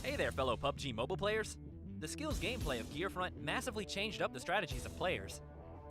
Hey there, fellow PUBG mobile players! The skills gameplay of Gearfront massively changed up the strategies of players.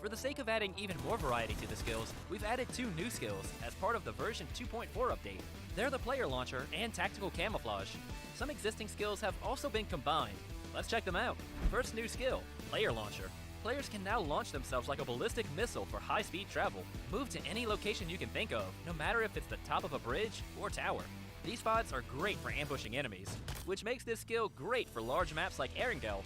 For the sake of adding even more variety to the skills, we've added 2 new skills as part of the version 2.4 update. They're the Player Launcher and Tactical Camouflage. Some existing skills have also been combined. Let's check them out. First new skill, Player Launcher. Players can now launch themselves like a ballistic missile for high-speed travel. Move to any location you can think of, no matter if it's the top of a bridge or tower. These spots are great for ambushing enemies, which makes this skill great for large maps like Erangel.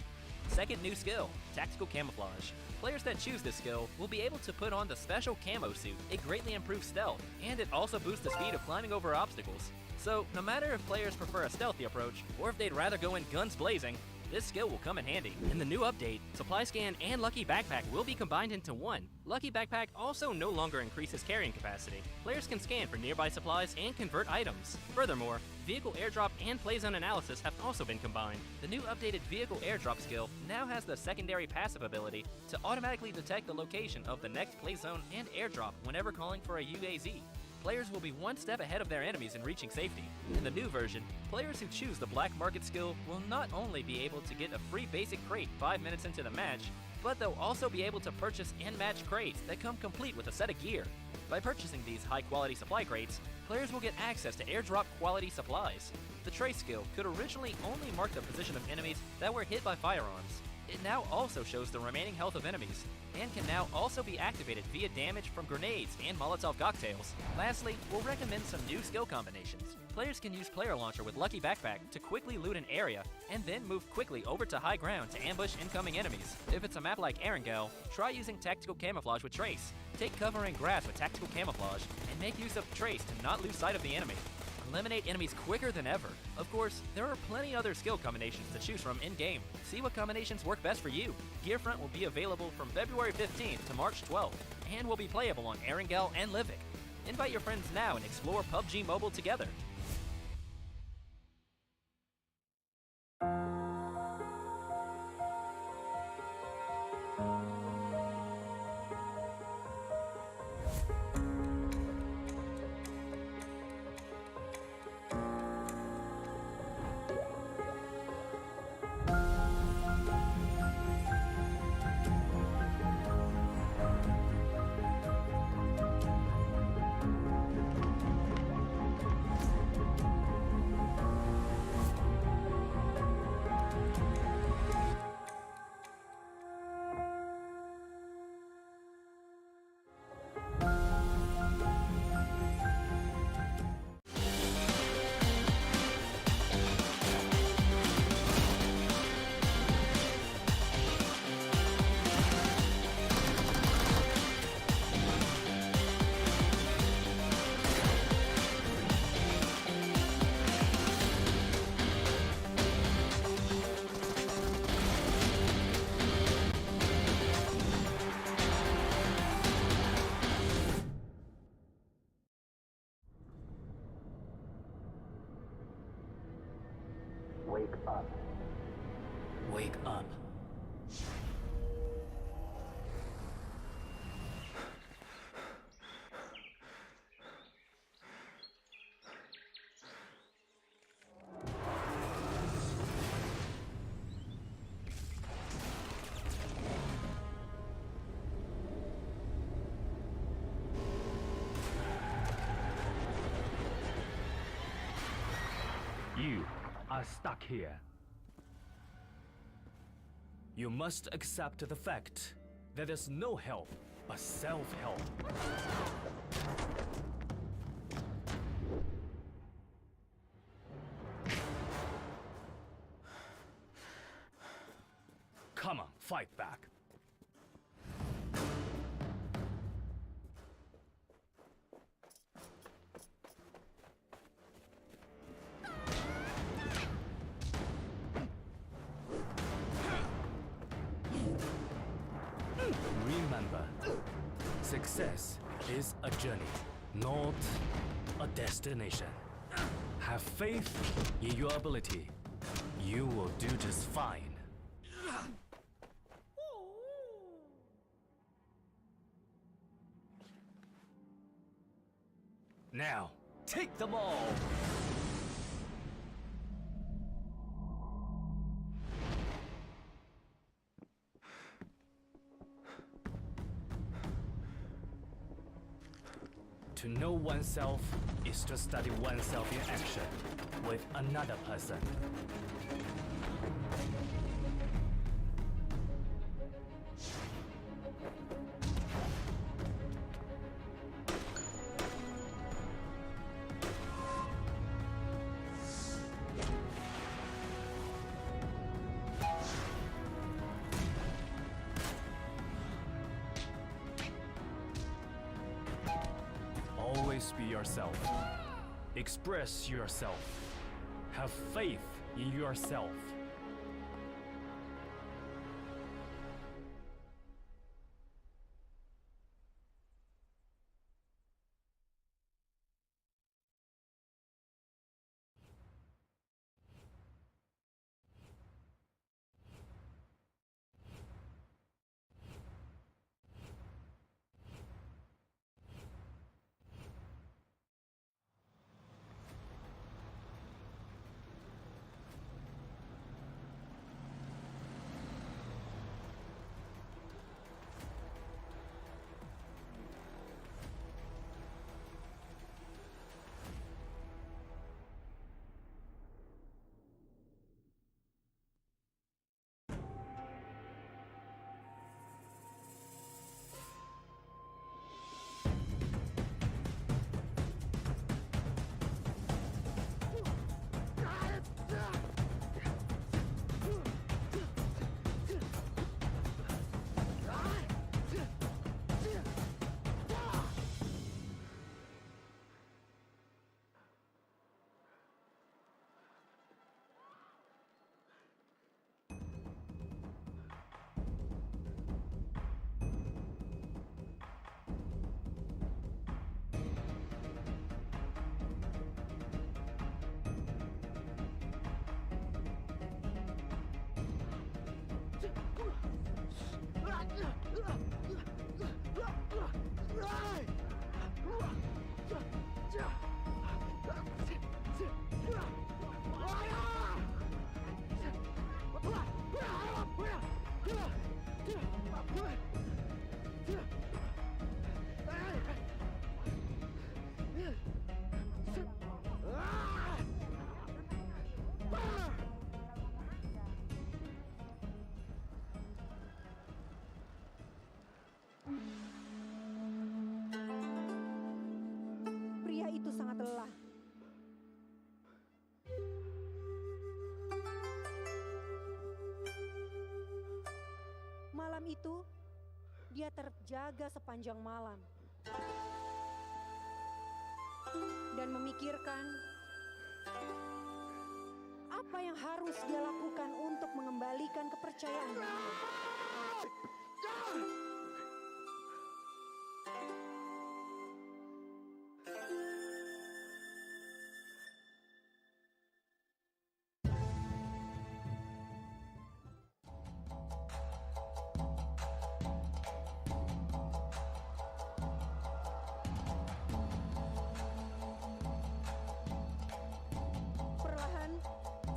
Second new skill, Tactical Camouflage. Players that choose this skill will be able to put on the special camo suit. It greatly improves stealth, and it also boosts the speed of climbing over obstacles. So, no matter if players prefer a stealthy approach, or if they'd rather go in guns blazing, this skill will come in handy. In the new update, Supply Scan and Lucky Backpack will be combined into one. Lucky Backpack also no longer increases carrying capacity. Players can scan for nearby supplies and convert items. Furthermore, Vehicle Airdrop and Playzone Analysis have also been combined. The new updated Vehicle Airdrop skill now has the secondary passive ability to automatically detect the location of the next playzone and airdrop whenever calling for a UAZ. Players will be one step ahead of their enemies in reaching safety. In the new version, players who choose the Black Market skill will not only be able to get a free basic crate 5 minutes into the match, but they'll also be able to purchase in-match crates that come complete with a set of gear. By purchasing these high-quality supply crates, players will get access to airdrop quality supplies. The Trace skill could originally only mark the position of enemies that were hit by firearms. It now also shows the remaining health of enemies, and can now also be activated via damage from grenades and Molotov cocktails. Lastly, we'll recommend some new skill combinations. Players can use Player Launcher with Lucky Backpack to quickly loot an area, and then move quickly over to high ground to ambush incoming enemies. If it's a map like Erangel, try using Tactical Camouflage with Trace. Take cover in grass with Tactical Camouflage, and make use of Trace to not lose sight of the enemy. Eliminate enemies quicker than ever. Of course, there are plenty other skill combinations to choose from in-game. See what combinations work best for you. Gearfront will be available from February 15th to March 12th, and will be playable on Erangel and Livik. Invite your friends now and explore PUBG Mobile together. Wake up. Wake up. You are stuck here. You must accept the fact that there's no help but self-help. fight back. Remember, success is a journey, not a destination. Have faith in your ability. You will do just fine. Now, take them all! To know oneself is to study oneself in action with another person. Always be yourself. Express yourself. Have faith in yourself. Pria itu sangat lelah. Malam itu, dia terjaga sepanjang malam dan memikirkan apa yang harus dia lakukan untuk mengembalikan kepercayaan diri. Perlahan,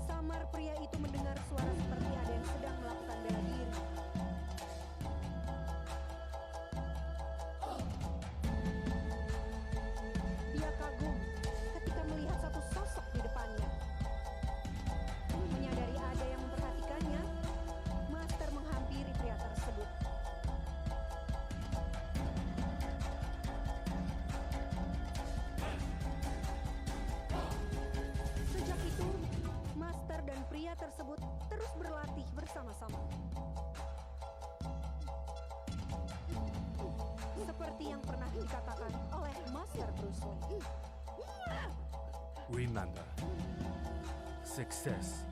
samar pria itu mendengar suara seperti ada yang sedang melakukan bela diri. Dia kagum ketika melihat satu sosok di depannya. Menyadari ada yang memperhatikannya, Master menghampiri pria tersebut. Sejak itu, Master dan pria tersebut terus berlatih bersama-sama. Seperti yang pernah dikatakan oleh Master Bruce Lee. Remember, success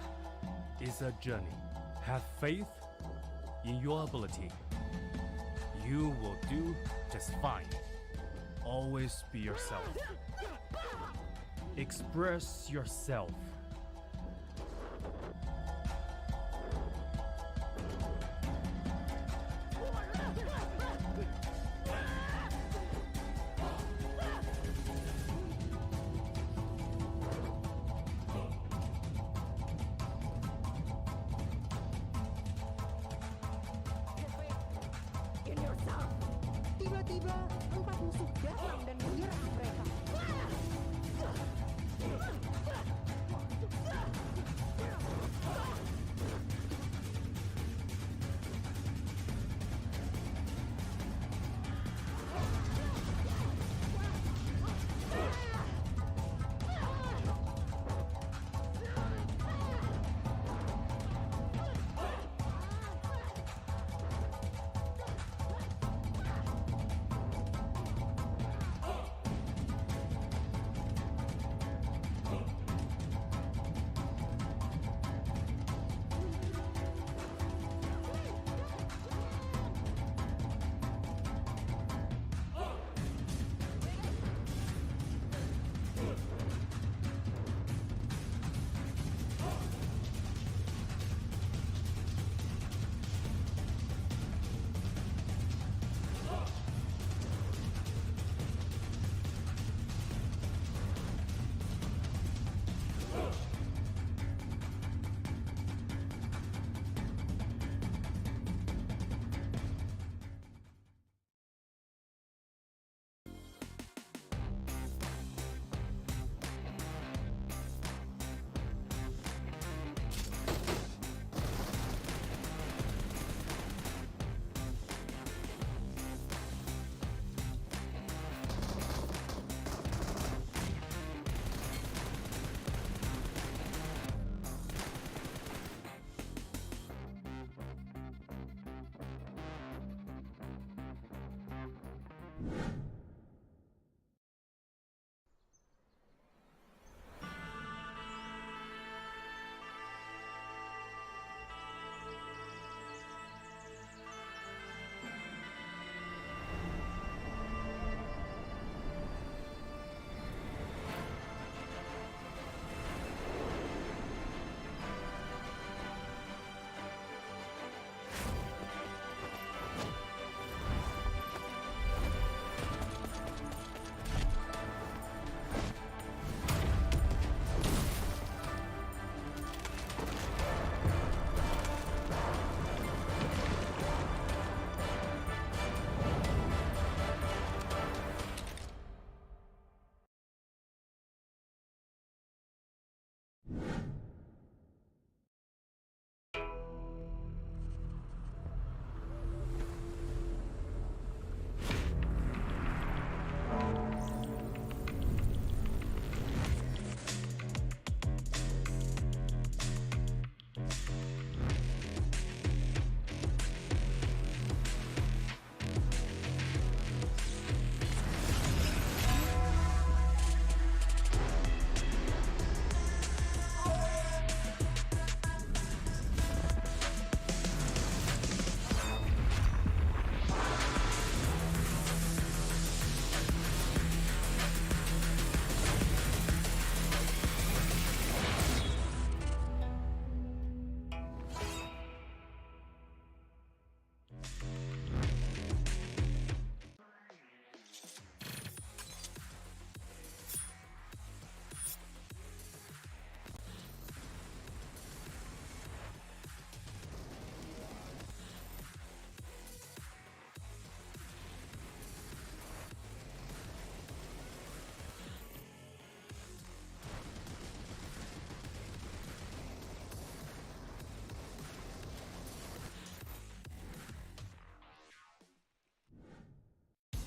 is a journey. Have faith in your ability. You will do just fine. Always be yourself. Express yourself. In yourself. Tiba-tiba, 4 musuh datang dan menyerang mereka.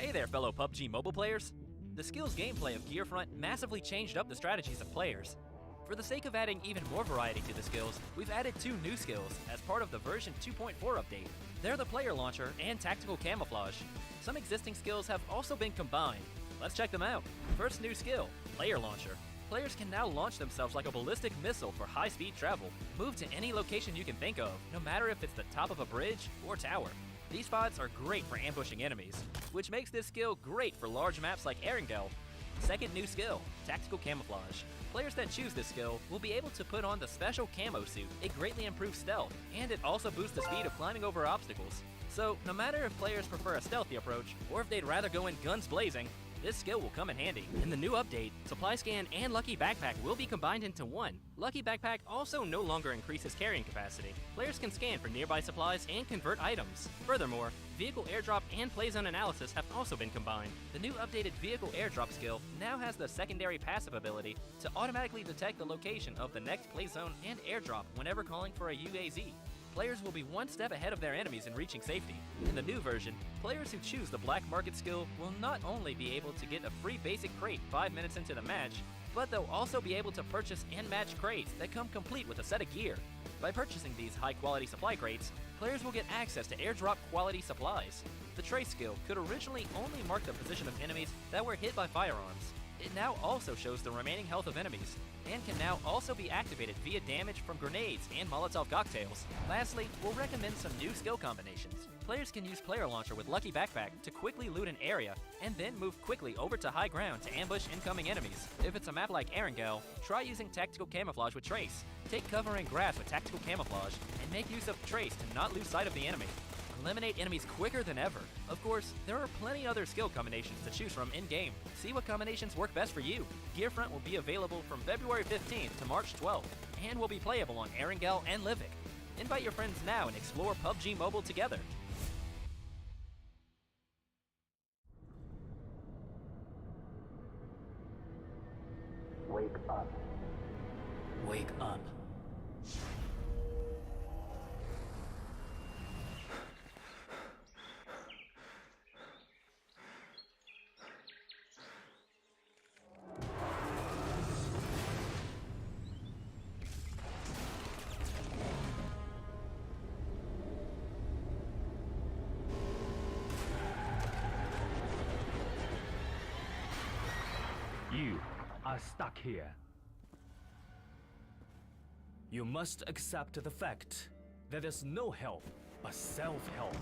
Hey there, fellow PUBG mobile players! The skills gameplay of Gearfront massively changed up the strategies of players. For the sake of adding even more variety to the skills, we've added 2 new skills as part of the version 2.4 update. They're the player launcher and tactical camouflage. Some existing skills have also been combined. Let's check them out. First new skill, player launcher. Players can now launch themselves like a ballistic missile for high-speed travel. Move to any location you can think of, no matter if it's the top of a bridge or tower. These spots are great for ambushing enemies, which makes this skill great for large maps like Erangel. Second new skill, tactical camouflage. Players that choose this skill will be able to put on the special camo suit. It greatly improves stealth, and it also boosts the speed of climbing over obstacles. So, no matter if players prefer a stealthy approach, or if they'd rather go in guns blazing, this skill will come in handy. In the new update, Supply Scan and Lucky Backpack will be combined into one. Lucky Backpack also no longer increases carrying capacity. Players can scan for nearby supplies and convert items. Furthermore, Vehicle Airdrop and Playzone Analysis have also been combined. The new updated Vehicle Airdrop skill now has the secondary passive ability to automatically detect the location of the next Playzone and Airdrop whenever calling for a UAZ. Players will be one step ahead of their enemies in reaching safety. In the new version, players who choose the Black Market skill will not only be able to get a free basic crate 5 minutes into the match, but they'll also be able to purchase and match crates that come complete with a set of gear. By purchasing these high-quality supply crates, players will get access to airdrop quality supplies. The trace skill could originally only mark the position of enemies that were hit by firearms. It now also shows the remaining health of enemies, and can now also be activated via damage from grenades and Molotov cocktails. Lastly, we'll recommend some new skill combinations. Players can use Player Launcher with Lucky Backpack to quickly loot an area, and then move quickly over to high ground to ambush incoming enemies. If it's a map like Erangel, try using Tactical Camouflage with Trace. Take cover in grass with Tactical Camouflage, and make use of Trace to not lose sight of the enemy. Eliminate enemies quicker than ever. Of course, there are plenty other skill combinations to choose from in-game. See what combinations work best for you. Gearfront will be available from February 15th to March 12th, and will be playable on Erangel and Livik. Invite your friends now and explore PUBG Mobile together. Wake up. Wake up. You are stuck here. You must accept the fact that there's no help but self-help.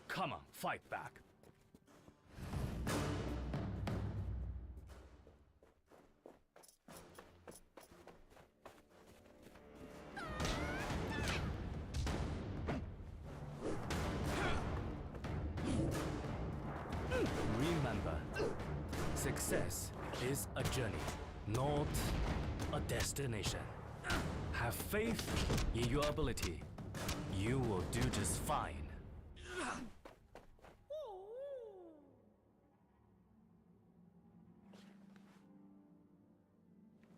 Come on, fight back. Remember, success is a journey, not a destination. Have faith in your ability. You will do just fine.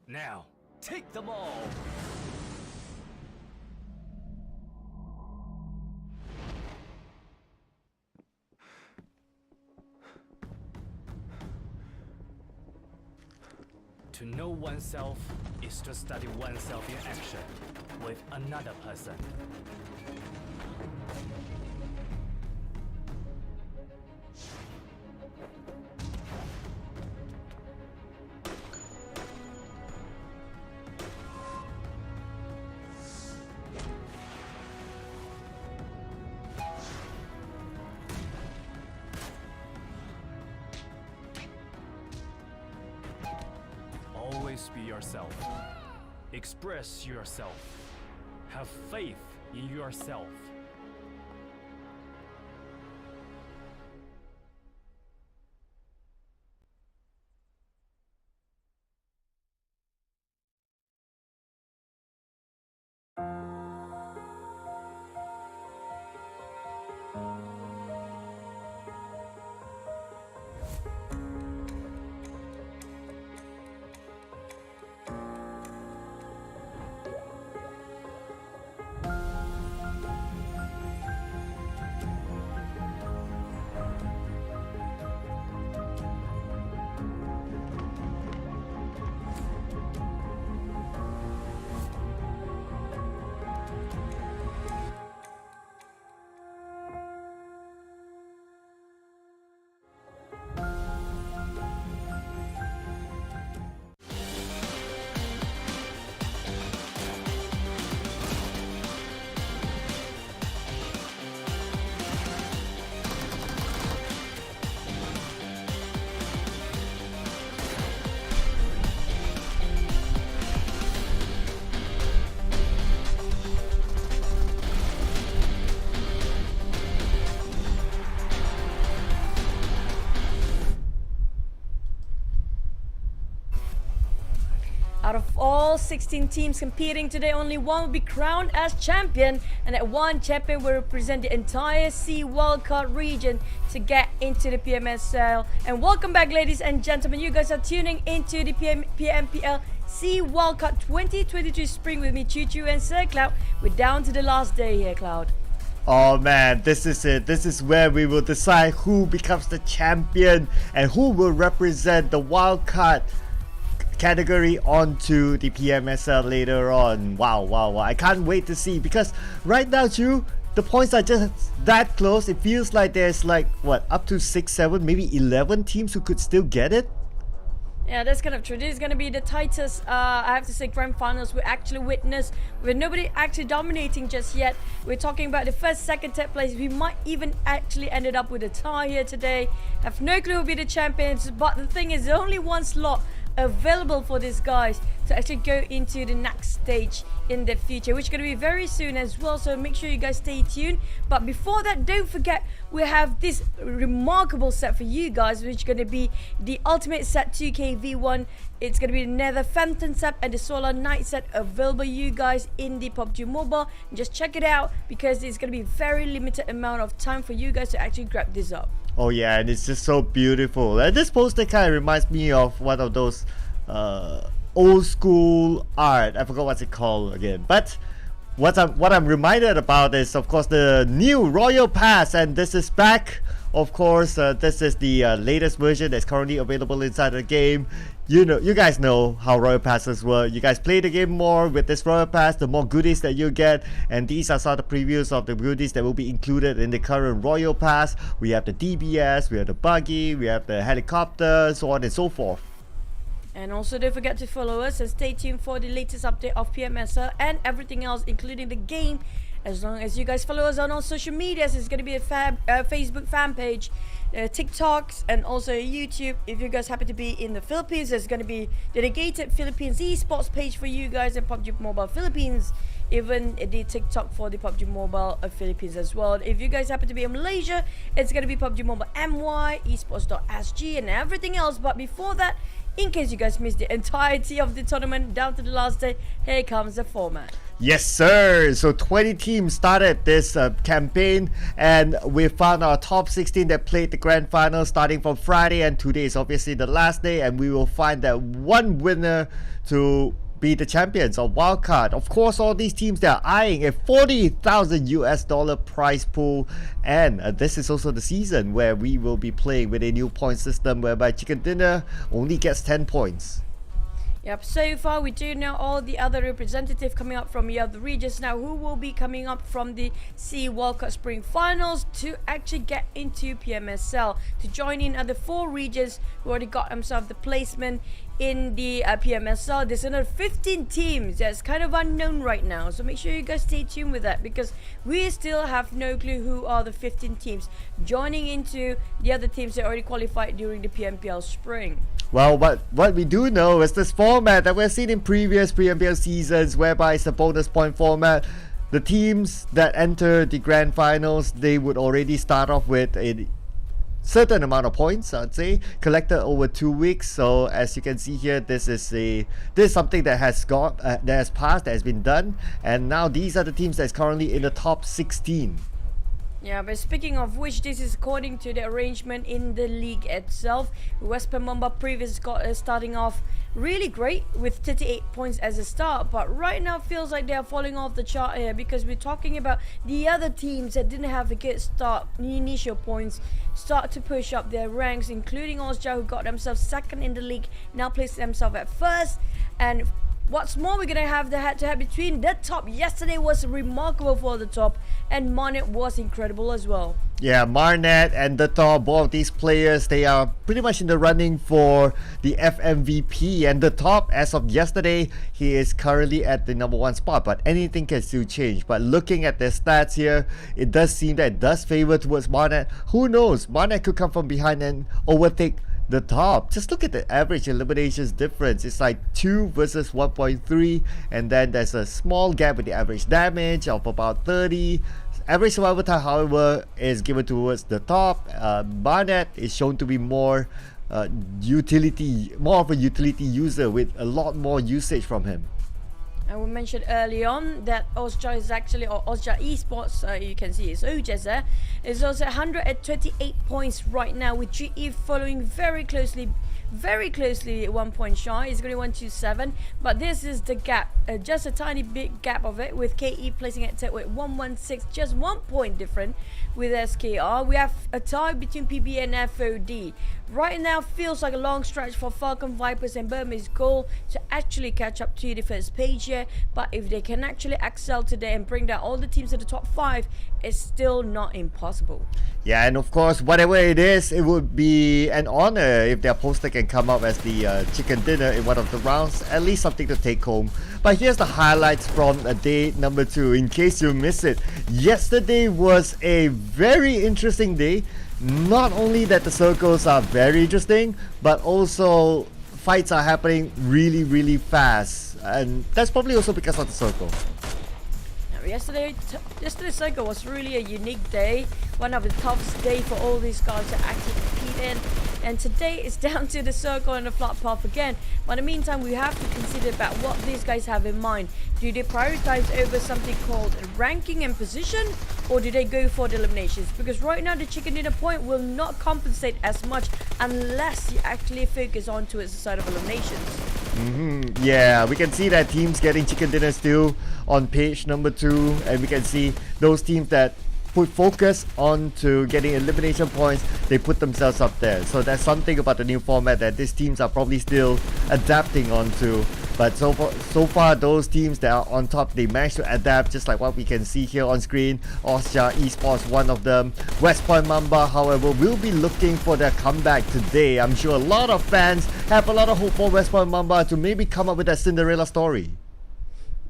Now, take them all! To know oneself is to study oneself in action with another person. Always be yourself. Express yourself. Have faith in yourself. Out of all 16 teams competing today, only one will be crowned as champion, and that one champion will represent the entire SEA Wildcard region to get into the PMSL. And welcome back, ladies and gentlemen. You guys are tuning into the PMPL SEA Wildcard 2023 Spring with me, Choo Choo and Sir Cloud. We're down to the last day here, Cloud. Oh man, this is it. This is where we will decide who becomes the champion and who will represent the wildcard category onto the PMSL later on. Wow. I can't wait to see, because right now, Chu, the points are just that close. It feels like there's like, what, up to 6, 7, maybe 11 teams who could still get it. Yeah, that's kind of true. This is going to be the tightest, I have to say, grand finals we actually witnessed, with nobody actually dominating just yet. We're talking about the first, second, third place. We might even actually ended up with a tie here today. Have no clue who will be the champions, but the thing is, there's only one slot available for these guys to actually go into the next stage in the future, which is going to be very soon as well, so make sure you guys stay tuned. But before that, don't forget we have this remarkable set for you guys, which is going to be the Ultimate Set 2KV1. It's going to be the Nether Phantom set and the Solar Knight set available you guys in the PUBG Mobile. Just check it out, because it's going to be very limited amount of time for you guys to actually grab this up. Oh yeah, and it's just so beautiful. And this poster kind of reminds me of one of those old school art. I forgot what's it called again. But what I'm reminded about is, of course, the new Royal Pass, and this is back. Of course, this is the latest version that's currently available inside the game. You guys know how Royal Passes work. You guys play the game more with this Royal Pass, the more goodies that you get. And these are some of the previews of the goodies that will be included in the current Royal Pass. We have the DBS, we have the buggy, we have the helicopter, so on and so forth. And also don't forget to follow us and stay tuned for the latest update of PMSL and everything else, including the game. As long as you guys follow us on all social medias, it's going to be a Facebook fan page, TikToks, and also YouTube. If you guys happen to be in the Philippines, there's going to be dedicated Philippines Esports page for you guys and PUBG Mobile Philippines. Even the TikTok for the PUBG Mobile Philippines as well. If you guys happen to be in Malaysia, it's going to be PUBG Mobile MY, esports.sg, and everything else. But before that, in case you guys missed the entirety of the tournament down to the last day, here comes the format. Yes, sir. So 20 teams started this campaign, and we found our top 16 that played the grand final starting from Friday, and today is obviously the last day, and we will find that one winner to be the champions of Wildcard. Of course, all these teams, they are eyeing a $40,000 prize pool, and this is also the season where we will be playing with a new point system whereby Chicken Dinner only gets 10 points. Yep, so far we do know all the other representatives coming up from the other regions. Now, who will be coming up from the SEA Wildcard Spring Finals to actually get into PMSL, to join in other 4 regions who already got themselves the placement in the PMSL. There's another 15 teams that's kind of unknown right now, so make sure you guys stay tuned with that, because we still have no clue who are the 15 teams joining into the other teams that already qualified during the PMPL Spring. Well, what we do know is this format that we've seen in previous PMPL seasons, whereby it's a bonus point format. The teams that enter the grand finals, they would already start off with a certain amount of points, I'd say, collected over 2 weeks. So as you can see here, this is something that has passed, that has been done, and now these are the teams that's currently in the top 16. Yeah, but speaking of which, this is according to the arrangement in the league itself. West Pemomba previous starting off really great with 38 points as a start, but right now feels like they are falling off the chart here, because we're talking about the other teams that didn't have a good start, initial points, start to push up their ranks, including Osja, who got themselves second in the league, now placed themselves at first. And what's more, we're gonna have the head-to-head between the top. Yesterday was remarkable for the top, and Marnet was incredible as well. Yeah, Marnet and the top, both of these players, they are pretty much in the running for the FMVP. And the top, as of yesterday, he is currently at the #1 spot, but anything can still change. But looking at their stats here, it does seem that it does favor towards Marnet. Who knows, Marnet could come from behind and overtake the top. Just look at the average eliminations difference. It's like 2 versus 1.3, and then there's a small gap with the average damage of about 30. Average survival time, however, is given towards the top. Barnet is shown to be more more of a utility user with a lot more usage from him. And we mentioned early on that Osja is actually, or Osja Esports, you can see his OJs there, is also 128 points right now, with GE following very closely 1 point shy. It's going to be 127, but this is the gap, just a tiny big gap of it, with KE placing at 116, just 1 point different with SKR. We have a tie between PB and FOD. Right now feels like a long stretch for Falcon Vipers and Burmese goal to actually catch up to the first page here, but if they can actually excel today and bring down all the teams to the top 5, it's still not impossible. Yeah, and of course, whatever it is, it would be an honor if their poster can come up as the chicken dinner in one of the rounds, at least something to take home. But here's the highlights from day number 2, in case you missed it. Yesterday was a very interesting day. Not only that the circles are very interesting, but also fights are happening really, really fast. And that's probably also because of the circle. Yesterday's circle was really a unique day, one of the toughest days for all these guys to actually compete in, and today it's down to the circle and the flat path again. But in the meantime, we have to consider about what these guys have in mind. Do they prioritize over something called ranking and position, or do they go for the eliminations? Because right now the chicken dinner point will not compensate as much unless you actually focus on towards the side of eliminations. Yeah, we can see that teams getting chicken dinner still on page number 2, and we can see those teams that put focus on to getting elimination points, they put themselves up there. So that's something about the new format that these teams are probably still adapting onto. But so far those teams that are on top, they managed to adapt, just like what we can see here on screen. Osja Esports, one of them. West Point Mamba, however, will be looking for their comeback today. I'm sure a lot of fans have a lot of hope for West Point Mamba to maybe come up with that Cinderella story.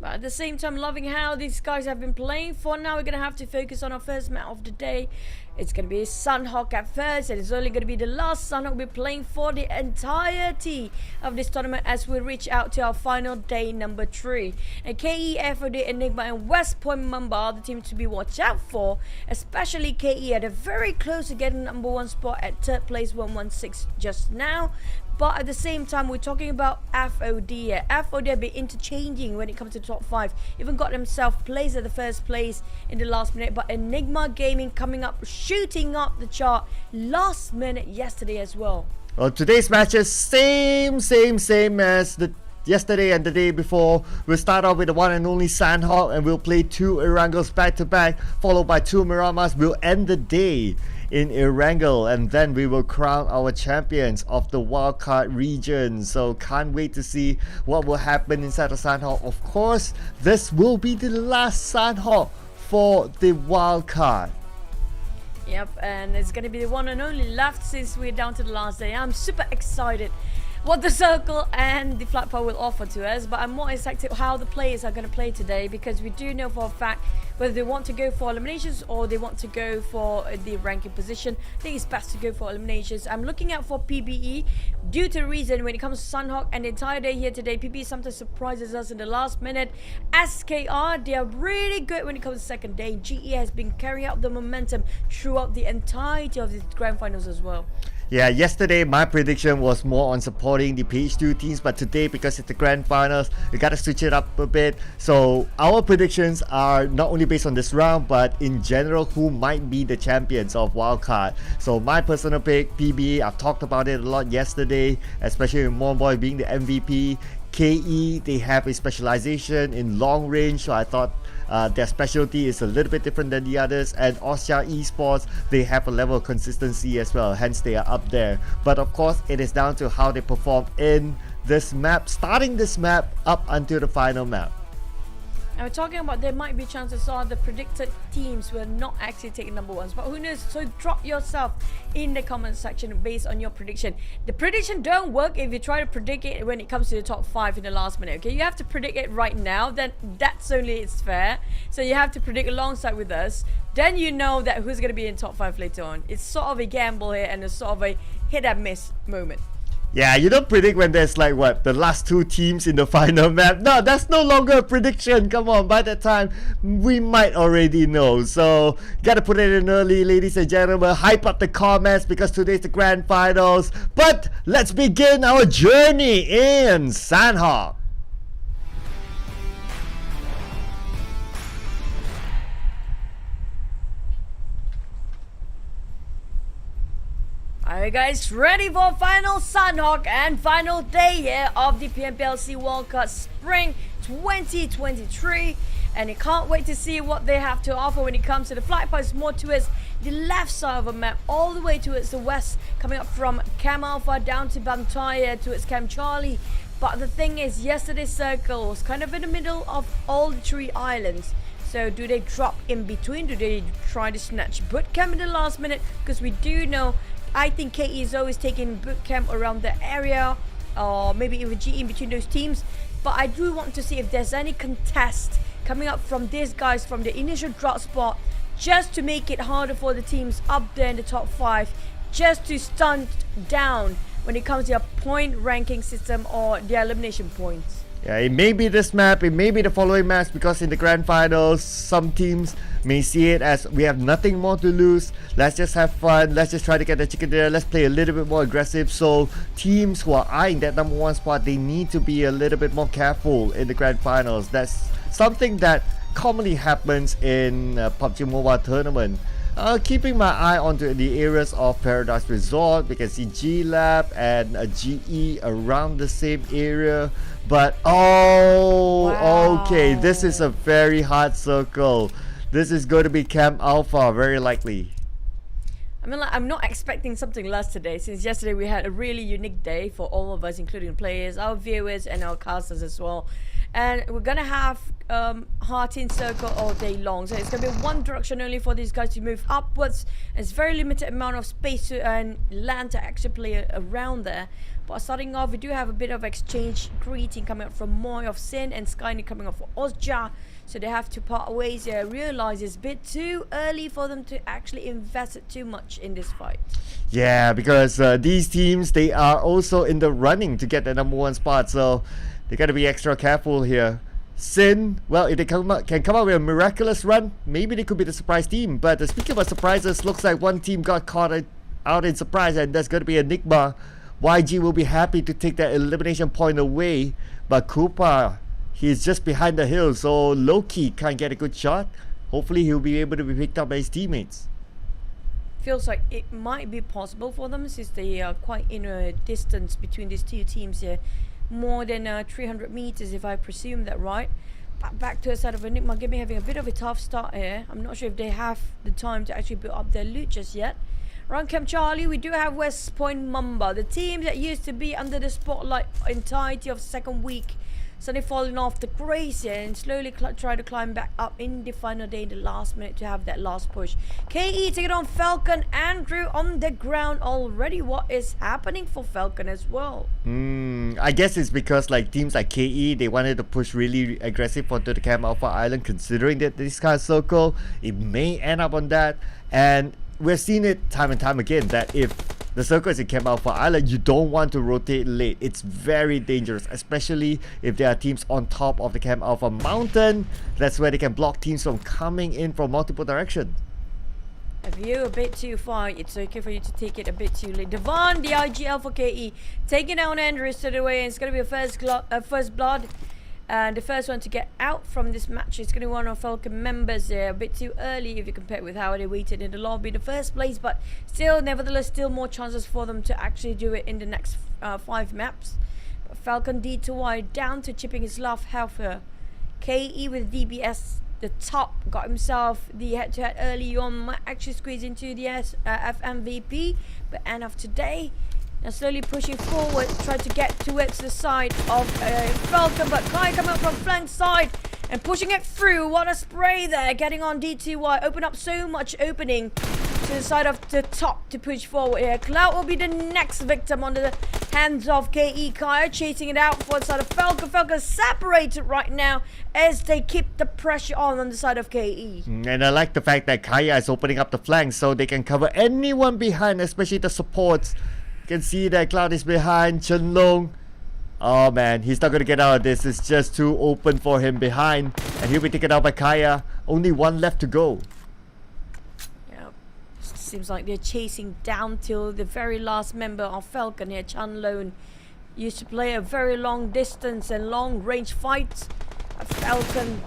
But at the same time, loving how these guys have been playing. For now, we're going to have to focus on our first match of the day. It's going to be Sanhok at first, and it's only going to be the last Sanhok we're playing for the entirety of this tournament as we reach out to our final day number 3. And KE, FOD, Enigma, and West Point Mamba are the teams to be watched out for, especially KE at a very close to getting number 1 spot at 3rd place, 116 just now. But at the same time, we're talking about FOD here. FOD have been interchanging when it comes to the top 5. Even got themselves placed at the first place in the last minute. But Enigma Gaming coming up, shooting up the chart last minute yesterday as well. Well, today's matches same as the yesterday and the day before. We'll start off with the one and only Sanhok, and we'll play 2 Erangels back to back, followed by 2 Miramars. We'll end the day in Erangel, and then we will crown our champions of the wildcard region. So can't wait to see what will happen inside of Sanhok. Of course, this will be the last Sanhok for the wildcard. Yep, and it's going to be the one and only left since we're down to the last day. I'm super excited what the circle and the flat pole will offer to us, but I'm more excited how the players are going to play today, because we do know for a fact whether they want to go for eliminations or they want to go for the ranking position. I think it's best to go for eliminations. I'm looking out for PBE due to the reason when it comes to Sanhok and the entire day here today, PBE sometimes surprises us in the last minute. SKR, they are really good when it comes to second day. GE has been carrying out the momentum throughout the entirety of the grand finals as well. Yeah, yesterday my prediction was more on supporting the page 2 teams, but today, because it's the grand finals, we gotta switch it up a bit. So our predictions are not only based on this round, but in general who might be the champions of wildcard. So my personal pick, PB, I've talked about it a lot yesterday, especially with Monboy being the MVP. KE, they have a specialization in long range, so I thought their specialty is a little bit different than the others. And Osja Esports, they have a level of consistency as well, hence they are up there. But of course, it is down to how they perform in this map, starting this map up until the final map. And we're talking about there might be chances are the predicted teams will not actually take number 1s, but who knows? So drop yourself in the comment section based on your prediction. The prediction don't work if you try to predict it when it comes to the top 5 in the last minute. Okay, you have to predict it right now, then that's only it's fair. So you have to predict alongside with us, then you know that who's going to be in top 5 later on. It's sort of a gamble here, and it's sort of a hit and miss moment. Yeah, you don't predict when there's like what, the last two teams in the final map. No, that's no longer a prediction. Come on, by that time we might already know. So gotta put it in early, ladies and gentlemen. Hype up the comments because today's the grand finals. But let's begin our journey in Sanhok. Alright guys, ready for final Sanhok and final day here of the PMPL SEA Wildcard Spring 2023, and I can't wait to see what they have to offer when it comes to the flight paths more towards the left side of the map, all the way towards the west, coming up from Cam Alpha down to Bantaya towards Cam Charlie. But the thing is, yesterday's circle was kind of in the middle of all the three islands. So do they drop in between? Do they try to snatch boot camp in the last minute? Because we do know, I think KE is always taking boot camp around the area, or maybe even GE in between those teams. But I do want to see if there's any contest coming up from these guys from the initial drop spot, just to make it harder for the teams up there in the top 5, just to stunt down when it comes to their point ranking system or their elimination points. Yeah, it may be this map, it may be the following maps, because in the grand finals, some teams may see it as we have nothing more to lose. Let's just have fun. Let's just try to get the chicken dinner. Let's play a little bit more aggressive. So teams who are eyeing that number 1 spot, they need to be a little bit more careful in the grand finals. That's something that commonly happens in PUBG Mobile tournament. Keeping my eye onto the areas of Paradise Resort, we can see G-Lab and GE around the same area. But okay, this is a very hard circle. This is going to be Camp Alpha, very likely. I mean, I'm not expecting something less today, since yesterday we had a really unique day for all of us, including players, our viewers, and our casters as well. And we're gonna have Heart in Circle all day long, so it's gonna be one direction only for these guys to move upwards. It's very limited amount of space and land to actually play around there. But starting off, we do have a bit of exchange greeting coming up from Moy of Sin and Skynet coming up for Ozja. So they have to part ways here. Realize it's a bit too early for them to actually invest too much in this fight. Yeah, because these teams, they are also in the running to get the number 1 spot. So they gotta be extra careful here. Sin, well, if they can come out with a miraculous run, maybe they could be the surprise team. But speaking of surprises, looks like one team got caught out in surprise, and that's gonna be Enigma. YG will be happy to take that elimination point away, but Koopa, he's just behind the hill, so Loki can't get a good shot. Hopefully he'll be able to be picked up by his teammates. Feels like it might be possible for them, since they are quite in a distance between these two teams here. More than 300 meters, if I presume that right. But back to the side of Enigma, Gimme having a bit of a tough start here. I'm not sure if they have the time to actually build up their loot just yet. Around Camp Charlie, we do have West Point Mamba, the team that used to be under the spotlight entirety of the second week, suddenly falling off the grace here and slowly try to climb back up in the final day in the last minute to have that last push. KE taking on Falcon. Andrew on the ground already. What is happening for Falcon as well? I guess it's because like teams like KE, they wanted to push really aggressive onto the Camp Alpha Island, considering that this kind of circle, it may end up on that. And we've seen it time and time again that if the circle is in Camp Alpha Island, you don't want to rotate late. It's very dangerous, especially if there are teams on top of the Camp Alpha mountain. That's where they can block teams from coming in from multiple directions. If you're a bit too far, it's okay for you to take it a bit too late. Devon, the IGL for KE, taking down Andrew straight away, and it's going to be a first blood. And the first one to get out from this match is going to be one of Falcon members there. A bit too early if you compare it with how they waited in the lobby in the first place. But still, nevertheless, still more chances for them to actually do it in the next 5 maps. But Falcon D2Y down to chipping his last health here. KE with DBS, the top, got himself the head-to-head early on. Might actually squeeze into the FMVP. But end of today, and slowly pushing forward, try to get towards the side of Falcon, but Kai coming up from flank side and pushing it through. What a spray there, getting on D2Y, open up so much opening to the side of the top to push forward here. Cloud will be the next victim on the hands of KE. Kai chasing it out for the side of Falcon. Falcon separated right now as they keep the pressure on the side of KE. And I like the fact that Kaya is opening up the flanks so they can cover anyone behind, especially the supports. You can see that Cloud is behind. Chen Long. Oh man, he's not gonna get out of this. It's just too open for him behind. And he'll be taken out by Kaya. Only one left to go. Yeah, seems like they're chasing down till the very last member of Falcon here. Chan Lone used to play a very long distance and long range fights. Falcon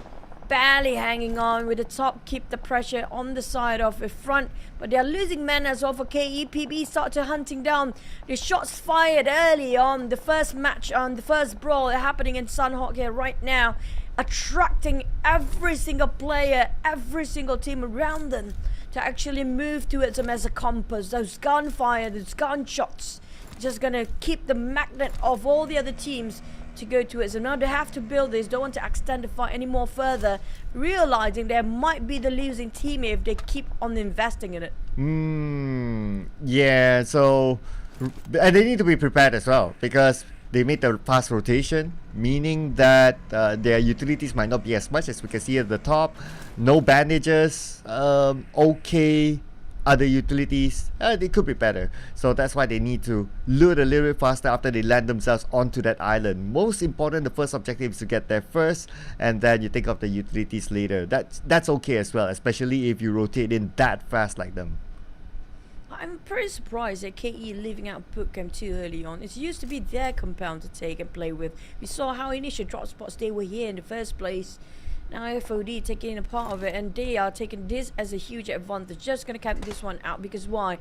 barely hanging on with the top, keep the pressure on the side of the front, but they are losing men as well for KE. PB start to hunting down the shots fired early on the first match, on the first brawl happening in Sanhok here right now, attracting every single player, every single team around them to actually move towards them as a compass. Those gunfire, those gunshots, just gonna keep the magnet of all the other teams to go towards them. Now they have to build this, don't want to extend the fight any more further, realizing there might be the losing team if they keep on investing in it. Yeah, so and they need to be prepared as well, because they made the fast rotation, meaning that their utilities might not be as much as we can see at the top. No bandages, okay. Other utilities, they could be better. So that's why they need to load a little bit faster after they land themselves onto that island. Most important, the first objective is to get there first, and then you think of the utilities later. That's okay as well, especially if you rotate in that fast like them. I'm pretty surprised that KE leaving out bootcamp too early on. It used to be their compound to take and play with. We saw how initial drop spots they were here in the first place. Now FOD taking a part of it, and they are taking this as a huge advantage. Just going to camp this one out, because why?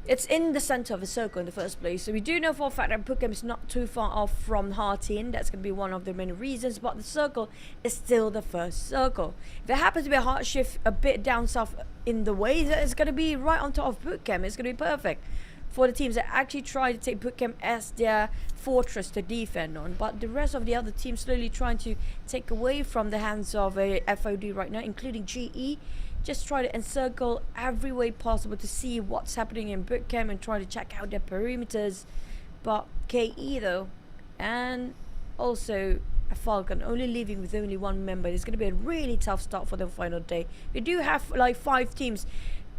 It's in the center of the circle in the first place. So we do know for a fact that bootcamp is not too far off from Hartin. That's going to be one of the many reasons, but the circle is still the first circle. If there happens to be a hard shift a bit down south in the way, it's going to be right on top of bootcamp. It's going to be perfect for the teams that actually try to take bootcamp as their fortress to defend on, but the rest of the other teams slowly trying to take away from the hands of a FOD right now, including GE. Just try to encircle every way possible to see what's happening in bootcamp and try to check out their perimeters. But KE though, and also a Falcon only leaving with only one member, it's going to be a really tough start for the final day. We do have like 5 teams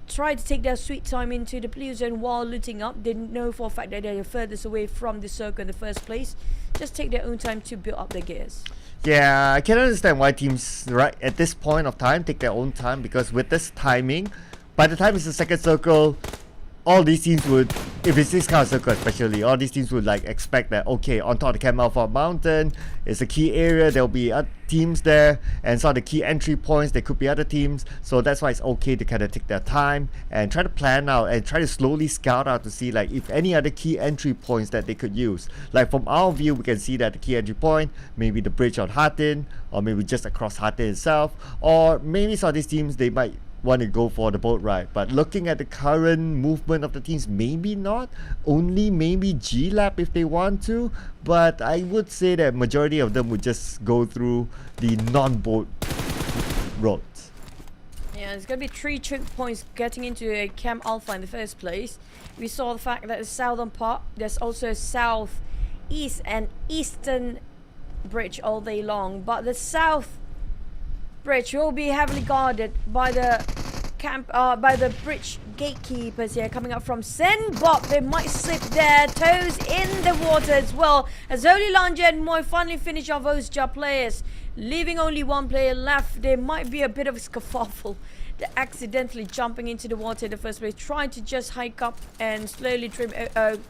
try to take their sweet time into the blue zone while looting up. They know for a fact that they're furthest away from the circle in the first place. Just take their own time to build up their gears. Yeah, I can understand why teams right at this point of time take their own time, because with this timing, by the time it's the second circle, all these teams would, if it's this kind of circle especially, all these teams would like expect that, okay, on top of the Camel Mountain, it's a key area, there'll be other teams there, and so the key entry points, there could be other teams, so that's why it's okay to kind of take their time and try to plan out and try to slowly scout out to see like if any other key entry points that they could use. Like from our view, we can see that the key entry point, maybe the bridge on Hartin, or maybe just across Hartin itself, or maybe some of these teams, they might want to go for the boat ride, but looking at the current movement of the teams, maybe not, only maybe G-Lab if they want to, but I would say that majority of them would just go through the non-boat roads. Yeah, there's going to be 3 choke points getting into Camp Alpha in the first place. We saw the fact that the southern part, there's also south, east and eastern bridge all day long, but the south bridge will be heavily guarded by the bridge gatekeepers here coming up from Senbop. They might slip their toes in the water as well, as Holy Lanja and Moy finally finish off those job players, leaving only one player left. There might be a bit of a scuffle. They're accidentally jumping into the water in the first place, trying to just hike up and slowly trim,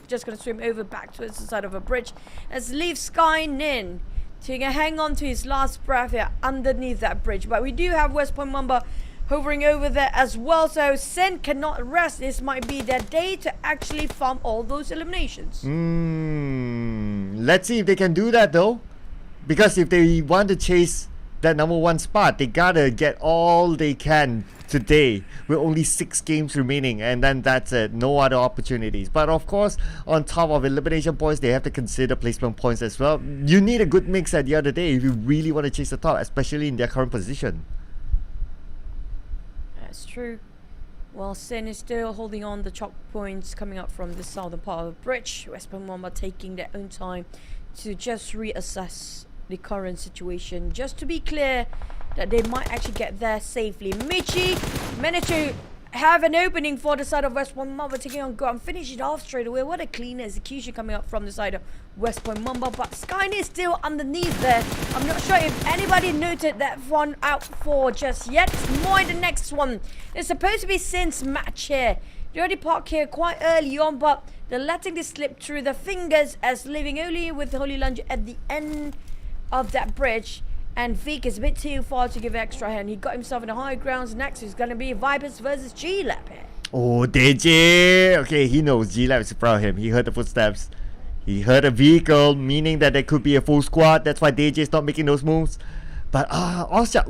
just gonna swim over back towards the side of a bridge, as leave Sky Nin to hang on to his last breath here underneath that bridge. But we do have West Point Mamba hovering over there as well, so Sen cannot rest. This might be their day to actually farm all those eliminations. Let's see if they can do that though, because if they want to chase that #1 spot, they gotta get all they can today with only 6 games remaining, and then that's it, no other opportunities. But of course, on top of elimination points, they have to consider placement points as well. You need a good mix at the other day if you really want to chase the top, especially in their current position. That's true. Well, Sen is still holding on the chalk points coming up from the southern part of the bridge. West Myanmar taking their own time to just reassess the current situation, just to be clear that they might actually get there safely. Michi managed to have an opening for the side of West Point Mamba taking on Go and finish it off straight away. What a clean execution coming up from the side of West Point Mamba, but Skyne is still underneath there. I'm not sure if anybody noted that one out for just yet. More in the next one. It's supposed to be Sin's match here. They already parked here quite early on, but they're letting this slip through their fingers as leaving only with Holy Lunge at the end of that bridge. And Vic is a bit too far to give extra hand. He got himself in the high grounds. Next is going to be Vipers versus G-Lab here. Oh, DJ. Okay, he knows G-Lab is in front of him. He heard the footsteps. He heard a vehicle, meaning that there could be a full squad. That's why DJ is not making those moves. But, also,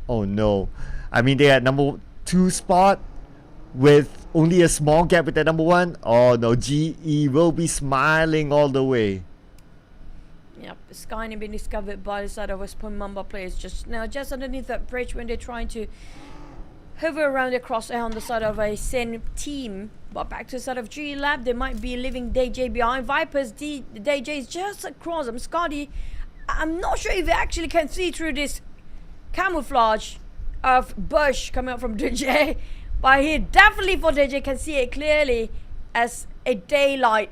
oh no. I mean, they're at number 2 spot with only a small gap with that number 1. Oh no, GE will be smiling all the way. Yep, Skyne being discovered by the side of West Point Mamba players just now, just underneath that bridge when they're trying to hover around the crosshair on the side of a Sin team. But back to the side of G Lab, they might be leaving DJ behind. Vipers, DJ is just across them. Scotty, I'm not sure if they actually can see through this camouflage of bush coming up from DJ, but he definitely for DJ can see it clearly as a daylight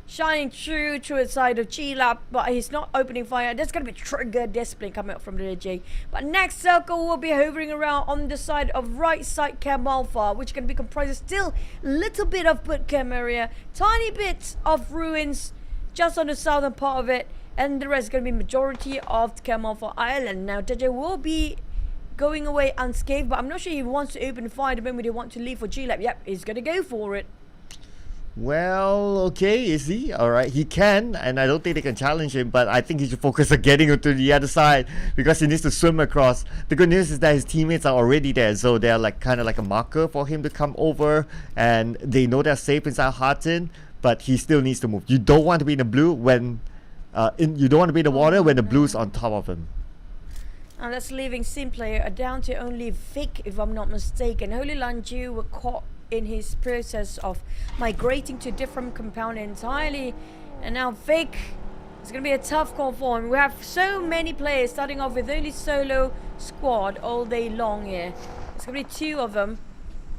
shining through to the side of G-Lab, but he's not opening fire. There's going to be trigger discipline coming up from the DJ. But next circle will be hovering around on the side of right side Camp Alpha, which can be comprised of still a little bit of bootcamp area, tiny bits of ruins just on the southern part of it, and the rest is going to be majority of Camp Alpha Island. Now DJ will be going away unscathed, but I'm not sure he wants to open fire the moment they want to leave for G-Lab. Yep, he's going to go for it. Well, okay, is he? Alright, he can, and I don't think they can challenge him, but I think he should focus on getting onto the other side because he needs to swim across. The good news is that his teammates are already there, so they're like kind of like a marker for him to come over, and they know they're safe inside Hartin, but he still needs to move. You don't want to be in the blue when, you don't want to be in the water when the blue's on top of him. And that's leaving Sim player down to only Vic, if I'm not mistaken. Holy Lanju were caught in his process of migrating to different compound entirely, and now Vic, it's going to be a tough call for him. We have so many players starting off with only solo squad all day long here. It's going to be 2 of them.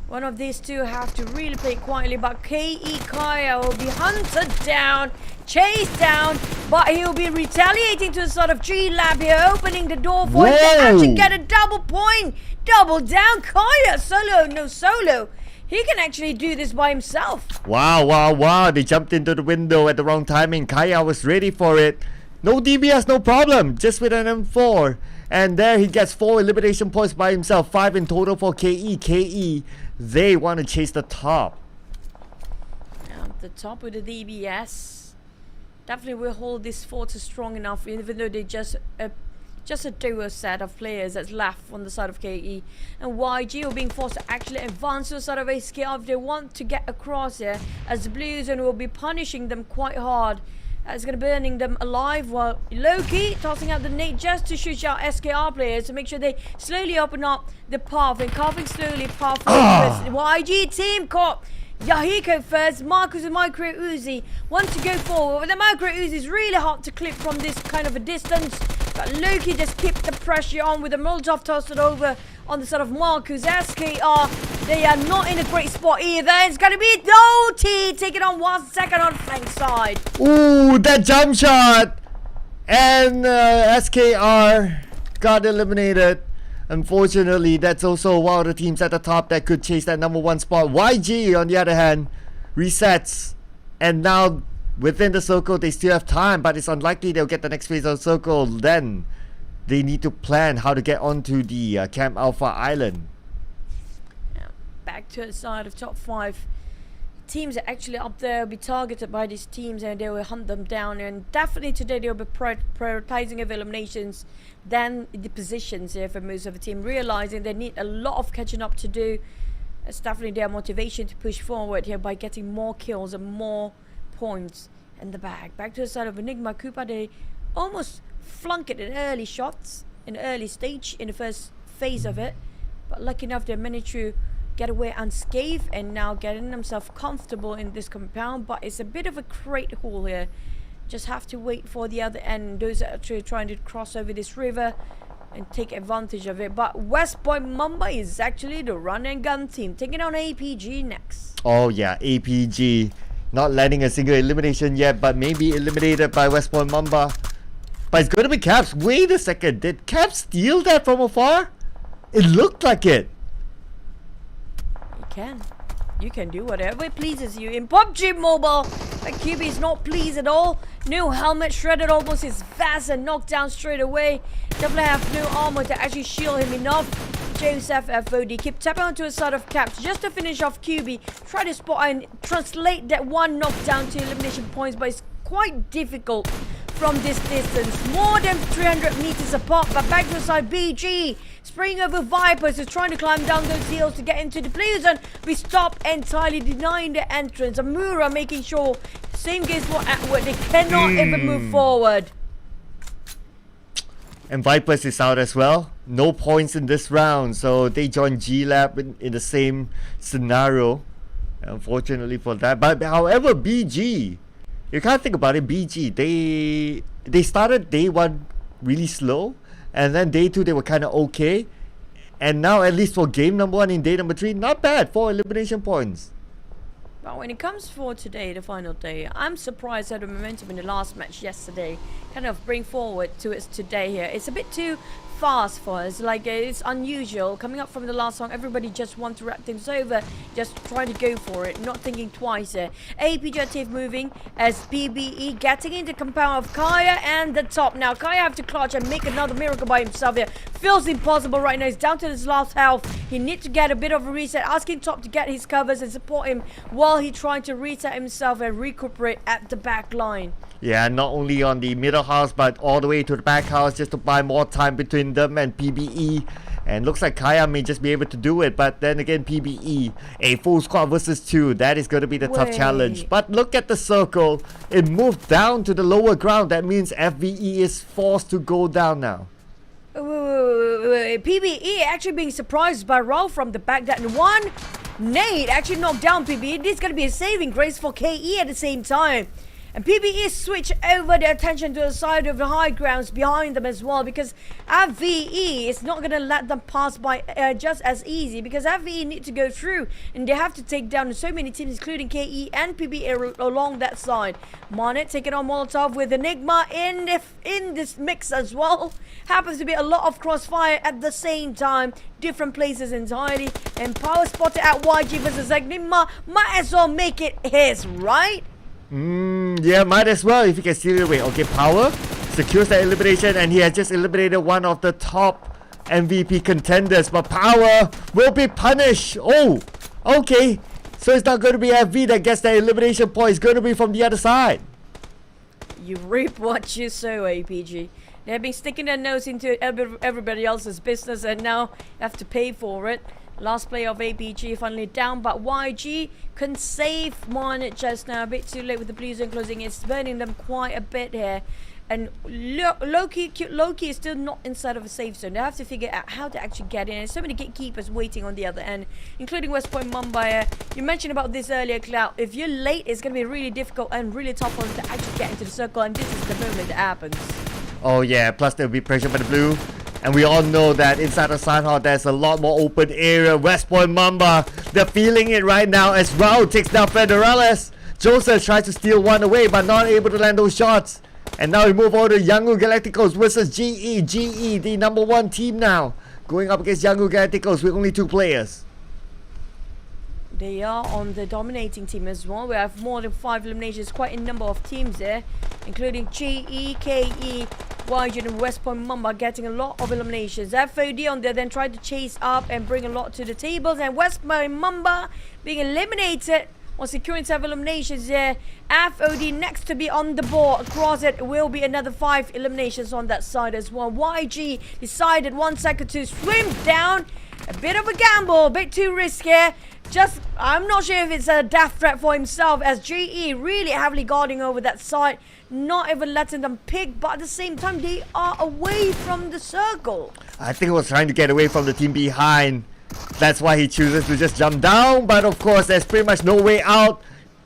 One of these 2 have to really play quietly, but KE Kaya will be hunted down, chased down, but he'll be retaliating to a sort of G-Lab here, opening the door for him to actually get a double point. Double down, Kaya, solo, no solo. He can actually do this by himself. Wow. They jumped into the window at the wrong timing. Kaya was ready for it. No DBS, no problem. Just with an M4. And there he gets 4 elimination points by himself. 5 in total for KE. KE, they want to chase the top. Yeah, the top with the DBS. Definitely will hold this fortress strong enough, even though they just a duo set of players that's left on the side of KE. And YG are being forced to actually advance to the side of ASKR if they want to get across here, as the Blue Zone will be punishing them quite hard. It's going to be burning them alive, while Loki tossing out the nade just to shoot out SKR players to make sure they slowly open up the path and carving slowly path forward. YG team caught Yahiko first. Marcus with Micro Uzi want to go forward, but the Micro Uzi is really hard to clip from this kind of a distance. But Loki just kept the pressure on with the Molotov tossed it over on the side of Marcus. SKR, they are not in a great spot either. It's going to be Doty taking on 1 second on flank side. Ooh, that jump shot! And SKR got eliminated. Unfortunately, that's also one of the teams at the top that could chase that number 1 spot. YG, on the other hand, resets. And now, within the circle, they still have time, but it's unlikely they'll get the next phase of the circle. Then, they need to plan how to get onto the Camp Alpha Island. Yeah, back to the side of top 5. Teams are actually up there will be targeted by these teams, and they will hunt them down. And definitely today they'll be prioritizing of eliminations than the positions here for most of the team, realizing they need a lot of catching up to do. It's definitely their motivation to push forward here by getting more kills and more points in the bag. Back to the side of Enigma. Koopa, they almost flunk it in early shots in the early stage in the first phase of it, but lucky enough they managed to get away unscathed and now getting themselves comfortable in this compound. But it's a bit of a crate haul here. Just have to wait for the other end. Those are actually trying to cross over this river and take advantage of it. But West Point Mamba is actually the run and gun team, taking on APG next. Oh yeah, APG not landing a single elimination yet, but maybe eliminated by West Point Mamba. But it's gonna be Caps. Wait a second, did Caps steal that from afar? It looked like it. You can do whatever pleases you in PUBG Mobile. But QB is not pleased at all. No helmet, shredded almost his vest and knocked down straight away. Definitely have no armor to actually shield him enough. Joseph FOD keep tapping onto his side of Caps just to finish off QB. Try to spot and translate that one knockdown to elimination points, but it's quite difficult from this distance. More than 300 meters apart, but back to the side, BG spraying over Vipers is trying to climb down those hills to get into the blue zone. We stop entirely denying the entrance. Amura making sure, same case for Atwood, they cannot even move forward. And Vipers is out as well. No points in this round, so they join G-Lab in the same scenario. Unfortunately for that. But however, BG, you can't think about it, BG, they started day one really slow, and then day two they were kind of okay, and now at least for game number one in day number three, not bad, 4 elimination points. But when it comes for today, the final day, I'm surprised at the momentum in the last match yesterday kind of bring forward to its today here. It's a bit too fast for us, like it's unusual. Coming up from the last song, everybody just want to wrap things over, just trying to go for it, not thinking twice here. APG moving as PBE getting into compound of Kaya and the top now. Kaya have to clutch and make another miracle by himself here. Feels impossible right now. He's down to his last health. He needs to get a bit of a reset, asking top to get his covers and support him while he trying to reset himself and recuperate at the back line. Yeah, not only on the middle house, but all the way to the back house just to buy more time between them and PBE. And looks like Kaya may just be able to do it, but then again, PBE, a full squad versus 2, that is going to be the tough challenge. But look at the circle, it moved down to the lower ground. That means FVE is forced to go down now. PBE actually being surprised by Raul from the back. That one nade actually knocked down PBE. This is going to be a saving grace for KE at the same time. And PBE switch over their attention to the side of the high grounds behind them as well, because FVE is not going to let them pass by just as easy, because FVE need to go through and they have to take down so many teams including KE and PBE along that side. Monet taking on Molotov with Enigma in this mix as well. Happens to be a lot of crossfire at the same time, different places entirely, and power spotted at YG versus Enigma. Might as well make it his, right? Yeah, might as well if he can steal it away. Okay, Power secures that elimination, and he has just eliminated one of the top MVP contenders. But Power will be punished. Oh, okay. So it's not going to be FV that gets that elimination point. It's going to be from the other side. You reap what you sow, APG. They've been sticking their nose into everybody else's business, and now have to pay for it. Last play of APG finally down, but YG can save Monet just now. A bit too late with the blue zone closing. It's burning them quite a bit here. And Loki is still not inside of a safe zone. They have to figure out how to actually get in. There's so many gatekeepers waiting on the other end, including West Point Mumbai. You mentioned about this earlier, Cloud. If you're late, it's going to be really difficult and really tough for them to actually get into the circle. And this is the moment that happens. Oh yeah, plus there will be pressure by the blue. And we all know that inside of Sanhok, there's a lot more open area. West Point Mamba, they're feeling it right now as Raul takes down Federales. Joseph tries to steal one away, but not able to land those shots. And now we move over to Yangon Galacticos versus GE. GE, the number 1 team now, going up against Yangon Galacticos with only 2 players. They are on the dominating team as well. We have more than 5 eliminations, quite a number of teams there, including GE, KE, YG and West Point Mamba getting a lot of eliminations. FOD on there then tried to chase up and bring a lot to the tables, and West Point Mamba being eliminated on securing several eliminations there. FOD next to be on the board. Across it will be another 5 eliminations on that side as well. YG decided 1 second to swim down. A bit of a gamble, a bit too risky. I'm not sure if it's a death threat for himself, as GE really heavily guarding over that side, not even letting them pick, but at the same time they are away from the circle. I think he was trying to get away from the team behind. That's why he chooses to just jump down, but of course there's pretty much no way out.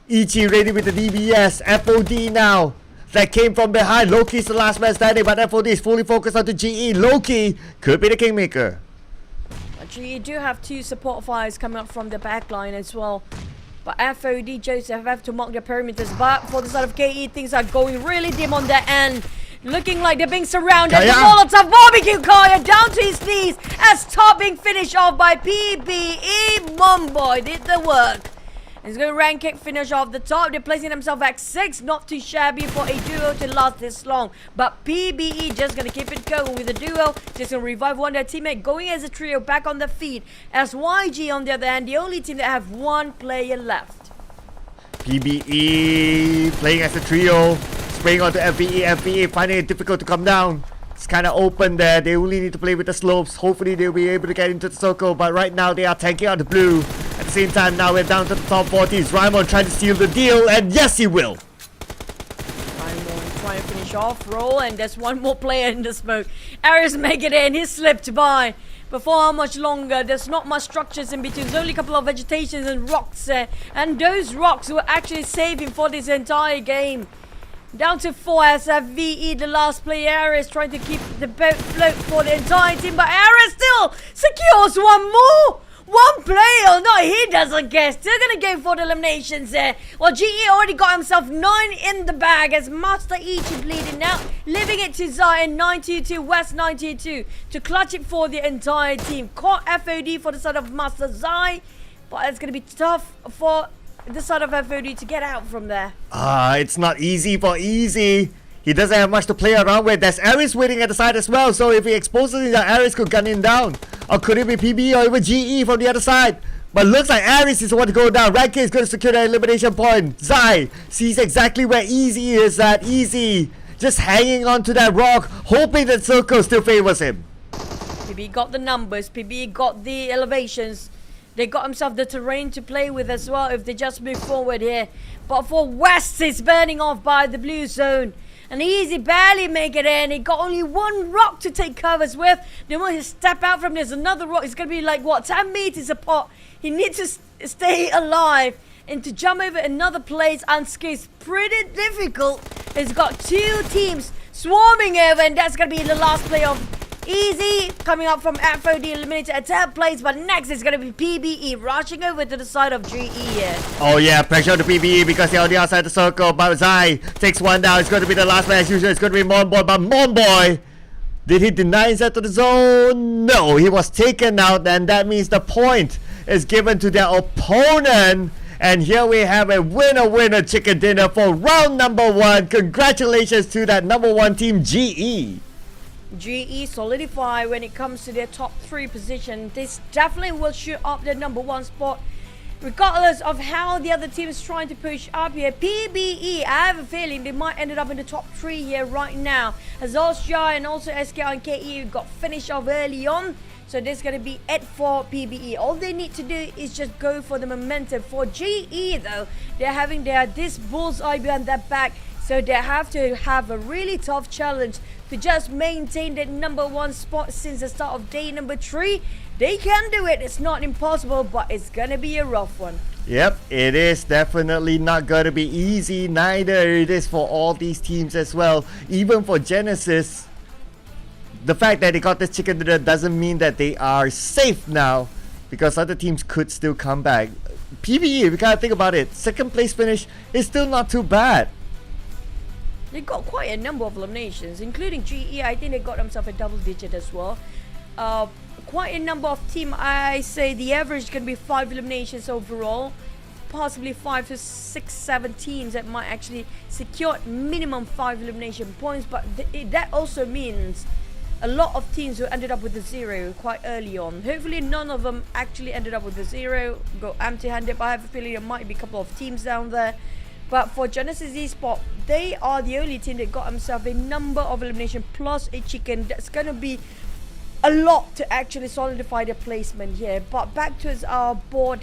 Ichi ready with the DBS. FOD now that came from behind. Loki's the last man standing, but FOD is fully focused onto GE. Loki could be the kingmaker. Actually, you do have 2 support fires coming up from the back line as well. But FOD Joseph have to mark the perimeters. But for the side of KE, things are going really dim on their end. Looking like they're being surrounded. Kaya. The Molotov barbecue Kaya down to his knees as top being finished off by PBE. Mumboy did the work. He's going to rank kick finish off the top. They're placing themselves at 6. Not too shabby for a duo to last this long. But PBE just going to keep it going with the duo. Just going to revive one of their teammate. Going as a trio back on the feet. As YG on the other hand, the only team that have 1 player left. PBE playing as a trio. Spraying onto FBE. FBE finding it difficult to come down. It's kind of open there. They only need to play with the slopes. Hopefully they'll be able to get into the circle. But right now they are tanking out the blue. At the same time, now we're down to the top 40s. Raimon trying to steal the deal, and yes, he will. Raimon trying to finish off roll, and there's one more player in the smoke. Ares make it in. He slipped by. But for how much longer? There's not much structures in between. There's only a couple of vegetations and rocks there. And those rocks will actually save him for this entire game. Down to 4 as VE, the last player. Ares trying to keep the boat float for the entire team. But Ares still secures one more. 1 player, no, he doesn't care. Still gonna go for the eliminations there. Well, GE already got himself 9 in the bag as Master Ichi bleeding now. Leaving it to Zion 922, West 922 to clutch it for the entire team. Caught FOD for the side of Master Zai, but it's gonna be tough for the side of FOD to get out from there. It's not easy for Easy. He doesn't have much to play around with. There's Ares waiting at the side as well. So if he exposes him, Ares could gun him down. Or could it be PB or even GE from the other side? But looks like Ares is the one to go down. Rank is going to secure the elimination point. Zai sees exactly where Easy is at. Easy just hanging on to that rock, hoping that Circle still favors him. PB got the numbers. PB got the elevations. They got himself the terrain to play with as well if they just move forward here. But for West, it's burning off by the blue zone. And Easy barely make it in. He got only 1 rock to take covers with. They want to step out from this. Another rock. It's going to be like, what, 10 meters apart. He needs to stay alive. And to jump over another place unscathed is pretty difficult. He's got 2 teams swarming over. And that's going to be the last play of Easy coming up from FOD eliminated at 10th place, but next is going to be PBE rushing over to the side of GE here. Oh yeah, pressure on the PBE because they're on the outside the circle. But Zai takes 1 down. It's going to be the last man as usual. It's going to be Monboy. But Monboy, did he deny himself to the zone? No, he was taken out, and that means the point is given to their opponent. And here we have a winner chicken dinner for round number 1. Congratulations to that number 1 team, GE. GE solidify when it comes to their top 3 position. This definitely will shoot up their number 1 spot regardless of how the other team is trying to push up here. PBE, I have a feeling they might end up in the top 3 here right now, as Osha and also SK and KE got finished off early on. So there's going to be it for PBE. All they need to do is just go for the momentum. For GE though, they're having this bullseye behind their back. So they have to have a really tough challenge to just maintain that number 1 spot since the start of day number 3. They can do it. It's not impossible, but it's gonna be a rough one. Yep, it is definitely not gonna be easy. Neither it is for all these teams as well. Even for Genesis, the fact that they got this chicken dinner doesn't mean that they are safe now, because other teams could still come back. PBE, we gotta think about it. 2nd place finish is still not too bad. They got quite a number of eliminations, including GE. I think they got themselves a double digit as well. Quite a number of team. I say the average can be 5 eliminations overall. Possibly 5 to 6, 7 teams that might actually secure minimum 5 elimination points. But that also means a lot of teams who ended up with a 0 quite early on. Hopefully none of them actually ended up with a 0, go empty-handed. But I have a feeling there might be a couple of teams down there. But for Genesis Esports, they are the only team that got themselves a number of elimination plus a chicken. That's going to be a lot to actually solidify their placement here. But back to our board,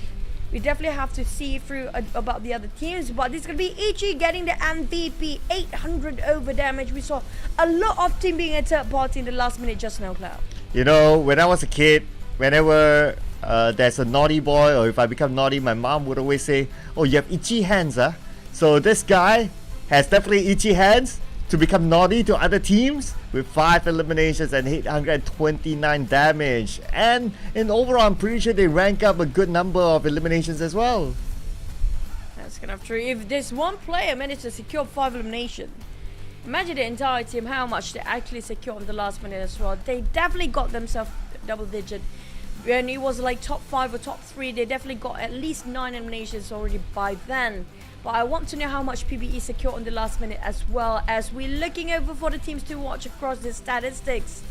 we definitely have to see through about the other teams. But this is going to be Ichi getting the MVP, 800 over damage. We saw a lot of team being a third party in the last minute just now, Cloud. You know, when I was a kid, whenever there's a naughty boy, or if I become naughty, my mom would always say, oh, you have itchy hands, huh? So this guy, has definitely itchy hands to become naughty to other teams with 5 eliminations and 829 damage. And in overall, I'm pretty sure they rank up a good number of eliminations as well. That's kind of true. If this one player managed to secure 5 eliminations, imagine the entire team how much they actually secured in the last minute as well. They definitely got themselves double digit. When it was like top 5 or top 3, they definitely got at least 9 eliminations already by then. But I want to know how much PBE secured on the last minute as well, as we're looking over for the teams to watch across the statistics.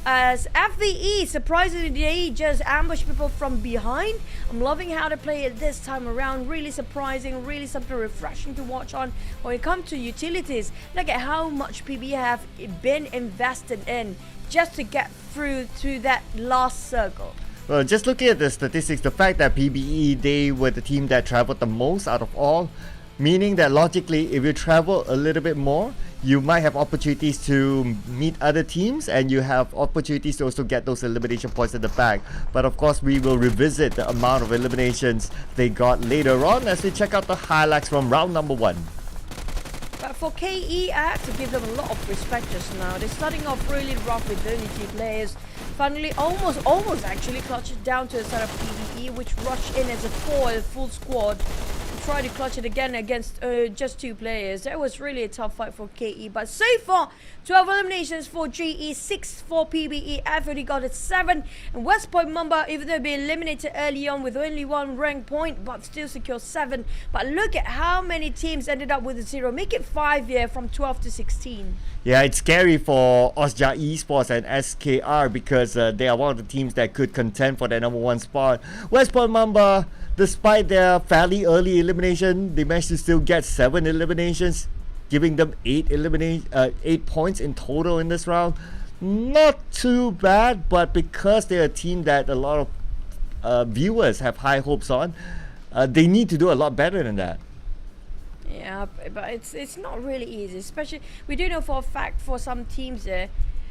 As FVE, surprisingly, they just ambush people from behind. I'm loving how they play it this time around. Really surprising, really something refreshing to watch on. When it comes to utilities, look at how much PBE have been invested in just to get through to that last circle. Well, just looking at the statistics, the fact that PBE, they were the team that traveled the most out of all, meaning that logically, if you travel a little bit more, you might have opportunities to meet other teams, and you have opportunities to also get those elimination points at the back. But of course, we will revisit the amount of eliminations they got later on as we check out the highlights from round number 1. But for KE, I have to give them a lot of respect just now. They're starting off really rough with only 2 players. Finally, almost actually clutched it down to a side of PBE, which rushed in as a full squad. Try to clutch it again against just 2 players. That was really a tough fight for KE. But so far, 12 eliminations for GE, 6 for PBE. I've already got it 7. And West Point Mamba, even though they eliminated early on with only 1 rank point, but still secure 7. But look at how many teams ended up with a 0. Make it 5 here from 12 to 16. Yeah, it's scary for Osja Esports and SKR because they are one of the teams that could contend for the number 1 spot. West Point Mamba, despite their fairly early elimination, they managed to still get 7 eliminations, giving them 8 points in total in this round. Not too bad, but because they're a team that a lot of viewers have high hopes on, they need to do a lot better than that. Yeah, but it's not really easy, especially we do know for a fact for some teams there.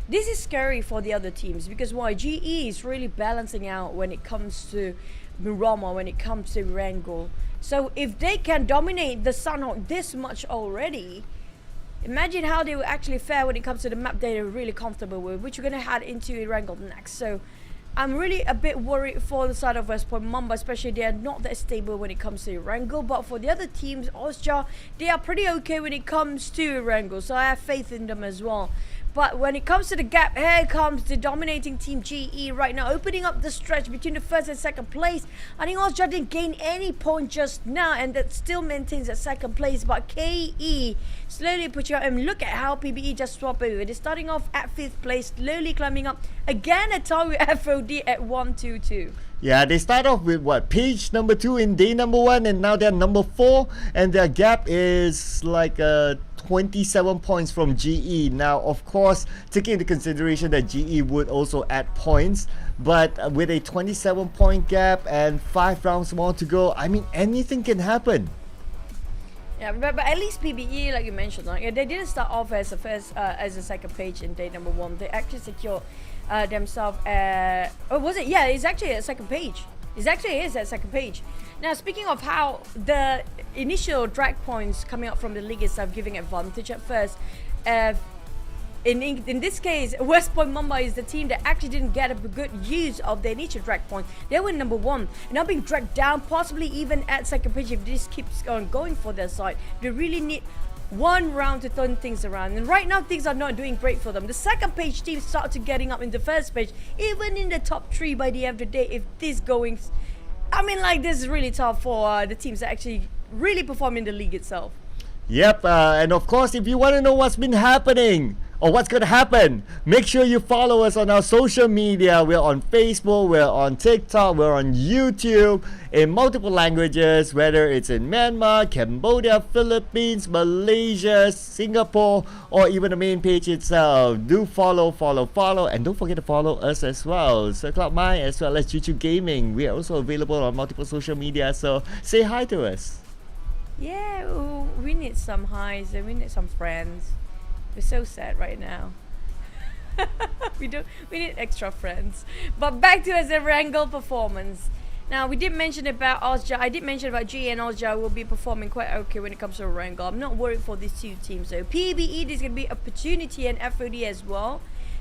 This is scary for the other teams because GE is really balancing out when it comes to Miramar, when it comes to Erangel. So if they can dominate the Sanhok this much already, imagine how they will actually fare when it comes to the map they're really comfortable with, which we're going to head into Erangel next. So I'm really a bit worried for the side of West Point Mamba, especially they are not that stable when it comes to Erangel. But for the other teams, Osja, they are pretty okay when it comes to Erangel, so I have faith in them as well. But when it comes to the gap, here comes the dominating team GE right now, opening up the stretch between the 1st and 2nd place. I think Osja didn't gain any point just now, and that still maintains that 2nd place. But KE slowly pushing out, and look at how PBE just swap over. They're starting off at 5th place, slowly climbing up. Again, a tie with FOD at 1-2-2. Yeah, they start off with page number 2 in day number 1, and now they're number 4, and their gap is like 27 points from GE. Now, of course, taking into consideration that GE would also add points, but with a 27 point gap and 5 rounds more to go, I mean, anything can happen. Yeah, but at least PBE, like you mentioned, like, they didn't start off as a 2nd page in day number 1. They actually secured themselves. Oh, was it? Yeah, it's actually a 2nd page. It actually is at 2nd page. Now, speaking of how the initial drag points coming up from the league itself giving advantage at first, in this case, West Point Mamba is the team that actually didn't get a good use of the initial drag point. They were number 1 and now being dragged down, possibly even at 2nd page if this keeps on going for their side. They really need 1 round to turn things around, and right now things are not doing great for them. The 2nd page team started getting up in the 1st page, even in the top 3 by the end of the day. If this going, I mean, like, this is really tough for the teams that actually really perform in the league itself. Yep, and of course, if you want to know what's been happening or what's going to happen, make sure you follow us on our social media. We're on Facebook, we're on TikTok, we're on YouTube in multiple languages, whether it's in Myanmar, Cambodia, Philippines, Malaysia, Singapore, or even the main page itself. Do follow, and don't forget to follow us as well. CloudMine as well as YouTube Gaming. We are also available on multiple social media, so say hi to us. Yeah, ooh, we need some highs and we need some friends. We're so sad right now. we need extra friends. But back to his Erangel performance. Now, we did mention about Ozja. I did mention about G and Ozja will be performing quite okay when it comes to Erangel. I'm not worried for these two teams though. PBE, there's going to be opportunity and FOD as well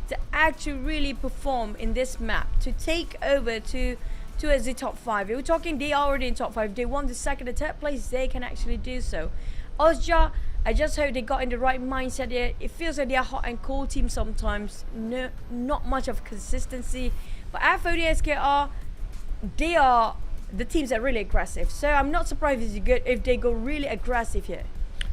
to actually really perform in this map, to take over to as the top 5. We're talking they are already in top 5. If they want the second or third place, they can actually do so. Ozja, I just hope they got in the right mindset here. It feels like they are hot and cold team sometimes. No, not much of consistency. But FOD SKR, they are the teams that are really aggressive. So I'm not surprised if they go really aggressive here.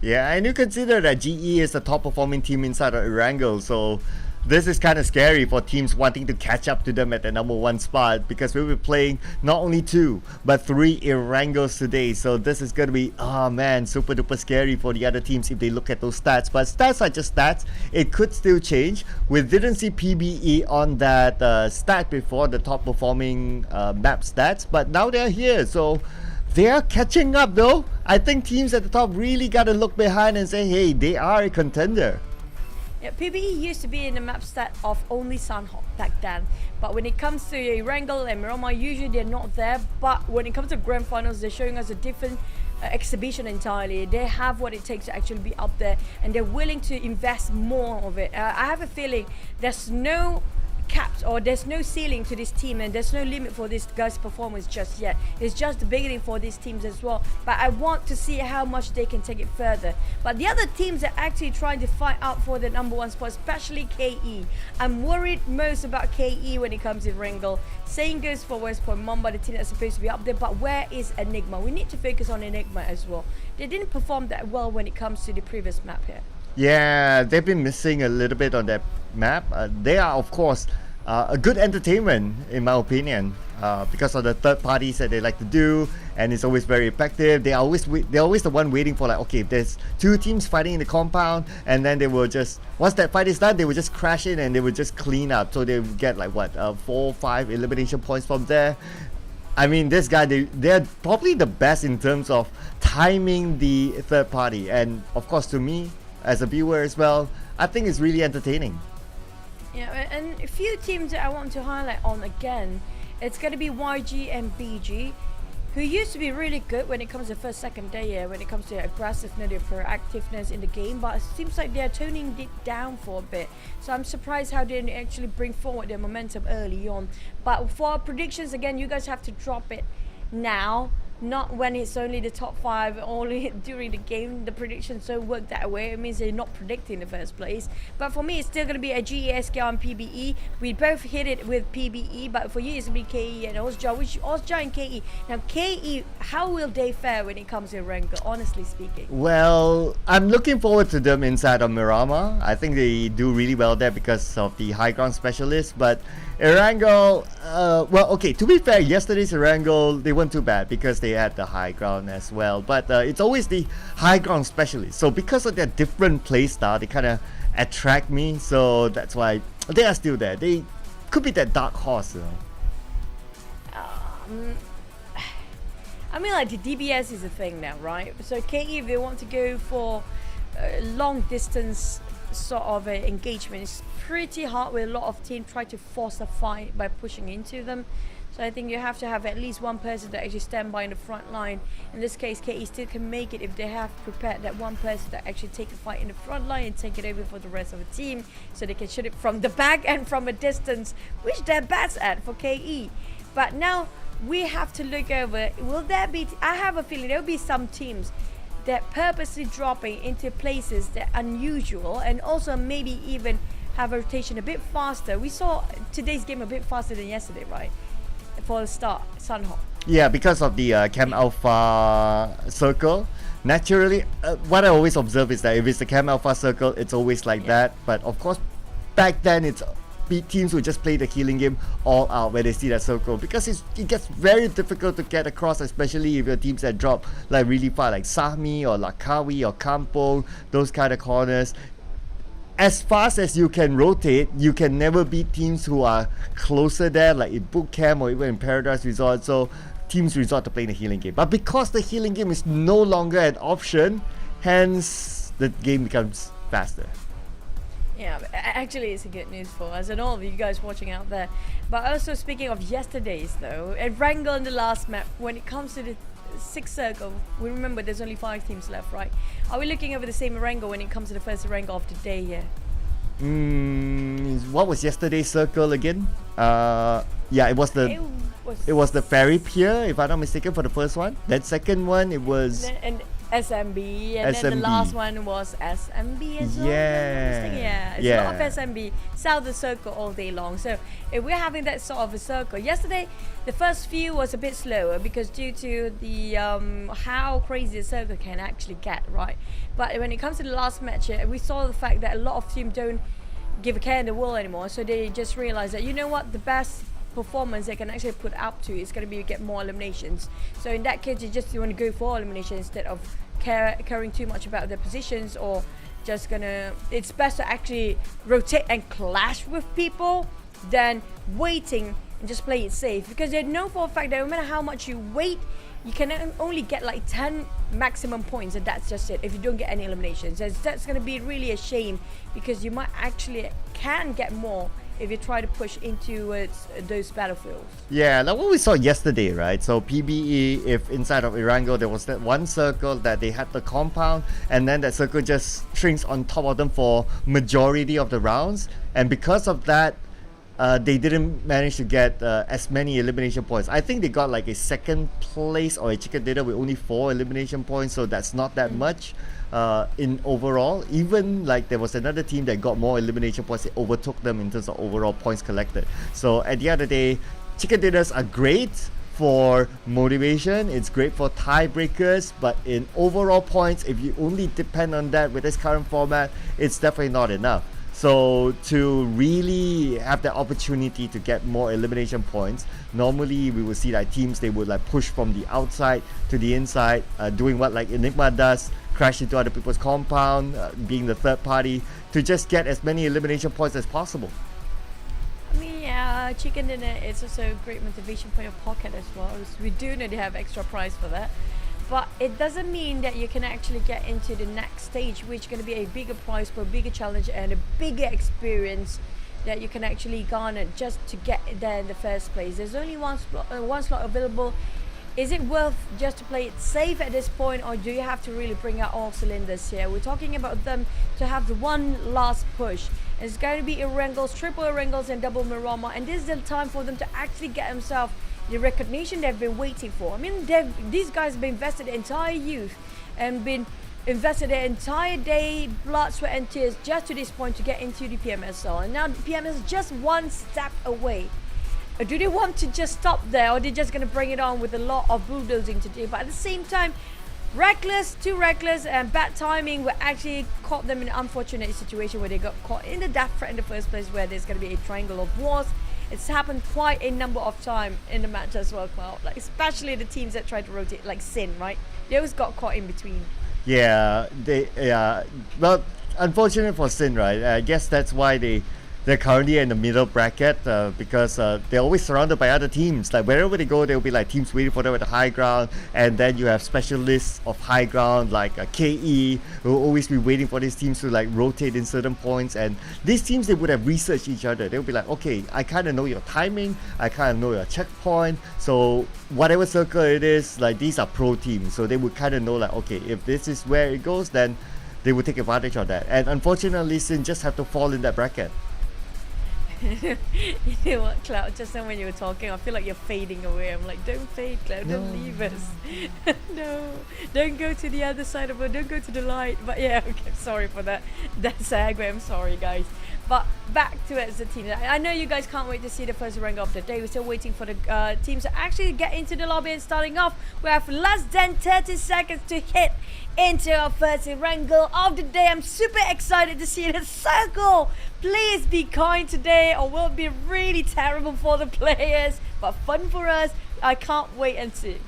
Yeah, and you consider that GE is the top performing team inside of Erangel, so this is kind of scary for teams wanting to catch up to them at the number 1 spot, because we'll be playing not only 2 but 3 Erangels today. So this is going to be, oh man, super duper scary for the other teams if they look at those stats. But stats are just stats. It could still change. We didn't see PBE on that stat before, the top performing map stats, but now they're here. So they are catching up though. I think teams at the top really got to look behind and say, hey, they are a contender. Yeah, PBE used to be in the map stat of only Sanhok back then. But when it comes to Erangel and Miramar, usually they're not there. But when it comes to grand finals, they're showing us a different exhibition entirely. They have what it takes to actually be up there, and they're willing to invest more of it. I have a feeling there's no caps or there's no ceiling to this team, and there's no limit for this guy's performance just yet. It's just the beginning for these teams as well, but I want to see how much they can take it further. But the other teams are actually trying to fight out for the number 1 spot, especially KE. I'm worried most about KE when it comes to Erangel. Same goes for West Point Mamba, the team that's supposed to be up there, but where is Enigma? We need to focus on Enigma as well. They didn't perform that well when it comes to the previous map here. Yeah, they've been missing a little bit on that map. They are, of course, a good entertainment, in my opinion, because of the third parties that they like to do, and it's always very effective. They're always the one waiting for, like, okay, if there's 2 teams fighting in the compound, and then they will just, once that fight is done, they will just crash in and they will just clean up. So they will get like what, 4 or 5 elimination points from there. I mean, this guy, they're probably the best in terms of timing the third party, and of course, to me as a viewer as well, I think it's really entertaining. Yeah, and a few teams that I want to highlight on again, it's going to be YG and BG, who used to be really good when it comes to first, second day here, when it comes to aggressiveness, their proactiveness in the game, but it seems like they're toning it down for a bit. So I'm surprised how they didn't actually bring forward their momentum early on. But for predictions, again, you guys have to drop it now, not when it's only the top 5, only during the game. The predictions don't work that way. It means they're not predicting in the first place. But for me, it's still going to be a GESK and PBE. We both hit it with PBE, but for you, it's going to be KE and Ozja, which Ozja and KE. Now, KE, how will they fare when it comes to Erangel, honestly speaking? Well, I'm looking forward to them inside of Miramar. I think they do really well there because of the high ground specialist, but Erangel, well, okay, to be fair, yesterday's Erangel, they weren't too bad because they had the high ground as well, but it's always the high ground specialist. So because of their different play style, they kind of attract me, so that's why they are still there. They could be that dark horse, you know. I mean, like, the DBS is a thing now, right? So KE, if they want to go for long distance sort of engagement, it's pretty hard with a lot of teams try to force a fight by pushing into them. So I think you have to have at least one person that actually stand by in the front line. In this case, KE still can make it if they have prepared that one person that actually take the fight in the front line and take it over for the rest of the team, so they can shoot it from the back and from a distance, which they're best at for KE. But now we have to look over, will there be, I have a feeling there will be some teams that purposely dropping into places that are unusual, and also maybe even have a rotation a bit faster. We saw today's game a bit faster than yesterday, right? For the start, Sanhok. Yeah, because of the Cam Alpha circle. Naturally, what I always observe is that if it's the Cam Alpha circle, it's always like that. But of course, back then, it's teams would just play the healing game all out when they see that circle, because it gets very difficult to get across, especially if your teams that drop like really far, like Sahmi or Lakawi or Kampong, those kind of corners. As fast as you can rotate, you can never beat teams who are closer there, like in Boot Camp or even in Paradise Resort. So teams resort to playing the healing game. But because the healing game is no longer an option, hence the game becomes faster. Yeah, but actually it's a good news for us and all of you guys watching out there. But also speaking of yesterday's though, Erangel in the last map, when it comes to the sixth circle, we remember there's only 5 teams left, right? Are we looking over the same Erangel when it comes to the first Erangel of the day here? What was yesterday's circle again? Yeah, it was the ferry pier, if I'm not mistaken, for the first one. That second one, it was and SMB, and then the last one was SMB as well. Yeah, it's a lot of SMB, southern circle all day long. So if we're having that sort of a circle, yesterday the first few was a bit slower because due to the how crazy the circle can actually get, right? But when it comes to the last match, we saw the fact that a lot of teams don't give a care in the world anymore. So they just realized that, you know what, the best performance they can actually put up to is going to be get more eliminations. So in that case, you want to go for elimination instead of caring too much about their positions, or just gonna, it's best to actually rotate and clash with people than waiting and just play it safe, because they know for a fact that no matter how much you wait, you can only get like 10 maximum points, and that's just it if you don't get any eliminations. That's going to be really a shame, because you might actually can get more if you try to push into those battlefields. Yeah, like what we saw yesterday, right? So PBE, if inside of Erangel there was that one circle that they had the compound, and then that circle just shrinks on top of them for majority of the rounds, and because of that, they didn't manage to get as many elimination points. I think they got like a second place or a chicken dinner with only 4 elimination points, so that's not that much in overall. Even like there was another team that got more elimination points, it overtook them in terms of overall points collected. So at the end of the day, chicken dinners are great for motivation, it's great for tiebreakers, but in overall points, if you only depend on that with this current format, it's definitely not enough. So to really have the opportunity to get more elimination points, normally we would see like teams, they would like push from the outside to the inside, doing what like Enigma does, crash into other people's compound, being the third party, to just get as many elimination points as possible. I mean, yeah, chicken dinner is also a great motivation for your pocket as well. We do know they have extra prize for that. But it doesn't mean that you can actually get into the next stage, which is going to be a bigger prize for a bigger challenge and a bigger experience that you can actually garner just to get there in the first place. There's only one slot available. Is it worth just to play it safe at this point, or do you have to really bring out all cylinders here? We're talking about them to have the one last push. It's going to be Erangels, triple Erangels and double Miramar, and this is the time for them to actually get themselves the recognition they've been waiting for. I mean, these guys have been invested their entire youth and been invested their entire day, blood, sweat and tears just to this point to get into the PMSL. And now the PMS is just one step away. Do they want to just stop there, or are they just going to bring it on with a lot of bulldozing to do? But at the same time, too reckless and bad timing will actually caught them in an unfortunate situation where they got caught in the death threat in the first place, where there's going to be a triangle of wars. It's happened quite a number of times in the match as well, Cloud. Like especially the teams that try to rotate, like Sin, right? They always got caught in between. Yeah, well, unfortunate for Sin, right? I guess that's why they're currently in the middle bracket, because they're always surrounded by other teams. Like wherever they go, there will be like teams waiting for them at the high ground, and then you have specialists of high ground like KE who will always be waiting for these teams to like rotate in certain points. And these teams, they would have researched each other. They'll be like, okay, I kind of know your timing, I kind of know your checkpoint, so whatever circle it is, like these are pro teams, so they would kind of know like, okay, if this is where it goes, then they would take advantage of that. And unfortunately, Sin just have to fall in that bracket. You know what, Cloud, just then when you were talking, I feel like you're fading away. I'm like, don't fade, Cloud, don't leave us. No, don't go to the other side of it, don't go to the light. But yeah, okay, sorry for that segue, I'm sorry guys. But back to it as a team. I know you guys can't wait to see the first rank of the day. We're still waiting for the teams to actually get into the lobby. And starting off, we have less than 30 seconds to hit into our first wrangle of the day. I'm super excited to see the circle. Please be kind today, or will it be really terrible for the players, but fun for us. I can't wait and see.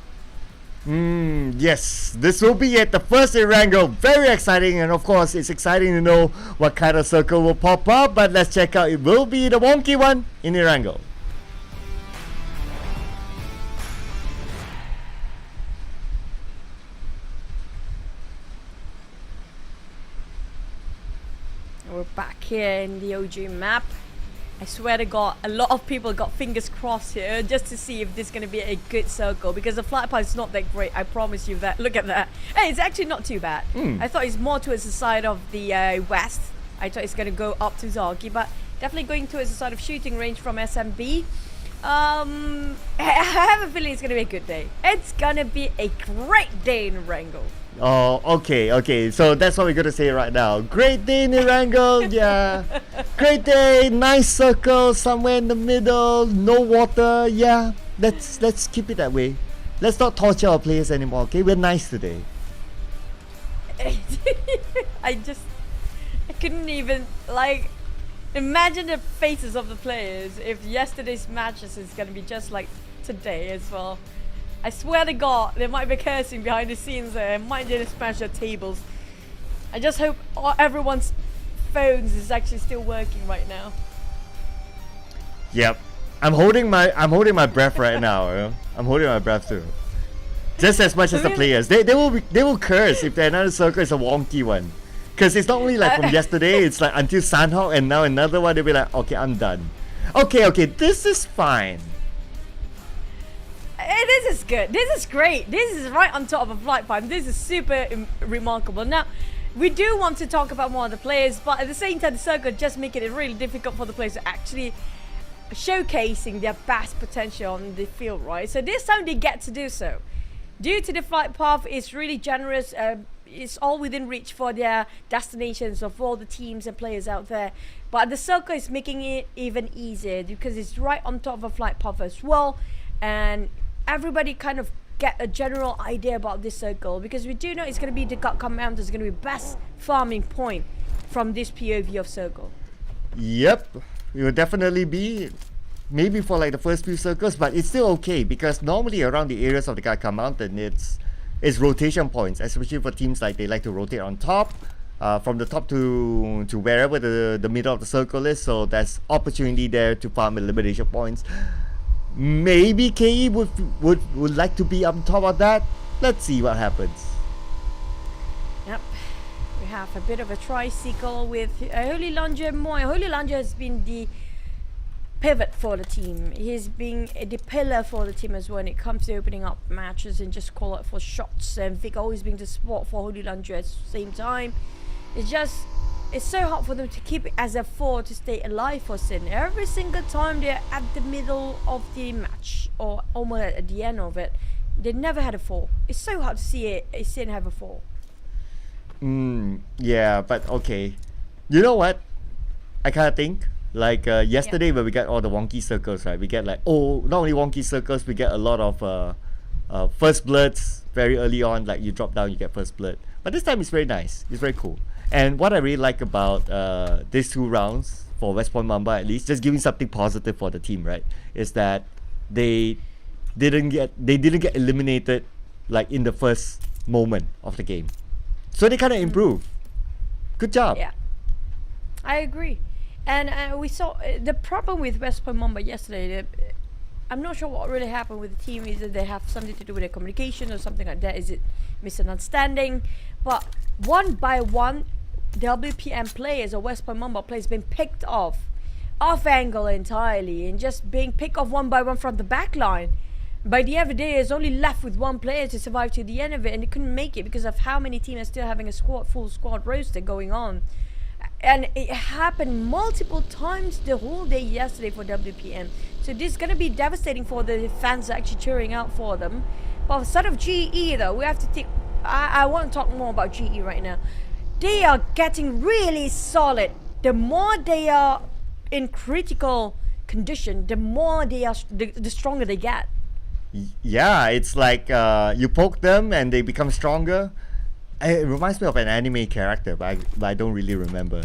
Yes, this will be it, the first Erangel. Very exciting, and of course it's exciting to know what kind of circle will pop up, but let's check out. It will be the wonky one in Erangel. We're we're back here in the OG map. I swear to God, a lot of people got fingers crossed here just to see if this is going to be a good circle, because the flight path is not that great, I promise you that. Look at that. Hey, it's actually not too bad. I thought it's more towards the side of the west. I thought it's going to go up to Zaki, but definitely going towards the side of shooting range from SMB. I have a feeling it's going to be a good day. It's going to be a great day in Erangel. Oh, okay. So that's what we're gonna say right now. Great day in Erangel, yeah. Great day, nice circle somewhere in the middle, no water, yeah. Let's keep it that way. Let's not torture our players anymore, okay? We're nice today. I couldn't even, like, imagine the faces of the players if yesterday's matches is gonna be just like today as well. I swear to God, they might be cursing behind the scenes there. Might just smash their tables. I just hope everyone's phones is actually still working right now. Yep. I'm holding my breath right now. You know? I'm holding my breath too. Just as much as the players. They will curse if another circle is a wonky one. Because it's not only like from yesterday, it's like until Sanhok and now another one, they'll be like, okay, I'm done. Okay, this is fine. This is good. This is great. This is right on top of a flight path. This is super remarkable. Now, we do want to talk about more of the players, but at the same time, the circle just making it really difficult for the players to actually showcasing their best potential on the field, right? So this time they get to do so. Due to the flight path, it's really generous. It's all within reach for their destinations of all the teams and players out there. But the circle is making it even easier because it's right on top of a flight path as well. And everybody kind of get a general idea about this circle, because we do know it's going to be the Gakka Mountain is going to be best farming point from this POV of circle. Yep, it will definitely be, maybe for like the first few circles, but it's still okay because normally around the areas of the Gakka Mountain, it's rotation points, especially for teams like they like to rotate on top, from the top to wherever the middle of the circle is. So there's opportunity there to farm elimination points. Maybe KE would like to be on top of that. Let's see what happens. Yep. We have a bit of a tricycle with Holy Langer Moy. Holy Langer has been the pivot for the team. He's been the pillar for the team as well when it comes to opening up matches and just call out for shots. And Vic always being the spot for Holy Langer at the same time. It's so hard for them to keep it as a 4 to stay alive for Sin. Every single time they're at the middle of the match or almost at the end of it, they never had a 4. It's so hard to see Sin have a 4. Yeah, but okay. You know what? I kind of think like yesterday when we got all the wonky circles, right? We get like, not only wonky circles, we get a lot of first bloods very early on. Like you drop down, you get first blood. But this time it's very nice. It's very cool. And what I really like about these 2 rounds for West Point Mamba, at least, just giving something positive for the team, right, is that they didn't get eliminated like in the first moment of the game. So they kind of improved. Good job. Yeah, I agree. And we saw the problem with West Point Mamba yesterday. I'm not sure what really happened with the team. Either they have something to do with their communication or something like that. Is it misunderstanding? But one by one, WPM players or West Point Mamba players been picked off angle entirely and just being picked off one by one from the back line. By the end of the day, it's only left with one player to survive to the end of it, and they couldn't make it because of how many teams are still having a full squad roster going on. And it happened multiple times the whole day yesterday for WPM. So this is going to be devastating for the fans actually cheering out for them. But instead of GE though, we have to take... I want to talk more about GE right now. They are getting really solid. The more they are in critical condition, the more they are, the stronger they get. Yeah, it's like you poke them and they become stronger. It reminds me of an anime character, but I don't really remember.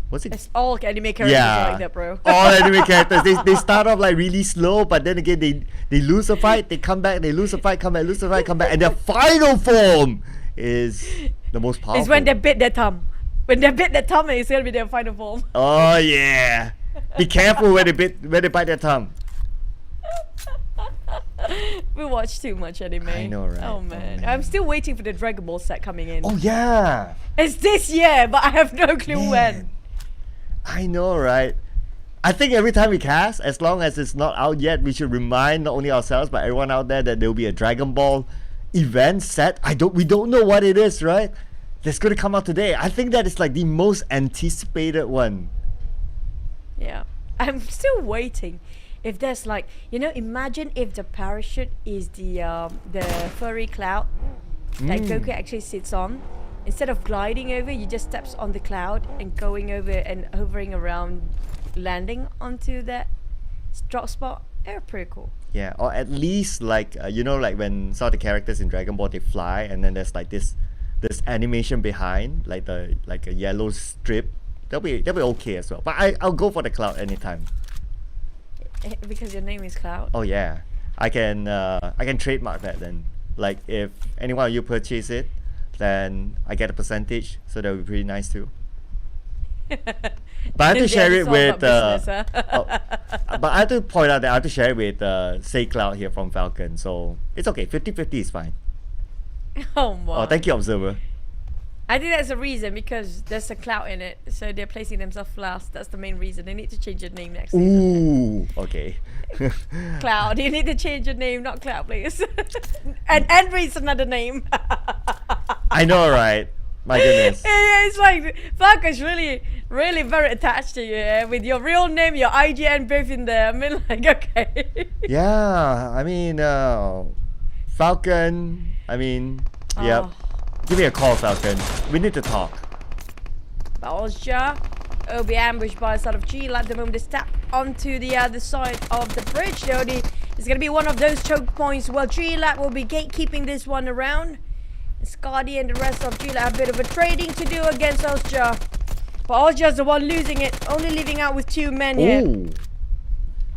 What's it? It's all anime characters like that, bro. All anime characters. They start off like really slow, but then again they lose a fight, they come back, they lose a fight, come back, lose a fight, come back, and their final form is the most powerful. It's when they bit their thumb. When they bit their thumb, it's gonna be their final form. Oh yeah. Be careful when they bite their thumb. We watch too much anime. I know, right? Oh man. I'm still waiting for the Dragon Ball set coming in. Oh yeah. It's this year, but I have no clue when. I know, right? I think every time we cast, as long as it's not out yet, we should remind not only ourselves but everyone out there that there will be a Dragon Ball event set. We don't know what it is, right? That's going to come out today. I think that is like the most anticipated one. Yeah, I'm still waiting. If there's like, imagine if the parachute is the furry cloud that Goku actually sits on. Instead of gliding over, you just steps on the cloud and going over and hovering around, landing onto that drop spot. They're pretty cool. Yeah, or at least like like when some of the characters in Dragon Ball they fly, and then there's like this animation behind, like a yellow strip. That'll be okay as well. But I'll go for the cloud anytime. Because your name is Cloud. Oh yeah, I can trademark that then. Like if anyone of you purchase it, then I get a percentage, so that would be pretty nice too. But I have to share it with but I have to point out that I have to share it with Say Cloud here from Falcon, so it's okay. 50-50 is fine. Oh my. Oh, thank you, Observer. I think that's the reason, because there's a cloud in it, so they're placing themselves last. That's the main reason. They need to change your name next season. Ooh, okay. Cloud, you need to change your name, not Cloud, please. and Henry's another name. I know, right? My goodness. Yeah, it's like Falcon's really, really very attached to you, with your real name, your IGN both in there. I mean, like, okay. Yeah, I mean, Falcon. I mean, yep. Give me a call, Falcon. We need to talk. Balja will be ambushed by a sort of G at the moment. They step onto the other side of the bridge. It's going to be one of those choke points. Well, G-Lab will be gatekeeping this one around. Scotty and the rest of G-Lab have a bit of a trading to do against Osja. But Osja's the one losing it. Only leaving out with 2 men here.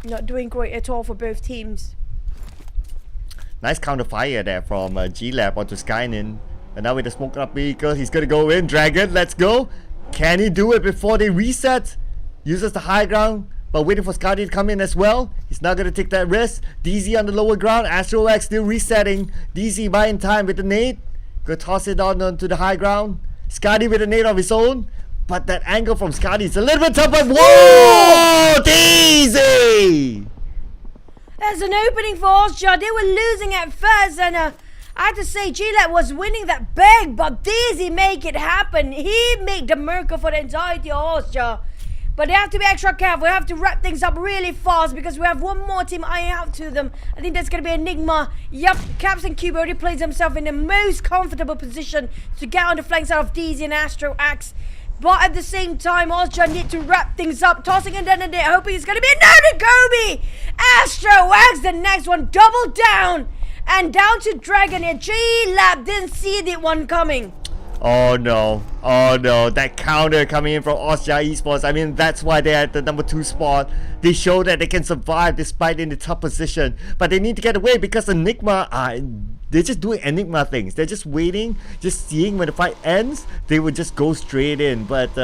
Not doing great at all for both teams. Nice counter fire there from G-Lab onto Skynin. And now with the smoke up vehicle, he's gonna go in. Dragon, let's go. Can he do it before they reset? Uses the high ground, but waiting for Scotty to come in as well. He's not gonna take that risk. DZ on the lower ground. Astro X still resetting. DZ buying time with the nade. Gonna toss it onto the high ground. Scotty with a nade of his own. But that angle from Scotty is a little bit tough. But whoa! DZ! There's an opening for Osja. They were losing at first, and I have to say, G-Lab was winning that big, but DZ make it happen. He made the miracle for the entirety of Osja. But they have to be extra careful. We have to wrap things up really fast because we have one more team eyeing out to them. I think that's going to be Enigma. Yup, Captain Cube already plays himself in the most comfortable position to get on the flanks out of DZ and Astro Axe. But at the same time, Osja need to wrap things up. Tossing it down the day, hoping it's going to be another Gobi. Astro Axe, the next one, double down. And down to Dragon here. G-Lab didn't see that one coming. Oh no. Oh no. That counter coming in from Osja Esports. I mean, that's why they're at the number 2 spot. They show that they can survive despite in the tough position. But they need to get away because Enigma they're just doing Enigma things. They're just waiting, just seeing when the fight ends. They would just go straight in. But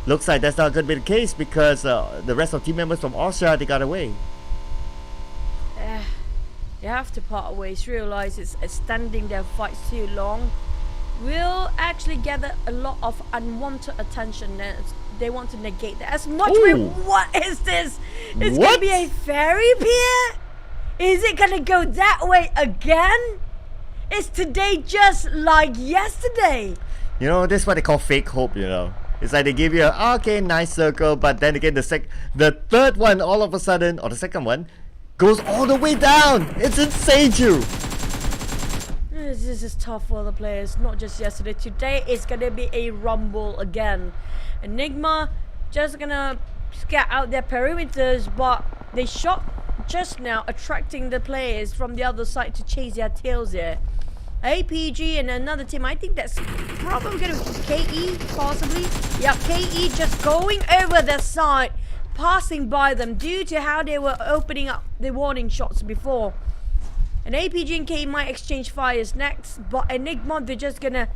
looks like that's not going to be the case because the rest of team members from Osja, they got away. You have to part ways. Realize it's standing there fights too long will actually gather a lot of unwanted attention. They want to negate that as much. What is this? It's gonna be a fairy pier? Is it gonna go that way again? Is today just like yesterday? You know, this is what they call fake hope, you know. It's like they give you a, okay, nice circle, but then again the third one all of a sudden, or the second one, goes all the way down. It's insane, you. This is tough for the players, not just yesterday. Today is gonna be a rumble again. Enigma just gonna scout out their perimeters, but they shot just now, attracting the players from the other side to chase their tails here. APG and another team, I think that's probably gonna be KE, possibly. Yeah, KE just going over their side, passing by them due to how they were opening up the warning shots before. And APG and KE might exchange fires next, but Enigma, they're just gonna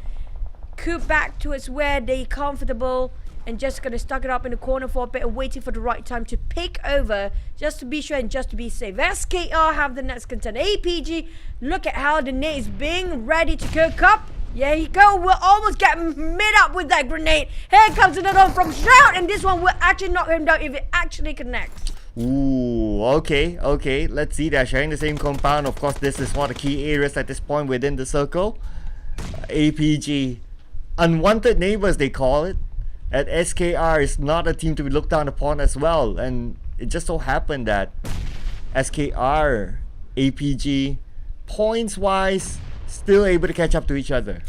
coop back towards where they're comfortable and just gonna stuck it up in the corner for a bit, waiting for the right time to pick over, just to be sure and just to be safe. SKR have the next contender. APG, look at how the net is being ready to cook up. There you go. We'll almost get mid up with that grenade. Here comes another one from Shroud, and this one will actually knock him down if it actually connects. Ooh, okay. Let's see. They're sharing the same compound. Of course, this is one of the key areas at this point within the circle. APG, unwanted neighbors they call it. At SKR is not a team to be looked down upon as well, and it just so happened that SKR, APG, points wise, still able to catch up to each other.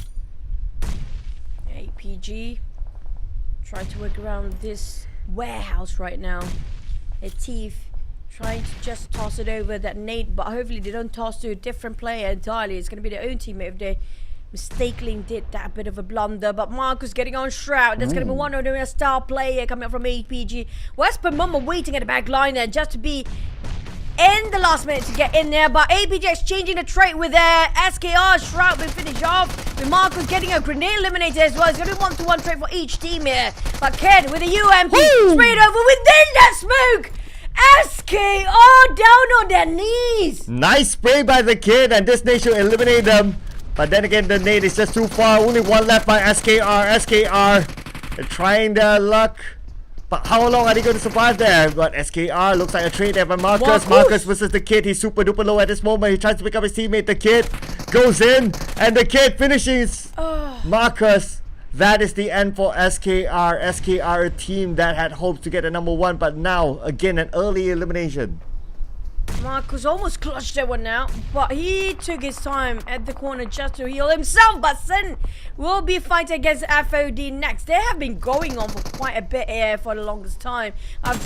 APG trying to work around this warehouse right now. A thief trying to just toss it over that nade, but hopefully they don't toss to a different player entirely. It's going to be their own teammate if they mistakenly did that bit of a blunder. But Marcus getting on Shroud. That's going to be one of the star player coming up from APG. West Pamama waiting at the back line there just to be in the last minute to get in there, but APG exchanging the trade with SKR. Shroud will finish off with Marcus getting a grenade eliminator as well. It's going to be 1-to-1 trade for each team here. But Ked with a UMP straight over within that smoke. SKR down on their knees. Nice spray by the kid, and this nade should eliminate them. But then again, the nade is just too far. Only one left by SKR. They're trying their luck. But how long are they going to survive there? But SKR looks like a trade there by Marcus. Marcus versus the kid. He's super duper low at this moment. He tries to pick up his teammate. The kid goes in, and the kid finishes Marcus. That is the end for SKR. SKR, a team that had hopes to get a number 1, but now again an early elimination. Marcus almost clutched that one out, but he took his time at the corner just to heal himself. But Sin will be fighting against FOD next. They have been going on for quite a bit here for the longest time.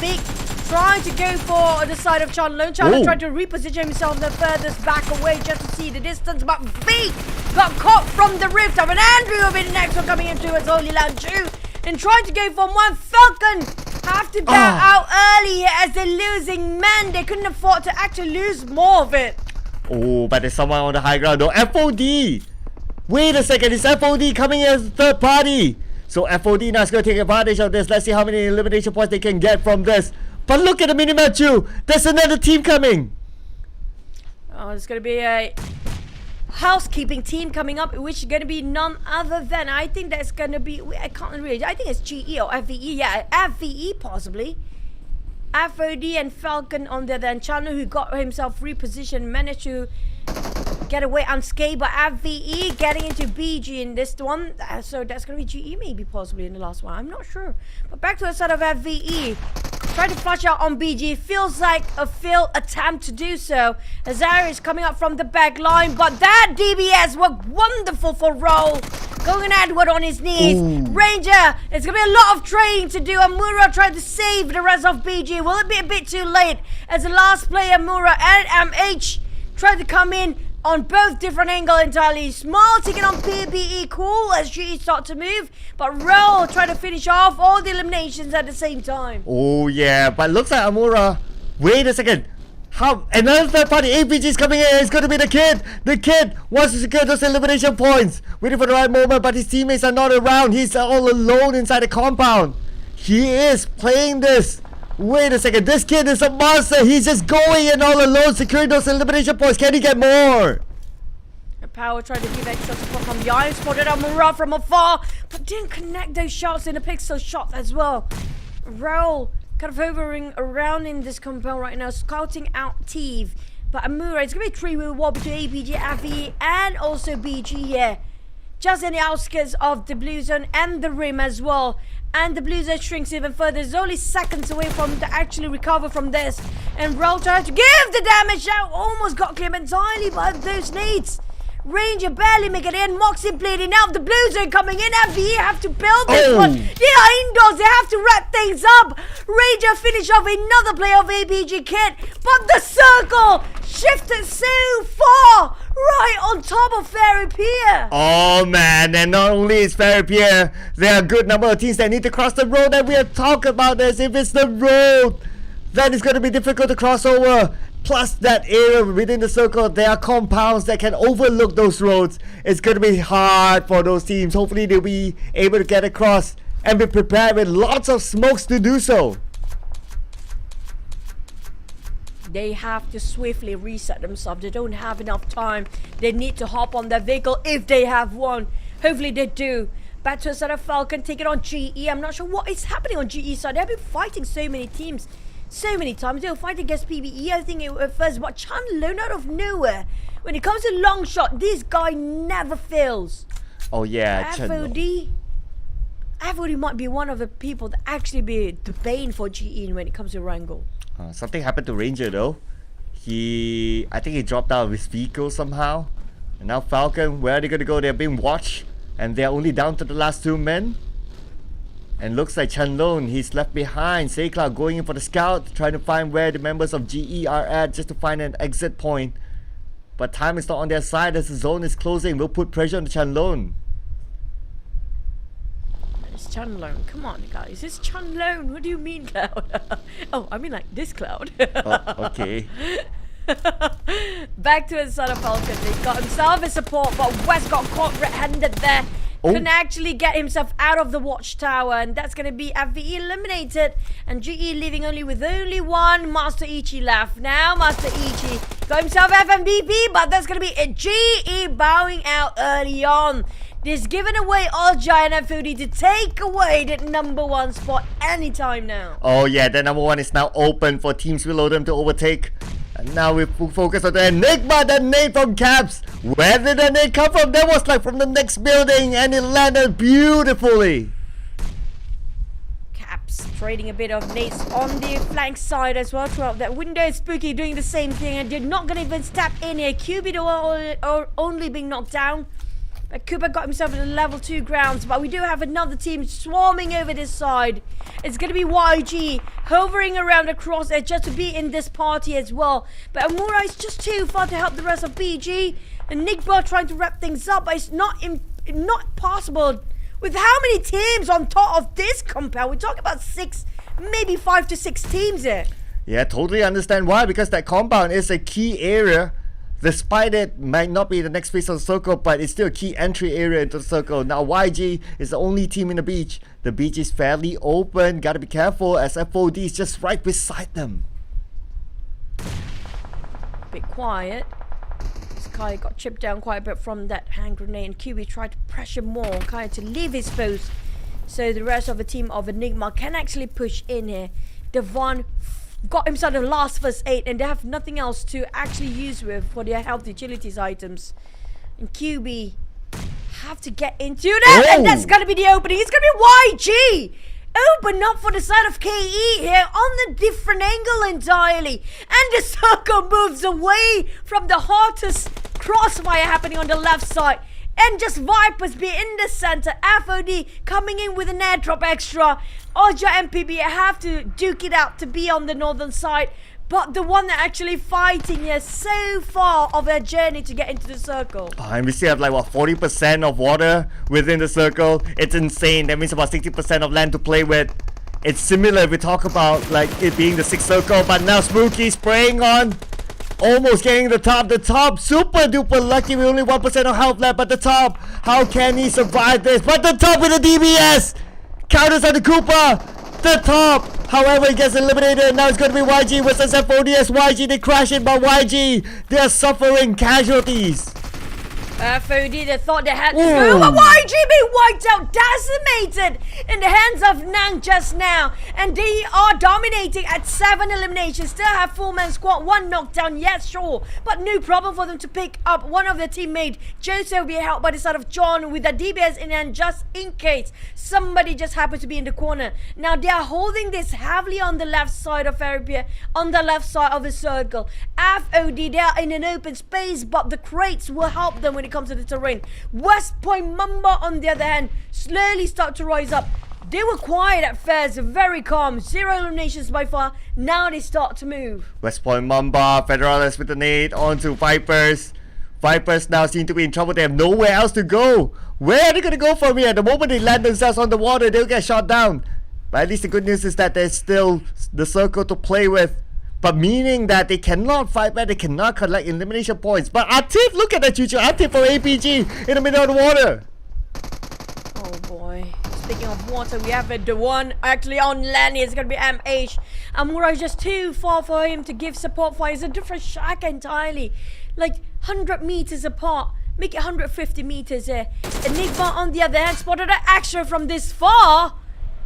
Big trying to go for the side of Chandler. Chandler trying to reposition himself the furthest back away just to see the distance. But Big got caught from the rift of an Andrew will be the next one coming into his Holy Land Jew. And trying to go for one. Falcon have to bow out early as they're losing men. They couldn't afford to actually lose more of it. Oh, but there's someone on the high ground though. FOD! Wait a second, is FOD coming as a third party? So FOD now is going to take advantage of this. Let's see how many elimination points they can get from this. But look at the minimap too. There's another team coming. Oh, it's going to be a housekeeping team coming up, which is going to be none other than, I think that's going to be, I can't really, I think it's GE or FVE. Yeah, FVE possibly. FOD and Falcon on there then. Chandler, who got himself repositioned, managed to get away unscathed, but FVE getting into BG in this one. So that's going to be GE maybe possibly in the last one. I'm not sure. But back to the side of FVE. Trying to flush out on BG. Feels like a failed attempt to do so. Azari is coming up from the back line, but that DBS worked wonderful for Roll. Going Edward on his knees. Ranger, it's going to be a lot of training to do. And Mura trying to save the rest of BG. Will it be a bit too late? As the last player, Mura and MH, tried to come in on both different angles entirely. Small taking on PBE, cool as GE start to move, but Roll trying to finish off all the eliminations at the same time. Oh yeah, but looks like Amura. Wait a second. How another third party APG is coming in. It's going to be the kid. The kid wants to secure those elimination points. Waiting for the right moment, but his teammates are not around. He's all alone inside the compound. He is playing this. Wait a second, this kid is a monster. He's just going in all alone, securing those elimination points. Can he get more? Power tried to give extra support from behind, spotted out Murrah from afar, but didn't connect those shots in the pixel shot as well. Roll kind of hovering around in this compound right now, scouting out Teve. But Amura, it's going to be a 3-way war between APG, FE, and also BG here. Just in the outskirts of the blue zone and the rim as well. And the blue zone shrinks even further. There's only seconds away from to actually recover from this. And Roll tried to give the damage out. Almost got cleared entirely by those nades. Ranger barely make it in. Moxie bleeding out. The blue zone coming in. FE have to build this one. They are indoors. They have to wrap things up. Ranger finish off another player of APG kit. But the circle shifted so far. Right on top of Fairy Pier. Oh man, and not only is Fairy Pier, there are a good number of teams that need to cross the road, and we have talked about this. If it's the road, that is going to be difficult to cross over. Plus that area within the circle, there are compounds that can overlook those roads. It's going to be hard for those teams. Hopefully they'll be able to get across and be prepared with lots of smokes to do so. They have to swiftly reset themselves. They don't have enough time. They need to hop on their vehicle if they have one. Hopefully they do. Back to a side of Falcon, take it on GE. I'm not sure what is happening on GE side. They've been fighting so many teams, so many times. They were fighting against PBE, I think it first, but Chan Lone out of nowhere. When it comes to long shot, this guy never fails. Oh yeah, FOD might be one of the people that actually be the bane for GE when it comes to Erangel. Something happened to Ranger though. I think he dropped out of his vehicle somehow. And now Falcon, where are they gonna go? They're being watched, and they're only down to the last 2 men. And looks like Chanlone, he's left behind. Saycloud going in for the scout, trying to find where the members of GE are at, just to find an exit point. But time is not on their side as the zone is closing. We'll put pressure on the Chanlone. It's Chanlone. Come on, guys. It's Chanlone. What do you mean, Cloud? Oh, I mean like this Cloud. Okay. Back to his son of Falcon. He got himself a support, but West got caught red-handed there. Couldn't actually get himself out of the watchtower, and that's going to be FVE eliminated. And GE leaving only with one Master Ichi left. Now Master Ichi got himself FMVP, but that's going to be a GE bowing out early on. This giving away all giant FOD to take away the #1 spot anytime now. Oh yeah, the #1 is now open for teams below them to overtake. And now we focus on the Enigma, the nade from Caps. Where did the nade come from? That was like from the next building, and it landed beautifully. Caps trading a bit of nades on the flank side as well throughout that window. Spooky doing the same thing, and they're not going to even step in here. QB or only being knocked down. But Cooper got himself in the level 2 grounds, but we do have another team swarming over this side. It's going to be YG hovering around the crosshair just to be in this party as well. But Amura is just too far to help the rest of BG. And Nigba trying to wrap things up, but it's not possible. With how many teams on top of this compound? We're talking about 6, maybe 5 to 6 teams here. Yeah, totally understand why, because that compound is a key area. Despite it might not be the next phase of the circle, but it's still a key entry area into the circle. Now YG is the only team in the beach. The beach is fairly open. Gotta be careful as FOD is just right beside them. Bit quiet. Sky got chipped down quite a bit from that hand grenade, and QB tried to pressure more, kind of to leave his post, so the rest of the team of Enigma can actually push in here. Devon got himself the last first aid, and they have nothing else to actually use with for their health utilities items. And QB have to get into that, and that's gonna be the opening. It's gonna be YG open up for the side of KE here on the different angle entirely, and the circle moves away from the hottest crossfire happening on the left side. And just Vipers be in the center. FOD coming in with an airdrop extra. Oja and PB have to duke it out to be on the northern side. But the one that actually fighting here so far of their journey to get into the circle. And we still have like what, 40% of water within the circle. It's insane. That means about 60% of land to play with. It's similar if we talk about like it being the 6th circle. But now Spooky spraying on. Almost getting the top. The top super duper lucky with only 1% of health left. But the top, how can he survive this? But the top with the DBS counters on the Koopa. The top, however, he gets eliminated. Now it's going to be YG versus FOD as YG. They crash it, but YG, they are suffering casualties. FOD, they thought they had to go, but YG being wiped out, decimated in the hands of Nang just now. And they are dominating at 7 eliminations. Still have 4-man squad, 1 knockdown, yes, sure. But no problem for them to pick up one of their teammates. Joseph will be helped by the side of John with the DBS in hand just in case somebody just happens to be in the corner. Now they are holding this heavily on the left side of Arabia, on the left side of the circle. FOD, they are in an open space, but the crates will help them when it comes to the terrain. West Point Mamba, on the other hand, slowly start to rise up. They were quiet at first, very calm, 0 eliminations by far. Now they start to move. West Point Mamba, Federales with the nade onto Vipers. Vipers now seem to be in trouble. They have nowhere else to go. Where are they going to go from here? The moment they land themselves on the water, they'll get shot down. But at least the good news is that there's still the circle to play with. But meaning that they cannot fight back, they cannot collect elimination points. But Atif, look at that Chuchu. Atif for APG in the middle of the water. Oh boy. Speaking of water, we have the one actually on land. It's going to be MH. Amura is just too far for him to give support for. It's a different shack entirely. Like 100 meters apart. make it 150 meters here. Enigma on the other hand spotted an action from this far.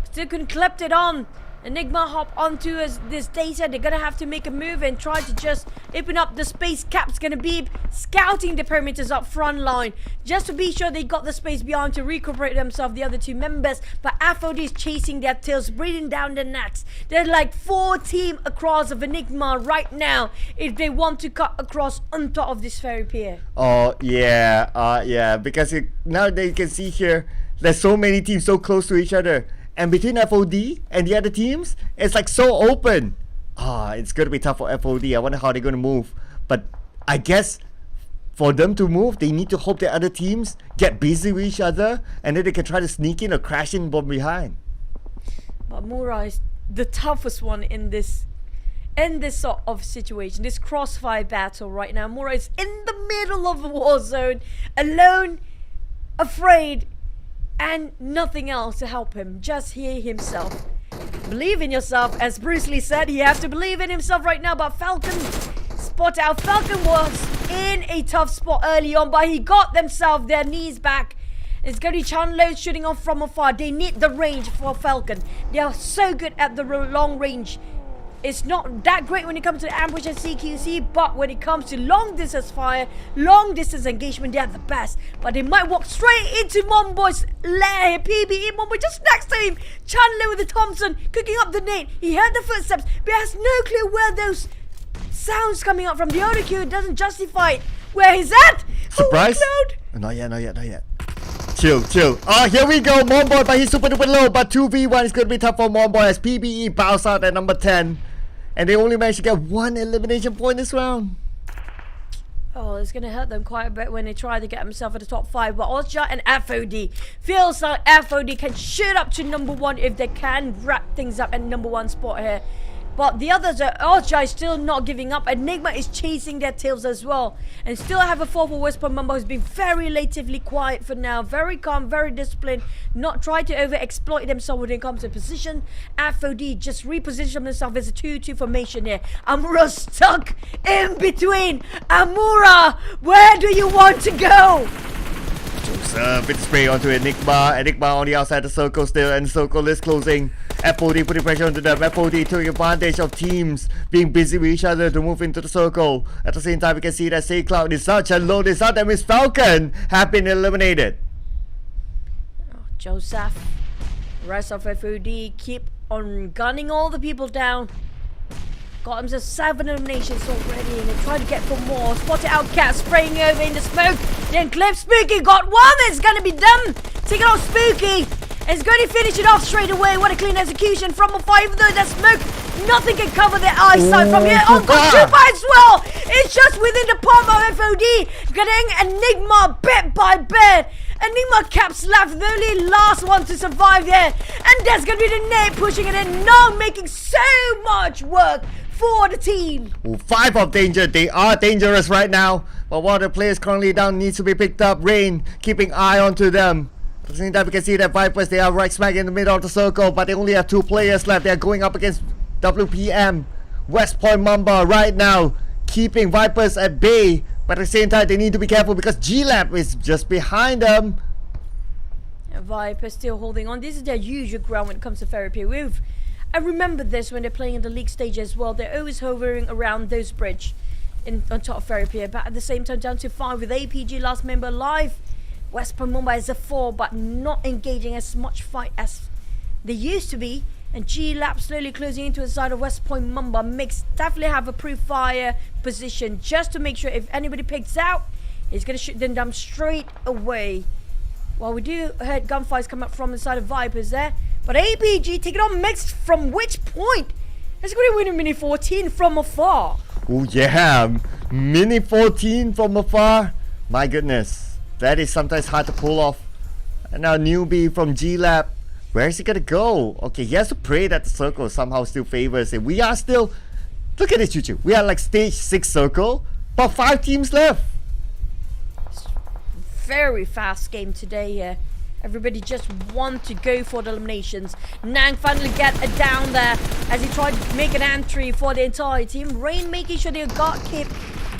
Still couldn't clip it on. Enigma hop onto this data. They're gonna have to make a move and try to just open up the space. Cap's gonna be scouting the perimeters up front line just to be sure they got the space behind to recuperate themselves, the other two members. But FOD is chasing their tails, breathing down their necks. They're like 4 teams across of Enigma right now if they want to cut across on top of this ferry pier. Oh yeah, because now they can see here there's so many teams so close to each other. And between FOD and the other teams, it's like so open. It's going to be tough for FOD. I wonder how they're going to move. But I guess for them to move, they need to hope the other teams get busy with each other. And then they can try to sneak in or crash in from behind. But Mura is the toughest one in this sort of situation. This crossfire battle right now. Mura is in the middle of the war zone. Alone. Afraid. And nothing else to help him, just he himself. Believe in yourself, as Bruce Lee said, he has to believe in himself right now. But Falcon spot out. Falcon was in a tough spot early on, but he got themselves their knees back. It's going to be Chanlo shooting off from afar. They need the range for Falcon. They are so good at the long range. It's not that great when it comes to ambush and CQC, but when it comes to long distance fire, long distance engagement, they are the best. But they might walk straight into Momboy's lair. PBE Momboy just next to him. Chandler with the Thompson cooking up the nade. He heard the footsteps, but has no clue where those sounds coming out from. The audio cue doesn't justify it. Where he's at? Surprise? Not yet. Chill. Here we go. Momboy, but he's super duper low. But 2v1 is going to be tough for Momboy as PBE bows out at number 10. And they only managed to get 1 elimination point this round. Oh, it's going to hurt them quite a bit when they try to get themselves at the top 5. But Osja and FOD feels like FOD can shoot up to number 1 if they can wrap things up at number 1 spot here. But the others are Osja is still not giving up. Enigma is chasing their tails as well. And still have a 4 for Whisper Mumbo who's been very relatively quiet for now. Very calm, very disciplined. Not try to over-exploit themselves when it comes to position. FOD just reposition themselves as a 2-2 formation here. Amura stuck in between. Amura, where do you want to go? Joseph with spray onto Enigma. Enigma on the outside of the circle still, and the circle is closing. FOD putting pressure onto them. FOD taking advantage of teams being busy with each other to move into the circle. At the same time, we can see that Say Cloud is such a low disaster, and Miss Falcon have been eliminated. Joseph, rest of FOD keep on gunning all the people down. Got himself 7 eliminations already, and they try to get for more. Spotted out Cat spraying over in the smoke. Then Cliff Spooky got 1. It's gonna be done. Take it off Spooky. It's going to finish it off straight away. What a clean execution from a 5. Though that smoke, nothing can cover their eyesight from here. Oh, got 2 as well. It's just within the palm of FOD. Getting Enigma bit by bit. Enigma Caps left, the only last one to survive here. And that's going to be the nade pushing it in. Now making so much work for the team. 5 of danger. They are dangerous right now. But one of the players currently down needs to be picked up. Rain keeping eye onto them. At the same time, we can see that Vipers, they are right smack in the middle of the circle, but they only have 2 players left. They are going up against WPM. West Point Mamba right now, keeping Vipers at bay. But at the same time, they need to be careful because G-Lab is just behind them. Vipers still holding on. This is their usual ground when it comes to Ferry Pier. I remember this when they're playing in the league stage as well. They're always hovering around those bridge on top of Ferry Pier. But at the same time, down to 5 with APG last member alive. West Point Mumbai is a 4, but not engaging as much fight as they used to be. And G-Lab slowly closing into the side of West Point Mumbai. Mix definitely have a pre-fire position just to make sure if anybody picks out, he's going to shoot them down straight away. Well, we do heard gunfires come up from the side of Vipers there. But APG taking on Mixed from which point? It's going to win a Mini 14 from afar. Oh yeah, Mini 14 from afar. My goodness. That is sometimes hard to pull off. And now newbie from G-Lab. Where is he gonna go? Okay, he has to pray that the circle somehow still favors him. We are still... Look at this, Choo-Choo. We are like stage 6 circle, but 5 teams left. Very fast game today here. Everybody just want to go for the eliminations. Nang finally get it down there as he tried to make an entry for the entire team. Rain making sure they got keep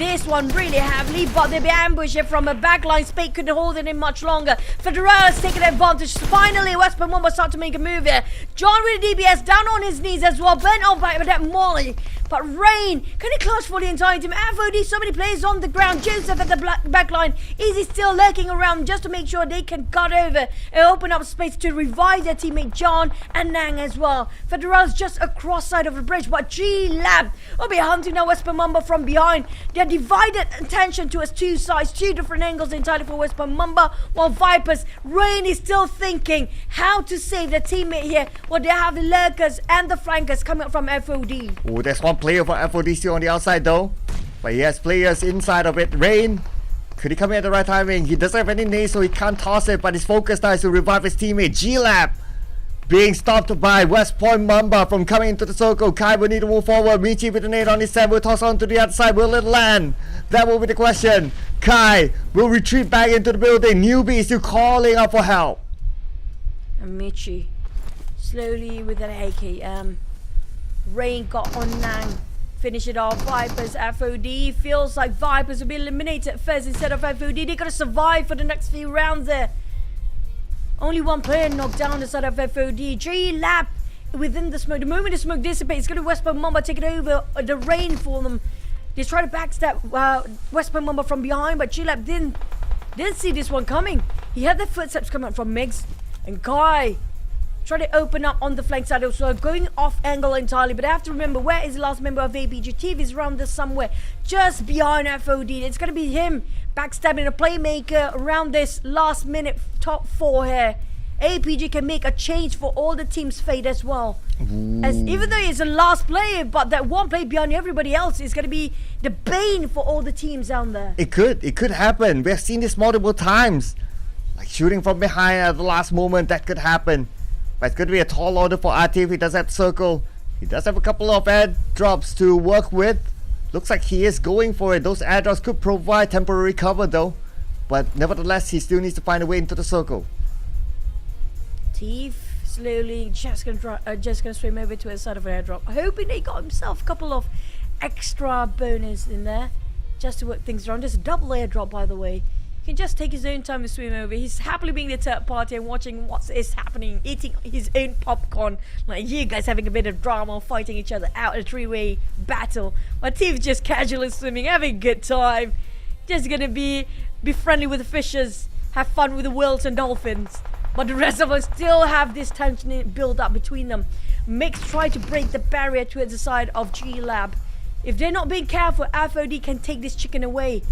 this one really heavily, but they'll be ambushed from a backline. Spade couldn't hold it in much longer. Federal has taken advantage. Finally, West Pamomba start to make a move here. John with the DBS down on his knees as well, bent off by that Molly. But Rain, can he clutch for the entire team? FOD, so many players on the ground. Joseph at the backline. Easy still lurking around just to make sure they can cut over and open up space to revive their teammate John and Nang as well. Federal's just across side of the bridge, but G-Lab will be hunting now West Pamomba from behind. They're divided attention to us two sides, two different angles entirely for West Pamomba, while Vipers, Rain is still thinking how to save their teammate here. Well, they have the lurkers and the flankers coming up from FOD. Oh, there's one player for FOD still on the outside though. But he has players inside of it. Rain, could he come in at the right timing? He doesn't have any nades, so he can't toss it, but his focus now is to revive his teammate. G-Lab being stopped by West Point Mamba from coming into the circle. Kai will need to move forward. Michi with the nade on his side will toss on to the other side. Will it land? That will be the question. Kai will retreat back into the building. Newbie is still calling out for help. And Michi slowly with an AK. Rain got on Nang. Finish it off. Vipers, FOD. Feels like Vipers will be eliminated first instead of FOD. They gotta survive for the next few rounds there. Only one player knocked down the side of FOD. G-Lab within the smoke. The moment the smoke dissipates, it's going to West Pamomba taking over the Rain for them. They try to backstab West Pamomba from behind, but G-Lab didn't see this one coming. He had the footsteps coming from Migs. And Kai tried to open up on the flank side also, going off angle entirely. But I have to remember, where is the last member of APG? TV is around there somewhere, just behind FOD. It's going to be him backstabbing a playmaker around this last minute top 4 here. APG can make a change for all the team's fate as well. As even though he's the last player, but that one player behind everybody else is going to be the bane for all the teams down there. It could happen. We have seen this multiple times. Like shooting from behind at the last moment, that could happen. But it's going to be a tall order for Atif. He does have circle. He does have a couple of airdrops to work with. Looks like he is going for it. Those airdrops could provide temporary cover though. But nevertheless, he still needs to find a way into the circle. Teef slowly just gonna swim over to his side of an airdrop, hoping they got himself a couple of extra bonus in there just to work things around. There's a double airdrop, by the way. He can just take his own time to swim over. He's happily being the third party and watching what is happening, eating his own popcorn, like you guys having a bit of drama, fighting each other out, a three-way battle. My team's just casually swimming, having a good time. Just gonna be friendly with the fishes, have fun with the whales and dolphins. But the rest of us still have this tension build up between them. Mix try to break the barrier towards the side of G-Lab. If they're not being careful, FOD can take this chicken away.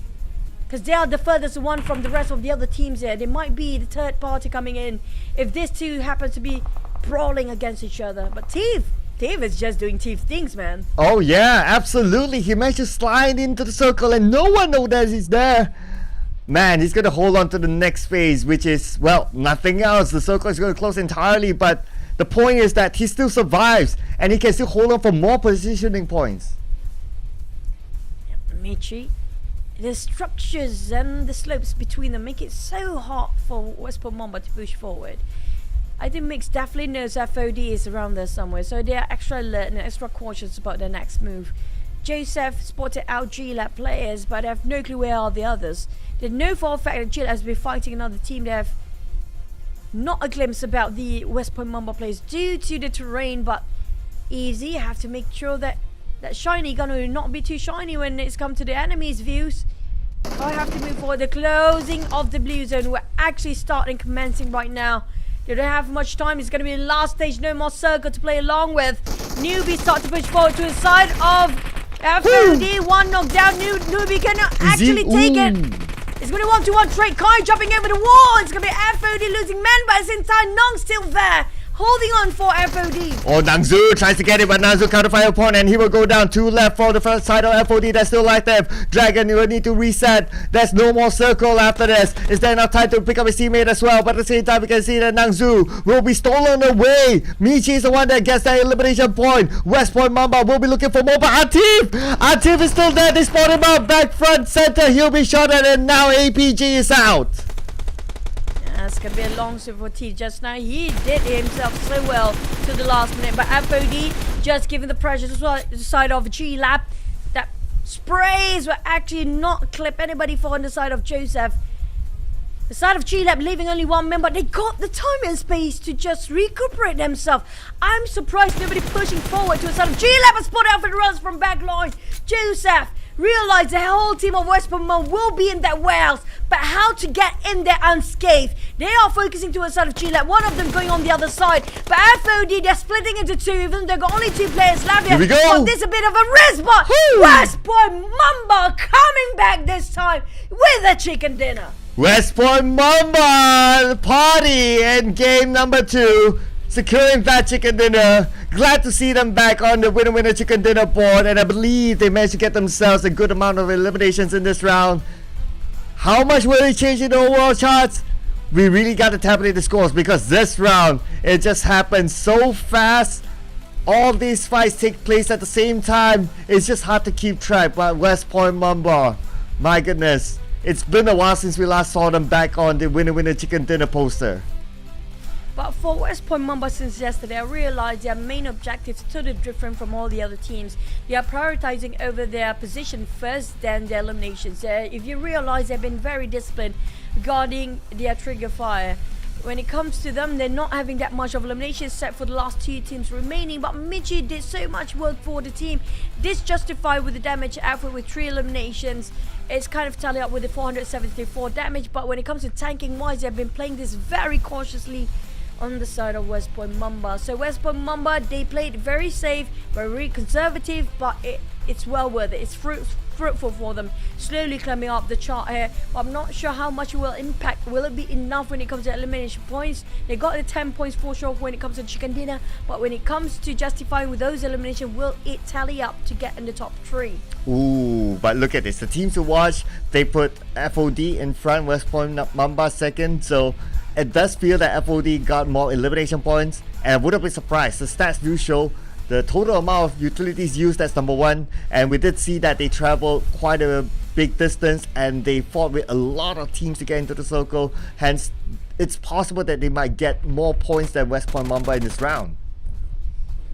Because they are the furthest one from the rest of the other teams there. They might be the third party coming in if this two happens to be brawling against each other. But Teef is just doing Teef things, man. Oh yeah, absolutely. He managed to slide into the circle and no one knows that he's there. Man, he's going to hold on to the next phase, which is, well, nothing else. The circle is going to close entirely, but the point is that he still survives and he can still hold on for more positioning points. Michi, the structures and the slopes between them make it so hard for West Pamomba to push forward. I think Mix definitely knows FOD is around there somewhere, so they are extra alert and extra cautious about their next move. Joseph spotted out G-Lab players, but they have no clue where are the others. They know for a fact that G-Lab has been fighting another team. They have not a glimpse about the West Point Mamba players due to the terrain, but easy. You have to make sure that that shiny gun will not be too shiny when it's come to the enemy's views. I have to move forward. The closing of the blue zone. We're actually commencing right now. They don't have much time. It's going to be the last stage. No more circle to play along with. Newbie start to push forward to the side of FOD. One knockdown. Newbie cannot actually take it. It's going to 1-2-1 straight. Kai jumping over the wall. It's going to be FOD losing men, but it's inside. Nong's still there, holding on for FOD. Oh, Nangzu tries to get it, but Nangzu counterfire upon and he will go down 2 left for the first side of FOD. That's still like them. Dragon will need to reset. There's no more circle after this. Is there enough time to pick up his teammate as well? But at the same time, we can see that Nangzu will be stolen away. Michi is the one that gets that elimination point. West Point Mamba will be looking for more, but Atif is still there. They spot him up back front center. He'll be shot at, and now APG is out. That's going to be a long swim for T just now. He did himself so well to the last minute. But FOD just giving the pressure to the side of G-Lab. That Sprays were actually not clip anybody for on the side of Joseph. The side of G-Lab leaving only one member. They got the time and space to just recuperate themselves. I'm surprised nobody pushing forward to the side of G-Lab has spotted out for the runs from back line. Joseph realized the whole team of West Burmese will be in that warehouse, but how to get in there unscathed? They are focusing to the side of G-Lab, one of them going on the other side. But FOD, they're splitting into two, even though they've got only 2 players left here. Here we go. But there's a bit of a risk, but West Point Mamba coming back this time with a chicken dinner. West Point Mamba party in game number 2, securing that chicken dinner. Glad to see them back on the winner chicken dinner board, and I believe they managed to get themselves a good amount of eliminations in this round. How much will it change in the overall charts? We really got to tabulate the scores, because this round, it just happened so fast. All these fights take place at the same time. It's just hard to keep track. But West Point Mamba, my goodness, it's been a while since we last saw them back on the winner chicken dinner poster. But for West Point Mamba since yesterday, I realized their main objectives are totally different from all the other teams. They are prioritizing over their position first, then their eliminations. If you realize, they've been very disciplined regarding their trigger fire. When it comes to them, they're not having that much of eliminations except for the last 2 teams remaining. But Michi did so much work for the team. This justified with the damage output with 3 eliminations. It's kind of tally up with the 474 damage. But when it comes to tanking wise, they've been playing this very cautiously on the side of West Point Mamba. So West Point Mamba, they played very safe, very conservative, but it's well worth it. It's fruitful for them, slowly climbing up the chart here. But I'm not sure how much it will impact. Will it be enough when it comes to elimination points? They got the 10 points for sure when it comes to chicken dinner, but when it comes to justifying with those eliminations, will it tally up to get in the top 3? Ooh, but look at this. The teams to watch, they put FOD in front, West Point Mamba second. So it does feel that FOD got more elimination points, and I wouldn't be surprised. The stats do show the total amount of utilities used as number 1, and we did see that they traveled quite a big distance and they fought with a lot of teams to get into the circle. Hence, it's possible that they might get more points than West Point Mamba in this round.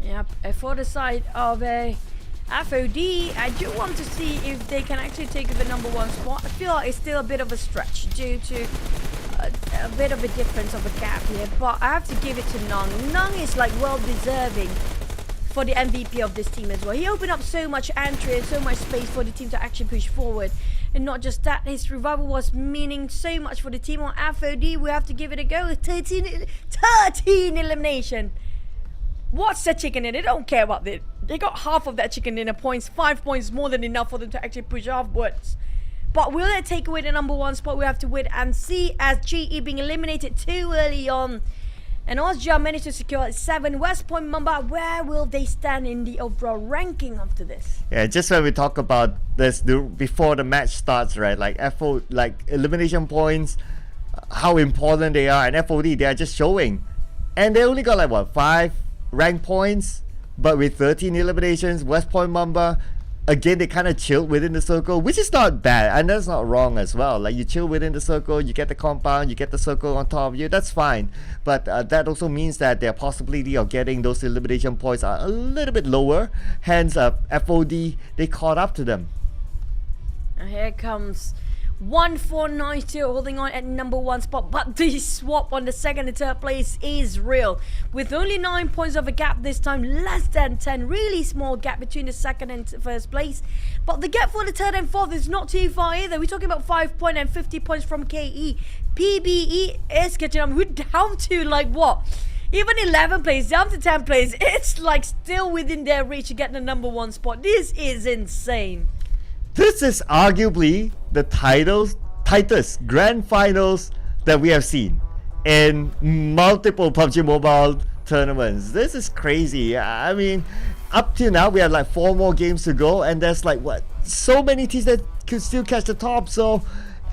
Yep, for the side of FOD, I do want to see if they can actually take the number 1 spot. I feel like it's still a bit of a stretch due to a bit of a difference of a gap here, but I have to give it to Nung. Nung is like well deserving for the MVP of this team as well. He opened up so much entry and so much space for the team to actually push forward. And not just that, his revival was meaning so much for the team. On FOD, we have to give it a go. 13 elimination. What's the chicken dinner? They don't care about it. They got half of that chicken dinner points. 5 points more than enough for them to actually push upwards. But will they take away the number 1 spot? We have to wait and see, as GE being eliminated too early on. And Austria managed to secure 7. West Point Mamba, where will they stand in the overall ranking after this? Yeah, just when we talk about this before the match starts, right? Like elimination points, how important they are, and FOD, they are just showing. And they only got like what, 5 rank points? But with 13 eliminations, West Point Mamba, again, they kind of chilled within the circle, which is not bad, and that's not wrong as well. Like, you chill within the circle, you get the compound, you get the circle on top of you, that's fine. But that also means that their possibility of getting those elimination points are a little bit lower. Hence, FOD, they caught up to them. And here comes 1492 holding on at number 1 spot, but the swap on the 2nd and 3rd place is real. With only 9 points of a gap this time, less than 10, really small gap between the 2nd and 1st place. But the gap for the 3rd and 4th is not too far either. We're talking about 5 points and 50 points from KE. PBE is catching up. We're down to like what? Even 11 plays, down to 10 plays. It's like still within their reach to get the number 1 spot. This is insane. This is arguably the tightest grand finals that we have seen in multiple PUBG Mobile tournaments. This is crazy. I mean, up till now we have like 4 more games to go, and there's like what, so many teams that could still catch the top, so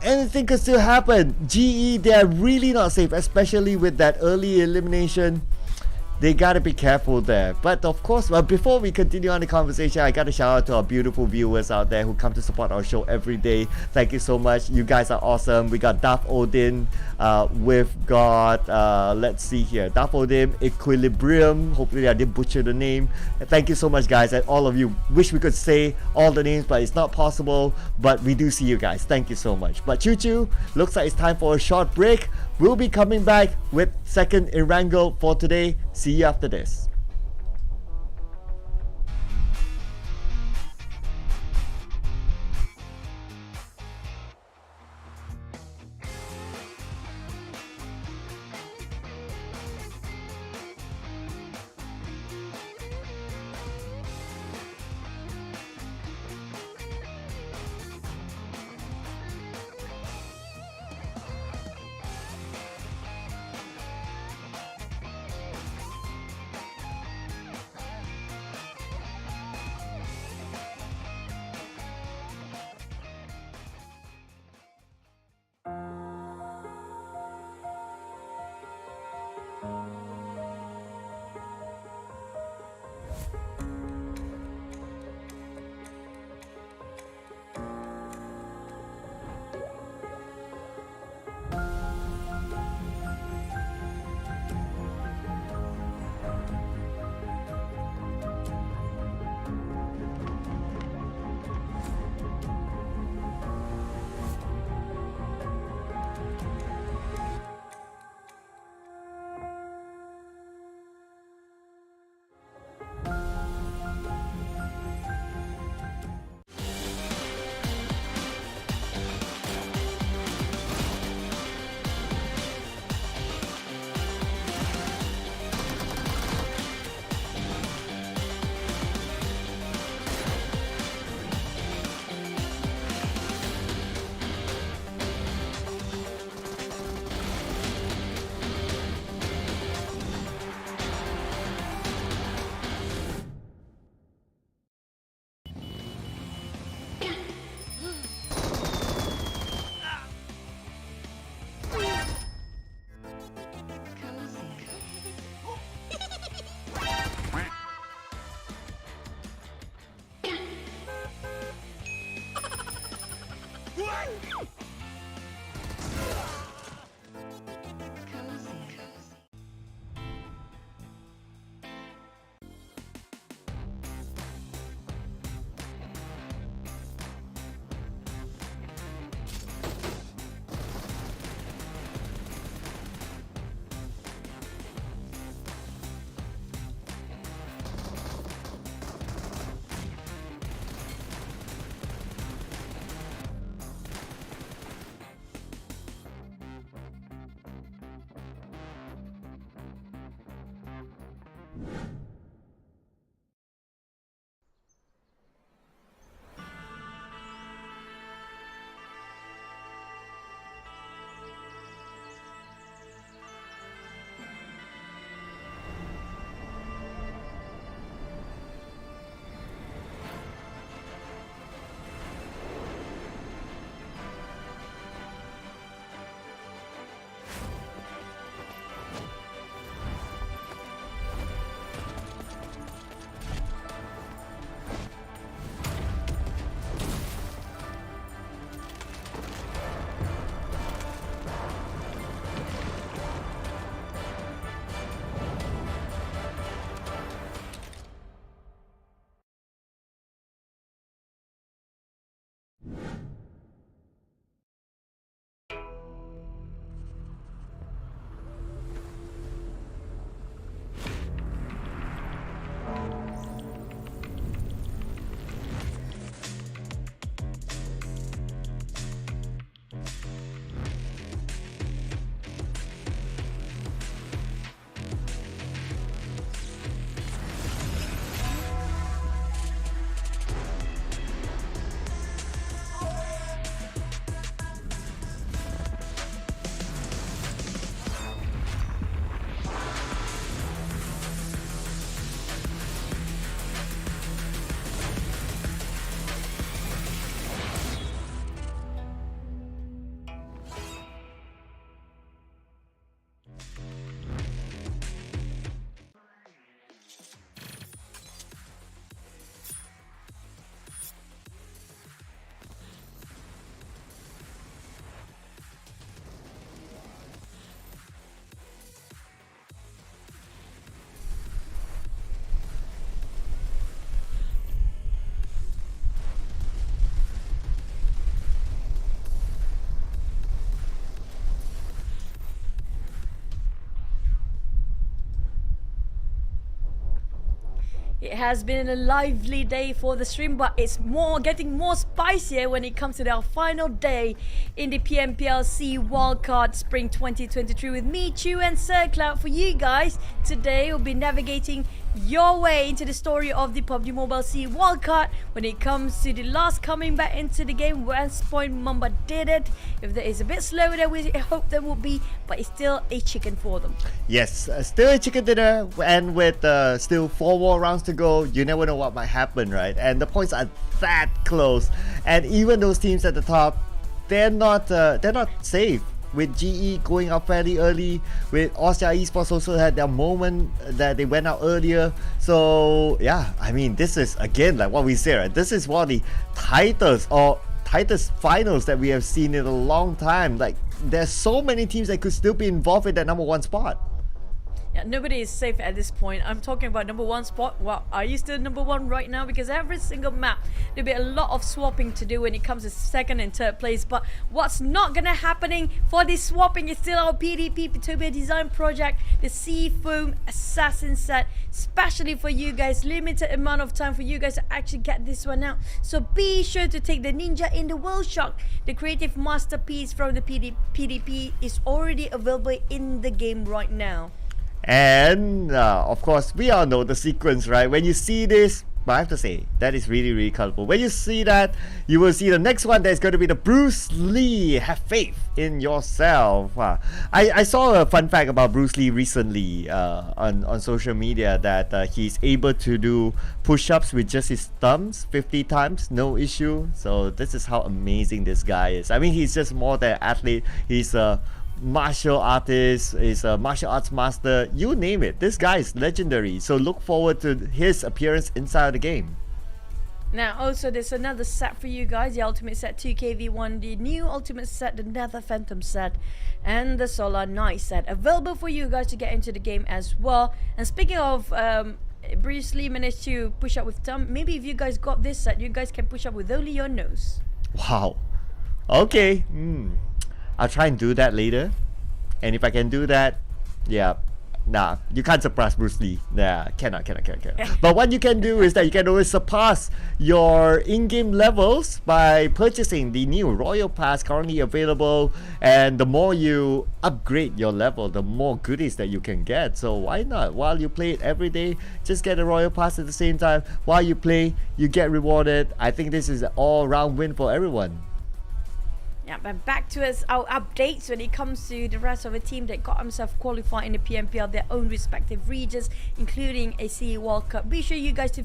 anything could still happen. GE, they are really not safe, especially with that early elimination. they gotta be careful there. But of course, well, before we continue on the conversation, I gotta shout out to our beautiful viewers out there who come to support our show every day. Thank you so much. You guys are awesome. We got Darth Odin, we've got let's see here, Darth Odin, Equilibrium, hopefully I didn't butcher the name. Thank you so much, guys, and all of you. Wish we could say all the names, but it's not possible, but we do see you guys. Thank you so much. But Choo Choo, looks like it's time for a short break. We'll be coming back with second Erangel for today. See you after this. It has been a lively day for the stream, but it's getting more spicier when it comes to our final day in the PMPL SEA Wildcard Spring 2023 with me, Chu, and Sir Cloud for you guys. Today we'll be navigating your way into the story of the PUBG Mobile SEA Wildcard when it comes to the last coming back into the game. West Point Mamba did it. If there is a bit slower than we hope there will be, but it's still a chicken for them. Yes, still a chicken dinner, and with still 4 more rounds to go, you never know what might happen, right? And the points are that close, and even those teams at the top, they're not safe. With GE going up fairly early, with Austria Esports also had their moment that they went out earlier. So yeah, I mean, this is again like what we say, right? This is one of the tightest finals that we have seen in a long time. Like, there's so many teams that could still be involved in that number 1 spot. Yeah, nobody is safe at this point. I'm talking about number 1 spot. Well, are you still number 1 right now? Because every single map, there'll be a lot of swapping to do when it comes to 2nd and 3rd place. But what's not gonna happening for this swapping is still our PDP Pitobia design project, the Seafoam Assassin set, especially for you guys. Limited amount of time for you guys to actually get this one out. So be sure to take the Ninja in the World Shock. The creative masterpiece from the PDP is already available in the game right now. And of course, we all know the sequence, right? When you see this, but I have to say, that is really, really colorful. When you see that, you will see the next one that's going to be the Bruce Lee. Have faith in yourself. I saw a fun fact about Bruce Lee recently on social media that he's able to do push-ups with just his thumbs 50 times, no issue. So this is how amazing this guy is. I mean, he's just more than an athlete. He's a martial artist, is a martial arts master, you name it. This guy is legendary, so look forward to his appearance inside the game. Now also there's another set for you guys, the Ultimate Set 2KV1, the new Ultimate Set, the Nether Phantom set, and the Solar Knight set available for you guys to get into the game as well. And speaking of Bruce Lee managed to push up with thumb, maybe if you guys got this set, you guys can push up with only your nose. Wow. Okay. I'll try and do that later. And if I can do that, yeah, nah, you can't surpass Bruce Lee. Nah, cannot. But what you can do is that you can always surpass your in-game levels by purchasing the new Royal Pass currently available. And the more you upgrade your level, the more goodies that you can get. So why not? While you play it every day, just get a Royal Pass at the same time. While you play, you get rewarded. I think this is an all-round win for everyone. Yeah, but back to our updates when it comes to the rest of the team that got themselves qualified in the PMPL, their own respective regions, including a SEA World Cup. Be sure you guys to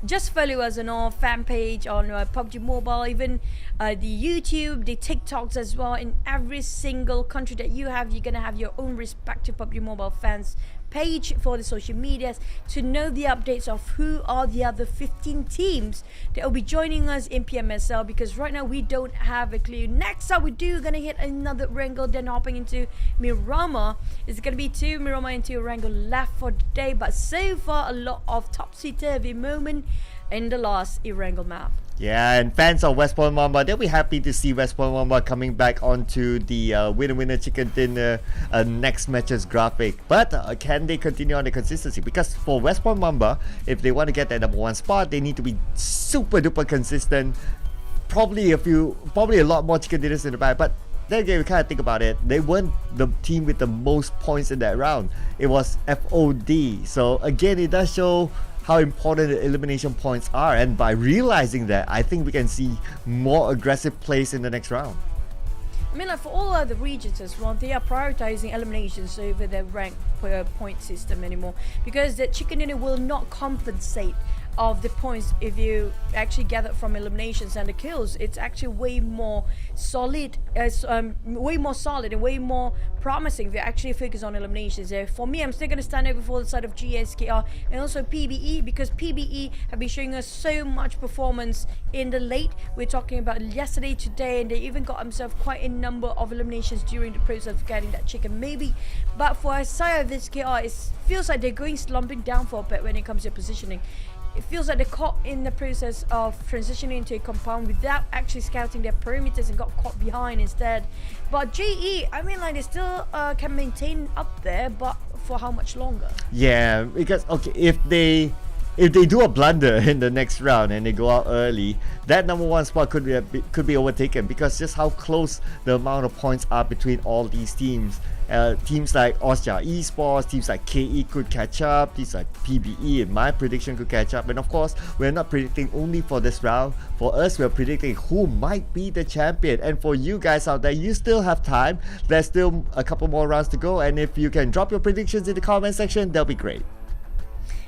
just follow us on our fan page on PUBG Mobile, even the YouTube, the TikToks as well. In every single country that you have, you're gonna have your own respective PUBG Mobile fans page for the social medias to know the updates of who are the other 15 teams that will be joining us in PMSL, because right now we don't have a clue. Next up, we do gonna hit another Erangel, then hopping into Miramar. It's gonna be 2 Miramar and 2 Erangel left for the day, but so far a lot of topsy-turvy moment in the last Erangel map. Yeah, and fans of West Point Mamba, they'll be happy to see West Point Mamba coming back onto the winner chicken dinner next match's graphic. But can they continue on the consistency? Because for West Point Mamba, if they want to get that number 1 spot, they need to be super duper consistent. Probably a lot more chicken dinners in the bag. But then again, we kind of think about it, they weren't the team with the most points in that round. It was FOD. So again, it does show how important the elimination points are, and by realizing that, I think we can see more aggressive plays in the next round. I mean, like for all other regions as well, they are prioritizing eliminations over their rank point system anymore, because the chicken dinner will not compensate of the points if you actually gather from eliminations and the kills. It's actually way more solid and way more promising if you actually focus on eliminations. For me, I'm still going to stand over for the side of GSKR and also PBE, because PBE have been showing us so much performance in the late. We're talking about yesterday, today, and they even got themselves quite a number of eliminations during the process of getting that chicken maybe. But for a side of this KR, it feels like they're going slumping down for a bit when it comes to positioning. It feels like they're caught in the process of transitioning into a compound without actually scouting their perimeters and got caught behind instead. But GE, I mean, like, they still can maintain up there, but for how much longer? Yeah, because okay, if they if they do a blunder in the next round and they go out early, that number one spot could be overtaken, because just how close the amount of points are between all these teams. Teams like Austria Esports, teams like KE could catch up, teams like PBE in my prediction could catch up, and of course we're not predicting only for this round. For us, we're predicting who might be the champion, and for you guys out there, you still have time. There's still a couple more rounds to go, and if you can drop your predictions in the comment section, that'll be great.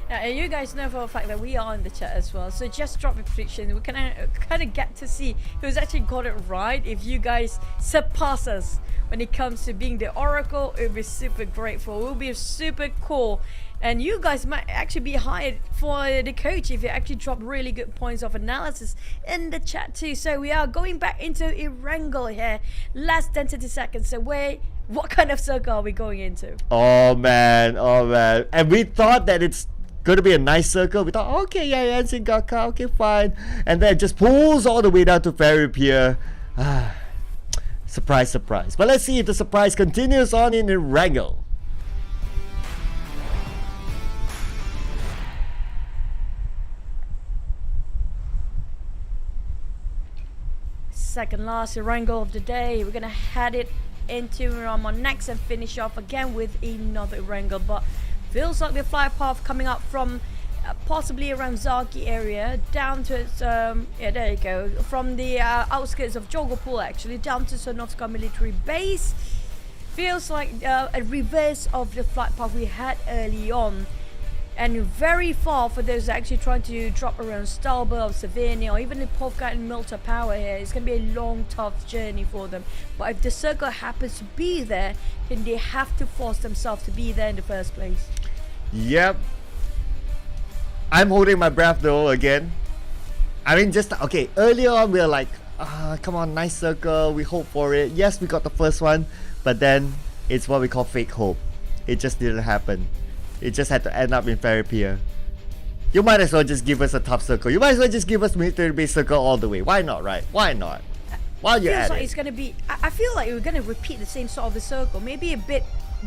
And you guys know for a fact that we are in the chat as well, so just drop your prediction. We can kind of get to see who's actually got it right. If you guys surpass us when it comes to being the oracle, it would be super grateful. It will be super cool, and you guys might actually be hired for the coach if you actually drop really good points of analysis in the chat too. So we are going back into Erangel here, less than 30 seconds away. What kind of circle are we going into? Oh man, and we thought that it's going to be a nice circle. We thought, okay, yeah, Singaka, okay, fine. And then it just pulls all the way down to Ferry Pier. Surprise, surprise. But let's see if the surprise continues on in Erangel. Second last Erangel of the day. We're going to head it into Miramar next and finish off again with another Erangel. But feels like the flight path coming up from possibly around Zaki area down to yeah, there you go, from the outskirts of Jogopol actually down to Sanhok military base. Feels like a reverse of the flight path we had early on, and very far for those actually trying to drop around Stalber or Savannah or even the Povka and Milta Power here. It's going to be a long, tough journey for them. But if the circle happens to be there, then they have to force themselves to be there in the first place. Yep. I'm holding my breath though again. I mean, just okay, earlier on we were like, come on, nice circle, we hope for it. Yes, we got the first one, but then it's what we call fake hope. It just didn't happen. It just had to end up in Ferry Pier. You might as well just give us a tough circle. You might as well just give us military base circle all the way. Why not, right? Why not? While you're at like it. It's gonna be, I feel like we're gonna repeat the same sort of a circle, maybe a bit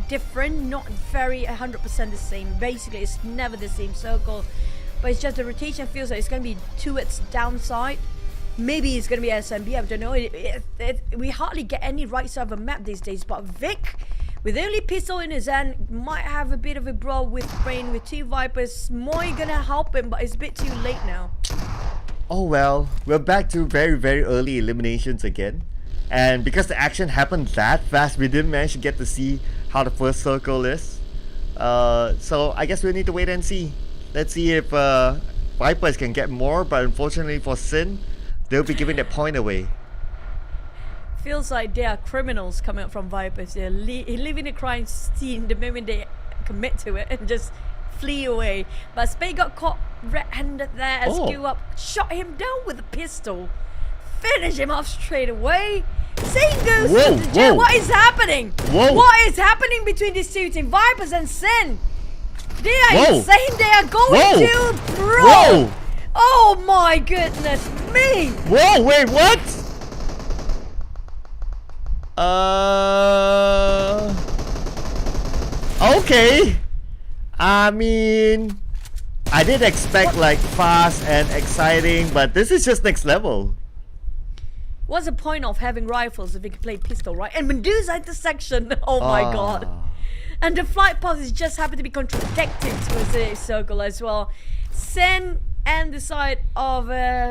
different, not very 100% the same. Basically, it's never the same circle, but it's just the rotation feels like it's going to be to its downside. Maybe it's going to be SMB, I don't know. We hardly get any right side of a map these days, but Vic, with only pistol in his hand, might have a bit of a brawl with Brain with two Vipers. Moy going to help him, but it's a bit too late now. Oh well, we're back to very, very early eliminations again. And because the action happened that fast, we didn't manage to get to see how the first circle is. So I guess we'll need to wait and see. Let's see if Vipers can get more, but unfortunately for Sin, they'll be giving that point away. Feels like they are criminals coming up from Vipers. They're leaving the crime scene the moment they commit to it and just flee away. But Spade got caught red-handed there as Q up shot him down with a pistol. Finish him off straight away. Sin goes to the jail. What is happening? What is happening between these two teams? Vipers and Sin. They are insane. They are going to brawl. Oh my goodness me. Whoa, wait, what? Okay. I mean, I did expect like fast and exciting, but this is just next level. What's the point of having rifles if you can play pistol, right? And Medusa intersection. Oh my god. And the flight path is just happen to be contradicting towards the circle as well. Sen and the side of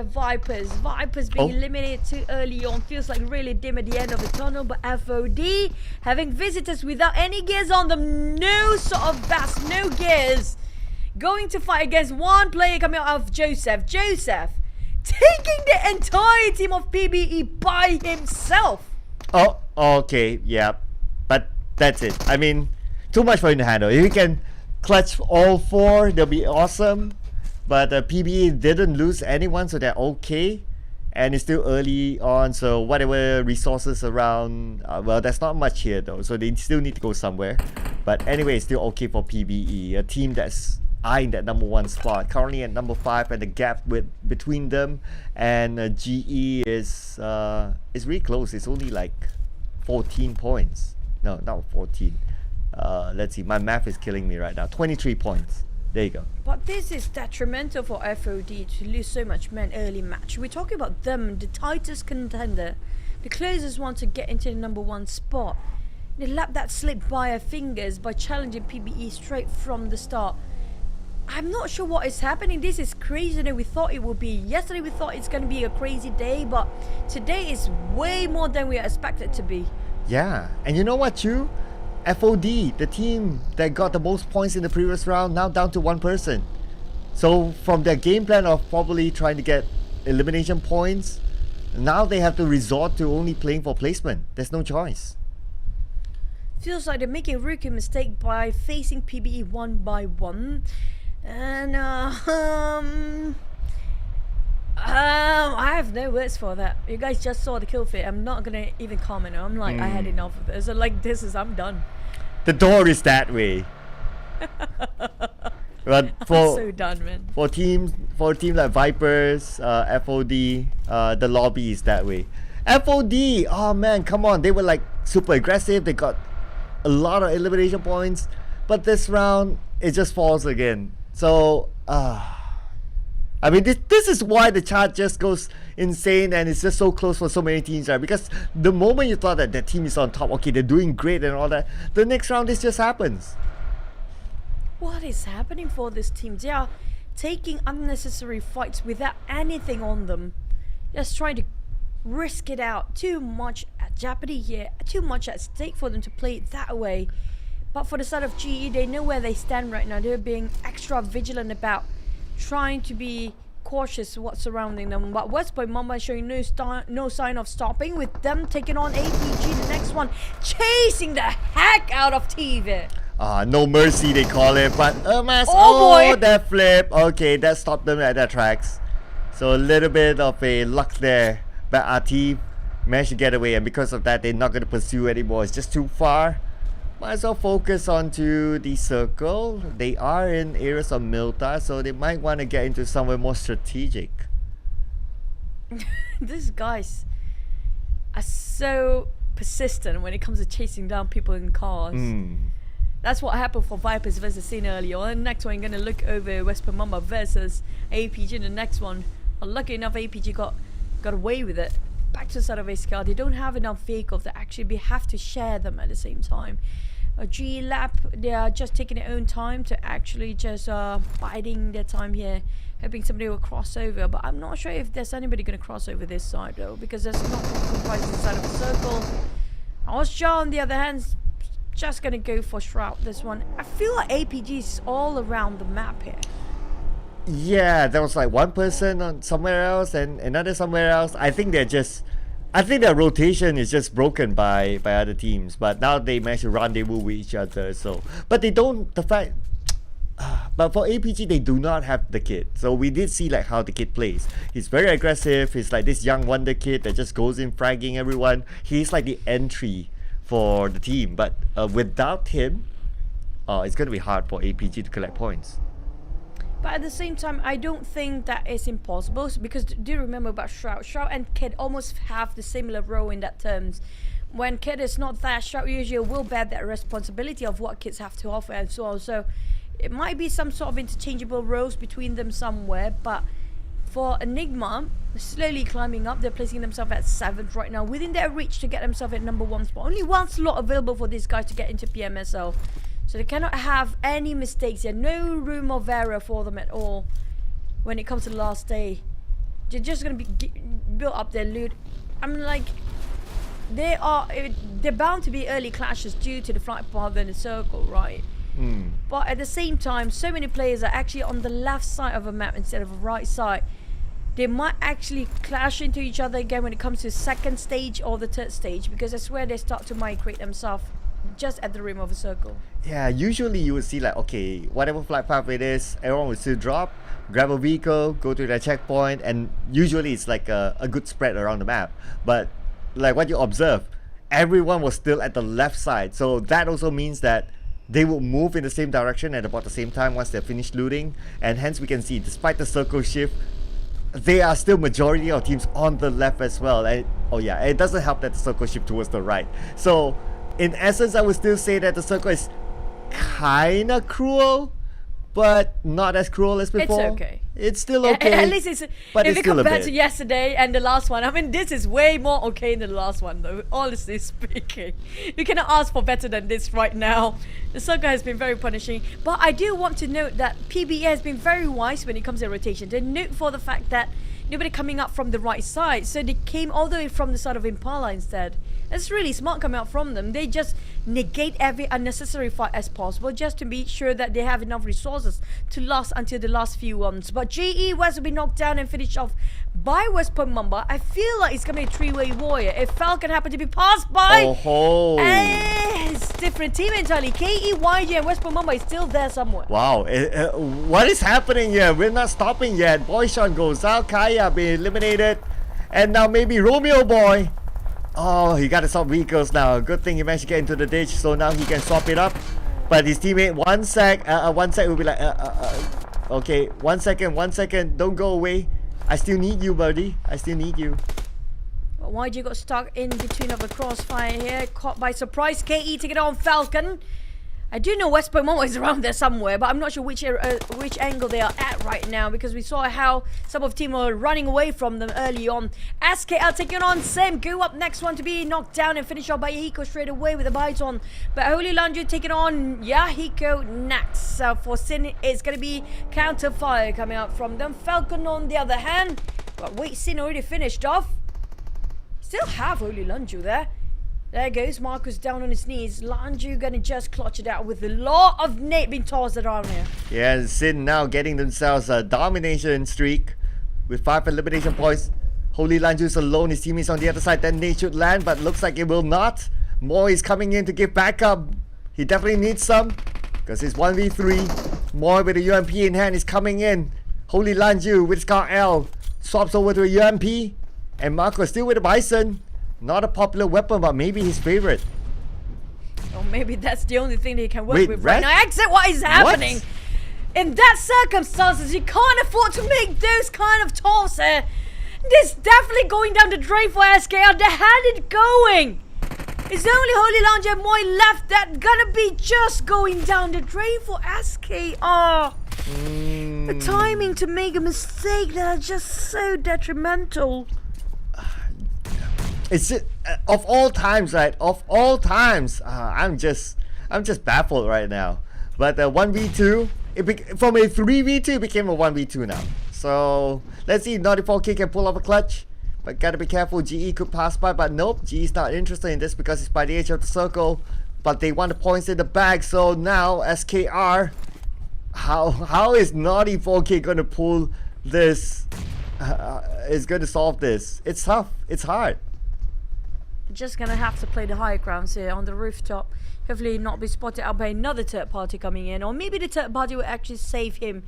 Vipers. Vipers being eliminated too early on feels like really dim at the end of the tunnel. But FOD having visitors without any gears on them. No sort of vest, no gears. Going to fight against one player coming out of Joseph. Joseph taking the entire team of PBE by himself. Oh, okay, yeah. But that's it. I mean, too much for him to handle. If he can clutch all four, that'll be awesome. But PBE didn't lose anyone, so they're okay. And it's still early on, so whatever resources around, well, there's not much here though, so they still need to go somewhere. But anyway, it's still okay for PBE, a team that's eyeing that number one spot, currently at number 5, and the gap between them and GE is really close. It's only like 14 points. No, not 14. Let's see, my math is killing me right now. 23 points. There you go. But this is detrimental for FOD to lose so much men early match. We're talking about them, the tightest contender, the closest one to get into the number 1 spot. They let that slip by our fingers by challenging PBE straight from the start. I'm not sure what is happening. This is crazier than we thought it would be. Yesterday we thought it's going to be a crazy day, but today is way more than we expected to be. Yeah, and you know what, Chu? FOD, the team that got the most points in the previous round, now down to 1 person. So from their game plan of probably trying to get elimination points, now they have to resort to only playing for placement. There's no choice. Feels like they're making a rookie mistake by facing PBE one by one. And I have no words for that. You guys just saw the kill fit. I'm not gonna even comment. I'm like, I had enough of this. So like, I'm done. The door is that way. But I'm for so done, man. for a team like Vipers, FOD, the lobby is that way. FOD, oh man, come on, they were like super aggressive. They got a lot of elimination points, but this round it just falls again. So I mean, this is why the chart just goes insane, and it's just so close for so many teams, right? Because the moment you thought that the team is on top, okay, they're doing great and all that, the next round this just happens. What is happening for this team? They are taking unnecessary fights without anything on them. Just trying to risk it out. Too much at jeopardy here. Too much at stake for them to play it that way. But for the side of GE, they know where they stand right now. They're being extra vigilant about trying to be cautious what's surrounding them. But West by Mumbai showing no sign of stopping, with them taking on APG, the next one chasing the heck out of TV. No mercy they call it, but Oh boy. that flip, okay, that stopped them at their tracks. So a little bit of a luck there, but RT managed to get away, and because of that they're not going to pursue anymore. It's just too far. Might as well focus onto the circle. They are in areas of Milta, so they might want to get into somewhere more strategic. These guys are so persistent when it comes to chasing down people in cars. That's what happened for Vipers versus Sin earlier on. Next one, you're going to look over West Pamamba versus APG in the next one. Well, lucky enough, APG got away with it. Back to the side of ASCAR, they don't have enough vehicles to actually have to share them at the same time. G Lap, they are just taking their own time to actually just biding their time here, hoping somebody will cross over. But I'm not sure if there's anybody going to cross over this side though, because there's not comprised the side of the circle. Osja, on the other hand, just going to go for Shroud this one. I feel like APG is all around the map here. Yeah, there was like one person on somewhere else and another somewhere else. I think their rotation is just broken by other teams. But now they manage to rendezvous with each other. So, but they don't. But for APG, they do not have the kid. So we did see like how the kid plays. He's very aggressive. He's like this young wonder kid that just goes in fragging everyone. He's like the entry for the team. But without him, it's going to be hard for APG to collect points. But at the same time, I don't think that is impossible, because do you remember about Shroud? Shroud and Kid almost have the similar role in that terms. When Kid is not there, Shroud usually will bear that responsibility of what kids have to offer as well. So it might be some sort of interchangeable roles between them somewhere. But for Enigma, slowly climbing up, they're placing themselves at 7th right now, within their reach to get themselves at number 1 spot. Only one slot available for these guys to get into PMSL. So they cannot have any mistakes. There's no room of error for them at all when it comes to the last day. They're just going to be build up their loot. I'm like, they're bound to be early clashes due to the flight path in the circle, right? But at the same time, so many players are actually on the left side of a map instead of the right side. They might actually clash into each other again when it comes to the 2nd stage or the 3rd stage, because that's where they start to migrate themselves just at the rim of a circle. Yeah, usually you would see like, okay, whatever flight path it is, everyone will still drop, grab a vehicle, go to their checkpoint, and usually it's like a good spread around the map. But like what you observe, everyone was still at the left side, so that also means that they will move in the same direction at about the same time once they're finished looting, and hence we can see, despite the circle shift, they are still majority of teams on the left as well. And oh yeah, it doesn't help that the circle shift towards the right. So in essence, I would still say that the circle is kinda cruel, but not as cruel as before. It's okay. It's still okay. At least it's, but if it's you still a compare bit. to yesterday and the last one, I mean, this is way more okay than the last one, though, honestly speaking. You cannot ask for better than this right now. The circle has been very punishing. But I do want to note that PBE has been very wise when it comes to rotation. They note for the fact that nobody coming up from the right side, so they came all the way from the side of Impala instead. It's really smart coming out from them. They just negate every unnecessary fight as possible just to be sure that they have enough resources to last until the last few ones. But GE was to be knocked down and finished off by West Mamba. I feel like it's going to be a three-way warrior. If Falcon happened to be passed by, it's different team entirely. KE, YG and West Mamba is still there somewhere. Wow, what is happening here? We're not stopping yet. Boyshon goes out, Kaya being eliminated, and now maybe Romeo Boy. Oh, he got to swap vehicles now. Good thing he managed to get into the ditch, so now he can swap it up. But his teammate, one sec will be like, okay, 1 second, don't go away. I still need you, buddy. I still need you. But YG got stuck in between of the crossfire here, caught by surprise. KE taking it on Falcon. I do know West Momo is around there somewhere, but I'm not sure which angle they are at right now, because we saw how some of the team were running away from them early on. SKL taking on Sim, go up next one to be knocked down and finish off by Yahiko straight away with a bite on. But Holy Lanju taking on Yahiko next. For Sin, it's going to be counter fire coming out from them. Falcon on the other hand, but wait, Sin already finished off. Still have Holy Lanju there. There goes Marcus down on his knees. Lanju gonna just clutch it out with a lot of Nate being tossed around here. Yeah, and Sin now getting themselves a domination streak with 5 elimination points. Holy Lanju's alone, his teammates on the other side. Then Nate should land, but looks like it will not. Moy is coming in to give backup. He definitely needs some, because it's 1v3. Moy with a UMP in hand is coming in. Holy Lanju with Scar L swaps over to a UMP, and Marcus still with a Bison. Not a popular weapon, but maybe his favorite. Or maybe that's the only thing that he can work with Red? right now. Exit what is happening. What? In that circumstances, you can't afford to make those kind of tosses. This definitely going down the drain for SKR. They had it going. It's only Holy Lanju and Moy left that gonna be just going down the drain for SKR. The timing to make a mistake that are just so detrimental. It's of all times, right? Of all times, I'm just baffled right now. But 1v2, from a 3v2 it became a 1v2 now. So let's see if Naughty 4K can pull off a clutch. But gotta be careful. GE could pass by, but nope. GE's not interested in this because it's by the edge of the circle. But they want the points in the bag. So now SKR, how is Naughty 4K gonna pull this? Is gonna solve this? It's tough. It's hard. Just gonna have to play the high grounds here on the rooftop. Hopefully not be spotted out by another third party coming in, or maybe the third party will actually save him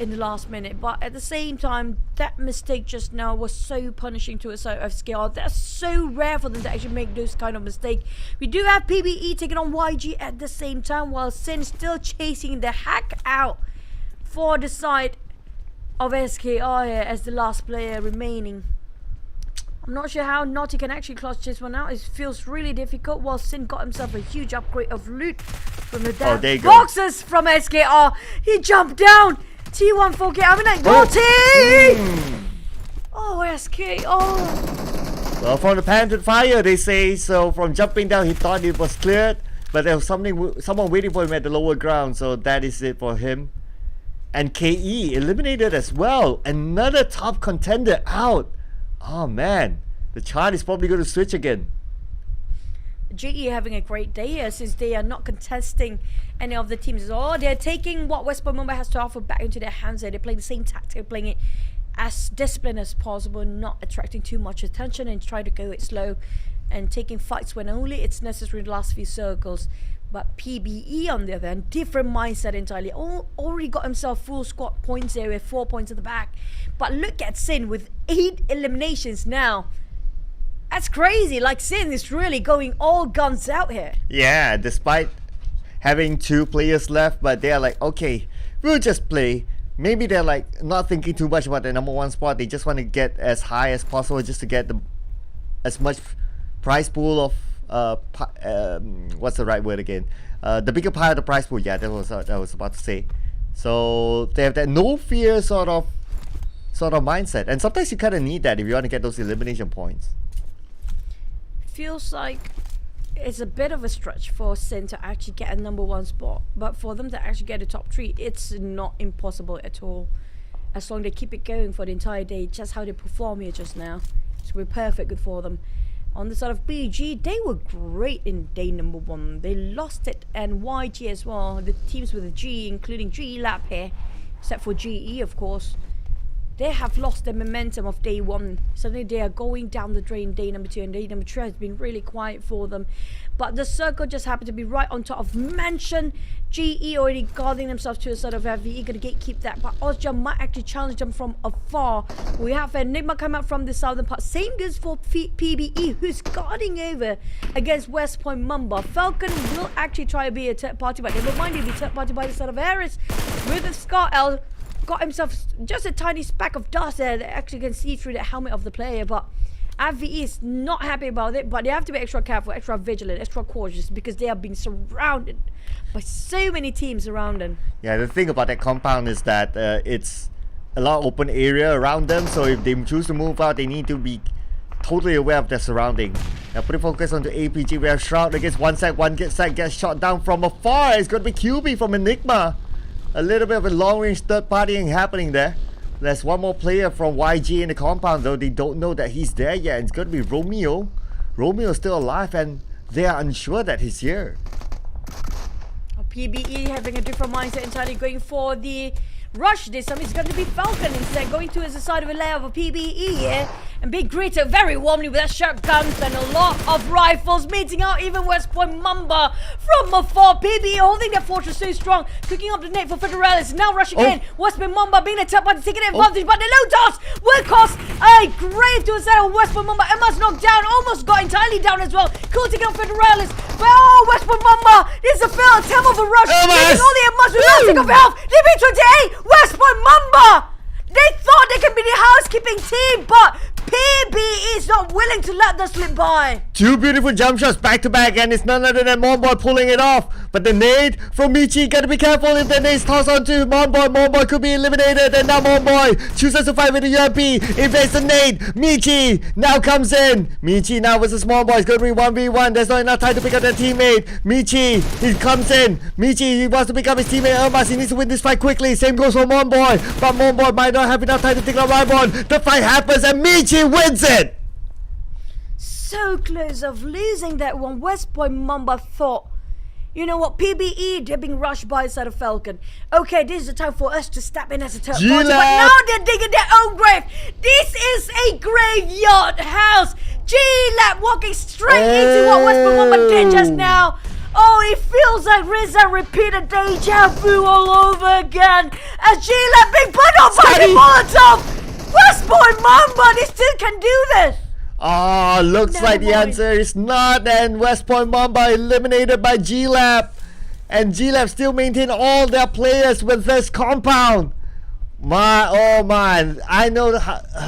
in the last minute. But at the same time, that mistake just now was so punishing to a side of scale. That's so rare for them to actually make those kind of mistakes. We do have PBE taking on YG at the same time, while Sin still chasing the heck out for the side of SKR here as the last player remaining. I'm not sure how Naughty can actually clutch this one out. It feels really difficult, while Sin got himself a huge upgrade of loot from the damn boxes from SKR. He jumped down. T1 4K. I mean, like, Naughty! Oh, SKR. Well, from the patented fire, they say. So from jumping down, he thought it was cleared, but there was someone waiting for him at the lower ground. So that is it for him. And KE eliminated as well. Another top contender out. Oh man, the chart is probably going to switch again. GE having a great day here, since they are not contesting any of the teams at all. They're taking what West Mumbai has to offer back into their hands. They're playing the same tactic, playing it as disciplined as possible, not attracting too much attention, and try to go it slow and taking fights when only it's necessary in the last few circles. But PBE on the other hand, different mindset entirely. Already got himself full squad points there with 4 points at the back. But look at Sin with 8 eliminations now. That's crazy. Like, Sin is really going all guns out here. Yeah, despite having 2 players left, but they're like, okay, we'll just play. Maybe they're like not thinking too much about the number 1 spot. They just want to get as high as possible, just to get as much prize pool of what's the right word again? The bigger pie of the prize pool. Yeah, that was what I was about to say. So they have that no fear sort of mindset, and sometimes you kind of need that if you want to get those elimination points. Feels like it's a bit of a stretch for Sin to actually get a #1 spot, but for them to actually get a top 3, it's not impossible at all. As long as they keep it going for the entire day, just how they perform here just now, it's will be perfect good for them. On the side of BG, they were great in day #1. They lost it, and YG as well. The teams with a G, including G Lab here, except for GE of course. They have lost the momentum of day 1. Suddenly they are going down the drain day #2, and day #3 has been really quiet for them. But the circle just happened to be right on top of Mansion. GE already guarding themselves to a sort of FVE, gonna gatekeep that. But Ozja might actually challenge them from afar. We have Enigma come out from the southern part. Same goes for PBE, who's guarding over against West Point Mamba. Falcon will actually try to be a third party, but never mind, he'll be third party by the side of Ares with the Scar L. Got himself just a tiny speck of dust there that actually can see through the helmet of the player, but FVE is not happy about it. But they have to be extra careful, extra vigilant, extra cautious, because they are being surrounded by so many teams around them. Yeah, the thing about that compound is that it's a lot of open area around them, so if they choose to move out, they need to be totally aware of their surrounding. Now putting focus on the APG, we have Shroud against one side gets shot down from afar. It's going to be QB from Enigma. A little bit of a long-range third partying happening there. There's one more player from YG in the compound, though they don't know that he's there yet. It's going to be Romeo. Romeo is still alive, and they are unsure that he's here. PBE having a different mindset entirely, going for the rush this time. It's going to be Falcon instead, going to the side of a layer of a PBE here, and being greeted very warmly with that shotguns and a lot of rifles, meeting out even West Point Mamba from afar. PBE holding their fortress so strong, cooking up the net for Federalis, now rushing in. West Point Mamba being attacked by the taking advantage, but the low toss will cost a grave to the side of West Point Mamba. Emma's knocked down, almost got entirely down as well. Cool taking out Federalis, but West Point Mamba, this is a fail attempt of a rush, taking all the Emmas with nothing of health. DB28, West Point Mamba! They thought they could be the housekeeping team, but PBE is not willing to let this slip by. Two beautiful jump shots back to back, and it's none other than Monboy pulling it off. But the nade from Michi, gotta be careful if the nade's tossed onto Monboy. Monboy could be eliminated, and now Monboy chooses to fight with the UMP. Evades the nade. Michi now comes in. Michi now versus Monboy. It's gonna be 1v1. There's not enough time to pick up their teammate. Michi, he comes in. Michi, he wants to pick up his teammate Ermas. He needs to win this fight quickly. Same goes for Monboy, but Monboy might not have enough time to take out Rybon. The fight happens, and Michi wins it. So close of losing that one. West Point Mamba thought, you know what, PBE, they're being rushed by the side of Falcon. Okay, this is the time for us to step in as a third party, but now they're digging their own grave. This is a graveyard house. G-Lab walking straight into what West Point Mamba did just now. Oh, it feels like RZA repeated deja vu all over again. As G-Lab being put on by the Molotov. West Point Mamba, they still can do this. Ah, looks like the answer is not, and West Point Mamba eliminated by G-Lab. And G-Lab still maintain all their players with this compound. Oh man, I know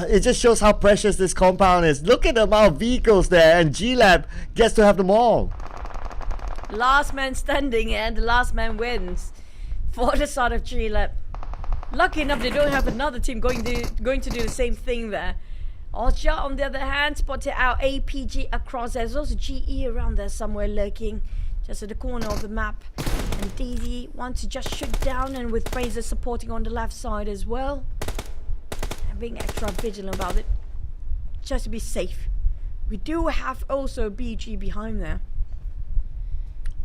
it just shows how precious this compound is. Look at the amount of vehicles there, and G-Lab gets to have them all. Last man standing, and the last man wins for the side of G-Lab. Lucky enough, they don't have another team going to do the same thing there. Ozja, on the other hand, spotted out APG across. There's also GE around there somewhere lurking, just at the corner of the map. And Daisy wants to just shoot down, and with Fraser supporting on the left side as well. And being extra vigilant about it, just to be safe. We do have also BG behind there.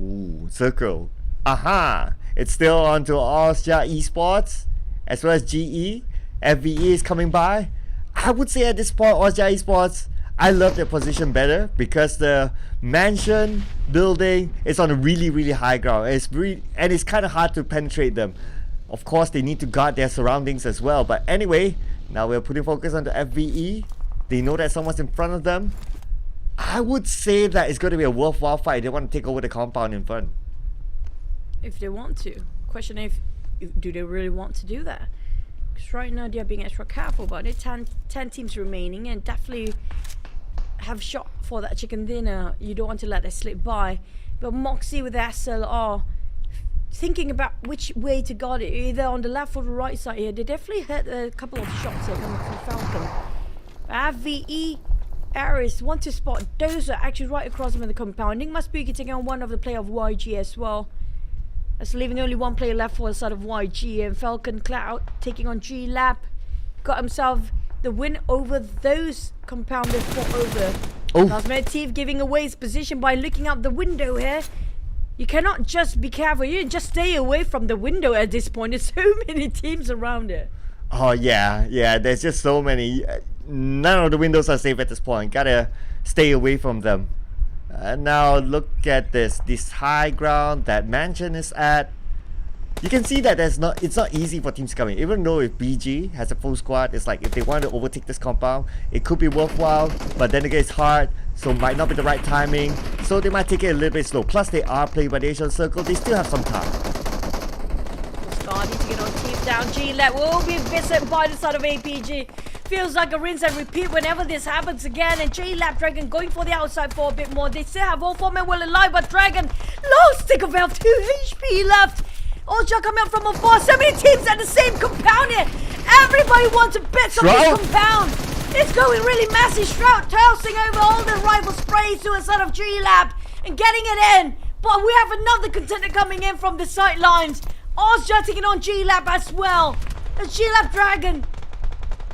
Ooh, circle. Aha! It's still on to Ozja Esports, as well as GE. FVE is coming by. I would say at this point, Ozja Esports, I love their position better because the mansion building is on a really, really high ground. And it's kind of hard to penetrate them. Of course, they need to guard their surroundings as well. But anyway, now we're putting focus on the FVE. They know that someone's in front of them. I would say that it's going to be a worthwhile fight. They want to take over the compound in front. If they want to. Question if do they really want to do that? Because right now they're being extra careful, but there's 10 teams remaining, and definitely have shot for that chicken dinner. You don't want to let that slip by. But Moxie with the SLR thinking about which way to guard it, either on the left or the right side here. They definitely hit a couple of shots here coming from Falcon. FVE, Aris want to spot those are actually right across them in the compound. Enigma Spooky taking on one of the player of YG as well. That's leaving only one player left for the side of YG, and Falcon Cloud taking on G-Lab. Got himself the win over those compounders fought over. Last minute Teeth giving away his position by looking out the window here. You cannot just be careful, you just stay away from the window at this point. There's so many teams around it. Oh yeah, there's just so many. None of the windows are safe at this point. Gotta stay away from them. And now look at this high ground that mansion is at. You can see that it's not easy for teams coming. Even though if BG has a full squad, it's like if they want to overtake this compound, it could be worthwhile, but then again it's hard, so might not be the right timing. So they might take it a little bit slow. Plus they are playing by the Asian Circle, they still have some time. Starting to get on team down. G-Lab will be visited by the side of APG. Feels like a rinse and repeat whenever this happens again. And G-Lab Dragon going for the outside for a bit more. They still have all 4 men well alive, but Dragon lost stick of health, 2 HP left. Ocha coming up from afar. So many teams at the same compound here. Everybody wants a bit of this compound. It's going really messy. Shroud tossing over all the rifle sprays to a side of G-Lab and getting it in. But we have another contender coming in from the sidelines. Ozja taking on G-Lab as well. As G-Lab Dragon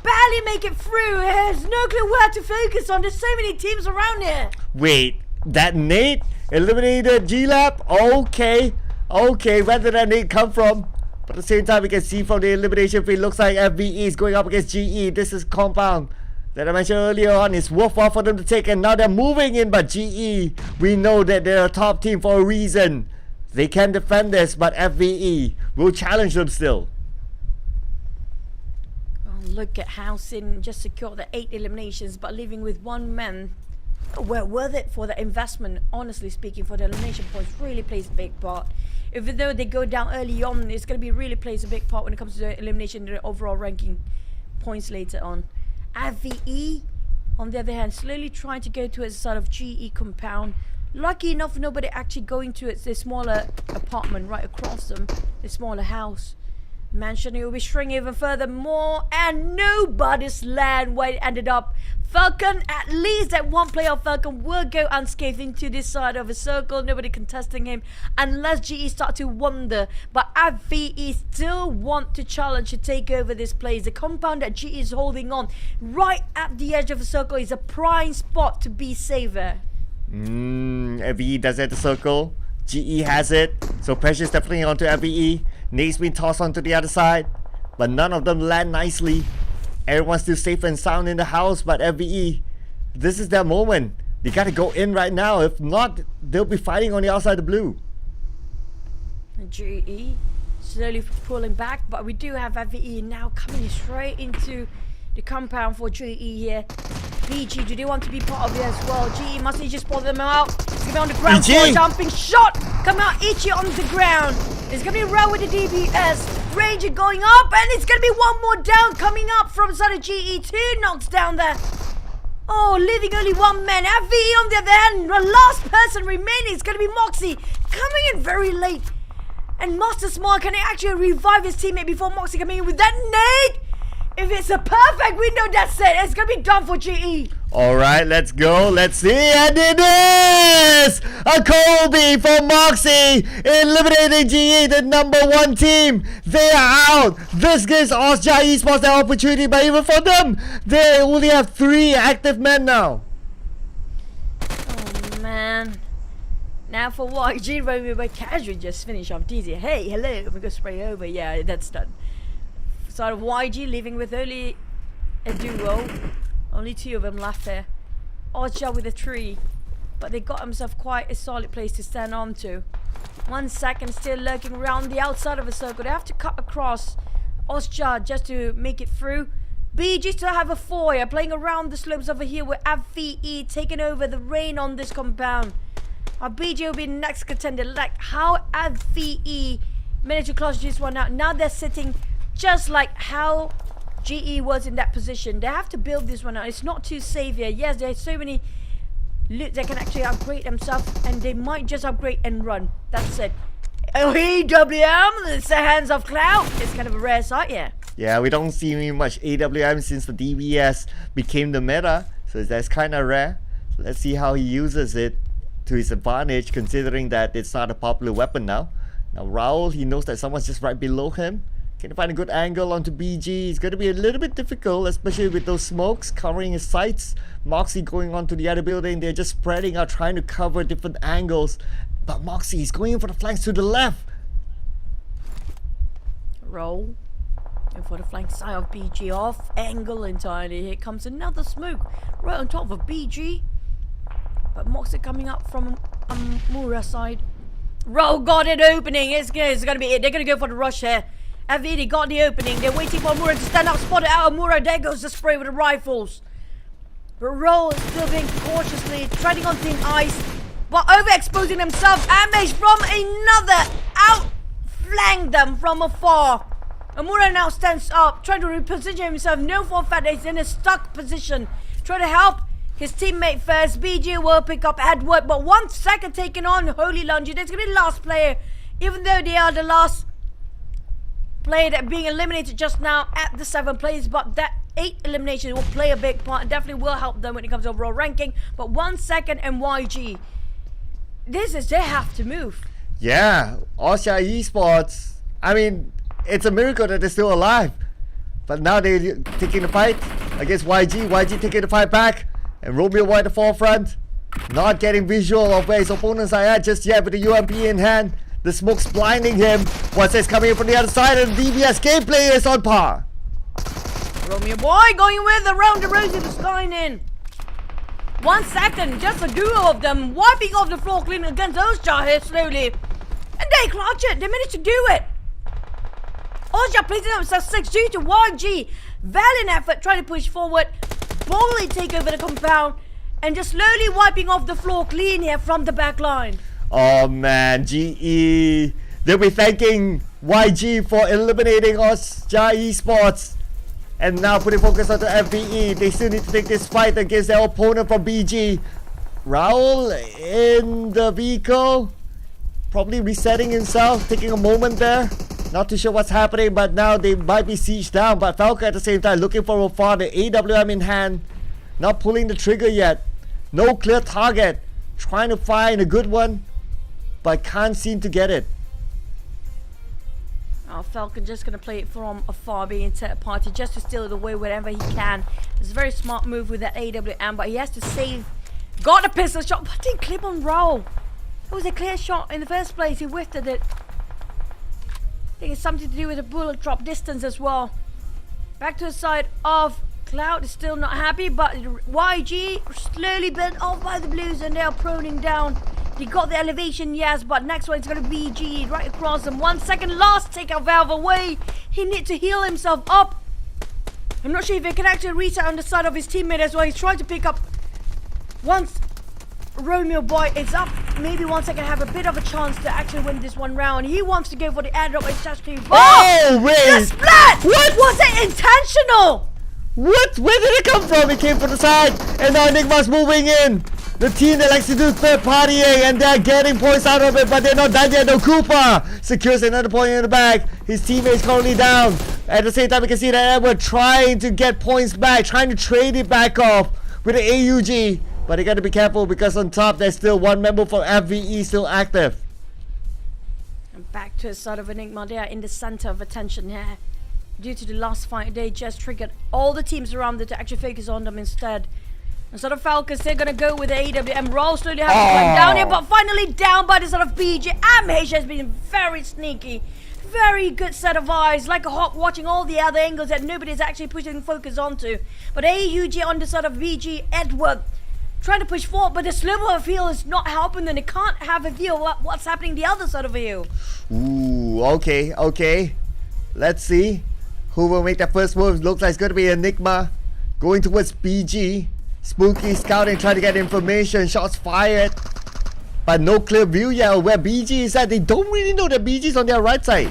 barely make it through. There's no clue where to focus on. There's so many teams around here. Wait, that nade eliminated G-Lab? Okay, where did that nade come from? But at the same time, we can see from the elimination feed, looks like FVE is going up against GE. This is compound that I mentioned earlier on. It's worthwhile for them to take, and now they're moving in, but GE, we know that they're a top team for a reason. They can defend this, but FVE will challenge them still. Oh, look at how Sin just secured the 8 eliminations, but leaving with 1 man. Well, worth it for the investment, honestly speaking, for the elimination points. Really plays a big part. Even though they go down early on, it's going to be really plays a big part when it comes to the elimination and the overall ranking points later on. FVE, on the other hand, slowly trying to go to a sort of GE compound. Lucky enough, nobody actually going to it. The smaller apartment right across them, the smaller house. Mansion will be shrinking even further more, and nobody's land where it ended up. Falcon, at least that one player of Falcon will go unscathed into this side of a circle. Nobody contesting him unless GE start to wonder. But FVE still want to challenge to take over this place. The compound that GE is holding on right at the edge of the circle is a prime spot to be safer. FVE does it at the circle. GE has it. So pressure's definitely onto FVE. Nate's been tossed onto the other side, but none of them land nicely. Everyone's still safe and sound in the house, but FVE, this is their moment. They gotta go in right now. If not, they'll be fighting on the outside of blue. GE slowly pulling back, but we do have FVE now coming straight into the compound for GE here. BG, do they want to be part of it as well? GE must just pull them out. It's gonna be on the ground for a dumping shot. Come out, Ichi on the ground. It's gonna be Row with the DBS. Ranger going up, and it's gonna be one more down coming up from side of GE. 2 knocks down there. Oh, leaving only 1 man. FVE on the other hand, the last person remaining is gonna be Moxie, coming in very late. And Master Smart, can he actually revive his teammate before Moxie coming in with that nade? If it's a perfect window, that's it. It's going to be done for GE. Alright, let's go. Let's see. And it is a Kobe for Moxie, eliminating GE, the #1 team. They are out. This gives Ozja Esports the opportunity, but even for them, they only have 3 active men now. Oh, man. Now for YG, Romeo by Casual just finished off DZ. Hey, hello. We go spray over. Yeah, that's done. Side of YG leaving with only a duo. Only 2 of them left there. Ozja with a 3. But they got themselves quite a solid place to stand on to. 1 second still lurking around the outside of the circle. They have to cut across Ozja just to make it through. BG still have a 4 playing around the slopes over here with FVE taking over the reign on this compound. BG will be next contender. Like how FVE managed to close this one out. Now they're sitting just like how GE was in that position. They have to build this one out. It's not too safe here. Yes, there's so many loot that can actually upgrade themselves, and they might just upgrade and run. That's it. AWM, it's the hands of Cloud. It's kind of a rare sight, yeah. Yeah, we don't see much AWM since the DBS became the meta, so that's kind of rare. So let's see how he uses it to his advantage, considering that it's not a popular weapon now. Now Raul, he knows that someone's just right below him. Can he find a good angle onto BG? It's going to be a little bit difficult, especially with those smokes covering his sights. Moxie going on to the other building. They're just spreading out, trying to cover different angles. But Moxie is going in for the flanks to the left. Roll. And for the flank side of BG, off angle entirely. Here comes another smoke right on top of BG. But Moxie coming up from Mura's side. Roll got it opening. It's gonna be it. They're gonna go for the rush here. FVD got the opening. They're waiting for Mura to stand up, spot it out of Mura. There goes the spray with the rifles. But Roll is still being cautiously treading on thin ice, but overexposing themselves. Ambush from another outflank them from afar. Amura now stands up, trying to reposition himself. No for a fact that he's in a stuck position. Try to help his teammate first. BG will pick up Edward, but 1 second taken on Holy Lungy. There's going to be the last player, even though they are the last player that being eliminated just now at the 7 players. But that 8 elimination will play a big part and definitely will help them when it comes to overall ranking. But 1 second and YG. They have to move. Yeah, Asia Esports. I mean, it's a miracle that they're still alive. But now they're taking the fight against YG. YG taking the fight back. And Romeo White at the forefront. Not getting visual of where his opponents are at just yet with the UMP in hand. The smoke's blinding him. What's this coming in from the other side? And the DBS gameplay is on par. Romeo Boy going with around the rosy to sign in. 1 second, just a duo of them wiping off the floor clean against Osha here slowly. And they clutch it. They managed to do it. Osha placing themselves 6-2 to YG. Valiant effort trying to push forward. Boldly take over the compound. And just slowly wiping off the floor clean here from the back line. Oh man, GE. They'll be thanking YG for eliminating Asia Esports. And now putting focus on the FBE. They still need to take this fight against their opponent from BG. Raul in the vehicle. Probably resetting himself, taking a moment there. Not too sure what's happening, but now they might be sieged down. But Falco at the same time looking for afar, the AWM in hand. Not pulling the trigger yet. No clear target. Trying to find a good one, but can't seem to get it. Falcon just going to play it from afar, being third party, just to steal it away wherever he can. It's a very smart move with that AWM, but he has to save. Got a pistol shot, but didn't clip on Raul. It was a clear shot in the first place. He whiffed it. I think it's something to do with the bullet drop distance as well. Back to the side of Cloud is still not happy, but YG slowly bent off by the Blues and they are proning down. They got the elevation, yes, but next one is going to be BG right across them. 1 second last, take a valve away. He needs to heal himself up. I'm not sure if he can actually reset on the side of his teammate as well. He's trying to pick up. Once Romeo Boy is up, maybe 1 second have a bit of a chance to actually win this one round. He wants to go for the airdrop. It's actually Oh, wait! The splat! What? Was it intentional? What? Where did it come from? It came from the side, and now Enigma's moving in. The team that likes to do third partying, and they're getting points out of it, but they're not done yet. No, Cooper secures another point in the back. His teammate's currently down. At the same time, we can see that Edward trying to get points back, trying to trade it back off with the AUG. But they got to be careful because on top, there's still one member for FVE still active. And back to the side of Enigma. They are in the center of attention here. Due to the last fight, they just triggered all the teams around it to actually focus on them instead. And sort of Falcons, they're going to go with the AWM. Roll slowly having to run down here, but finally down by the sort of BG. MH has been very sneaky. Very good set of eyes, like a hawk watching all the other angles that nobody's actually pushing focus onto. But AUG on the side of BG, Edward trying to push forward, but the sliver of field is not helping them. They can't have a view of what's happening the other side of the hill. Ooh, okay. Let's see who will make that first move. Looks like it's going to be Enigma going towards BG. Spooky scouting, trying to get information. Shots fired, but no clear view yet of where BG is at. They don't really know that BG is on their right side.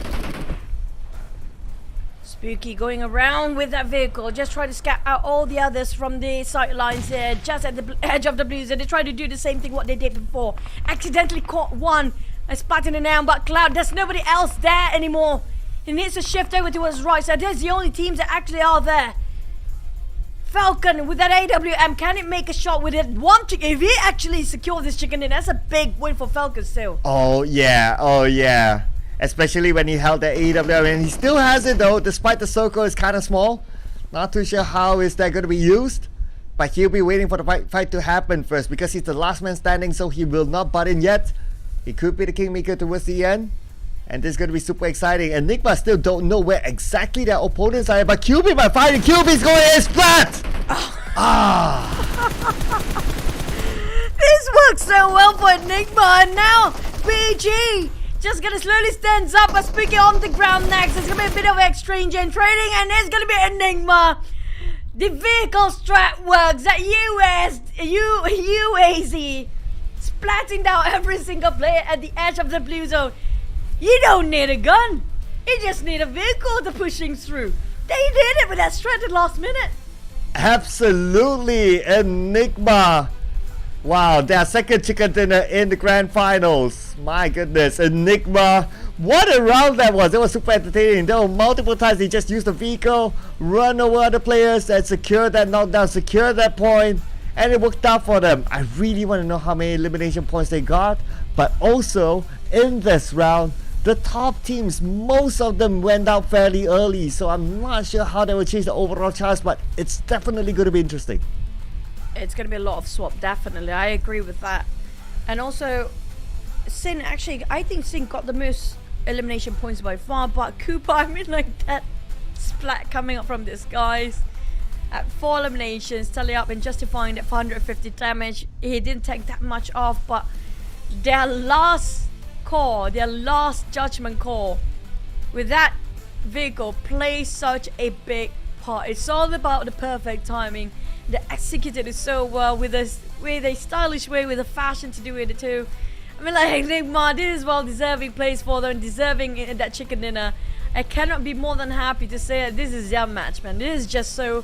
Spooky going around with that vehicle, just trying to scout out all the others from the sidelines here, just at the edge of the Blues, and they try to do the same thing what they did before. Accidentally caught one, And splatting it down, but Cloud, there's nobody else there anymore. He needs to shift over towards right, so there's the only teams that actually are there. Falcon with that AWM, can it make a shot with it? If he actually secures this chicken dinner, that's a big win for Falcon still. Oh yeah. Especially when he held the AWM, and he still has it though, despite the circle is kind of small. Not too sure how is that going to be used, but he'll be waiting for the fight to happen first because he's the last man standing, so he will not butt in yet. He could be the kingmaker towards the end, and this is going to be super exciting. Enigma still don't know where exactly their opponents are, but QB by fighting, QB's going in splat! This works so well for Enigma, and now BG just gonna slowly stands up and speaking on the ground next. It's gonna be a bit of exchange and trading, and it's gonna be Enigma. The vehicle strat works at UAZ, splatting down every single player at the edge of the blue zone. You don't need a gun, you just need a vehicle to pushing through. They did it with that strat at last minute. Absolutely, Enigma. Wow, their second chicken dinner in the grand finals. My goodness, Enigma. What a round that was. It was super entertaining. There were multiple times he just used the vehicle, run over other players and secure that knockdown, secure that point, and it worked out for them. I really want to know how many elimination points they got, but also in this round, the top teams, most of them went out fairly early, so I'm not sure how they will change the overall chance, but it's definitely going to be interesting. It's going to be a lot of swap, definitely. I agree with that. And also, Sin, actually, I think Sin got the most elimination points by far, but Cooper, I mean, like that splat coming up from the skies at 4 eliminations, tally up and justifying that 450 damage. He didn't take that much off, but their last call, their last judgment call with that vehicle plays such a big part. It's all about the perfect timing. They executed it so well with a stylish way, with a fashion to do it too. I mean, like, Enigma, this is well-deserving place for them, deserving that chicken dinner. I cannot be more than happy to say that this is their match, man. This is just so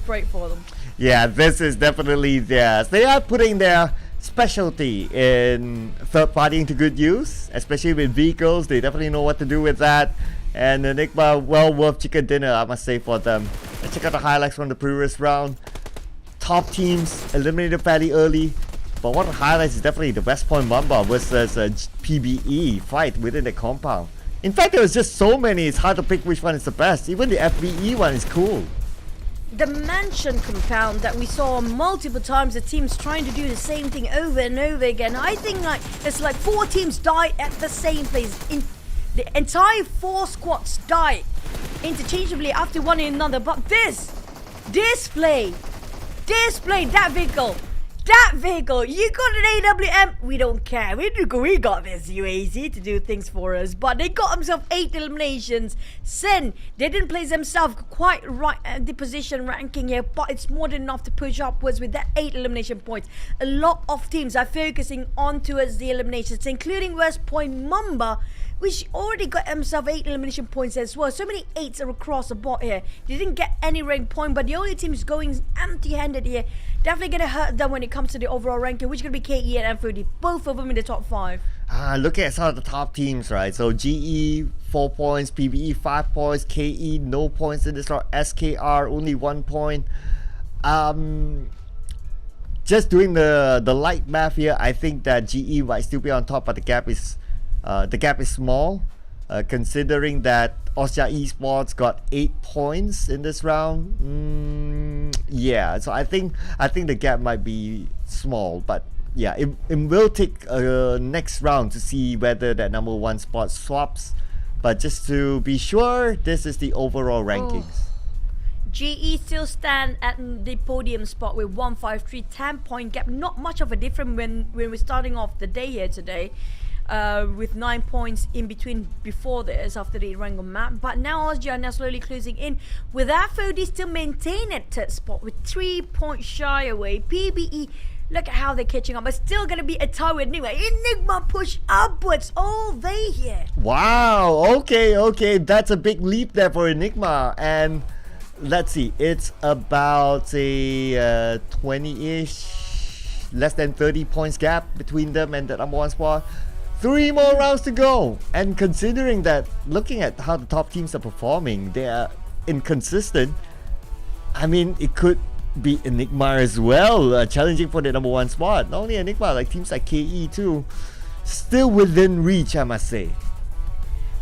great for them. Yeah, this is definitely theirs. They are putting their specialty in third party into good use, especially with vehicles. They definitely know what to do with that. And Enigma, well worth chicken dinner, I must say, for them. Let's check out the highlights from the previous round. Top teams eliminated fairly early, but one of the highlights is definitely the West Point Mamba versus PBE fight within the compound. In fact, there was just so many, it's hard to pick which one is the best. Even the FBE one is cool. The mansion compound that we saw multiple times, the teams trying to do the same thing over and over again. I think like it's like 4 teams died at the same place. The entire 4 squads died interchangeably after one another. But display that vehicle, you got an AWM, we don't care, we got this UAZ to do things for us. But they got themselves 8 eliminations. Sin, they didn't place themselves quite right at the position ranking here, but it's more than enough to push upwards with that 8 elimination points. A lot of teams are focusing on towards the eliminations, including West Point Mamba, which already got himself 8 elimination points as well. So many 8s are across the board here. They didn't get any rank point, but the only team is going empty-handed here. Definitely gonna hurt them when it comes to the overall ranking, which is gonna be KE and M30, both of them in the top 5. Looking at some of the top teams, right? So GE 4 points, PBE 5 points, KE no points in this round, SKR only 1 point. Just doing the light math here, I think that GE might still be on top, but the gap is small, considering that Austria Esports got 8 points in this round. Yeah, so I think the gap might be small, but yeah, it will take next round to see whether that number 1 spot swaps. But just to be sure, this is the overall rankings. GE still stand at the podium spot with 153, 10-point gap. Not much of a difference when we're starting off the day here today. With 9 points in between before this after the Erangel map, but now Austria are now slowly closing in with FOD still maintain at third spot with 3 points shy away. PBE, look at how they're catching up, but still gonna be a tie with Enigma push upwards all day here. Wow, okay, that's a big leap there for Enigma. And let's see, it's about a 20-ish, less than 30 points gap between them and the number 1 spot. 3 more rounds to go. And considering that, looking at how the top teams are performing, they are inconsistent. I mean, it could be Enigma as well, challenging for the number 1 spot. Not only Enigma, like teams like KE too. Still within reach, I must say.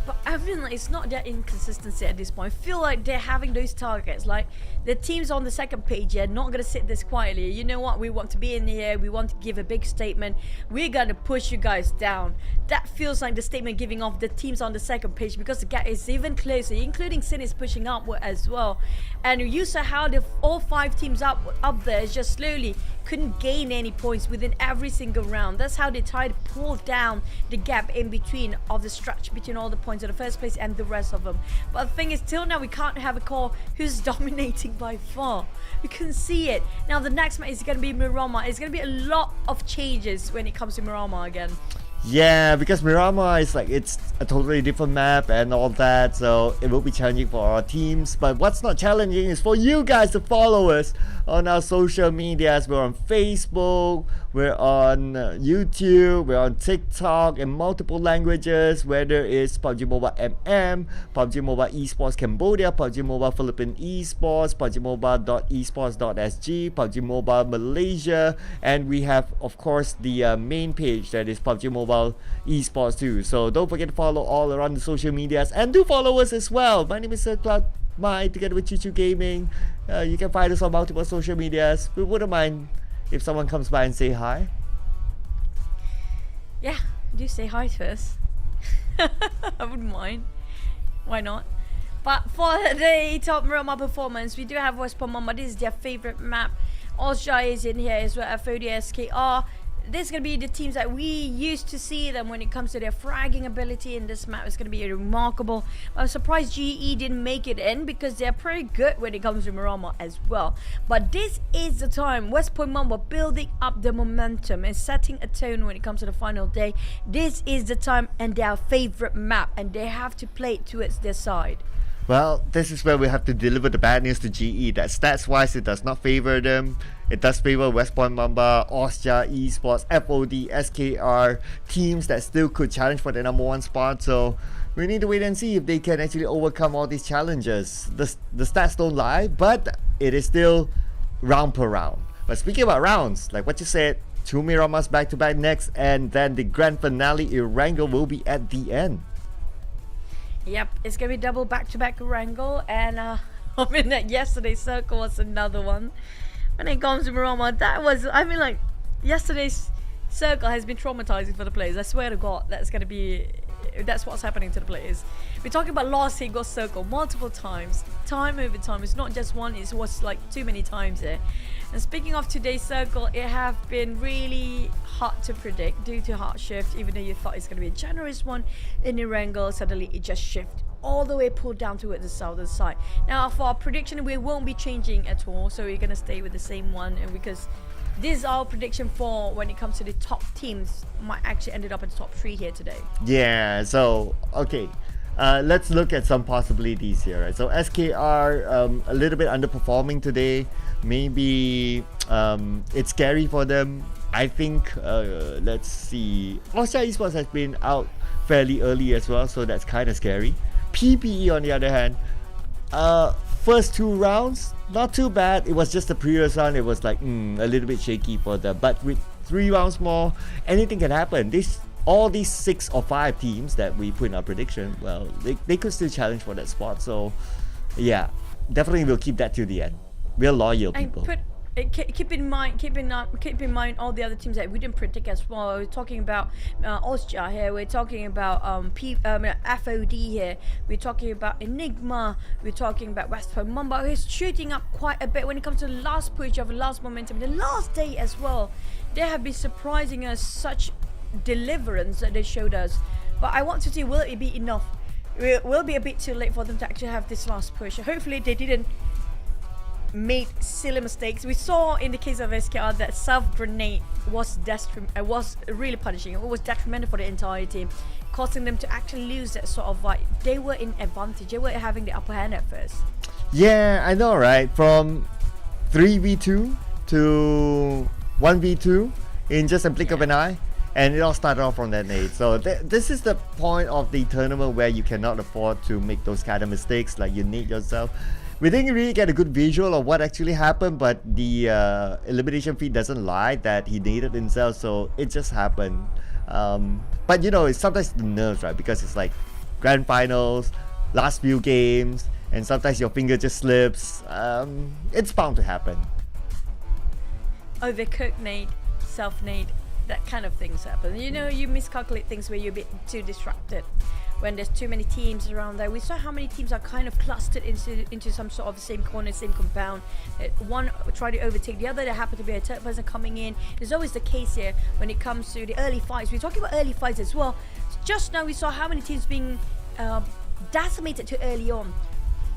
But I mean, like, it's not that inconsistency at this point. I feel like they're having those targets. Like, the teams on the second page here, not going to sit this quietly. You know what? We want to be in here. We want to give a big statement. We're going to push you guys down. That feels like the statement giving off the teams on the second page, because the gap is even closer, including Sin is pushing upward as well. And you saw how all 5 teams up there is just slowly couldn't gain any points within every single round. That's how they tried to pull down the gap in between of the stretch between all the points in the first place and the rest of them. But the thing is, till now we can't have a call who's dominating by far. We couldn't see it. Now the next match is going to be Miramar. It's going to be a lot of changes when it comes to Miramar again. Yeah, because Miramar is like, it's a totally different map and all that, so it will be challenging for our teams. But what's not challenging is for you guys to follow us on our social medias. We're on Facebook, we're on YouTube, we're on TikTok in multiple languages, whether it's PUBG Mobile PUBG Mobile Esports Cambodia, PUBG Mobile Philippine Esports, PUBG Mobile.esports.sg, PUBG Mobile Malaysia, and we have, of course, the main page that is PUBG Mobile Esports too. So don't forget to follow all around the social medias, and do follow us as well. My name is Cloud Mai, together with Chichu Gaming. You can find us on multiple social medias. We wouldn't mind if someone comes by and say hi. Yeah, do say hi to us. I wouldn't mind. Why not? But for the top Miramar performance, we do have West Pomama. This is their favorite map. Austria is in here as well, FOD, SKR. This is going to be the teams that we used to see them when it comes to their fragging ability in this map. It's going to be remarkable. I'm surprised GE didn't make it in, because they're pretty good when it comes to Miramar as well. But this is the time. West Point Mamba building up the momentum and setting a tone when it comes to the final day. This is the time and their favorite map, and they have to play it towards their side. Well, this is where we have to deliver the bad news to GE. That stats-wise, it does not favor them. It does favor West Point Mamba, Austria, Esports, FOD, SKR, teams that still could challenge for the number 1 spot. So we need to wait and see if they can actually overcome all these challenges. The stats don't lie, but it is still round per round. But speaking about rounds, like what you said, 2 Miramars back-to-back next, and then the grand finale Erangel will be at the end. Yep, it's going to be double back-to-back Erangel, and I mean, that yesterday's circle was another one. When it comes to Miramar, that was, I mean, like, yesterday's circle has been traumatizing for the players. I swear to God, that's what's happening to the players. We're talking about lost Higos circle multiple times, time over time. It's not just one, it was like too many times there. And speaking of today's circle, it have been really hard to predict due to hard shift. Even though you thought it's going to be a generous one in Erangel, suddenly it just shifted all the way, pulled down to the southern side. Now for our prediction, we won't be changing at all, so we're going to stay with the same one, and because this is our prediction for when it comes to the top teams, might actually ended up in the top 3 here today. Yeah, so okay, let's look at some possibilities here, right? So SKR a little bit underperforming today. Maybe it's scary for them. I think let's see, Austria Esports has been out fairly early as well, so that's kind of scary. PPE on the other hand, first 2 rounds not too bad. It was just the previous round, it was like a little bit shaky for them, but with 3 rounds more, anything can happen. All these 6 or 5 teams that we put in our prediction, well, they could still challenge for that spot. So yeah, definitely we'll keep that to the end. We're loyal people. Keep in mind all the other teams that we didn't predict as well. We're talking about Austria here. We're talking about FOD here. We're talking about Enigma. We're talking about West Point Mamba, who's shooting up quite a bit when it comes to the last push of the last momentum, the last day as well. They have been surprising us, such deliverance that they showed us. But I want to see, will it be enough? It will be a bit too late for them to actually have this last push. Hopefully they didn't made silly mistakes. We saw in the case of SKR that self-grenade was really punishing. It was detrimental for the entire team, causing them to actually lose that sort of, like, they were in advantage. They were having the upper hand at first. Yeah, I know, right? From 3v2 to 1v2 in just a blink of an eye. And it all started off from that night. So this is the point of the tournament where you cannot afford to make those kind of mistakes, like you need yourself. We didn't really get a good visual of what actually happened, but the elimination feed doesn't lie that he needed himself, so it just happened. But you know, it's sometimes the nerves, right? Because it's like grand finals, last few games, and sometimes your finger just slips. It's bound to happen. Overcooked nade, self-nade, that kind of things happen. You know, you miscalculate things where you're a bit too distracted. When there's too many teams around there, we saw how many teams are kind of clustered into some sort of the same corner, same compound. One tried to overtake the other. There happened to be a third person coming in. It's always the case here when it comes to the early fights. We're talking about early fights as well. Just now we saw how many teams being decimated too early on.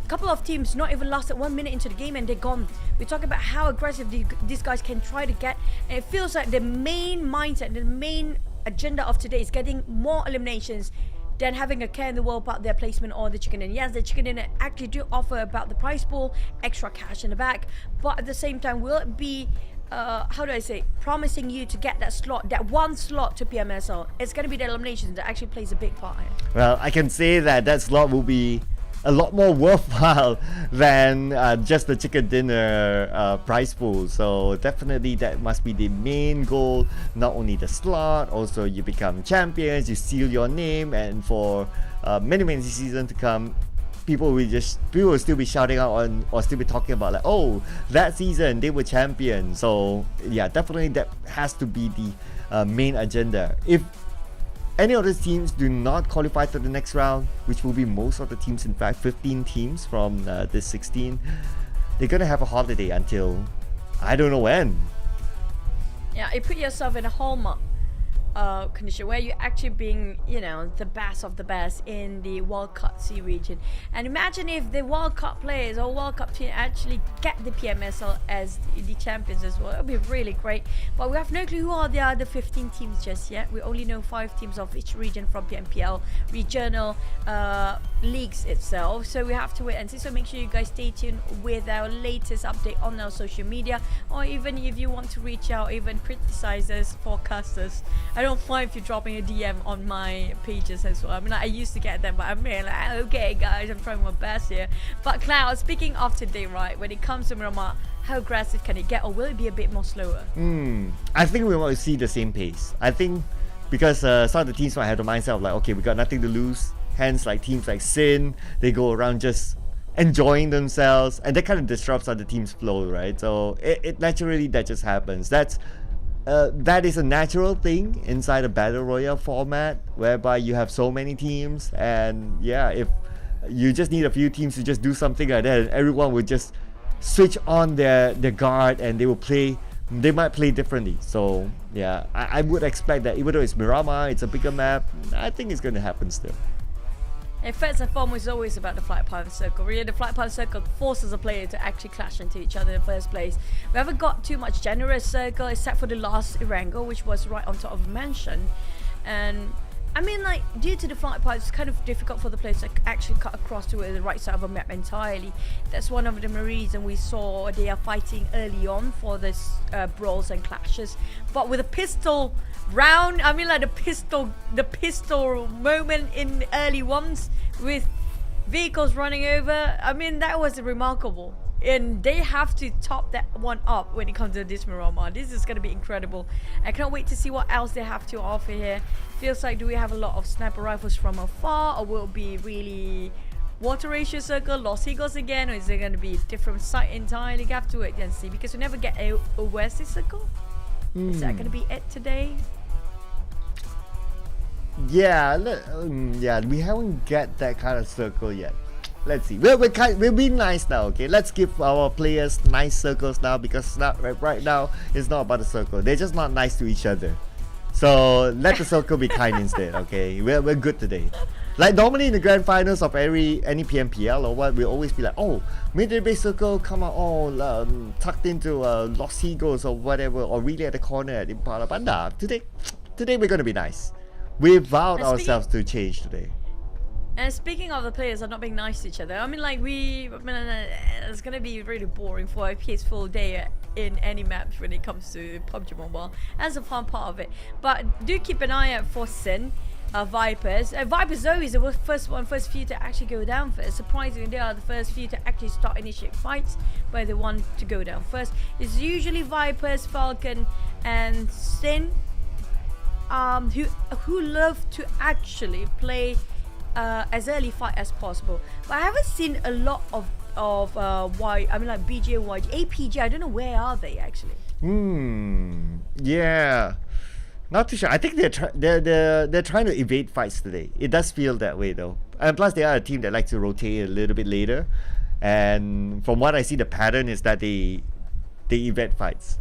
A couple of teams not even lasted 1 minute into the game and they're gone. We're talking about how aggressive these guys can try to get, and it feels like the main mindset, the main agenda of today is getting more eliminations than having a care in the world about their placement or the chicken dinner. Yes, the chicken dinner actually do offer about the prize pool, extra cash in the back, but at the same time, will it be, how do I say, promising you to get that slot, that one slot to PMSL? It's going to be the eliminations that actually plays a big part here. Well, I can say that slot will be a lot more worthwhile than just the chicken dinner prize pool. So definitely that must be the main goal. Not only the slot, also you become champions, you seal your name, and for many seasons to come, people will still be shouting out on, or still be talking about like, oh, that season they were champions. So yeah, definitely that has to be the main agenda. If any of the teams do not qualify to the next round, which will be most of the teams, in fact 15 teams from this 16, they're gonna have a holiday until I don't know when. Yeah, you put yourself in a hallmark condition where you're actually being, you know, the best of the best in the Wildcard Sea region. And imagine if the Wildcard players or Wildcard team actually get the PMSL as the champions as well. It would be really great. But we have no clue who are the other 15 teams just yet. We only know 5 teams of each region from PMPL regional leagues itself. So we have to wait and see. So make sure you guys stay tuned with our latest update on our social media, or even if you want to reach out, even criticize us, forecast us. I don't mind if you're dropping a DM on my pages as well. I mean, like, I used to get them, but I'm really like, okay guys, I'm trying my best here. But Cloud, speaking of today, right, when it comes to Miramar, how aggressive can it get, or will it be a bit more slower? I think we want to see the same pace. I think because some of the teams might have the mindset of like, okay, we got nothing to lose. Hence, like teams like Sin, they go around just enjoying themselves, and that kind of disrupts other teams' flow, right? So it naturally, that just happens. That is a natural thing inside a battle royale format, whereby you have so many teams, and yeah, if you just need a few teams to just do something like that, and everyone would just switch on their guard, and they might play differently. So yeah, I would expect that even though it's Miramar, it's a bigger map, I think it's going to happen still. And first and foremost, is always about the flight path circle. Really, the flight path circle forces a player to actually clash into each other in the first place. We haven't got too much generous circle except for the last Erangel, which was right on top of a mansion. And I mean, like, due to the flight path, it's kind of difficult for the players to actually cut across to the right side of a map entirely. That's one of the reasons we saw they are fighting early on for this brawls and clashes. But with a pistol round, I mean, like the pistol moment in the early ones with vehicles running over, I mean, that was remarkable. And they have to top that one up when it comes to this Miramar. This is going to be incredible. I can't wait to see what else they have to offer here. Feels like, do we have a lot of sniper rifles from afar, or will it be really water ratio circle, Lost Eagles again, or is it going to be a different site entirely? You have to wait and see, because we never get a West circle. Is that going to be it today? Yeah, we haven't get that kind of circle yet. Let's see. We're being nice now, okay? Let's give our players nice circles now, because right now it's not about the circle. They're just not nice to each other. So let the circle be kind instead, okay? We're good today. Like normally in the grand finals of any PMPL or what, we always be like, oh, mid-base circle, come on, tucked into Lost Eagles or whatever, or really at the corner at Impala. But nah, today we're gonna be nice. We vowed ourselves to change today. And speaking of the players are not being nice to each other, I mean, like, it's gonna be really boring for a peaceful day in any maps when it comes to PUBG Mobile. That's a fun part of it. But do keep an eye out for Sin. Vipers. Vipers though is the first few to actually go down first. Surprisingly, they are the first few to actually start initiate fights, but the one to go down first. It's usually Vipers, Falcon, and Sin, who love to actually play as early fight as possible. But I haven't seen a lot of like BJ, YG, APG. I don't know where are they actually. Yeah. Not too sure. I think they're trying to evade fights today. It does feel that way though. And plus they are a team that likes to rotate a little bit later. And from what I see, the pattern is that they evade fights.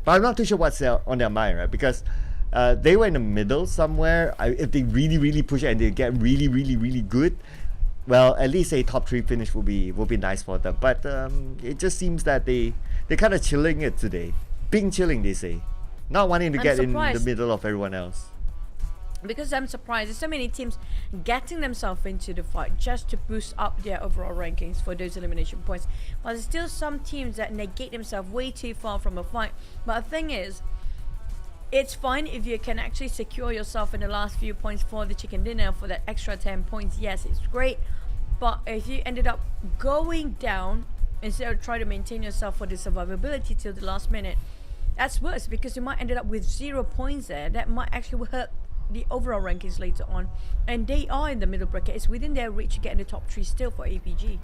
But I'm not too sure what's on their mind, right? Because they were in the middle somewhere. If they really push it and they get really good, well, at least a top 3 finish will be nice for them. But it just seems that they're kind of chilling it today. Being chilling, they say. Not wanting to get in the middle of everyone else. Because I'm surprised there's so many teams getting themselves into the fight just to boost up their overall rankings for those elimination points. But there's still some teams that negate themselves way too far from a fight. But the thing is, it's fine if you can actually secure yourself in the last few points for the chicken dinner for that extra 10 points. Yes, it's great. But if you ended up going down instead of trying to maintain yourself for the survivability till the last minute, that's worse because you might ended up with 0 points there. That might actually hurt the overall rankings later on. And they are in the middle bracket. It's within their reach to get in the top 3 still for APG.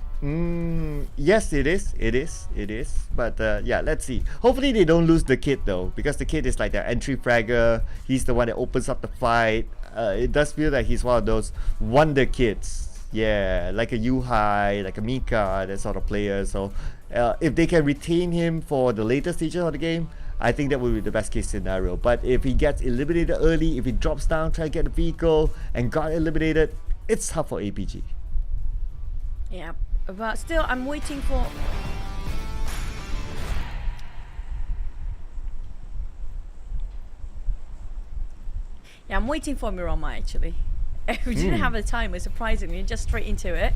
Yes, it is. But yeah, let's see. Hopefully they don't lose the kid though, because the kid is like their entry fragger. He's the one that opens up the fight. It does feel like he's one of those wonder kids. Yeah, like a Yuhai, like a Mika, that sort of player. So if they can retain him for the later stages of the game, I think that would be the best case scenario. But if he gets eliminated early, if he drops down, try to get the vehicle and got eliminated, it's tough for APG. Yeah, but still I'm waiting for... Yeah, I'm waiting for Miramar actually. We didn't have the timer, surprisingly, just straight into it.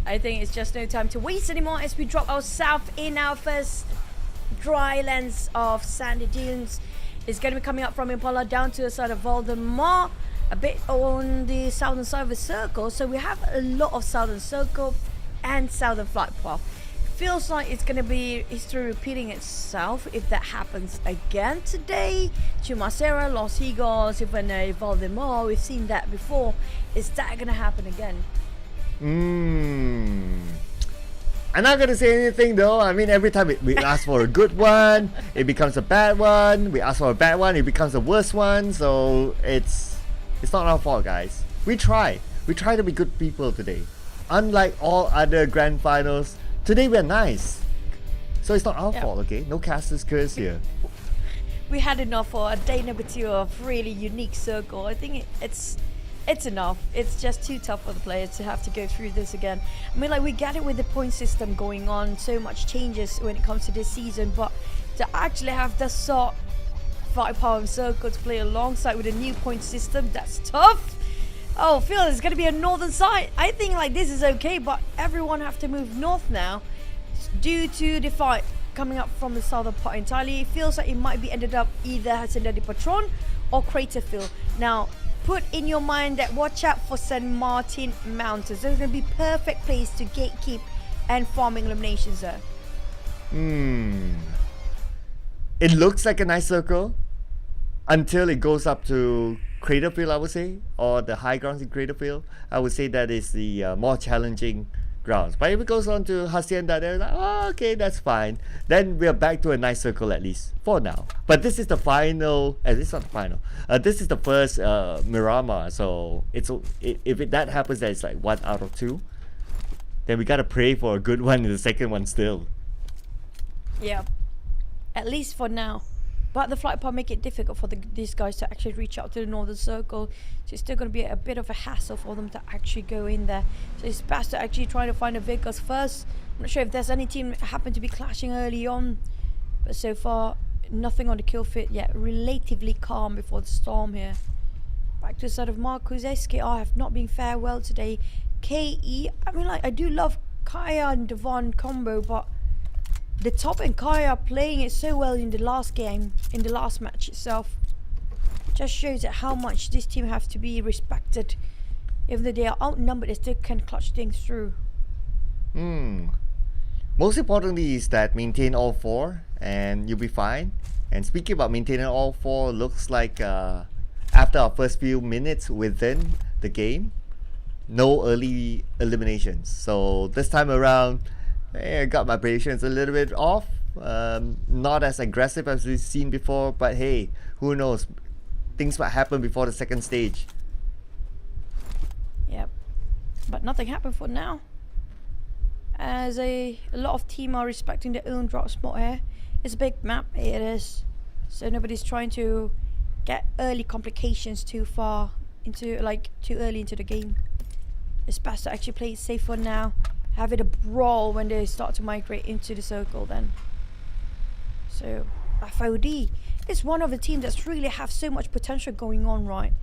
I think it's just no time to waste anymore as we drop ourselves in our first dry lands of sandy dunes. It's going to be coming up from Impala down to the side of Valdemar, a bit on the southern side of the circle. So we have a lot of southern circle and southern flight path. Feels like it's going to be history repeating itself if that happens again today. Chumacera, Los Higos, even Valdemar, we've seen that before. Is that going to happen again? I'm not gonna say anything though. I mean, every time we ask for a good one, it becomes a bad one. We ask for a bad one, it becomes the worst one. So it's not our fault, guys. We try to be good people today. Unlike all other grand finals, today we're nice. So it's not our fault, okay? No caster's curse here. We had enough for a day number 2 of really unique circle. I think it's enough. It's just too tough for the players to have to go through this again. I mean, like, we get it with the point system going on, so much changes when it comes to this season, but to actually have the sort firepower and circle to play alongside with a new point system, that's tough. Oh, Phil, it's going to be a northern side. I think like this is okay, but everyone have to move north now due to the fight coming up from the southern part entirely. It feels like it might be ended up either Hacienda de Patron or Craterville. Now, put in your mind that watch out for San Martin Mountains. There's going to be perfect place to gatekeep and farming eliminations there. It looks like a nice circle until it goes up to Craterville, I would say, or the high grounds in Craterville. I would say that is the more challenging grounds. But if it goes on to Hacienda, they're like, oh, okay, that's fine. Then we're back to a nice circle at least for now. But this is the final. It's not the final. This is the first Miramar. So if that happens, that it's like 1 out of 2. Then we gotta pray for a good one in the second one still. Yeah, at least for now. But the flight path make it difficult for these guys to actually reach out to the northern circle. So it's still going to be a bit of a hassle for them to actually go in there. So it's best to actually try to find the vehicles first. I'm not sure if there's any team that happen to be clashing early on. But so far, nothing on the kill fit yet. Relatively calm before the storm here. Back to the side of Mark Kuzeski. I have not been farewell today. KE. I mean, like, I do love Kaya and Devon combo, but the top and Kaya playing it so well in the last game, in the last match itself, just shows that how much this team have to be respected. Even though they are outnumbered, they still can clutch things through. Most importantly is that maintain all 4 and you'll be fine. And speaking about maintaining all 4, looks like after our first few minutes within the game, no early eliminations. So this time around, I got my predictions a little bit off. Not as aggressive as we've seen before, but hey, who knows? Things might happen before the second stage. Yep, but nothing happened for now. As a lot of team are respecting their own drop spot here. It's a big map, it is. So nobody's trying to get early complications too far into, like, too early into the game. It's best to actually play it safe for now. Have it a brawl when they start to migrate into the circle then. So FOD is one of the teams that's really have so much potential going on, right?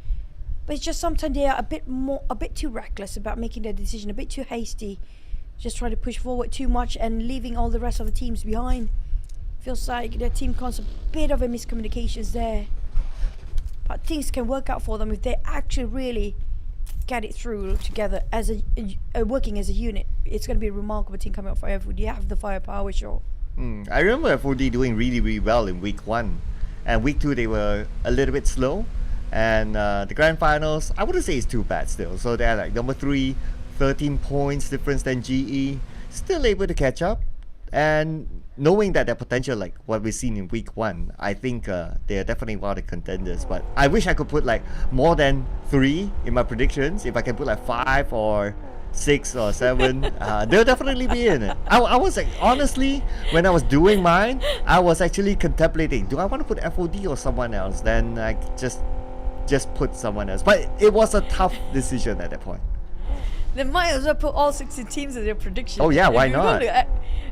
But it's just sometimes they are a bit too reckless about making their decision, a bit too hasty. Just trying to push forward too much and leaving all the rest of the teams behind. Feels like their team causes a bit of a miscommunications there. But things can work out for them if they actually really get it through together as a working as a unit. It's going to be a remarkable team coming up for FOD. You have the firepower, sure. I remember FOD doing really, really well in week 1. And week 2 they were a little bit slow. And the grand finals, I wouldn't say it's too bad still. So they're like number 3, 13 points difference than GE. Still able to catch up. And knowing that their potential, like what we've seen in week 1, I think they are definitely one of the contenders. But I wish I could put like more than 3 in my predictions. If I can put like 5 or 6 or 7, they'll definitely be in it. I was like, honestly, when I was doing mine, I was actually contemplating, do I want to put FOD or someone else? Then I just put someone else. But it was a tough decision at that point. They might as well put all 60 teams in their prediction. Oh yeah, why not?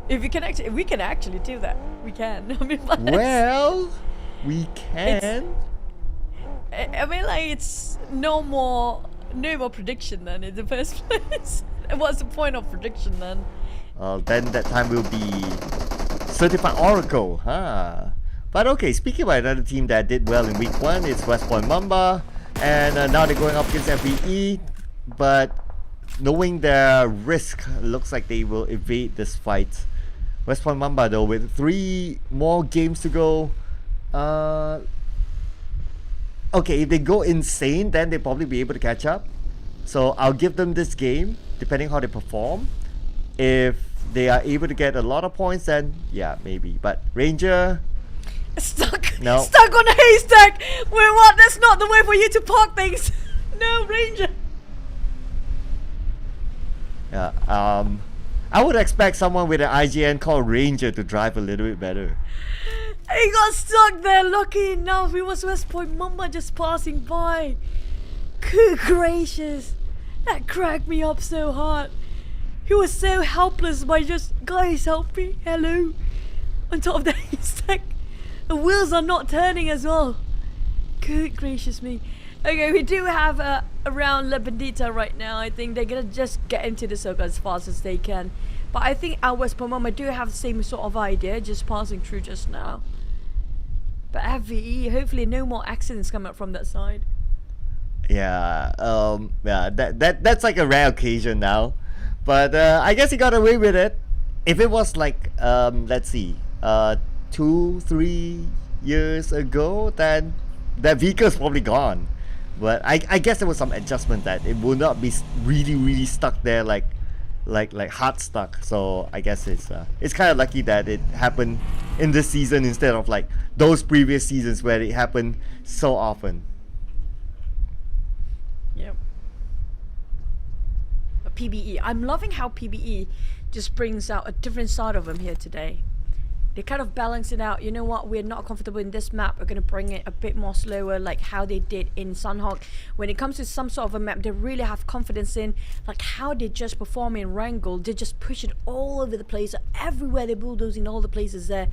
If we can actually do that. We can. I mean, well, we can. I mean, like, it's no more prediction then in the first place. What's the point of prediction then? Then that time will be certified Oracle, huh? But okay, speaking about another team that did well in week 1, it's West Point Mamba, and now they're going up against FVE, but knowing their risk, looks like they will evade this fight. West Point Mamba though, with 3 more games to go, okay, if they go insane, then they'll probably be able to catch up. So I'll give them this game, depending how they perform. If they are able to get a lot of points, then yeah, maybe. But Ranger, stuck no. Stuck on a haystack. Wait, what? That's not the way for you to park things. No, Ranger. Yeah, I would expect someone with an IGN called Ranger to drive a little bit better. He got stuck there. Lucky enough, it was West Point Mamba just passing by. Good gracious, that cracked me up so hard. He was so helpless by just, guys, help me, hello, on top of the haystack. The wheels are not turning as well. Good gracious me. Okay, we do have around La Bandita right now. I think they're gonna just get into the circle as fast as they can. But I think our West Pomoma do have the same sort of idea, just passing through just now. But FVE, hopefully no more accidents come up from that side. Yeah, yeah, that's like a rare occasion now. But I guess he got away with it. If it was like, let's see, 2-3 years ago, then that vehicle's probably gone. But I guess there was some adjustment that it will not be really stuck there like hard stuck. So I guess it's kind of lucky that it happened in this season instead of like those previous seasons where it happened so often. Yep. But PBE, I'm loving how PBE just brings out a different side of them here today. They kind of balance it out. You know what? We're not comfortable in this map. We're going to bring it a bit more slower, like how they did in Sanhok. When it comes to some sort of a map they really have confidence in, like how they just perform in Erangel. They just push it all over the place. Everywhere they're bulldozing all the places there.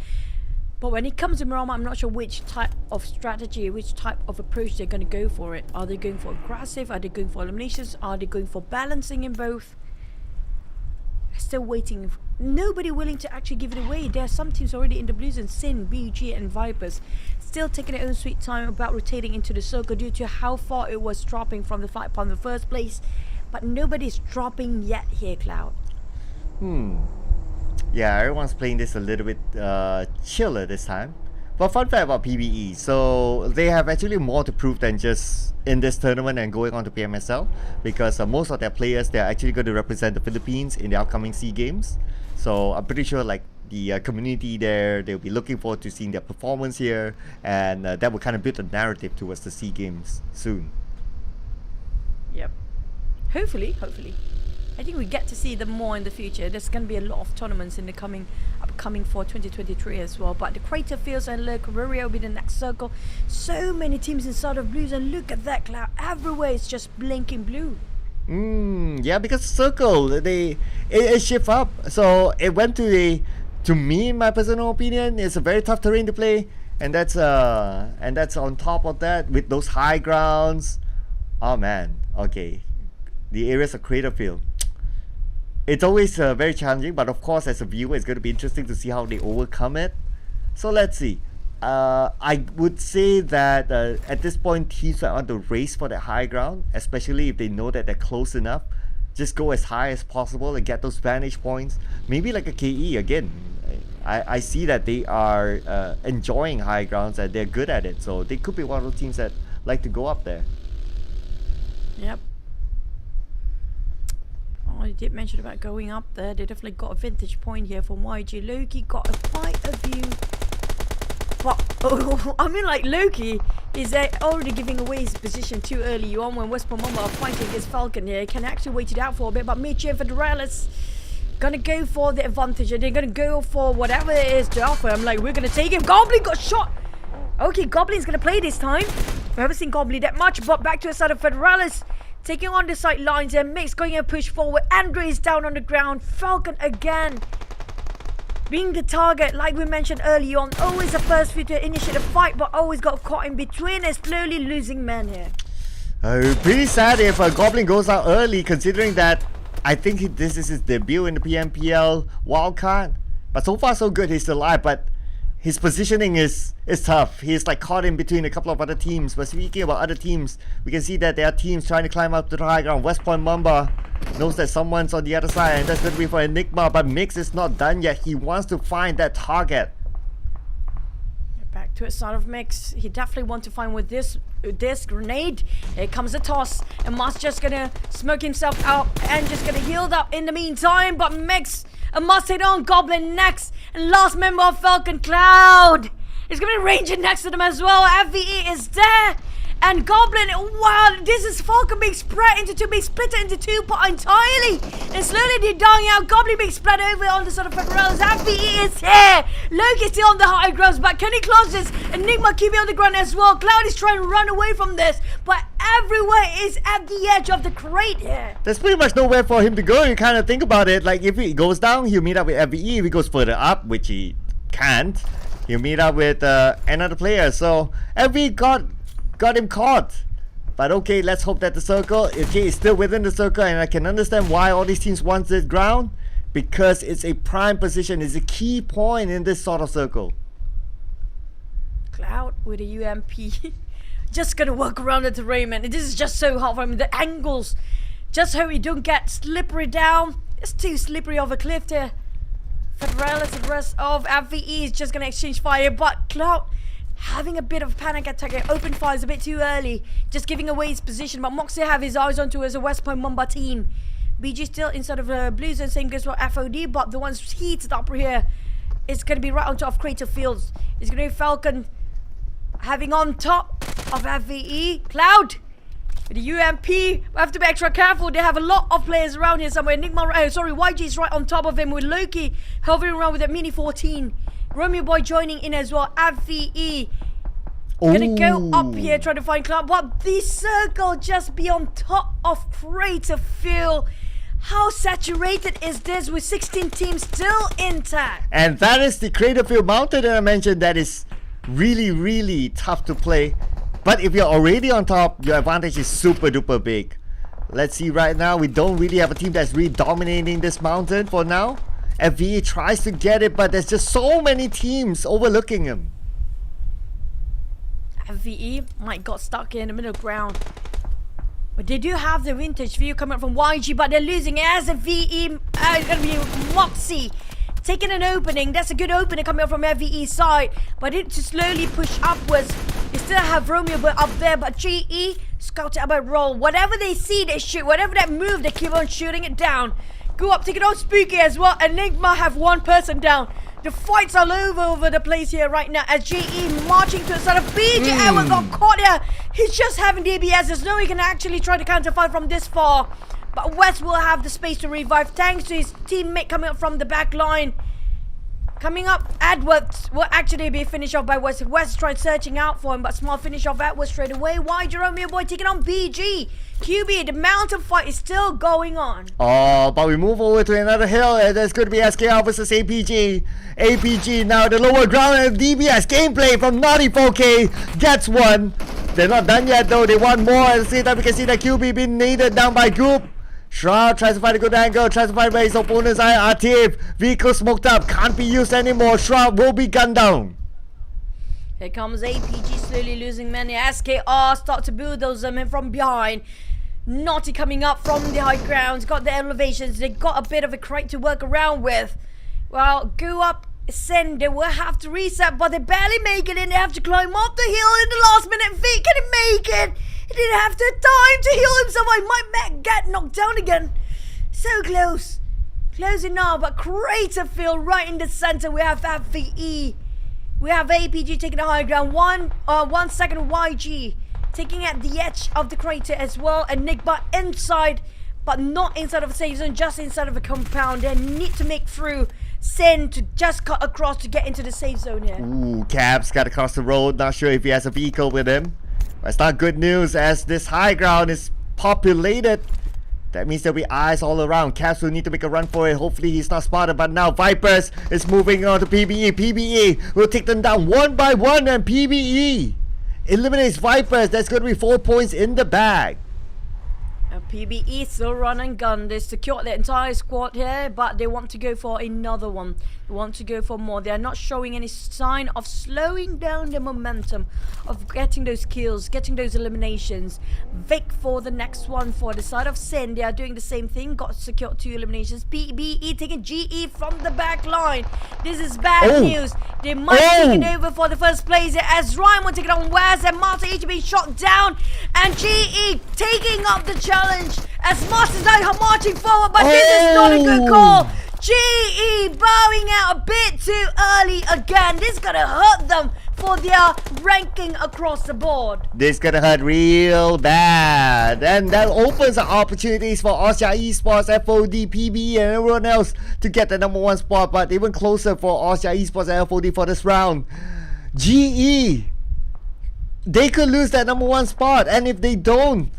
But when it comes to Miramar, I'm not sure which type of strategy, which type of approach they're going to go for it. Are they going for aggressive? Are they going for eliminations? Are they going for balancing in both? Still waiting. Nobody willing to actually give it away. There are some teams already in the blues, and Sin, BG and Vipers still taking their own sweet time about rotating into the circle due to how far it was dropping from the fight point in the first place. But nobody's dropping yet here, Cloud. Yeah, everyone's playing this a little bit chiller this time. But fun fact about PBE, so they have actually more to prove than just in this tournament and going on to PMSL, because most of their players, they're actually going to represent the Philippines in the upcoming SEA Games. So I'm pretty sure like the community there, they'll be looking forward to seeing their performance here, and that will kind of build a narrative towards the SEA Games soon. Yep. Hopefully. I think we get to see them more in the future. There's going to be a lot of tournaments in the upcoming for 2023 as well. But the Crater Fields and Le Cambodia will be the next circle. So many teams inside of blues, and look at that, Cloud. Everywhere it's just blinking blue. Yeah, because circle, it shift up. So it went to me, in my personal opinion, it's a very tough terrain to play, and that's on top of that with those high grounds. Oh man, okay. The areas of Crater Field. It's always very challenging, but of course, as a viewer, it's going to be interesting to see how they overcome it. So let's see. I would say that at this point, teams are on the race for the high ground, especially if they know that they're close enough. Just go as high as possible and get those vantage points. Maybe like a KE again. I see that they are enjoying high grounds and they're good at it. So they could be one of those teams that like to go up there. Yep. Oh, you did mention about going up there. They definitely got a vintage point here from YG. Loki got quite a view. But, I mean, like, Loki is already giving away his position too early on when West Pomomba are fighting against Falcon here. He can actually wait it out for a bit, but Michi and Federalis gonna go for the advantage, and they're gonna go for whatever it is to offer. I'm like, we're gonna take him. Goblin got shot. Okay, Goblin's gonna play this time. We haven't seen Goblin that much, but back to the side of Federalis. Taking on the sight lines and Mix going a push forward. Andre is down on the ground. Falcon again being the target, like we mentioned earlier on. Always the first few to initiate a fight, but always got caught in between and slowly losing men here. Pretty sad if a Goblin goes out early, considering that I think this is his debut in the PMPL Wildcard. But so far so good, he's still alive, but his positioning is tough. He's like caught in between a couple of other teams. But speaking about other teams, we can see that there are teams trying to climb up to the high ground. West Point Mamba knows that someone's on the other side, and that's going to be for Enigma. But Mix is not done yet. He wants to find that target. Back to a side of Mix. He definitely wants to find with this grenade. Here comes the toss, and Mas just gonna smoke himself out and just gonna heal up in the meantime. But Mix must hit on Goblin next, and last member of Falcon Cloud is gonna be ranging next to them as well. FVE is there, and Goblin, wow, this is Falcon being spread into two, being split into two entirely, and slowly they're dying out. Goblin being spread over on the side of Federals. FVE is here. Loki still on the high grounds, but can he close this? Enigma keeping on the ground as well. Cloud is trying to run away from this, but everywhere is at the edge of the crate here. There's pretty much nowhere for him to go. You kind of think about it, like if he goes down, he'll meet up with FVE. If he goes further up, which he can't, he'll meet up with another player. So FVE got him caught. But okay, let's hope that the circle, okay, is still within the circle, and I can understand why all these teams want this ground, because it's a prime position, it's a key point in this sort of circle. Cloud with a UMP. Just gonna work around the terrain, man. This is just so hard for him. The angles. Just hope he don't get slippery down. It's too slippery of a cliff there. Federalis and the rest of FVE is just gonna exchange fire, but Cloud having a bit of a panic attack. Open fire is a bit too early, just giving away his position. But Moxie have his eyes onto as a West Point Mamba team. BG still inside of Blues, and same goes for FOD. But the one's heated up here, it's going to be right on top of Crater Fields. It's going to be Falcon having on top of FVE. Cloud with the UMP. We have to be extra careful. They have a lot of players around here somewhere. Enigma, YG is right on top of him with Loki hovering around with that Mini 14. Romeo Boy joining in as well. FVE gonna go up here trying to find Cloud, but the circle just be on top of Crater Field. How saturated is this with 16 teams still intact? And that is the Craterfield Mountain that I mentioned that is really tough to play. But if you're already on top, your advantage is super duper big. Let's see right now, we don't really have a team that's really dominating this mountain for now. FVE tries to get it, but there's just so many teams overlooking him. FVE might got stuck in the middle ground. But they do have the vintage view coming up from YG, but they're losing as a VE. It's going to be Moxie taking an opening. That's a good opening coming up from FVE side. But it to slowly push upwards. They still have Romeo up there, but GE scouted about roll. Whatever they see, they shoot. Whatever that move, they keep on shooting it down. Go up, take it on Spooky as well. Enigma have one person down. The fights all over the place here right now as GE marching to the side of BG. Edward got caught here. He's just having DBS. There's no way he can actually try to counter fight from this far. But West will have the space to revive thanks to his teammate coming up from the back line. Coming up, Edwards will actually be finished off by West. West tried searching out for him, but small finish off Edwards straight away. Why Jerome boy taking on BG? QB, the mountain fight is still going on. Oh, but we move over to another hill and there's going to be SKR versus APG. APG now the lower ground and DBS gameplay from Naughty4K gets one. They're not done yet though, they want more. At the same time we can see that QB being needed down by Goop. Shroud tries to find a good angle, tries to find where his opponent's eye. RTF, vehicle smoked up, can't be used anymore. Shroud will be gunned down. Here comes APG slowly losing many. SKR start to bulldoze them in from behind. Naughty coming up from the high grounds, got the elevations, they got a bit of a crate to work around with. Well, go up, Sin, they will have to reset, but they barely make it and they have to climb up the hill in the last minute. V, can he make it? He didn't have the time to heal himself. I might get knocked down again. So close. Close enough, but Craterfield right in the center. We have FVE. We have APG taking the high ground. 1 second YG taking at the edge of the crater as well. And Nickbot inside, but not inside of a safe zone, just inside of a compound. They need to make through. Send to just cut across to get into the safe zone here. Ooh, Cab's got to cross the road. Not sure if he has a vehicle with him. But it's not good news as this high ground is populated. That means there'll be eyes all around. Cabs will need to make a run for it. Hopefully he's not spotted. But now Vipers is moving on to PBE. PBE will take them down one by one. And PBE eliminates Vipers. That's going to be 4 points in the bag. PBE still run and gun. They secured the entire squad here, but they want to go for another one. They want to go for more. They are not showing any sign of slowing down the momentum of getting those kills, getting those eliminations. Vic for the next one for the side of Sin. They are doing the same thing. Got secured 2 eliminations. PBE taking GE from the back line. This is bad news. They might take it over for the first place as Ryan will take it on West and Master HB shot down. And GE taking up the challenge as Masters are marching forward, but this is not a good call. GE bowing out a bit too early again. This is gonna hurt them for their ranking across the board. This is gonna hurt real bad. And that opens up opportunities for Austria Esports, FOD, PBE and everyone else to get the #1 spot. But even closer for Austria Esports and FOD for this round. GE, they could lose that #1 spot. And if they don't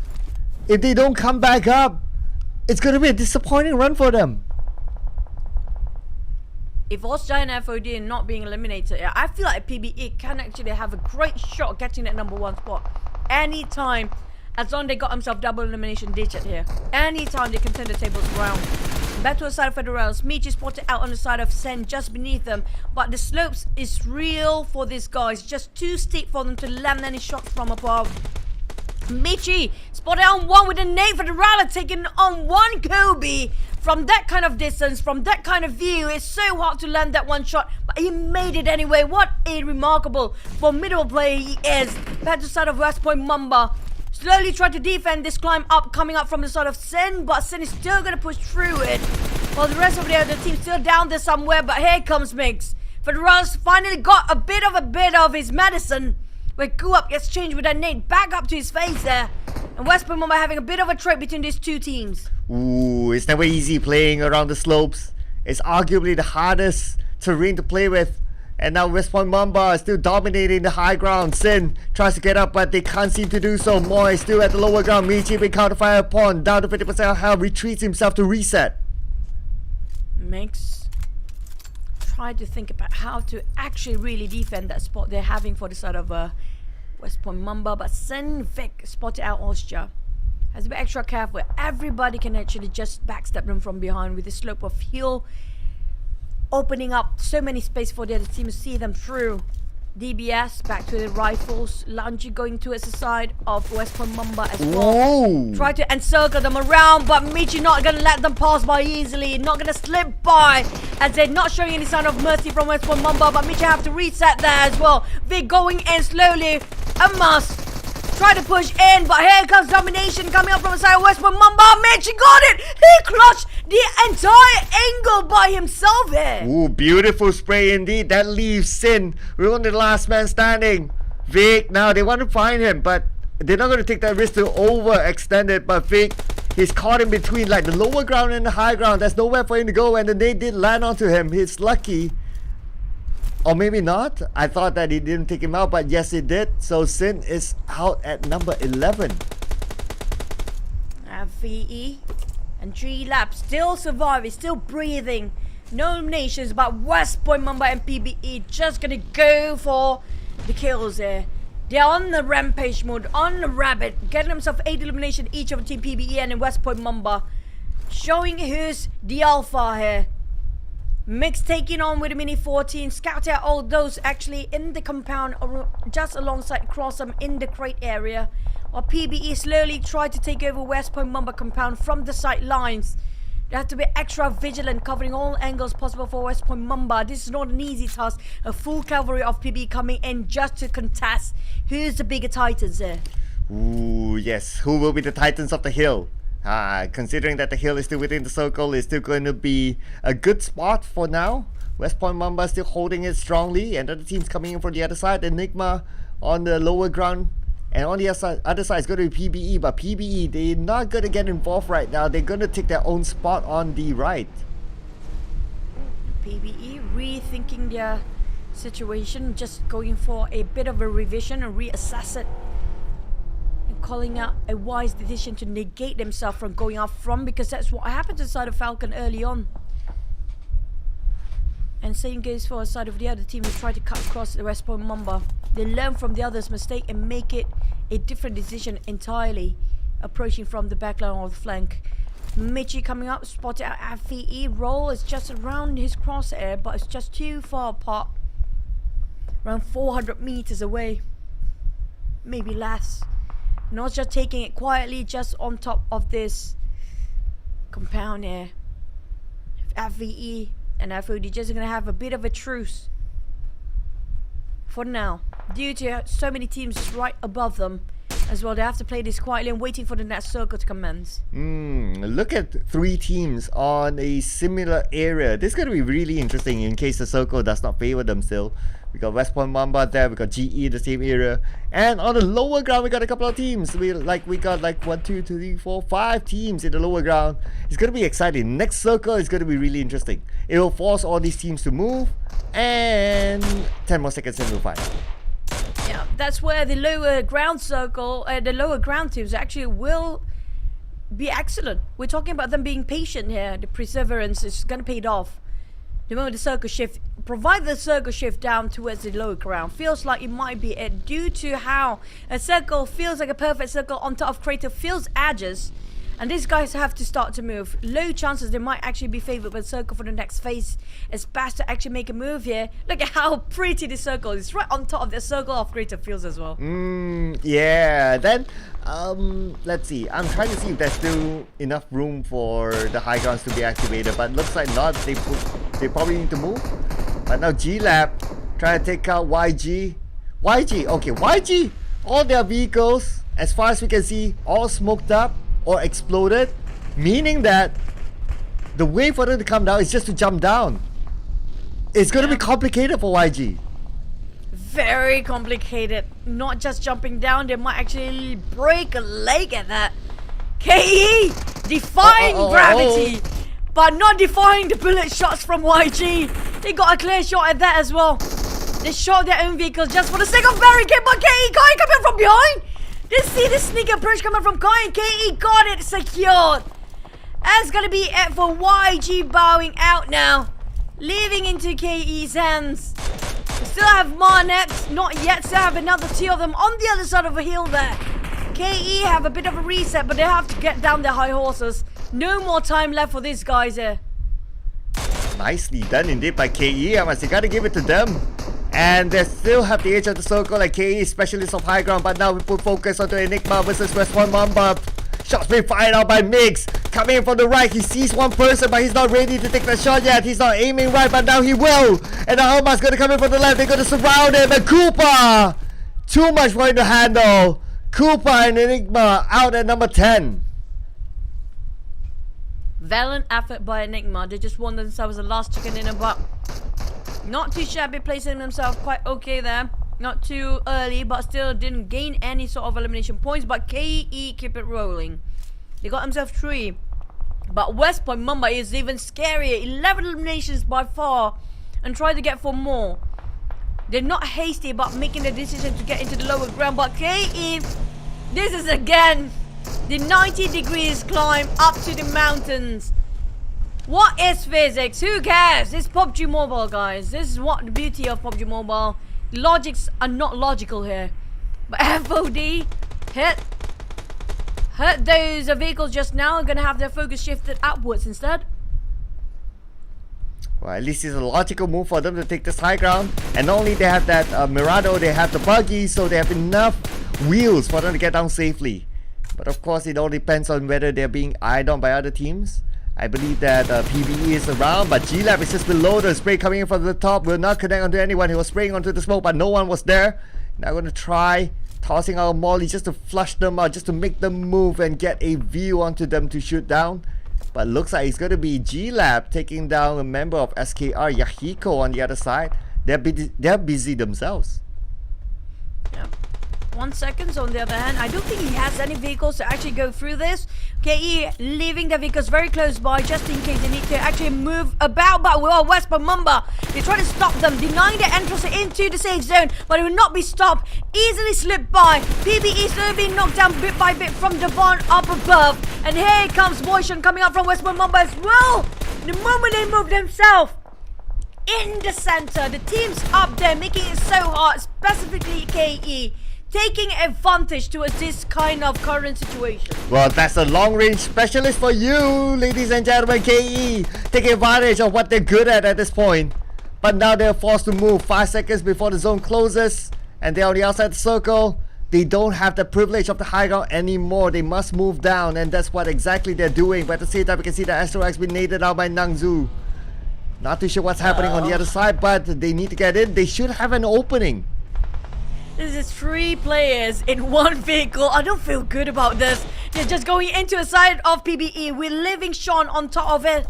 come back up, it's gonna be a disappointing run for them. If Austria and FOD are not being eliminated, I feel like PBE can actually have a great shot at getting that #1 spot. Anytime, as long as they got themselves double elimination digit here. Anytime they can turn the tables around. Back to the side of Federals. Michi spotted out on the side of Sen just beneath them. But the slopes is real for these guys. Just too steep for them to land any shots from above. Michi spotted on one with a nade for the Rally, taking on one Kobe. From that kind of distance, from that kind of view, it's so hard to land that one shot, but he made it anyway. What a remarkable formidable player he is. Back to the side of West Point Mamba. Slowly try to defend this climb up, coming up from the side of Sin, but Sin is still going to push through it. While the rest of the other team still down there somewhere, but here comes Mix. Federals finally got a bit of his medicine. Where Guap gets changed with that nade back up to his face there. And West Point Mamba having a bit of a trade between these two teams. Ooh, it's never easy playing around the slopes. It's arguably the hardest terrain to play with. And now West Point Mamba is still dominating the high ground. Sin tries to get up, but they can't seem to do so. Moy still at the lower ground. Michi being counterfire upon. Down to 50% health. Retreats himself to reset. Mix. Try to think about how to actually really defend that spot they're having for the side of West Point Mamba. But Sin Vic spotted out Austria. Has to be extra careful. Everybody can actually just backstab them from behind with the slope of hill. Opening up so many space for the other team to see them through. DBS back to the rifles. Lungy going towards the side of West Point Mamba as well. Whoa. Try to encircle them around, but Michi not gonna let them pass by easily. Not gonna slip by, as they're not showing any sign of mercy from West Point Mamba. But Michi have to reset there as well. Vic going in slowly. A must. Try to push in, but here comes domination coming up from the side of West Point Mamba. Michi got it. He clutched the entire angle by himself here. Ooh, beautiful spray indeed. That leaves Sin. We're only the last man standing. Vic, now they want to find him, but they're not going to take that risk to overextend it. But Vic, he's caught in between like the lower ground and the high ground. There's nowhere for him to go, and then they did land onto him. He's lucky. Or maybe not. I thought that he didn't take him out, but yes, it did. So Sin is out at number 11. VE and 3 laps, still surviving, still breathing. No eliminations, but West Point Mamba and PBE just gonna go for the kills here. They're on the rampage mode, on the rabbit, getting themselves 8 elimination each of Team PBE and West Point Mamba. Showing who's the alpha here. Mix taking on with the Mini 14, scout out all those actually in the compound or just alongside cross them in the crate area. While PBE slowly try to take over West Point Mamba compound from the sight lines. They have to be extra vigilant, covering all angles possible for West Point Mamba. This is not an easy task. A full cavalry of PBE coming in just to contest. Who's the bigger titans there? Ooh, yes. Who will be the titans of the hill? Considering that the hill is still within the circle, it's still going to be a good spot for now. West Point Mamba still holding it strongly, and other teams coming in from the other side. Enigma on the lower ground, and on the other side is going to be PBE. But PBE, they're not going to get involved right now. They're going to take their own spot on the right. PBE rethinking their situation, just going for a bit of a revision and reassess it. Calling out a wise decision to negate themselves from going up front, because that's what happened to the side of Falcon early on. And same goes for the side of the other team who try to cut across the West Point Mamba. They learn from the other's mistake and make it a different decision entirely, approaching from the backline or the flank. Michi coming up, spotted out FVE. Roll is just around his crosshair, but it's just too far apart. Around 400 meters away. Maybe less. Not just taking it quietly, just on top of this compound here. FVE and FOD just gonna have a bit of a truce for now, due to so many teams right above them as well. They have to play this quietly and waiting for the next circle to commence. Look at 3 teams on a similar area. This is going to be really interesting in case the circle does not favor them still. We got West Point Mamba there, we got GE the same area, and on the lower ground we got a couple of teams. We got like 1, 2, 3, 4, 5 teams in the lower ground. It's gonna be exciting. Next circle is gonna be really interesting. It will force all these teams to move, and 10 more seconds and we'll find. Yeah, that's where the lower ground circle, the lower ground teams actually will be excellent. We're talking about them being patient here. The perseverance is gonna pay it off. The moment the circle shift, provide the circle shift down towards the lower ground, feels like it might be it, due to how a circle feels like a perfect circle on top of crater, feels edges, and these guys have to start to move. Low chances they might actually be favored by the circle for the next phase. It's best to actually make a move here. Look at how pretty the circle is, right on top of the circle of crater feels as well. Yeah, then let's see. I'm trying to see if there's still enough room for the high grounds to be activated, but looks like not. They probably need to move. But now G-Lab trying to take out YG. Okay, YG, all their vehicles, as far as we can see, all smoked up or exploded, meaning that the way for them to come down is just to jump down. It's going to be complicated for YG. Very complicated. Not just jumping down, they might actually break a leg at that. KE defying gravity, but not defying the bullet shots from YG. They got a clear shot at that as well. They shot their own vehicles just for the sake of barricade, but KE coming from behind. They see this sneak approach coming from Kai, and KE got it secured. That's gonna be it for YG bowing out now, leaving into KE's hands. We still have Marnets, not yet, still have another 2 of them on the other side of the hill there. KE have a bit of a reset, but they have to get down their high horses. No more time left for these guys here. Nicely done indeed by KE. I must gotta give it to them. And they still have the edge of the circle like KE, specialist of high ground. But now we put focus onto Enigma versus West Point Mamba. Shots being fired out by Mix. Coming in from the right, he sees one person, but he's not ready to take the shot yet. He's not aiming right, but now he will. And now Alma's gonna come in from the left. They're gonna surround him. And Koopa! Too much for him to handle. Koopa and Enigma out at number 10. Valiant effort by Enigma. They just won themselves the last chicken dinner, but not too shabby, placing themselves quite okay there. Not too early, but still didn't gain any sort of elimination points. But KE keep it rolling. They got themselves 3. But West Point Mumbai is even scarier. 11 eliminations by far, and try to get 4 more. They're not hasty about making the decision to get into the lower ground. But KE, this is again the 90 degrees climb up to the mountains. What is physics? Who cares? It's PUBG Mobile, guys. This is what the beauty of PUBG Mobile. Logics are not logical here. But FOD hit those vehicles just now. Are gonna have their focus shifted upwards instead. Well, at least it's a logical move for them to take this high ground. And not only they have that Mirado, they have the buggy, so they have enough wheels for them to get down safely. But of course, it all depends on whether they're being eyed on by other teams. I believe that PBE is around, but G-Lab is just below. The spray coming in from the top will not connect onto anyone. He was spraying onto the smoke, but no one was there. Now I'm going to try tossing out a molly just to flush them out, just to make them move and get a view onto them to shoot down. But looks like it's going to be G-Lab taking down a member of SKR, Yahiko, on the other side. They're busy themselves. Yep. 1 second on the other hand. I don't think he has any vehicles to actually go through this. KE leaving the vehicles very close by just in case they need to actually move about. But West Pamumba, they try to stop them, denying the entrance into the safe zone, but it will not be stopped. Easily slipped by. PBE slowly being knocked down bit by bit from Devon up above. And here comes Moishan coming up from West Pamumba as well. The moment they move themselves in the center, the team's up there making it so hard, specifically KE. Taking advantage towards this kind of current situation. Well, that's a long-range specialist for you, ladies and gentlemen. KE taking advantage of what they're good at this point. But now they're forced to move 5 seconds before the zone closes. And they're on the outside the circle. They don't have the privilege of the high ground anymore. They must move down, and that's what exactly they're doing. But at the same time, we can see that Astro X being naded out by Nangzu. Not too sure what's happening on the other side, but they need to get in. They should have an opening. This is 3 players in 1 vehicle. I don't feel good about this. They're just going into a side of PBE. We're leaving Sean on top of it.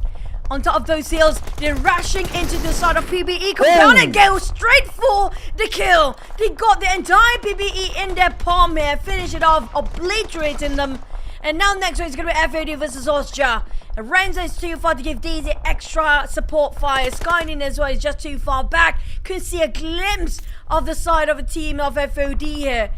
On top of those hills. They're rushing into the side of PBE. Come down and go straight for the kill. They got the entire PBE in their palm here. Finish it off, obliterating them. And now next one is going to be FAD versus Austria. Renzo is too far to give Daisy extra support fire. Skynin as well is just too far back. Couldn't see a glimpse of the side of a team of FOD here.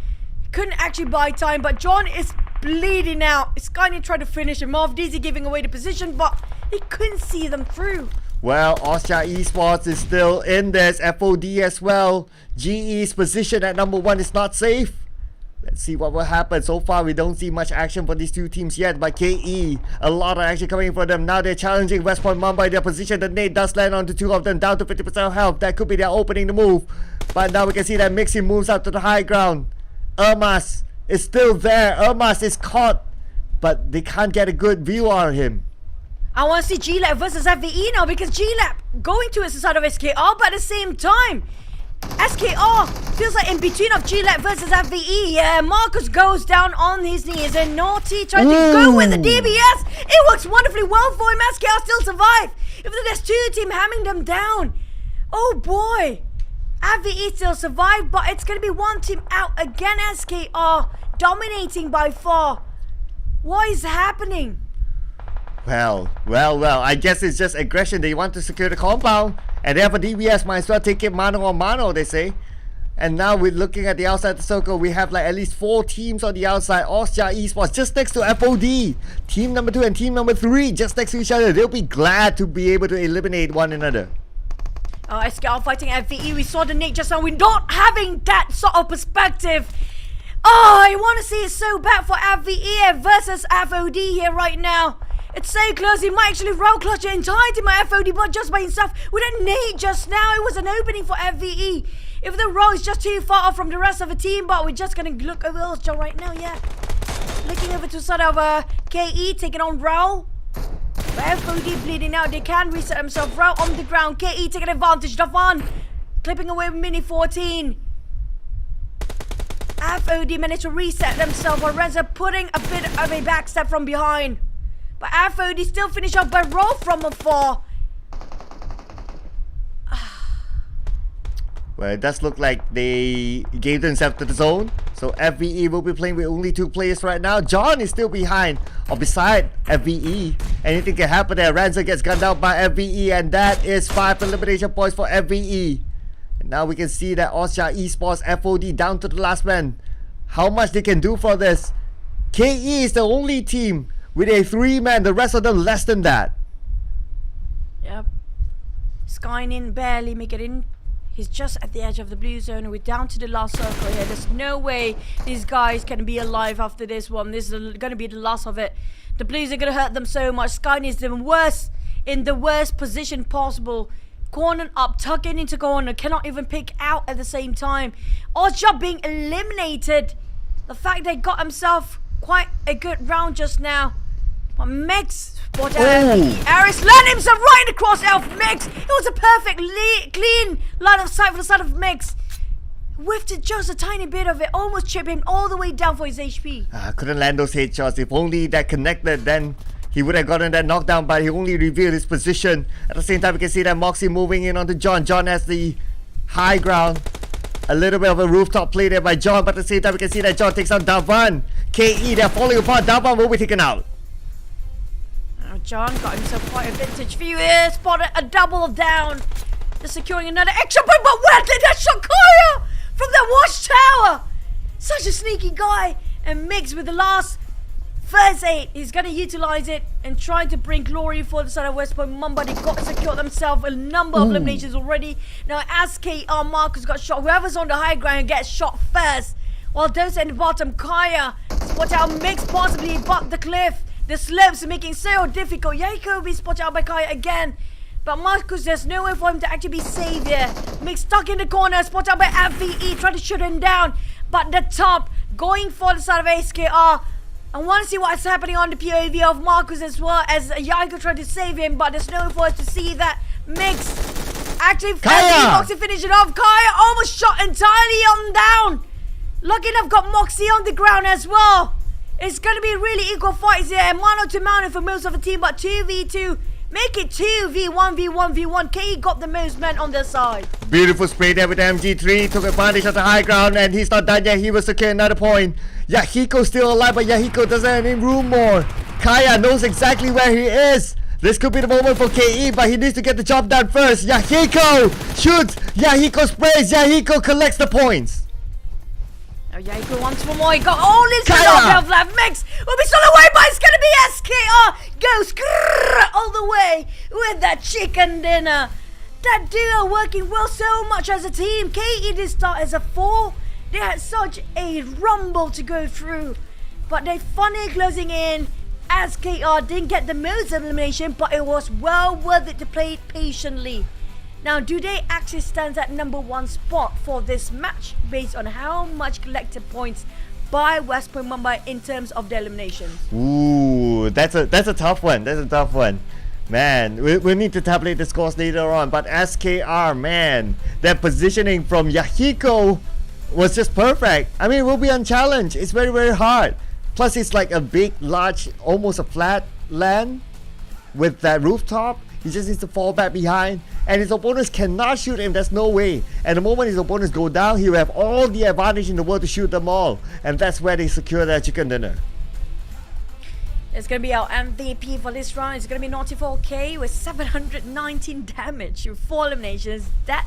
Couldn't actually buy time, but John is bleeding out. Skynin tried to finish him off. Daisy giving away the position, but he couldn't see them through. Well, Austria Esports is still in this. FOD as well. GE's position at number 1 is not safe. Let's see what will happen. So far, we don't see much action for these 2 teams yet. But KE, a lot of action coming for them. Now they're challenging West Point Mumbai. Their position, the nade does land onto 2 of them, down to 50% health. That could be their opening to move. But now we can see that Mixie moves up to the high ground. Ermas is still there. Ermas is caught, but they can't get a good view on him. I want to see G-Lab versus FVE now, because G-Lab going to the side of SKR, but at the same time, SKR feels like in between of G-Lab versus FVE. Yeah, Marcus goes down on his knees and Naughty trying to go with the DBS. It works wonderfully well for him. SKR still survive. Even though there's 2 team hamming them down. Oh boy. FVE still survive, but it's going to be 1 team out again. SKR dominating by far. What is happening? Well. I guess it's just aggression. They want to secure the compound. And they have a DBS, might as well take it mano a mano, they say. And now we're looking at the outside the circle. We have like at least 4 teams on the outside. Austria Esports just next to FOD. Team number 2 and team number 3 just next to each other. They'll be glad to be able to eliminate one another. SKR fighting FVE. We saw the nade just now. We're not having that sort of perspective. I want to see it so bad for FVE versus FOD here right now. It's so close. He might actually roll clutch the entire team of FOD, but just by himself. With a nade just now, it was an opening for FVE. If the roll is just too far off from the rest of the team, but we're just going to look over Ulster right now, yeah. Looking over to sort of KE, taking on Row. But FOD bleeding out. They can reset themselves. Row on the ground. KE taking advantage. Davan clipping away with Mini 14. FOD managed to reset themselves, while Renza putting a bit of a backstep from behind. But FOD still finish off by roll from afar. Well, it does look like they gave themselves to the zone. So FVE will be playing with only 2 players right now. John is still behind or beside FVE. Anything can happen there. Ranzer gets gunned down by FVE, and that is 5 elimination points for FVE. And now we can see that Austria Esports FOD down to the last man. How much they can do for this. KE is the only team with a 3-man. The rest of them less than that. Yep. Skynin barely make it in. He's just at the edge of the blue zone. We're down to the last circle here. There's no way these guys can be alive after this one. This is going to be the last of it. The Blues are going to hurt them so much. Skynin is even worse, in the worst position possible. Corner up, tucking into corner. Cannot even pick out at the same time. Oddjob being eliminated. The fact they got himself quite a good round just now. But Mix, what Aris landed himself right across Elf Mix. It was a perfect clean line of sight for the side of Mix. Whiffed it just a tiny bit of it, almost chipped him all the way down for his HP. Couldn't land those headshots. If only that connected, then he would have gotten that knockdown, but he only revealed his position. At the same time, we can see that Moxie moving in onto John. John has the high ground. A little bit of a rooftop play there by John, but at the same time, we can see that John takes out Davan. KE, they're falling apart. Davan will be taken out. John got himself quite a vintage view here. Spotted a double down. They're securing another extra point, but where did that shot Koya from the watchtower? Such a sneaky guy. And Mix with the last first aid. He's going to utilize it and try to bring glory for the side of West Point Mamba. They got secured themselves a number of eliminations already. Now as KR Marcus got shot, whoever's on the high ground gets shot first. While those at the bottom, Kaya, watch out, Mix possibly bumped the cliff. The slopes are making so difficult. Yako will be spotted out by Kaya again. But Marcus, there's no way for him to actually be saved here. Mix stuck in the corner, spotted out by FVE, trying to shoot him down. But the top, going for the side of SKR. I want to see what's happening on the POV of Marcus as well, as Yako tried to save him. But there's no way for us to see that. Mix actually Moxie finish it off. Kaya almost shot entirely on down. Lucky enough, got Moxie on the ground as well. It's going to be really equal fights here. Mano to mano for most of the team, but 2v2. Make it 2v1v1v1. KE got the most men on their side. Beautiful spray there with MG3. Took advantage of the high ground, and he's not done yet. He will secure another point. Yahiko's still alive, but Yahiko doesn't have any room more. Kaya knows exactly where he is. This could be the moment for KE, but he needs to get the job done first. Yahiko shoots. Yahiko sprays. Yahiko collects the points. Oh, Yahiko once more. He got all his health left. Mix will be stolen away, but it's going to be SKR. Goes all the way with that chicken dinner. That duo working well so much as a team. KE did start as a 4. They had such a rumble to go through. But they finally closing in. SKR didn't get the most elimination, but it was well worth it to play it patiently. Now, do they actually stand at number 1 spot for this match based on how much collected points by West Point Mumbai in terms of the eliminations? Ooh, that's a tough one. That's a tough one. Man, we need to tabulate the scores later on. But SKR, man, that positioning from Yahiko was just perfect. I mean, we'll be unchallenged. It's very, very hard. Plus, it's like a big, large, almost a flat land with that rooftop. He just needs to fall back behind, and his opponents cannot shoot him. There's no way. And the moment his opponents go down, he will have all the advantage in the world to shoot them all, and that's where they secure their chicken dinner. It's going to be our MVP for this round. It's going to be Naughty4K with 719 damage with 4 eliminations. That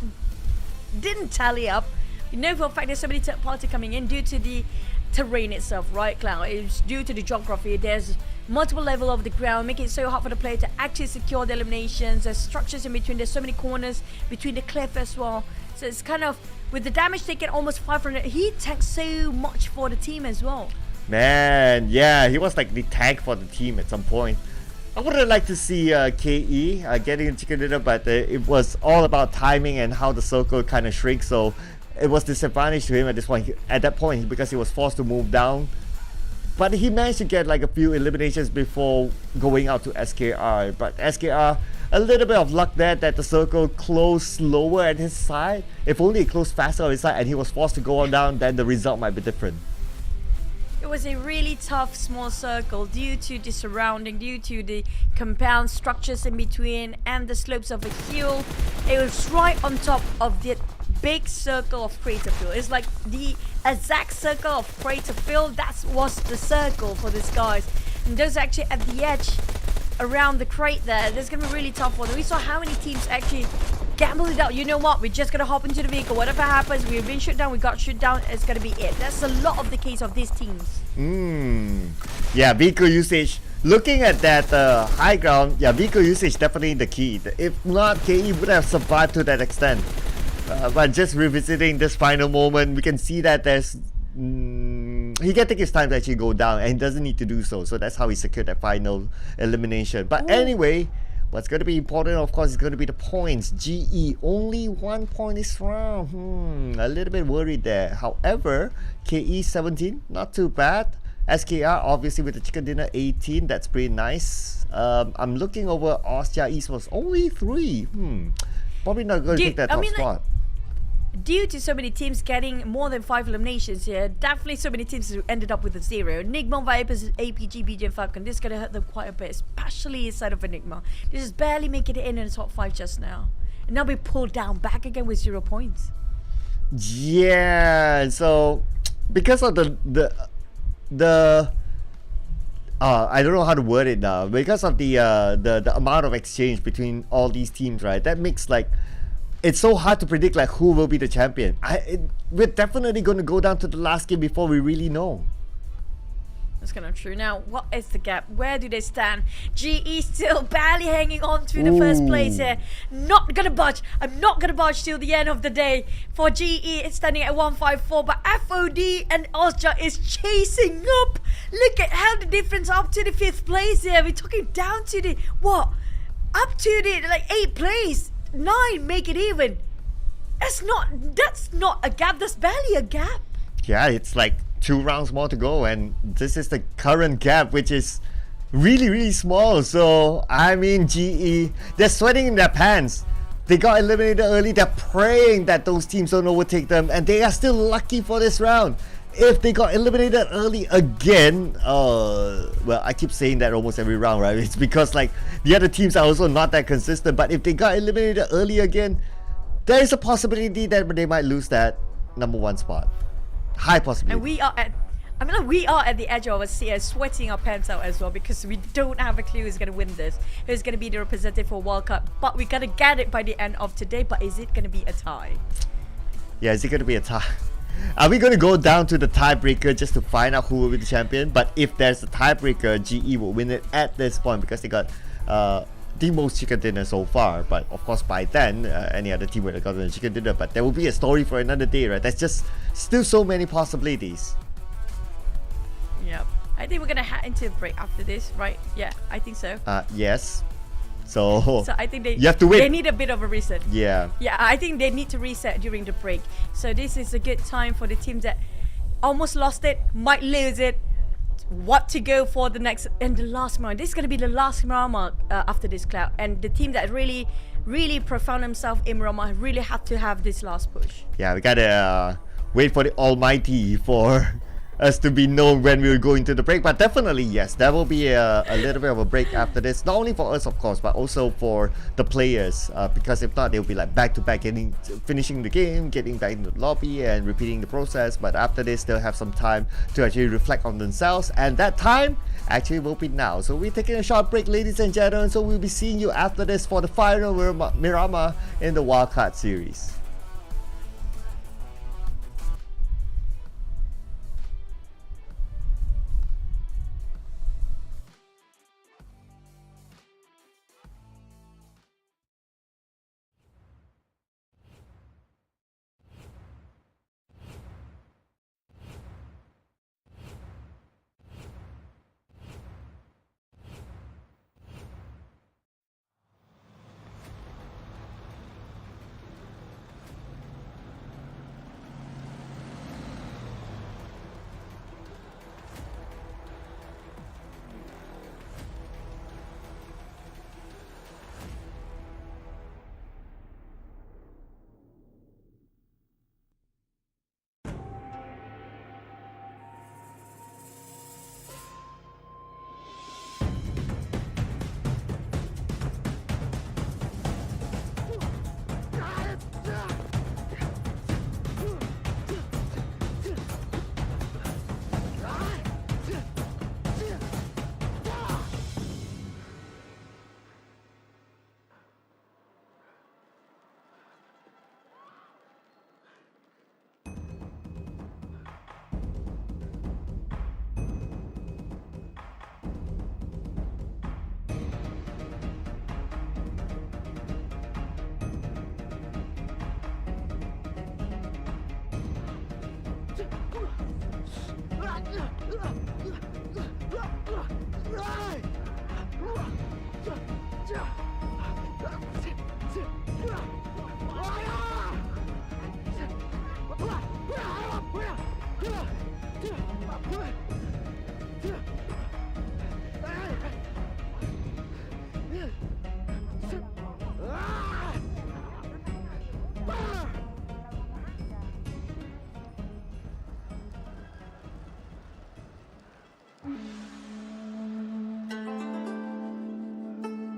didn't tally up. You know for a fact there's so many third party coming in due to the terrain itself, right, Cloud? It's due to the geography. There's multiple level of the ground, making it so hard for the player to actually secure the eliminations. There's structures in between. There's so many corners between the cliff as well. So it's kind of, with the damage taken almost 500, he tanked so much for the team as well. Man, yeah, he was like the tank for the team at some point. I would have liked to see KE getting chicken dinner, but it was all about timing and how the circle kind of shrinks. So it was disadvantage to him at this point. At that point, because he was forced to move down. But he managed to get like a few eliminations before going out to SKR. But SKR, a little bit of luck there that the circle closed slower at his side. If only it closed faster on his side and he was forced to go on down, then the result might be different. It was a really tough small circle due to the surrounding, due to the compound structures in between and the slopes of a hill. It was right on top of the big circle of crater field. It's like the exact circle of crater field. That was the circle for these guys. And those actually at the edge around the crate there. There's going to be really tough one. We saw how many teams actually gambled it out. You know what? We're just going to hop into the vehicle. Whatever happens, we've been shut down. We got shut down. It's going to be it. That's a lot of the case of these teams. Yeah, vehicle usage. Looking at that high ground, yeah, vehicle usage definitely the key. If not, KE would have survived to that extent. But just revisiting this final moment, we can see that there's he can take his time to actually go down, and he doesn't need to do so. So that's how he secured that final elimination. But anyway, what's going to be important, of course, is going to be the points. GE only 1 point this round. A little bit worried there. However, KE 17, not too bad. SKR obviously with the chicken dinner 18, that's pretty nice. I'm looking over Austria Esports, only 3. Probably not going to take that top spot. Due to so many teams getting more than 5 eliminations here, definitely so many teams who ended up with a 0. Enigma, Vipers, APG, BJ, and Falcon, this is going to hurt them quite a bit, especially inside of Enigma. This is barely making it in the top 5 just now. And now we pulled down back again with 0 points. Yeah, so because of the I don't know how to word it now. Because of the amount of exchange between all these teams, right? That makes like it's so hard to predict like who will be the champion. We're definitely going to go down to the last game before we really know. That's kind of true. Now, what is the gap? Where do they stand? GE still barely hanging on to the first place here. Not gonna budge. I'm not gonna budge till the end of the day. For GE, it's standing at 154, but FOD and Austria is chasing up. Look at how the difference up to the 5th place here. We're talking down to the what? Up to the like 8th place. 9, make it even. That's not a gap. That's barely a gap. Yeah, it's like 2 rounds more to go, and this is the current gap, which is really, really small. So, I mean, GE, they're sweating in their pants. They got eliminated early. They're praying that those teams don't overtake them, and they are still lucky for this round. If they got eliminated early again, well, I keep saying that almost every round, right? It's because like the other teams are also not that consistent. But if they got eliminated early again, there is a possibility that they might lose that number 1 spot. High possibility. And we are at the edge of our seat, sweating our pants out as well, because we don't have a clue who's going to win this, who's going to be the representative for Wildcard. But we're going to get it by the end of today. But is it going to be a tie? Yeah, is it going to be a tie? Are we going to go down to the tiebreaker just to find out who will be the champion? But if there's a tiebreaker, GE will win it at this point because they got the most chicken dinner so far. But of course, by then, any other team would have gotten a chicken dinner. But there will be a story for another day, right? There's just still so many possibilities. Yep. I think we're going to head into a break after this, right? Yeah, I think so. Yes. So I think you have to wait. They need a bit of a reset. Yeah. Yeah, I think they need to reset during the break. So this is a good time for the teams that almost lost it, might lose it, what to go for the next and the last round. This is going to be the last Miramar after this Cloud. And the team that really profound themselves in Miramar really have to have this last push. Yeah, we got to wait for the Almighty for us to be known when we will go into the break. But definitely, yes, there will be a little bit of a break after this. Not only for us, of course, but also for the players. Because if not, they'll be like back to back, finishing the game, getting back into the lobby, and repeating the process. But after this, they'll have some time to actually reflect on themselves, and that time actually will be now. So we're taking a short break, ladies and gentlemen. So we'll be seeing you after this for the final Miramar in the Wildcard series.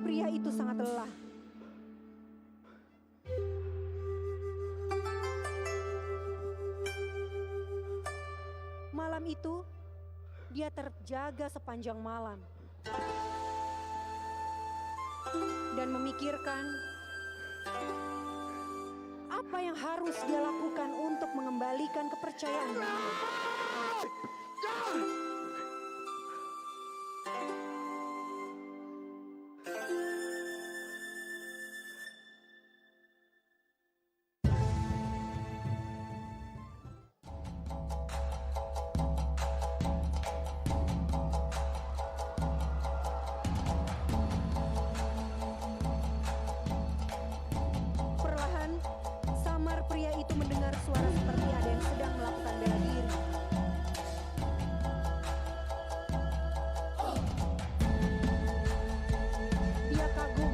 Pria itu sangat lelah. Malam itu, dia terjaga sepanjang malam dan memikirkan apa yang harus dia lakukan untuk mengembalikan kepercayaan. Perlahan, samar pria itu mendengar suara seperti ada yang sedang melakukan bela diri. Dia kagum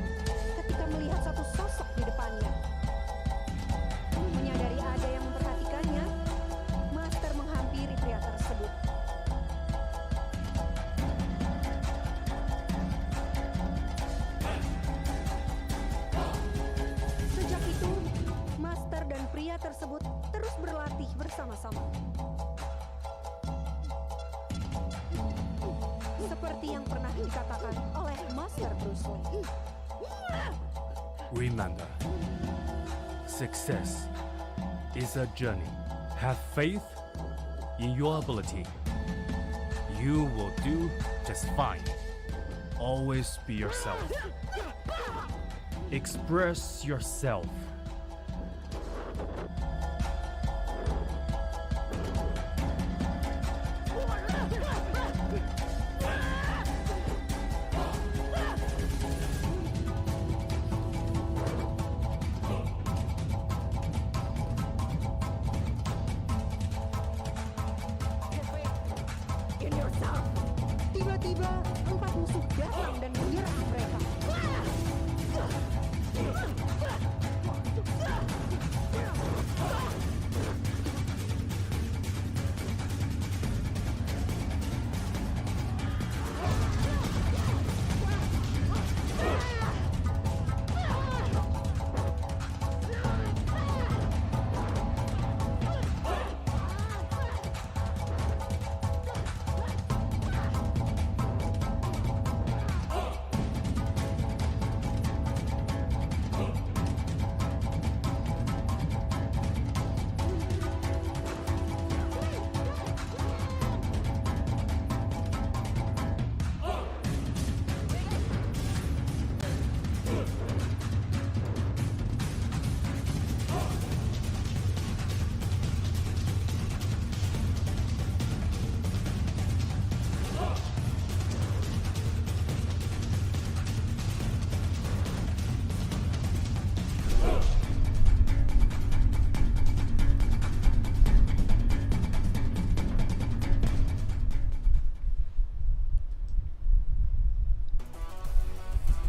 ketika melihat satu sosok di depannya. Menyadari ada yang memperhatikannya, Master menghampiri pria tersebut. Sejak itu, Master dan pria tersebut terus berlatih bersama-sama. Seperti yang pernah dikatakan oleh Master Bruce Lee. Remember, success is a journey. Have faith in your ability. You will do just fine. Always be yourself. Express yourself. In yourself. Tiba-tiba, 4 musuh datang dan menyerang mereka.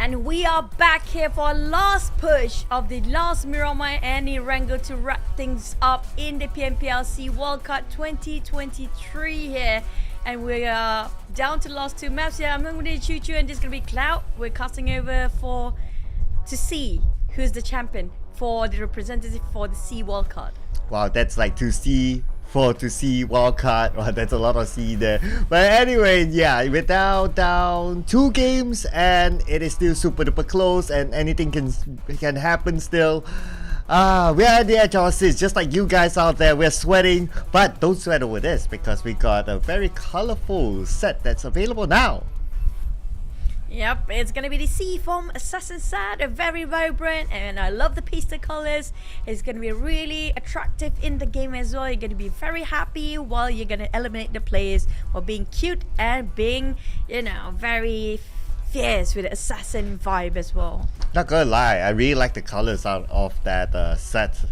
And we are back here for a last push of the last Miramar and Erangel to wrap things up in the PMPL SEA Wildcard 2023 here. And we are down to the last two maps here. I'm not going to shoot you, and this is going to be Cloud. We're casting over to see who's the champion for the representative for the SEA Wildcard. Wow, that's like to C, 4 to C wildcard. Wow, that's a lot of C there. But anyway, yeah, we're down 2 games, and it is still super duper close, and anything can happen still. We are at the edge of our seats, just like you guys out there. We're sweating, but don't sweat over this because we got a very colorful set that's available now. Yep, it's gonna be the Seafoam Assassin set, a very vibrant, and I love the pastel colors. It's gonna be really attractive in the game as well. You're gonna be very happy while you're gonna eliminate the players while being cute and being, very fierce with the assassin vibe as well. Not gonna lie, I really like the colors out of that set.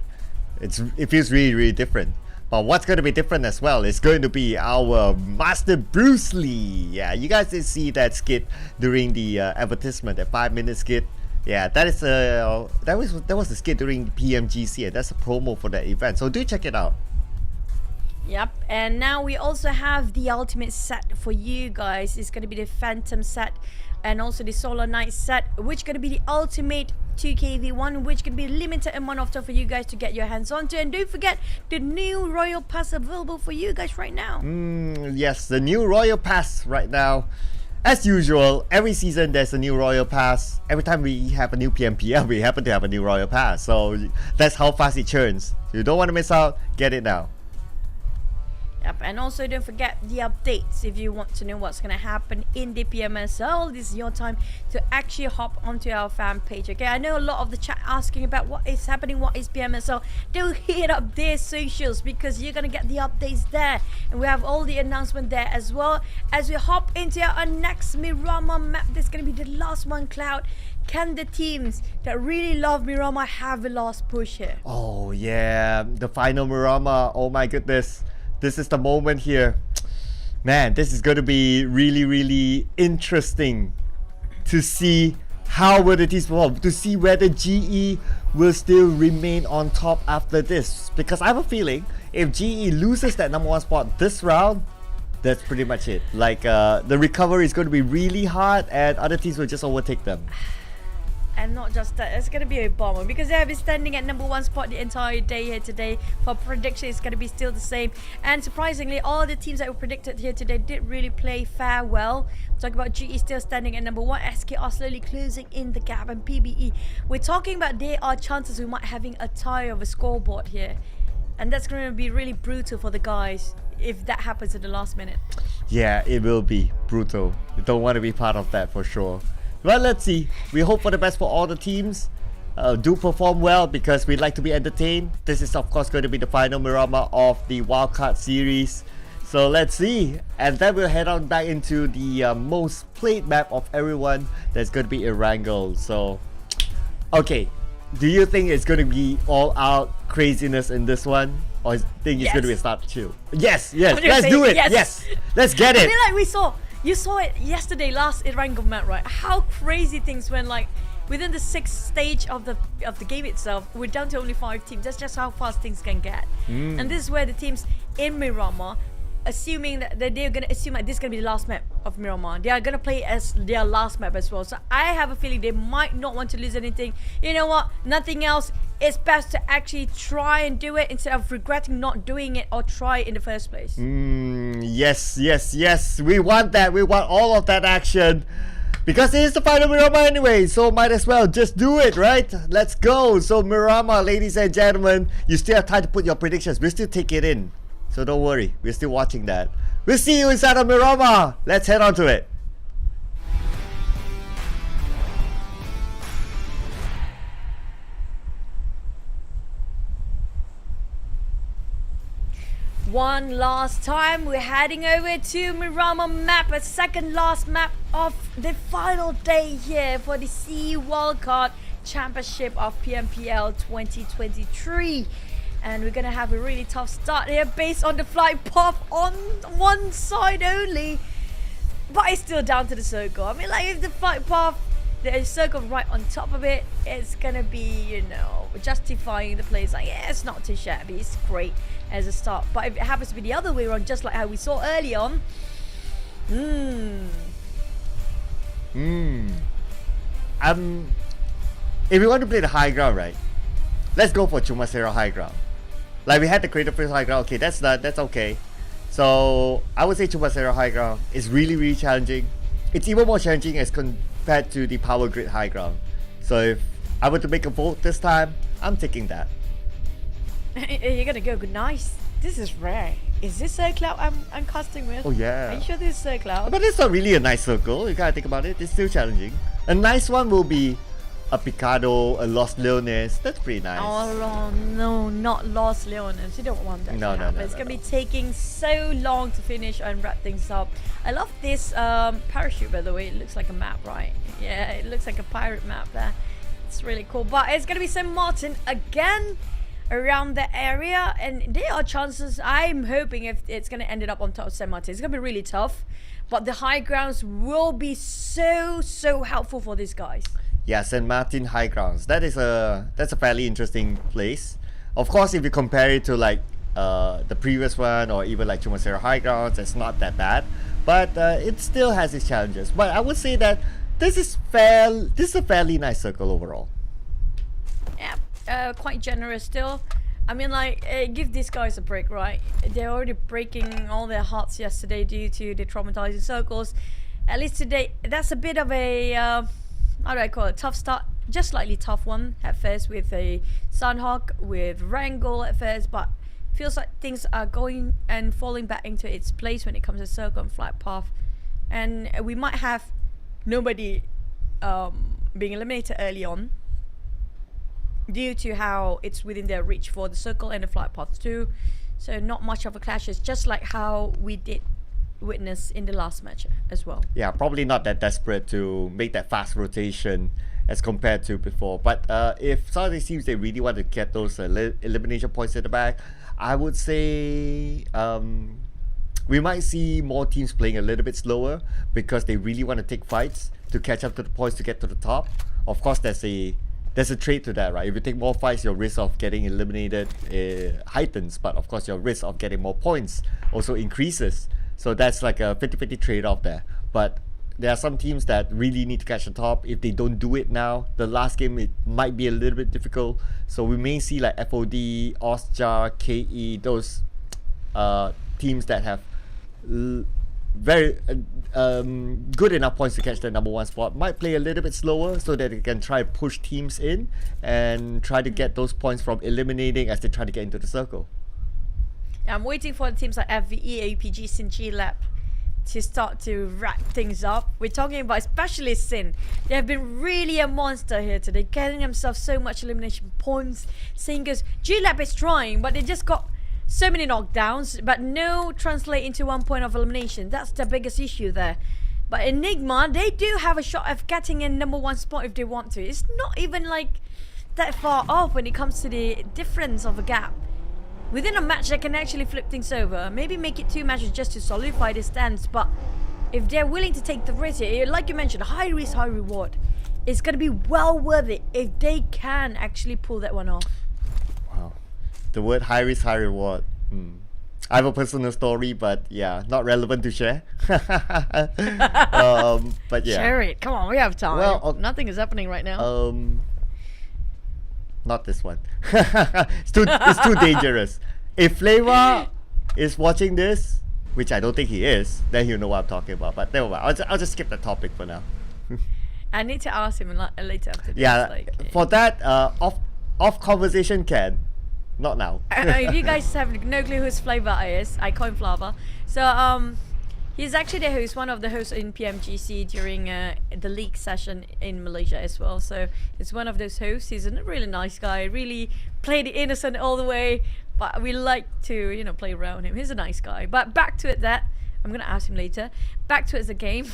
It feels really different. But what's going to be different as well is going to be our Master Bruce Lee. Yeah, you guys did see that skit during the advertisement, that 5-minute skit. Yeah, that was the skit during PMGC, and that's a promo for that event. So do check it out. Yep, and now we also have the ultimate set for you guys. It's going to be the Phantom set and also the Solar Knight set, which is going to be the ultimate 2kv1, which can be limited amount of time for you guys to get your hands onto. And don't forget the new Royal Pass available for you guys right now. Yes, the new Royal Pass right now. As usual, every season there's a new Royal Pass. Every time we have a new PMPL, we happen to have a new Royal Pass. So that's how fast it churns. You don't want to miss out, get it now. Yep, and also don't forget the updates if you want to know what's going to happen in the PMSL. This is your time to actually hop onto our fan page. Okay, I know a lot of the chat asking about what is happening, what is PMSL. Do hit up their socials because you're going to get the updates there. And we have all the announcement there as well. As we hop into our next Miramar map, this is going to be the last one, Cloud. Can the teams that really love Miramar have a last push here? Oh yeah, the final Miramar. Oh my goodness. This is the moment here. Man, this is going to be really interesting to see how will the teams perform, to see whether GE will still remain on top after this. Because I have a feeling if GE loses that number 1 spot this round, that's pretty much it. Like the recovery is going to be really hard and other teams will just overtake them. And not just that, it's going to be a bomber because they have been standing at number 1 spot the entire day here today. For prediction, it's going to be still the same. And surprisingly, all the teams that were predicted here today did really play fair well. Talking about GE still standing at number 1, SK are slowly closing in the gap, and PBE. We're talking about there are chances we might having a tie of a scoreboard here. And that's going to be really brutal for the guys if that happens in the last minute. Yeah, it will be brutal. You don't want to be part of that for sure. Well, let's see. We hope for the best for all the teams. Do perform well because we'd like to be entertained. This is of course going to be the final Miramar of the Wildcard series. So let's see. And then we'll head on back into the most played map of everyone. That's going to be Erangel. So, okay. Do you think it's going to be all out craziness in this one? Or do you think it's going to be a start chill? Yes. Let's do it. Yes. Let's get it. I mean, like you saw it yesterday, last Erangel map, right? How crazy things went. Like within the 6th stage of the game itself, we're down to only 5 teams. That's just how fast things can get. And this is where the teams in Miramar, assuming that they're gonna assume that this is gonna be the last map of Miramar, they are gonna play as their last map as well. So I have a feeling they might not want to lose anything. You know what? Nothing else. It's best to actually try and do it instead of regretting not doing it or try it in the first place. Yes. We want that. We want all of that action. Because it is the final Miramar anyway, so might as well just do it, right? Let's go. So Miramar, ladies and gentlemen, you still have time to put your predictions. We'll still take it in. So don't worry. We're still watching that. We'll see you inside of Miramar. Let's head on to it. One last time, we're heading over to Miramar map, a second last map of the final day here for the SEA Wildcard Championship of PMPL 2023. And we're gonna have a really tough start here based on the flight path on one side only. But it's still down to the circle. I mean, like, if the flight path the circle right on top of it, it's gonna be, you know, justifying the place. Like, yeah, it's not too shabby, it's great as a start. But if it happens to be the other way around, just like how we saw early on, if we want to play the high ground, right, let's go for Chumasero high ground. Like we had the Creator First high ground. Okay, that's okay. So I would say Chumasero high ground is really challenging. It's even more challenging as compared to the Power Grid high ground. So if I were to make a vote this time, I'm taking that. You're gonna go good. Nice. This is rare. Is this circle I'm casting with? Oh yeah. Are you sure this is circle? But it's not really a nice circle. You gotta think about it. It's still challenging. A nice one will be a Picado, a Los Leones. That's pretty nice. Oh no, not Los Leones. You don't want that. No. It's gonna be taking so long to finish and wrap things up. I love this parachute, by the way. It looks like a map, right? Yeah, it looks like a pirate map there. It's really cool. But it's gonna be St. Martin again around the area, and there are chances. I'm hoping if it's gonna end up on top of St. Martin, it's gonna be really tough. But the high grounds will be so helpful for these guys. Yeah, St. Martin High Grounds. That's a fairly interesting place. Of course, if you compare it to like the previous one or even like Chumasero High Grounds, it's not that bad. But it still has its challenges. But I would say that this is a fairly nice circle overall. Yeah, quite generous still. I mean, like, give these guys a break, right? They're already breaking all their hearts yesterday due to the traumatizing circles. At least today, that's a bit of a how do I call it? Tough start, just slightly tough one at first with a Sanhok, with Erangel at first, but feels like things are going and falling back into its place when it comes to circle and flight path, and we might have nobody being eliminated early on due to how it's within their reach for the circle and the flight path too. So not much of a clash. It's just like how we did witness in the last match as well. Yeah, probably not that desperate to make that fast rotation as compared to before. But if some of these teams, they really want to get those elimination points at the back, I would say we might see more teams playing a little bit slower because they really want to take fights to catch up to the points to get to the top. Of course, there's a trade to that, right? If you take more fights, your risk of getting eliminated heightens, but of course your risk of getting more points also increases. So that's like a 50-50 trade-off there. But there are some teams that really need to catch the top. If they don't do it now, the last game, it might be a little bit difficult. So we may see like FOD, Osjar, KE, those teams that have very good enough points to catch the number one spot might play a little bit slower so that they can try to push teams in and try to get those points from eliminating as they try to get into the circle. I'm waiting for the teams like FVE, APG, Sin, G-Lab to start to wrap things up. We're talking about especially Sin. They have been really a monster here today, getting themselves so much elimination points. Sin goes, G-Lab is trying, but they just got so many knockdowns, but no translate into 1 point of elimination. That's the biggest issue there. But Enigma, they do have a shot of getting a number one spot if they want to. It's not even like that far off when it comes to the difference of a gap. Within a match, they can actually flip things over. Maybe make it 2 matches just to solidify the stance. But if they're willing to take the risk, like you mentioned, high risk, high reward, it's going to be well worth it if they can actually pull that one off. Wow. The word high risk, high reward. I have a personal story, but yeah, not relevant to share. But yeah. Share it. Come on, we have time. Well, nothing is happening right now. Not this one. it's too dangerous. If Flavor is watching this, which I don't think he is, then he'll know what I'm talking about. But never mind. I'll just skip the topic for now. I need to ask him later after this. Yeah, for that off conversation can. Not now. If you guys have no clue who Flavor is, I call him Flavor. So he's actually one of the hosts in PMGC during the league session in Malaysia as well. So it's one of those hosts. He's a really nice guy. Really played it innocent all the way, but we like to play around him. He's a nice guy. But back to it. That I'm gonna ask him later. Back to it as a game.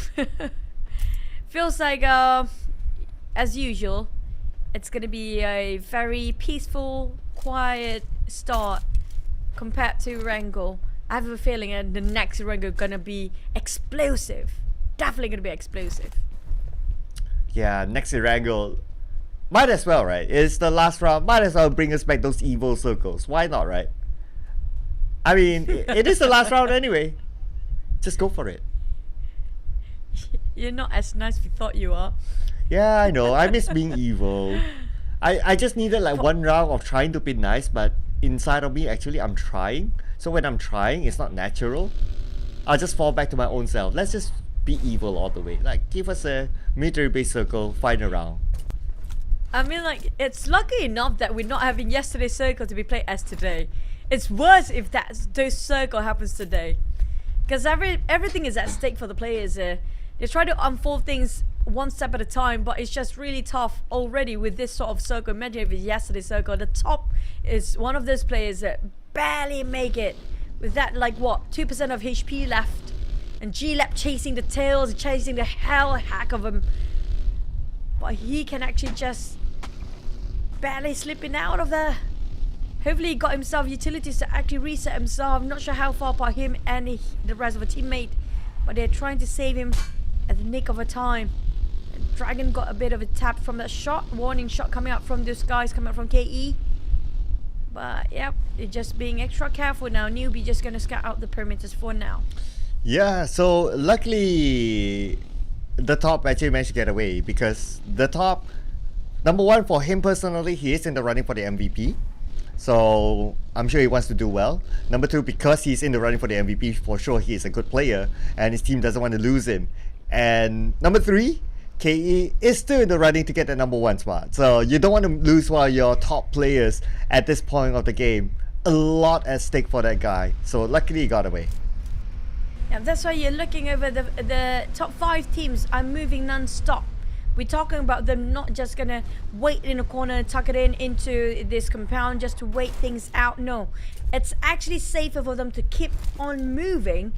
Feels like as usual, it's gonna be a very peaceful, quiet start compared to Erangel. I have a feeling the next Erangel gonna be explosive. Definitely gonna be explosive. Yeah, next Erangel. Might as well, right? It's the last round. Might as well bring us back those evil circles. Why not, right? I mean, it is the last round anyway. Just go for it. You're not as nice as you thought you are. Yeah, I know. I miss being evil. I just needed like one round of trying to be nice, but inside of me, actually, I'm trying. So when I'm trying, it's not natural. I'll just fall back to my own self. Let's just be evil all the way. Like, give us a military base circle, fight around. I mean, like, it's lucky enough that we're not having yesterday's circle to be played as today. It's worse if those circle happens today. Because everything is at stake for the players here. They try to unfold things one step at a time, but it's just really tough already with this sort of circle. Imagine if it's yesterday's circle. The top is one of those players that barely make it. With that, like, what, 2% of HP left. And G-Lab chasing the tails, chasing the hell heck of him. But he can actually just barely slipping out of there. Hopefully he got himself utilities to actually reset himself. I'm not sure how far apart him and the rest of the teammate. But they're trying to save him at the nick of a time. And Dragon got a bit of a tap from that shot. Warning shot coming out from those guys coming out from KE. But yep, they're just being extra careful now. Newbie just going to scout out the perimeters for now. Yeah, so luckily the top actually managed to get away, because the top, number one, for him personally, he is in the running for the MVP. So I'm sure he wants to do well. Number two, because he's in the running for the MVP, for sure he is a good player and his team doesn't want to lose him. And number three, KE is still in the running to get the number one spot. So you don't want to lose one of your top players at this point of the game. A lot at stake for that guy. So luckily he got away. Yeah, that's why you're looking over the top 5 teams are moving non-stop. We're talking about them not just gonna wait in a corner and tuck it into this compound just to wait things out. No, it's actually safer for them to keep on moving,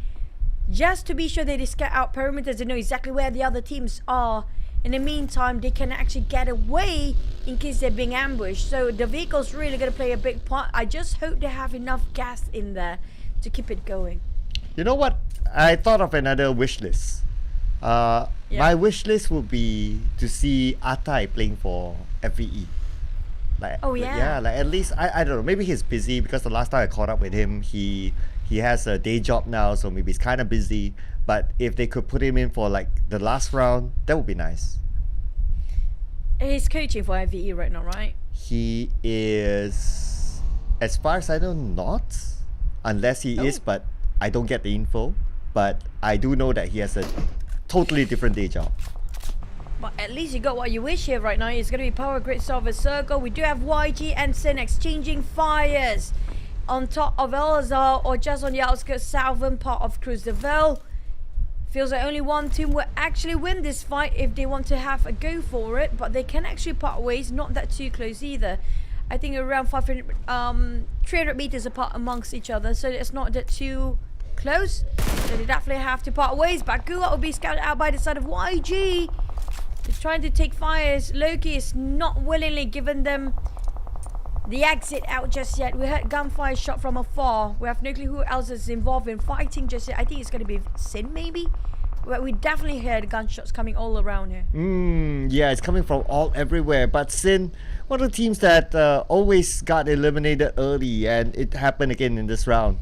just to be sure they scout out perimeters and know exactly where the other teams are. In the meantime, they can actually get away in case they're being ambushed. So the vehicle's really gonna play a big part. I just hope they have enough gas in there to keep it going. You know what? I thought of another wish list. My wish list would be to see Atai playing for FVE. Like, oh yeah. Yeah, like at least I don't know. Maybe he's busy, because the last time I caught up with him, he has a day job now, so maybe he's kind of busy. But if they could put him in for like the last round, that would be nice. He's coaching for FVE right now, right? He is, as far as I know, not. Unless he is, but I don't get the info. But I do know that he has a totally different day job. But at least you got what you wish here right now. It's going to be Power Grid Solver Circle. We do have YG and Sin exchanging fires on top of Elazar, or just on the outskirts southern part of Cruz de Vel. Feels like only one team will actually win this fight if they want to have a go for it. But they can actually part ways, not that too close either. I think around 300 meters apart amongst each other. So it's not that too close, so they definitely have to part ways. But Gula will be scouted out by the side of YG. They're trying to take fires. Loki is not willingly giving them the exit out just yet. We heard gunfire shot from afar. We have no clue who else is involved in fighting just yet. I think it's going to be Sin maybe. But we definitely heard gunshots coming all around here. Yeah, it's coming from everywhere. But Sin, one of the teams that always got eliminated early, and it happened again in this round.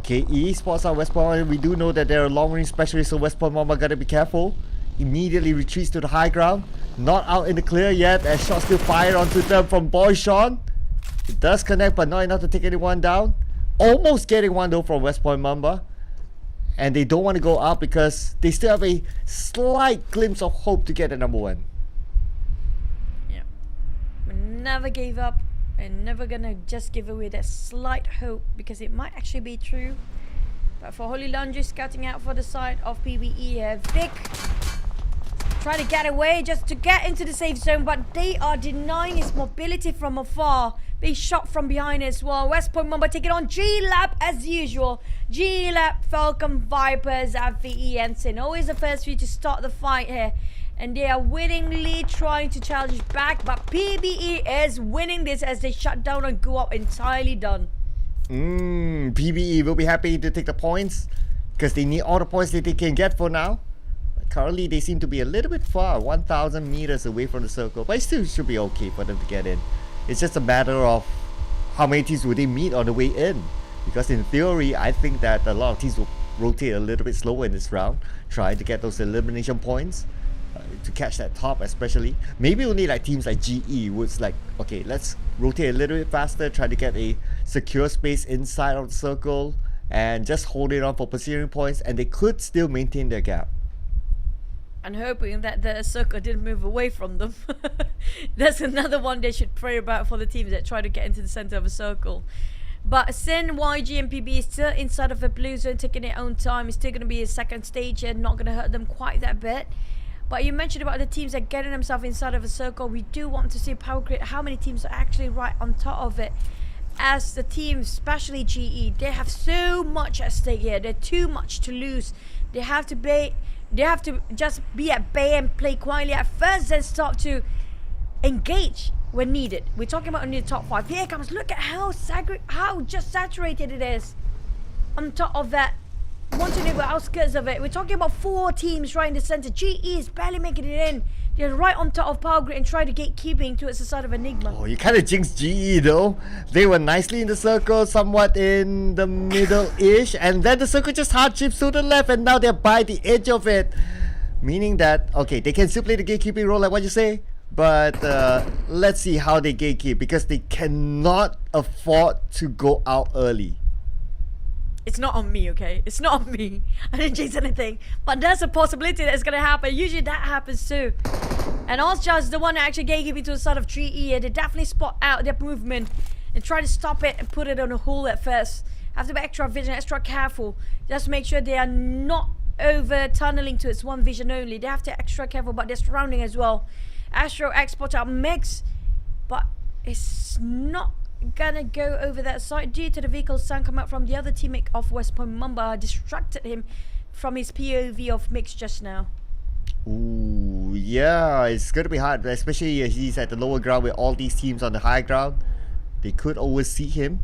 KE Esports out West Point. We do know that they're a long-range specialist, so West Point Mama gotta be careful. Immediately retreats to the high ground. Not out in the clear yet, as shots still fire onto them from Boy Sean. It does connect, but not enough to take anyone down. Almost getting one though from West Point Mamba. And they don't want to go up because they still have a slight glimpse of hope to get the number one. Yeah. We never gave up. And never gonna just give away that slight hope, because it might actually be true. But for Holy Laundry scouting out for the side of PBE here, Vic trying to get away just to get into the safe zone, but they are denying his mobility from afar. Being shot from behind as well. West Point Mamba taking on G-Lab as usual. G-Lab, Falcon, Vipers, FVE and Sin. Always the first few to start the fight here. And they are willingly trying to challenge back, but PBE is winning this as they shut down and go up entirely done. PBE will be happy to take the points, because they need all the points that they can get for now. Currently, they seem to be a little bit far, 1,000 meters away from the circle, but it still should be okay for them to get in. It's just a matter of how many teams will they meet on the way in. Because in theory, I think that a lot of teams will rotate a little bit slower in this round, trying to get those elimination points to catch that top especially. Maybe only like teams like GE would like, okay, let's rotate a little bit faster, try to get a secure space inside of the circle and just hold it on for positioning points, and they could still maintain their gap. And hoping that the circle didn't move away from them. That's another one they should pray about for the teams that try to get into the center of a circle. But Sin, YG and PB is still inside of the blue zone, taking their own time. It's still going to be a second stage and not going to hurt them quite that bit. But you mentioned about the teams that are getting themselves inside of a circle. We do want to see power grid, how many teams are actually right on top of it. As the teams, especially GE, they have so much at stake here. They're too much to lose. They have to just be at bay and play quietly at first, then start to engage when needed. We're talking about only the top 5. Here comes, look at how just saturated it is on top of that. Want to neighbor outskirts of it. We're talking about 4 teams right in the center. GE is barely making it in. They're right on top of power grid and try to gatekeeping towards the side of Enigma. Oh, you kind of jinxed GE though. They were nicely in the circle, somewhat in the middle-ish, and then the circle just hard chips to the left, and now they're by the edge of it. Meaning that, okay, they can still play the gatekeeping role like what you say, but let's see how they gatekeep, because they cannot afford to go out early. It's not on me, okay? It's not on me. I didn't chase anything. But there's a possibility that it's going to happen. Usually that happens too. And Osja is the one that actually gatekeeping to the side of 3E. They definitely spot out their movement and try to stop it and put it on a hold at first. Have to be extra vigilant, extra careful. Just make sure they are not over tunneling to its one vision only. They have to be extra careful about their surrounding as well. Astro export out mix, but it's not gonna go over that side due to the vehicle sound come out from the other teammate of West Point. Mamba distracted him from his POV of Mix just now. Ooh, yeah, it's gonna be hard, especially he's at the lower ground with all these teams on the high ground. They could always see him.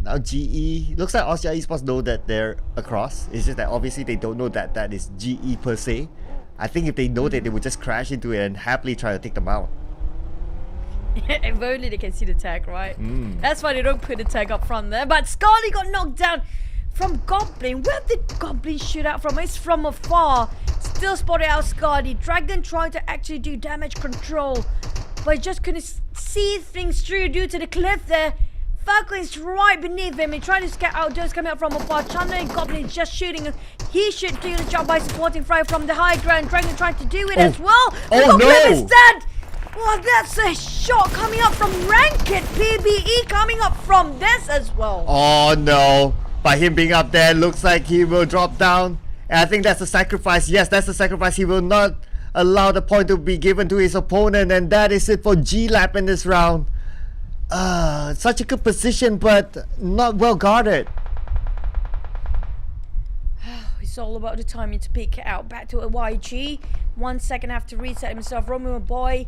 Now GE, looks like Austria Esports know that they're across. It's just that obviously they don't know that that is GE per se. I think if they know that, they would just crash into it and happily try to take them out. If only they can see the tag, right? That's why they don't put the tag up front there. But Scarly got knocked down from Goblin. Where did Goblin shoot out from? It's from afar. Still spotted out Scarly. Dragon trying to actually do damage control, but just couldn't see things through due to the cliff there. Falcon is right beneath him and trying to scout out those coming out from afar. Chandler and Goblin is just shooting. He should do the job by supporting Fry from the high ground. Dragon trying to do it as well. Oh no! Cliff is dead! Oh, that's a shot coming up from Ranked. PBE coming up from this as well. Oh no. By him being up there, looks like he will drop down. And I think that's a sacrifice. Yes, that's a sacrifice. He will not allow the point to be given to his opponent. And that is it for G-Lab in this round. Such a good position, but not well guarded. It's all about the timing to pick it out. Back to a YG. 1 second after reset himself. Romeo Boy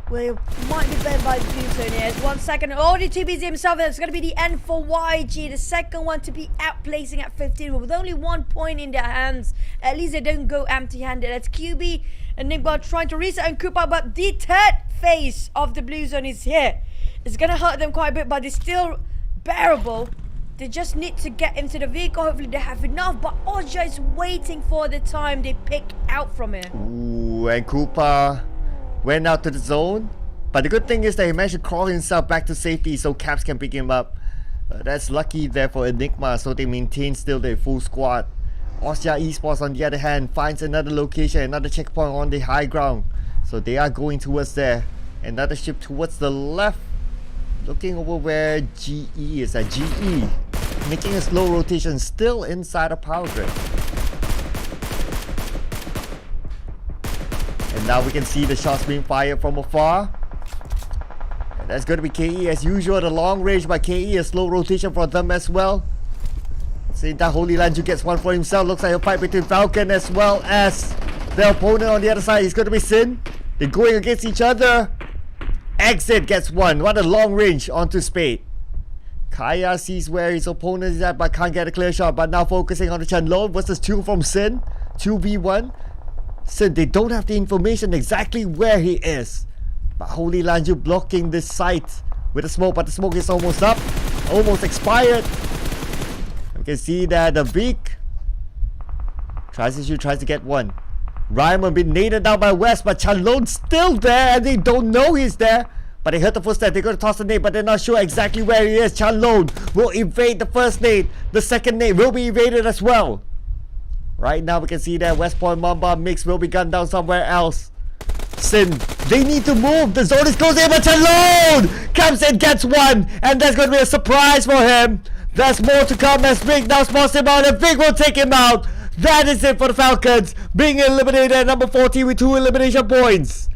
might be banned by the blue zone here. 1 second. Already 2BZ himself. It's going to be the end for YG. The second one to be outplacing at 15 with only 1 point in their hands. At least they don't go empty-handed. That's QB and Nigba trying to reset and Koopa, but the third phase of the blue zone is here. It's going to hurt them quite a bit, but it's still bearable. They just need to get into the vehicle. Hopefully they have enough, but Ozja is waiting for the time they pick out from it. Ooh, and Koopa went out to the zone. But the good thing is that he managed to crawl himself back to safety so Caps can pick him up. That's lucky there for Enigma, so they maintain still their full squad. Austria Esports on the other hand finds another location, another checkpoint on the high ground. So they are going towards there. Another ship towards the left. Looking over where GE is at. GE making a slow rotation still inside of power grid. And now we can see the shots being fired from afar. And that's going to be KE as usual. The long range by KE, a slow rotation for them as well. Seeing that Holy Lanju gets one for himself. Looks like a fight between Falcon as well as the opponent on the other side. It's going to be Sin. They're going against each other. Exit gets one. What a long range onto Spade. Kaya sees where his opponent is at but can't get a clear shot. But now focusing on the Chenlo versus 2 from Sin. 2v1. So they don't have the information exactly where he is. But Holy Lanju blocking this site with the smoke, but the smoke is almost up. Almost expired. You can see that the Vic tries to get one. Ryman been naded down by West, but Chanlon's still there and they don't know he's there. But they heard the footstep, they're going to toss the nade, but they're not sure exactly where he is. Chanlon will evade the first nade. The second nade will be evaded as well. Right now we can see that West Point Mamba mix will be gunned down somewhere else. Sin, they need to move. The zone is closing, but Chanlon comes in, gets one, and there's going to be a surprise for him. There's more to come as Vic now spots him out, and Vic will take him out. That is it for the Falcons, being eliminated at number 14 with 2 elimination points.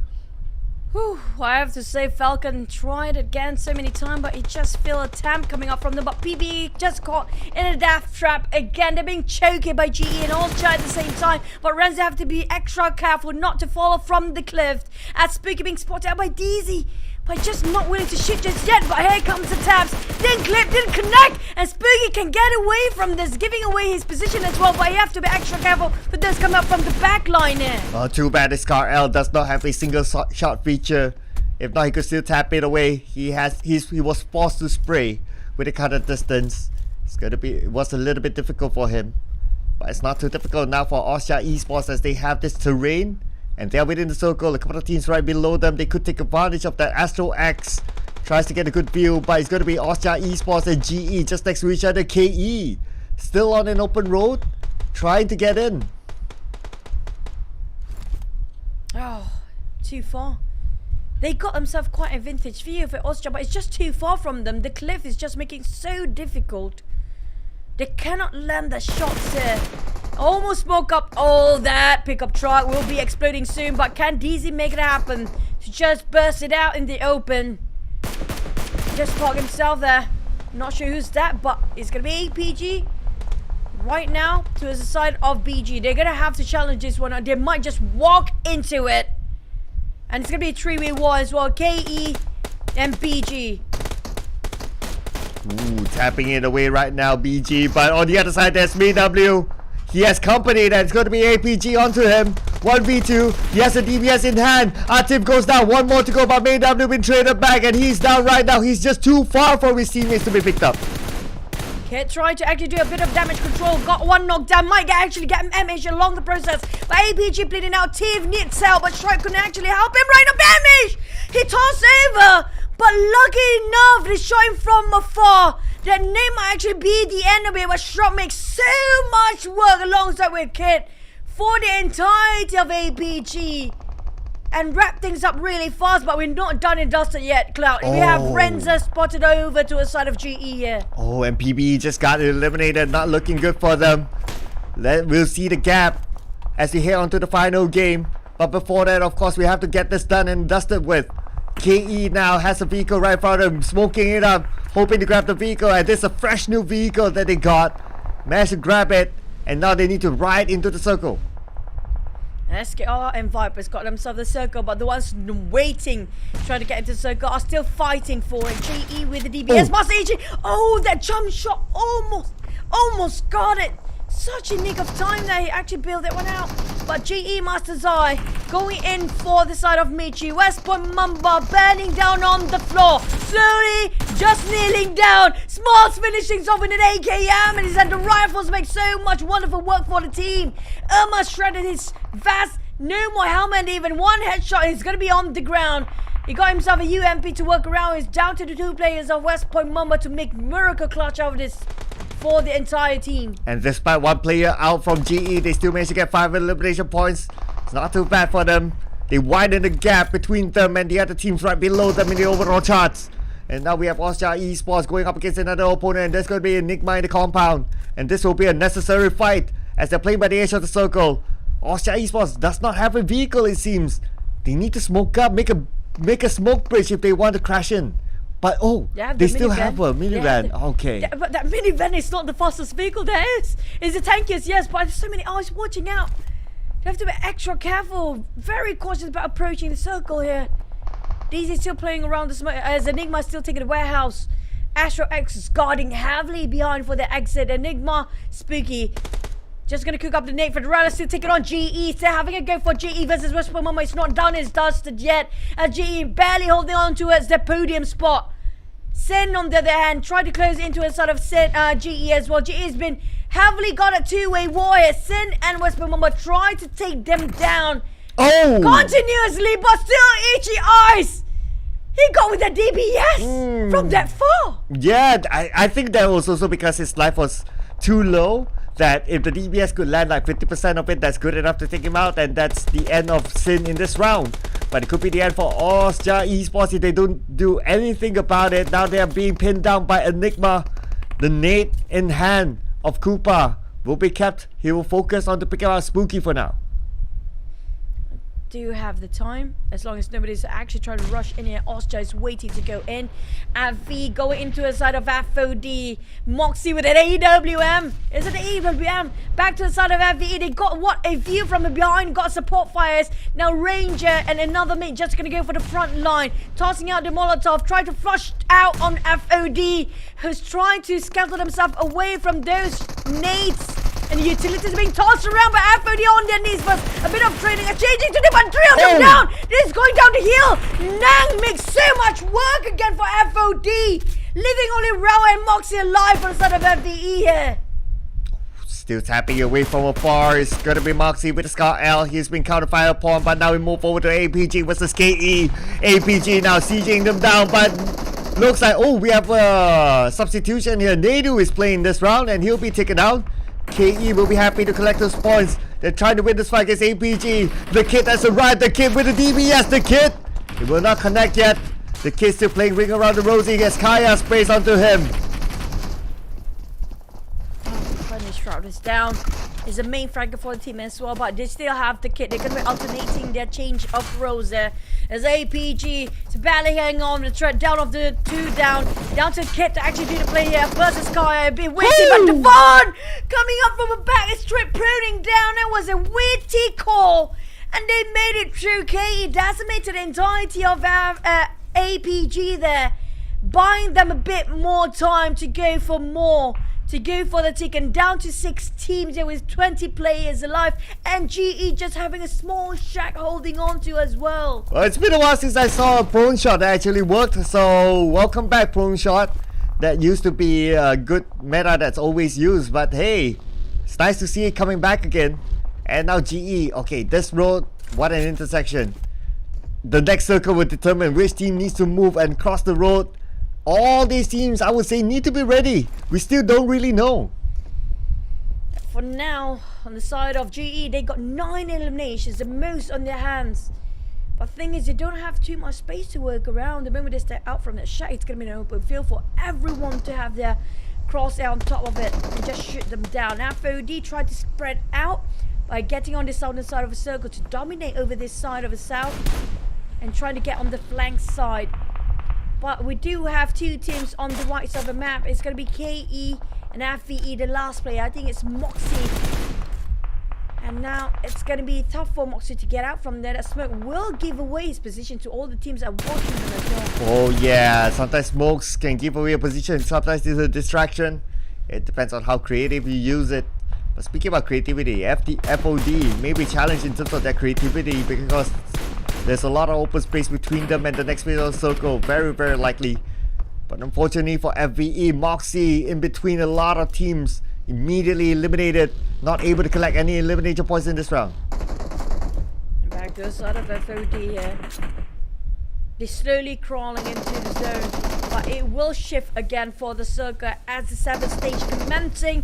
Whew, I have to say Falcon tried again so many times, but he just feel a attempt coming up from them. But PB just caught in a death trap again. They're being choked by GE and Ultra at the same time. But Renzi have to be extra careful not to fall from the cliff. As Spooky being spotted out by DZ. But just not willing to shoot just yet. But here comes the taps. Didn't clip, didn't connect. And Spooky can get away from this, giving away his position as well. But you have to be extra careful for this coming up from the back line here. Oh, too bad this Car L does not have a single shot feature. If not, he could still tap it away. He was forced to spray with a cutter distance. It was a little bit difficult for him. But it's not too difficult now for Austria Esports as they have this terrain. And they're within the circle, a couple of teams right below them. They could take advantage of that. Astro X tries to get a good view, but it's going to be Austria Esports and GE just next to each other. KE still on an open road, trying to get in. Oh, too far. They got themselves quite a vintage view for Austria, but it's just too far from them. The cliff is just making it so difficult. They cannot land the shots here. Almost smoke up. Oh, that pickup truck will be exploding soon. But can DZ make it happen to just burst it out in the open? Just park himself there. Not sure who's that, but it's going to be APG right now to the side of BG. They're going to have to challenge this one. They might just walk into it. And it's going to be a 3v war as well. KE and BG. Ooh, tapping it away right now, BG. But on the other side, there's MW. He has company, that's going to be APG onto him. 1v2, he has a DBS in hand. Atif goes down, one more to go, but MW been traded back and he's down right now. He's just too far for his teammates to be picked up. Kit trying to actually do a bit of damage control. Got one knocked down, might actually get MH along the process. But APG bleeding out, Tiv needs help, but Shrike couldn't actually help him right up. MH! He tossed over, but lucky enough, they shot him from afar. That name might actually be the enemy, but Shrub makes so much work alongside with Kit for the entirety of APG and wrap things up really fast, but we're not done and dusted yet, Cloud. We have Renza spotted over to a side of GE here. Oh, and PB just got eliminated, not looking good for them. We'll see the gap as we head on to the final game. But before that, of course, we have to get this done and dusted with. KE now has a vehicle right in front of him, smoking it up, hoping to grab the vehicle, and this is a fresh new vehicle that they got. Managed to grab it, and now they need to ride into the circle. SKR and Vipers got themselves the circle, but the ones waiting, trying to get into the circle, are still fighting for it. GE with the DBS, Master EG. Oh, that jump shot almost got it. Such a nick of time that he actually built that one out. But GE Master's Eye going in for the side of Michi. West Point Mamba burning down on the floor. Slowly just kneeling down. Smarts finishing off with an AKM, and he said the rifles make so much wonderful work for the team. Irma shredded his vest. No more helmet, even one headshot. He's going to be on the ground. He got himself a UMP to work around. He's down to the 2 players of West Point Mamba to make miracle clutch out of this for the entire team. And despite one player out from GE, they still managed to get 5 elimination points. It's not too bad for them. They widen the gap between them and the other teams right below them in the overall charts. And now we have Austria Esports going up against another opponent, and there's going to be Enigma in the compound. And this will be a necessary fight as they're playing by the edge of the circle. Austria Esports does not have a vehicle, it seems. They need to smoke up, make a smoke bridge if they want to crash in. But they still have a minivan. Okay. But that minivan is not the fastest vehicle there is. It's the tankiest, yes, but there's so many eyes watching out. You have to be extra careful, very cautious about approaching the circle here. DZ still playing around the smoke as Enigma is still taking the warehouse. Astro X is guarding heavily behind for the exit. Enigma, Spooky Just gonna cook up the nade for the Rally, still taking on GE. Still having a go for GE versus Whisper Mama. It's not done, it's dusted yet. GE barely holding on towards the podium spot. Sin, on the other hand, tried to close into a sort of Sin, GE as well. GE has been heavily got a two-way war here. Sin and Whisper Mama tried to take them down continuously, but still Itchy Eyes. He got with the DBS from that far. Yeah, I think that was also because his life was too low. That if the DBS could land like 50% of it, that's good enough to take him out, and that's the end of Sin in this round. But it could be the end for Austria Esports if they don't do anything about it. Now they are being pinned down by Enigma. The nade in hand of Koopa will be kept. He will focus on to pick out Spooky for now. Do you have the time? As long as nobody's actually trying to rush in here, Austria is waiting to go in. AV going into a side of FOD. Moxie with an AWM. Is it the AWM? Back to the side of FVE. They got a view from behind. Got support fires. Now Ranger and another mate just going to go for the front line. Tossing out the Molotov. Trying to flush out on FOD. Who's trying to scatter themselves away from those nades. And the utilities being tossed around by FOD on their knees. But a bit of training, changing to them, and 3 of them down. This is going down the hill. Nang makes so much work again for FOD. Leaving only Rao and Moxie alive for the side of FDE here. Still tapping away from afar. It's gonna be Moxie with the Scar L. He's been counterfired upon, but now we move forward to APG versus KE. APG now sieging them down, but looks like, we have a substitution here. Nadu is playing this round, and he'll be taken out. KE will be happy to collect those points. They're trying to win this fight against APG. The kid has arrived. The kid with the DBS. The kid. It will not connect yet. The kid still playing Ring Around the Rosie as Kaya sprays onto him. Punish Shroud is down. Is the main fragger for the team as well, but they still have the kit. They're going to be alternating their change of roles there. As APG to barely hang on the threat down of the 2 down to Kit to actually do the play here versus Sky. A bit witty, but Devon coming up from the back is straight pruning down. That was a witty call, and they made it through. KE decimated the entirety of APG there, buying them a bit more time to go for more. To go for the ticket, down to 6 teams there with 20 players alive, and GE just having a small shack holding on to as well. Well, it's been a while since I saw a prone shot that actually worked, so welcome back, prone shot. That used to be a good meta that's always used, but hey, it's nice to see it coming back again. And now GE, okay, this road, what an intersection. The next circle will determine which team needs to move and cross the road. All these teams, I would say, need to be ready. We still don't really know. For now, on the side of GE, they got 9 eliminations, the most on their hands. But the thing is, you don't have too much space to work around. The moment they step out from that shack, it's going to be an open field for everyone to have their cross on top of it and just shoot them down. Now, FOD tried to spread out by getting on the southern side of a circle to dominate over this side of the south and trying to get on the flank side. But we do have 2 teams on the right side of the map. It's going to be KE and FVE, the last player. I think it's Moxie. And now it's going to be tough for Moxie to get out from there. That smoke will give away his position to all the teams that are watching him as well. Oh yeah, sometimes smokes can give away a position. Sometimes it's a distraction. It depends on how creative you use it. But speaking about creativity, FOD may be challenged in terms of their creativity because there's a lot of open space between them and the next middle circle, very, very likely. But unfortunately for FVE, Moxie in between a lot of teams, immediately eliminated, not able to collect any elimination points in this round. Back to the side of FOD here. They're slowly crawling into the zone, but it will shift again for the circle as the 7th stage commencing.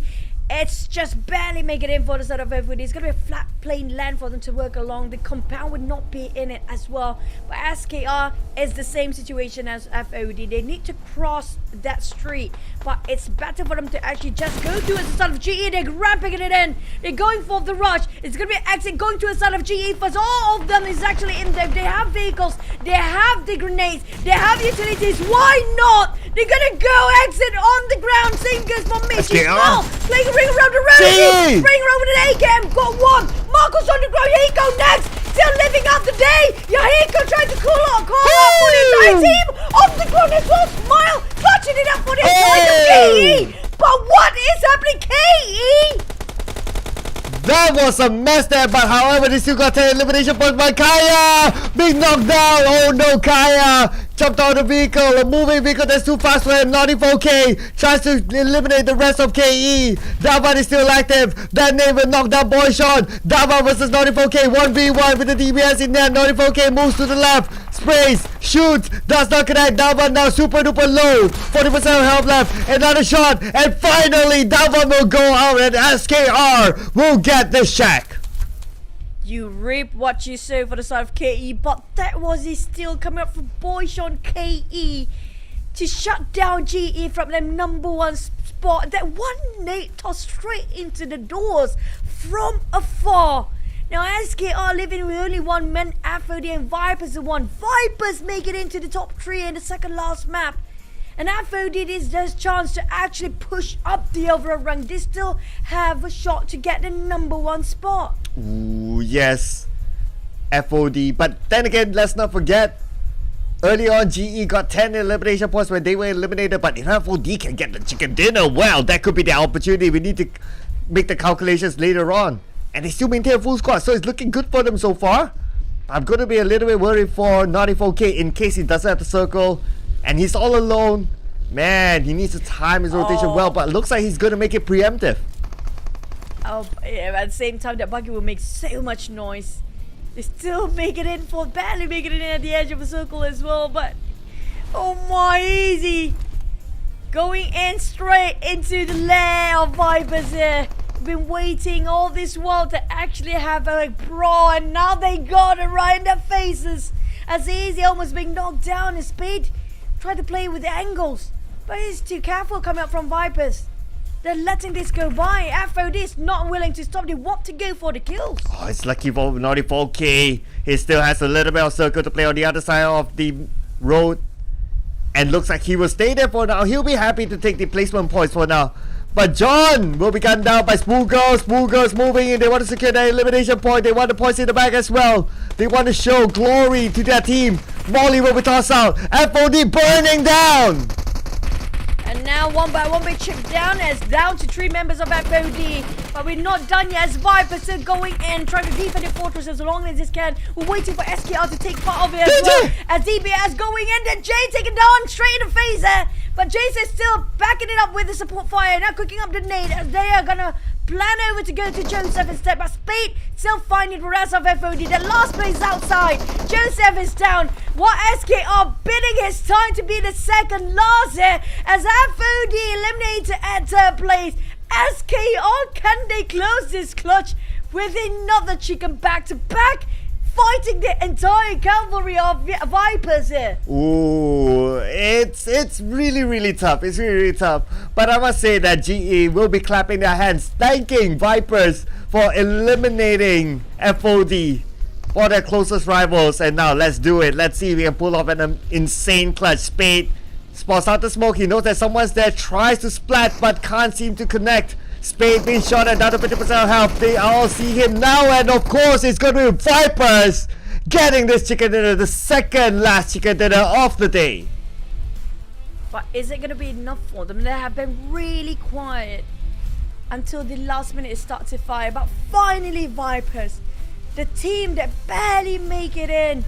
It's just barely making it in for the side of FOD. It's going to be a flat plain land for them to work along. The compound would not be in it as well. But SKR is the same situation as FOD. They need to cross that street. But it's better for them to actually just go to a side of GE. They're ramping it in. They're going for the rush. It's going to be an exit going to a side of GE. First, all of them is actually in there. They have vehicles. They have the grenades. They have utilities. Why not? They're going to go exit on the ground. Same goes for me. She's now playing a ring around the road. Spraying around with an AKM. Got one. Marco's on the ground. Yahiko next. Still living out the day. Yahiko trying to call out for the entire team. On the ground as well. Smile. Clutching it up for the entire KE. But what is happening, KE? That was a mess there, but however, they still got 10 elimination points by Kaya. Big knockdown. Oh no, Kaya jumped out of the vehicle. A moving vehicle that's too fast for him. Naughty 4K tries to eliminate the rest of KE. Dava is still active. That neighbor knocked down Boy Sean. Dava versus Naughty 4K 1v1 with the DBS in there. Naughty 4K moves to the left. Sprays, shoots, does not connect. Dava now super duper low. 40% health left. Another shot. And finally, Dava will go out and SKR will get the shack. You reap what you sow for the side of KE, but that was his steal coming up from Boyshon KE to shut down GE from their #1 spot. That one nade tossed straight into the doors from afar. Now SKR living with only one man, FOD and Vipers the one. Vipers make it into the top 3 in the second last map. And FOD is their chance to actually push up the overall rank. They still have a shot to get the #1 spot. Ooh, yes. FOD. But then again, let's not forget, early on, GE got 10 elimination points when they were eliminated. But if FOD can get the chicken dinner, well, that could be the opportunity. We need to make the calculations later on. And they still maintain a full squad, so it's looking good for them so far. I'm going to be a little bit worried for Naughty 4K in case he doesn't have the circle. And he's all alone. Man, he needs to time his rotation well, but it looks like he's going to make it preemptive. Oh, yeah, at the same time, that buggy will make so much noise. They still make it in for barely making it in at the edge of the circle as well, but oh my, easy. Going in straight into the lair of Vipers here. Been waiting all this while to actually have a brawl, and now they got it right in their faces. As Easy almost being knocked down in speed. Tried to play with the angles, but he's too careful coming up from Vipers. They're letting this go by. FOD is not willing to stop. They want to go for the kills. Oh, it's lucky for Naughty 4K. He still has a little bit of circle to play on the other side of the road. And looks like he will stay there for now. He'll be happy to take the placement points for now. But John will be gunned down by Spool Girls. Spool Girls moving in. They want to secure their elimination point. They want the points in the back as well. They want to show glory to their team. Molly will be tossed out. FOD burning down. And now one by one we chip down as down to 3 members of FOD. But we're not done yet as Vipers are going in, trying to defend the fortress as long as they can. We're waiting for SKR to take part of it as well. As DBS going in, then Jay taken down straight in the face there. But Jason is still backing it up with the support fire. Now cooking up the nade as they are gonna plan over to go to Joseph instead. But Spade still finding the rest of FOD. The last place outside. Joseph is down. What SKR bidding his time to be the second last here as FOD eliminated at third place. SKR, can they close this clutch with another chicken back to back? Fighting the entire cavalry of Vipers here. Ooh, it's really tough. It's really tough. But I must say that GE will be clapping their hands, thanking Vipers for eliminating FOD for their closest rivals. And now let's do it. Let's see if we can pull off an insane clutch. Spade spots out the smoke. He knows that someone's there, tries to splat but can't seem to connect. Spade being shot at another 50% of health. They all see him now, and of course it's going to be Vipers getting this chicken dinner, the second last chicken dinner of the day. But is it going to be enough for them? They have been really quiet until the last minute it starts to fire. But finally Vipers, the team that barely make it in,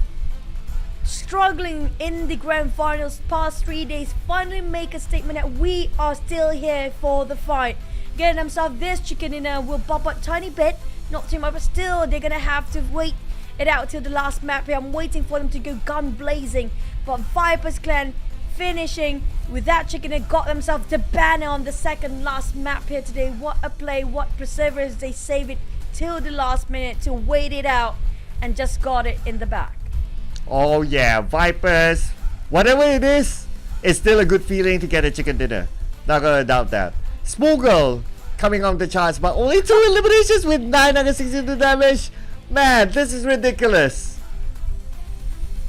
struggling in the grand finals past 3 days, finally make a statement that we are still here for the fight. Getting themselves this chicken dinner will bump up tiny bit, not too much, but still they're gonna have to wait it out till the last map here. I'm waiting for them to go gun blazing, but Vipers clan finishing with that chicken dinner got themselves the banner on the second last map here today. What a play, what perseverance. They save it till the last minute to wait it out and just got it in the back. Oh yeah, Vipers, whatever it is, it's still a good feeling to get a chicken dinner. Not gonna doubt that. Smoogle coming on the charts, but only 2 eliminations with 962 damage. Man, this is ridiculous.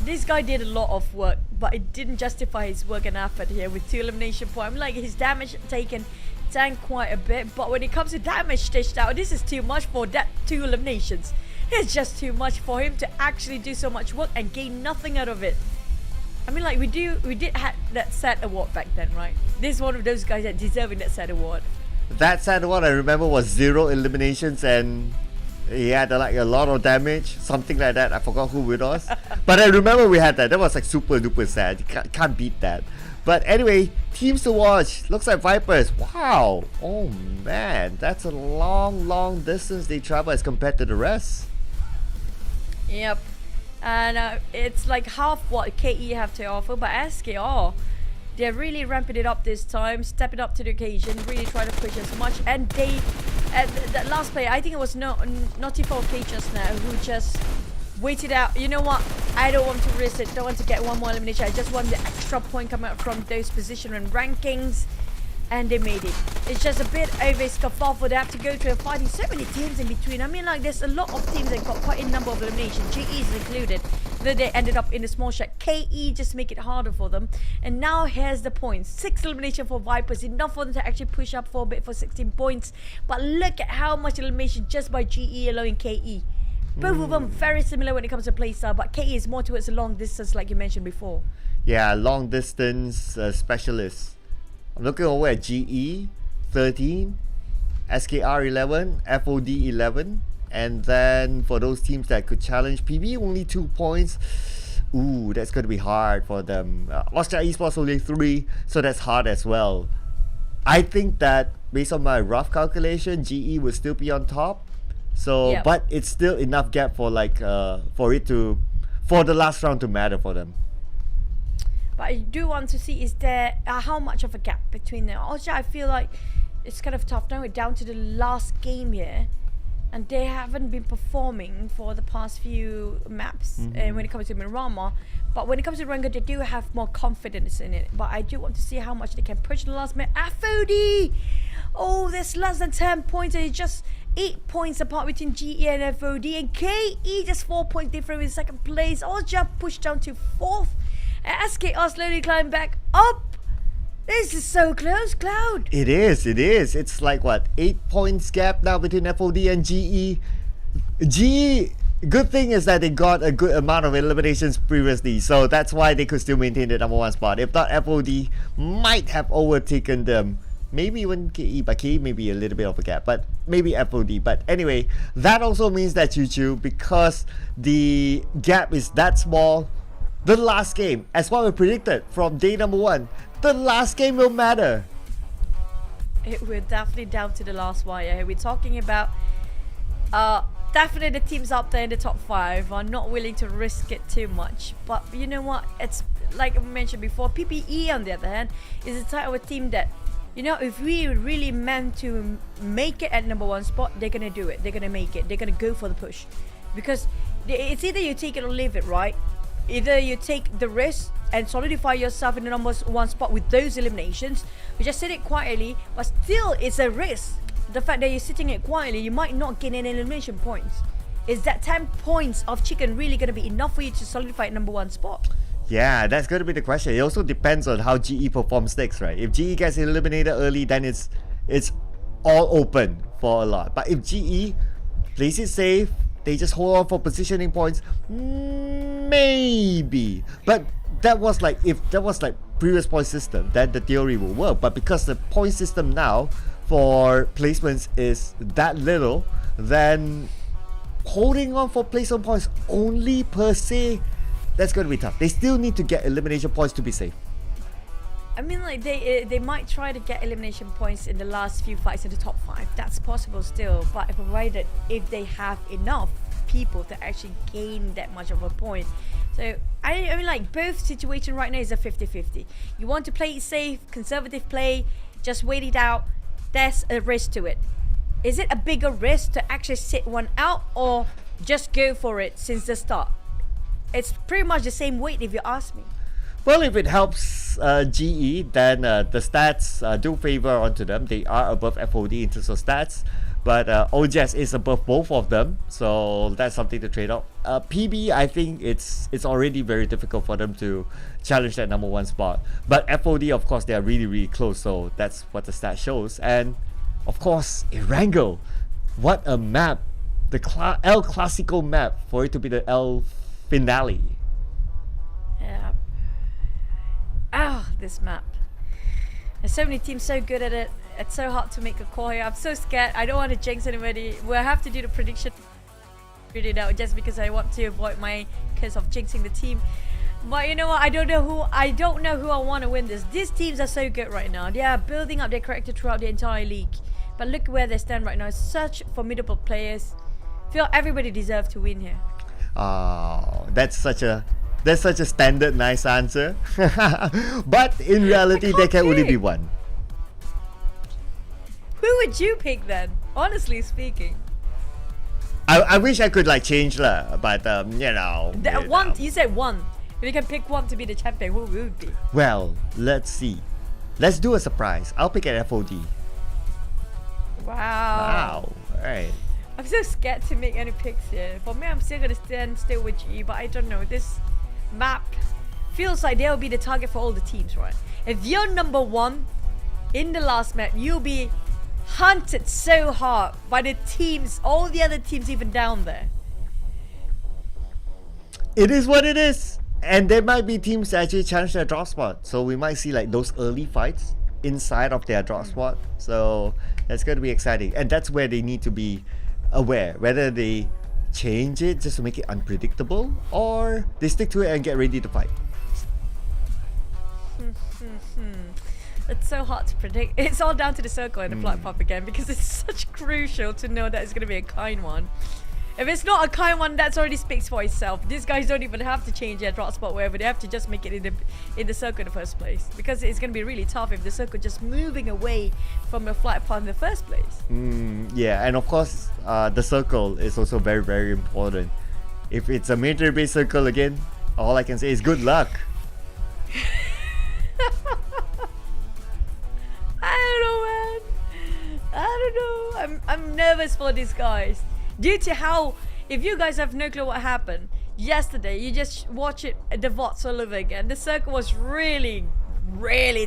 This guy did a lot of work, but it didn't justify his work and effort here with 2 elimination points. I'm like, his damage taken tanked quite a bit, but when it comes to damage dished out, this is too much for that 2 eliminations. It's just too much for him to actually do so much work and gain nothing out of it. I mean, like, we did have that set award back then, right? This is one of those guys that deserving that set award. That said, what I remember was 0 eliminations and he had like a lot of damage, something like that. I forgot who it was, but I remember we had that. That was like super duper sad. You can't beat that. But anyway, teams to watch. Looks like Vipers. Wow. Oh man, that's a long distance they travel as compared to the rest. Yep. And it's like half what KE have to offer, but SKR, they're really ramping it up this time, stepping up to the occasion, really trying to push as much. And they, that last player, I think it was Notify just now, who just waited out. You know what? I don't want to risk it. Don't want to get one more elimination. I just want the extra point coming out from those position and rankings. And they made it. It's just a bit over a scuffle. They have to go through fighting so many teams in between. I mean, like, there's a lot of teams that got quite a number of eliminations. GE is included. Then they ended up in a small shack. KE just make it harder for them. And now here's the points. 6 elimination for Vipers. Enough for them to actually push up for a bit for 16 points. But look at how much elimination just by GE alone in KE. Both of them very similar when it comes to playstyle. But KE is more towards the long distance, like you mentioned before. Yeah, long distance specialist. I'm looking over at GE 13, SKR 11, FOD 11, and then for those teams that could challenge PB, only 2 points. Ooh, that's going to be hard for them. Austria Esports only 3, so that's hard as well. I think that based on my rough calculation, GE will still be on top. So, Yep. but it's still enough gap for like for the last round to matter for them. But I do want to see, is there how much of a gap between them? Also, I feel like it's kind of tough now. We're down to the last game here, and they haven't been performing for the past few maps when it comes to Miramar. But when it comes to Erangel, they do have more confidence in it. But I do want to see how much they can push the last map. FOD! Oh, there's less than 10 points, and it's just 8 points apart between GE and FOD. And KE just 4 points different in second place. Oja pushed down to 4th. SKR slowly climb back up. This is so close, Cloud. It is. It's like what, 8 points gap now between FOD and GE. GE, good thing is that they got a good amount of eliminations previously, so that's why they could still maintain the number 1 spot. If not, FOD might have overtaken them. Maybe even KE, but KE may be a little bit of a gap, but maybe FOD. But anyway, that also means that Choo, because the gap is that small, the last game, as what we predicted from day number 1, the last game will matter. We're definitely down to the last wire. We're talking about definitely the teams up there in the top 5 are not willing to risk it too much. But you know what? It's like I mentioned before, PPE on the other hand is the type of a team that, you know, if we really meant to make it at number 1 spot, they're gonna do it. They're gonna make it. They're gonna go for the push, because it's either you take it or leave it, right? Either you take the risk and solidify yourself in the number 1 spot with those eliminations, you just sit it quietly, but still it's a risk. The fact that you're sitting it quietly, you might not gain any elimination points. Is that 10 points of chicken really going to be enough for you to solidify at number 1 spot? Yeah, that's going to be the question. It also depends on how GE performs next, right? If GE gets eliminated early, then it's all open for a lot. But if GE plays it safe, they just hold on for positioning points, maybe. But that was like, if that was like previous point system, then the theory will work. But because the point system now for placements is that little, then holding on for placement points only per se, that's going to be tough. They still need to get elimination points to be safe. I mean, like, they might try to get elimination points in the last few fights in the top 5. That's possible still, but provided if they have enough people to actually gain that much of a point. So I mean, like, both situation right now is a 50-50. You want to play it safe, conservative play, just wait it out. There's a risk to it. Is it a bigger risk to actually sit one out, or just go for it since the start? It's pretty much the same weight if you ask me. Well, if it helps GE, then the stats do favor onto them. They are above FOD in terms of stats, but OJS is above both of them, so that's something to trade off. PB, I think it's already very difficult for them to challenge that number 1 spot. But FOD, of course, they are really, really close, so that's what the stat shows. And of course, Erangel, what a map! The El Clasico map for it to be the El Finale. Yeah. This map. There's so many teams so good at it. It's so hard to make a call here. I'm so scared. I don't want to jinx anybody. We'll have to do the prediction now just because I want to avoid my curse of jinxing the team. But you know what? I don't know who I want to win this. These teams are so good right now. They are building up their character throughout the entire league. But look where they stand right now. Such formidable players. Feel everybody deserves to win here. Oh, that's such a standard nice answer. But in reality, there can only be one. Who would you pick then? Honestly speaking. I wish I could like change lah, but you know. You said one. If you can pick one to be the champion, who would it be? Well, let's see. Let's do a surprise. I'll pick an FOD. Wow. Alright. I'm so scared to make any picks here. For me, I'm still gonna stand still with GE, but I don't know. This map feels like they'll be the target for all the teams, right? If you're number one in the last map, you'll be hunted so hard by the teams, all the other teams even down there. It is what it is. And there might be teams that actually challenge their drop spot. So we might see like those early fights inside of their drop spot. So that's going to be exciting. And that's where they need to be aware. Whether they change it just to make it unpredictable or they stick to it and get ready to fight. It's so hard to predict. It's all down to the circle and the flight path again because it's such crucial to know that it's going to be a kind one. If it's not a kind one, that already speaks for itself. These guys don't even have to change their drop spot wherever. They have to just make it in the circle in the first place. Because it's going to be really tough if the circle just moving away from the flight path in the first place. Yeah, and of course, the circle is also very, very important. If it's a military base circle again, all I can say is good luck. I don't know. I'm nervous for these guys. Due to how, if you guys have no clue what happened yesterday, you just watch it, the VODs all over again. The circle was really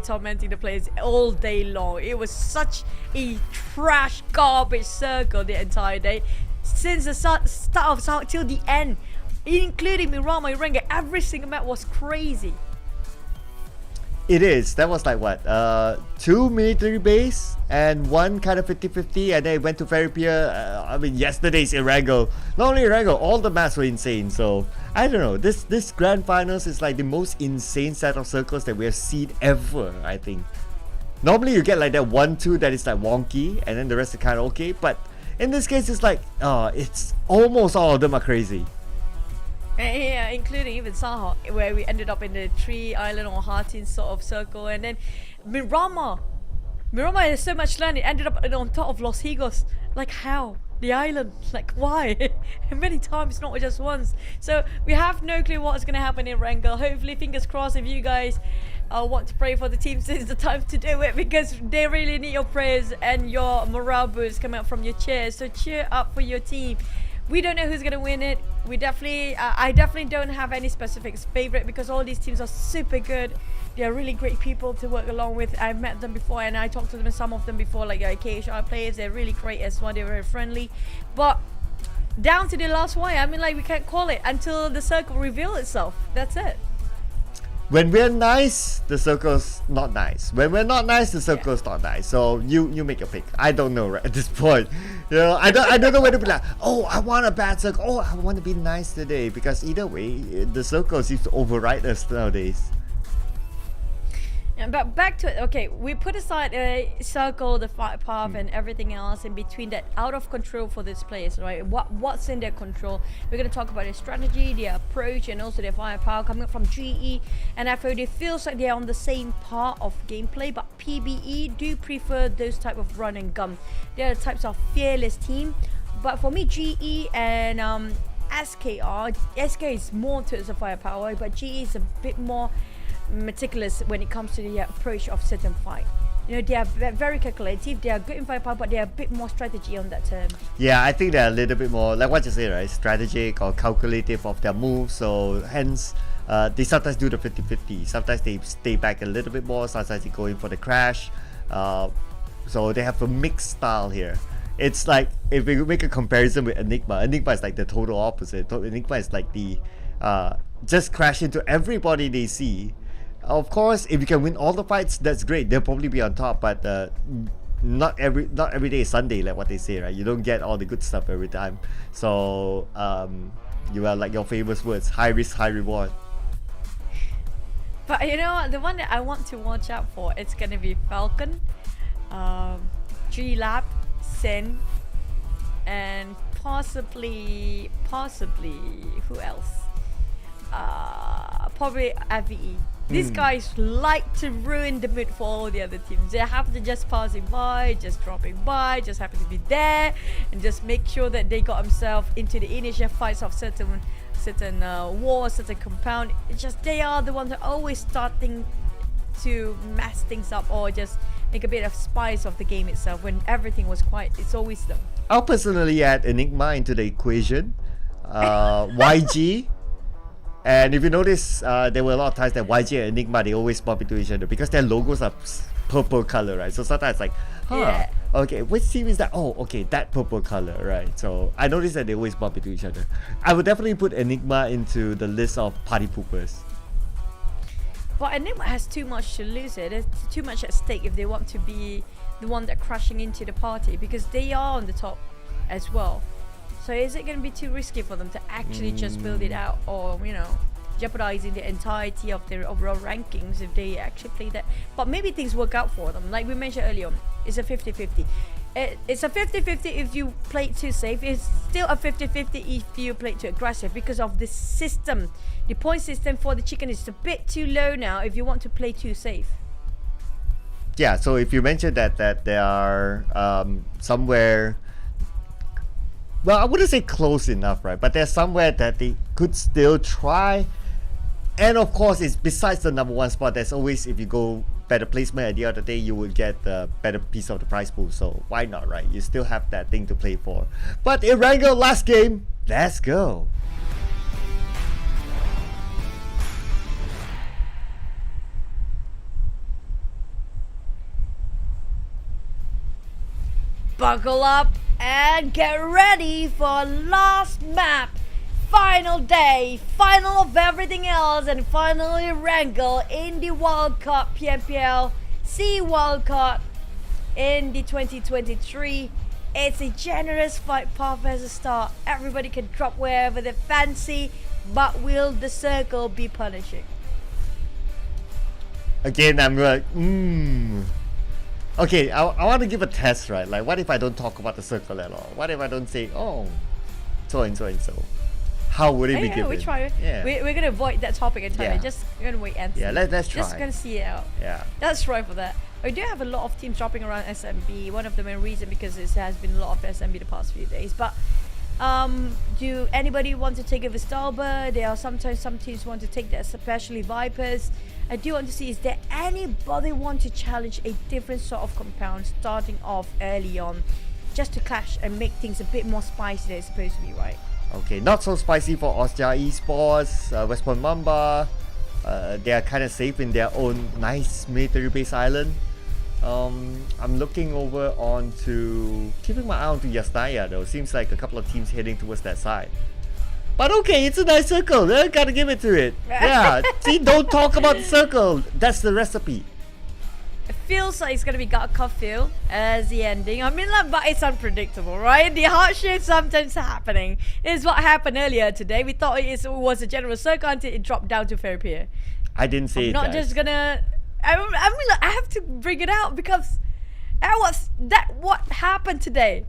tormenting the players all day long. It was such a trash, garbage circle the entire day. Since the start of Sanhok till the end, including Miramar, Erangel, every single map was crazy. It is. That was like what? 2 military base and 1 kind of 50-50, and then it went to Ferry Pier. I mean, yesterday's Erangel. Not only Erangel, all the maps were insane. So I don't know. This grand finals is like the most insane set of circles that we have seen ever. I think. Normally you get like that 1-2 that is like wonky, and then the rest are kind of okay. But in this case, it's like it's almost all of them are crazy. Yeah, including even Sanhok, where we ended up in the tree island or Hartin sort of circle, and then Miramar has so much land, it ended up on top of Los Higos. Like how? The island, like why? Many times, not just once. So we have no clue what's going to happen in Erangel. Hopefully, fingers crossed, if you guys want to pray for the team, this is the time to do it, because they really need your prayers and your morale boost coming out from your chairs. So cheer up for your team. We don't know who's gonna win it. I definitely don't have any specific favorite because all these teams are super good. They are really great people to work along with. I've met them before and I talked to them, some of them before, like KHR players. They're really great as well. They're very friendly. But down to the last wire, I mean, like we can't call it until the circle reveal itself. That's it. When we're nice, the circle's not nice. When we're not nice, the circle's not nice. So you make your pick. I don't know right at this point. You know, I don't know whether to be like, oh, I want a bad circle. Oh, I want to be nice today. Because either way, the circle seems to override us nowadays. But back to it, okay, we put aside a circle, the fight path, and everything else in between that out of control for these players, right? What's in their control? We're going to talk about their strategy, their approach, and also their firepower coming up from GE and FOD. It feels like they're on the same part of gameplay, but PBE do prefer those type of run and gun. They're the types of fearless team. But for me, GE and SK is more towards the firepower, but GE is a bit more meticulous when it comes to the approach of certain fight. You know, they are very calculative, they are good in firepower, but they are a bit more strategy on that term. Yeah, I think they're a little bit more, like what you say, right? Strategic or calculative of their moves. So hence, they sometimes do the 50-50. Sometimes they stay back a little bit more. Sometimes they go in for the crash. So they have a mixed style here. It's like, if we make a comparison with Enigma is like the total opposite. Enigma is like the, just crash into everybody they see. Of course, if you can win all the fights, that's great. They'll probably be on top, but not every day is Sunday, like what they say, right? You don't get all the good stuff every time. So you are like your famous words: high risk, high reward. But you know what? The one that I want to watch out for, it's gonna be Falcon, G-Lab, Sin, and possibly who else? Probably FVE. These guys like to ruin the mood for all the other teams. They have to just passing by, just dropping by, just happen to be there, and just make sure that they got themselves into the initial fights of certain war, certain compound. It's just they are the ones that are always starting to mess things up or just make a bit of spice of the game itself when everything was quiet. It's always them. I'll personally add Enigma into the equation. YG. And if you notice, there were a lot of times that YG and Enigma, they always bump into each other because their logos are purple color, right? So sometimes it's like, Yeah. okay, which team is that? Oh, okay, that purple color, right? So I noticed that they always bump into each other. I would definitely put Enigma into the list of party poopers. But Enigma has too much to lose here. There's too much at stake if they want to be the one that crashing into the party because they are on the top as well. So is it going to be too risky for them to actually just build it out, or jeopardizing the entirety of their overall rankings if they actually play that? But maybe things work out for them. Like we mentioned earlier, it's a 50-50. It's a 50-50 if you play it too safe. It's still a 50-50 if you play it too aggressive because of the system. The point system for the chicken is a bit too low now if you want to play too safe. Yeah, so if you mentioned that they are somewhere, well, I wouldn't say close enough, right? But there's somewhere that they could still try. And of course, it's besides the number one spot, there's always, if you go better placement at the end of the day, you will get the better piece of the prize pool. So why not, right? You still have that thing to play for. But Erangel, last game, let's go. Buckle up and get ready for last map, final day, final of everything else, and finally Erangel in the wildcard PMPL SEA Wildcard in the 2023. It's a generous fight path as a start. Everybody can drop wherever they fancy, but will the circle be punishing? Again, I'm like, Okay, I want to give a test, right? Like, what if I don't talk about the circle at all? What if I don't say, oh, so and so and so? How would it be given? We try. Yeah. We're going to avoid that topic entirely. Yeah. Just going to wait and see. Yeah, let's try. Just going to see it out. Yeah. Let's try for that. We do have a lot of teams dropping around SMB. One of the main reasons because it has been a lot of SMB the past few days. But do anybody want to take a Vistalba? There are sometimes some teams want to take that, especially Vipers. I do want to see, is there anybody want to challenge a different sort of compound starting off early on just to clash and make things a bit more spicy than it's supposed to be, right? Okay, not so spicy for Austria Esports, West Point Mamba. They are kind of safe in their own nice military base island. I'm looking over on to, keeping my eye on to Yasnaya though. Seems like a couple of teams heading towards that side. But okay, it's a nice circle. Gotta give it to it. Yeah, see, don't talk about the circle. That's the recipe. It feels like it's gonna be got Field as the ending. I mean, like, but it's unpredictable, right? The hardship sometimes happening. It's what happened earlier today. We thought it was a general circle until it dropped down to fair pier. I didn't say I'm it, not guys. just gonna. I mean, like, I have to bring it out because what happened today.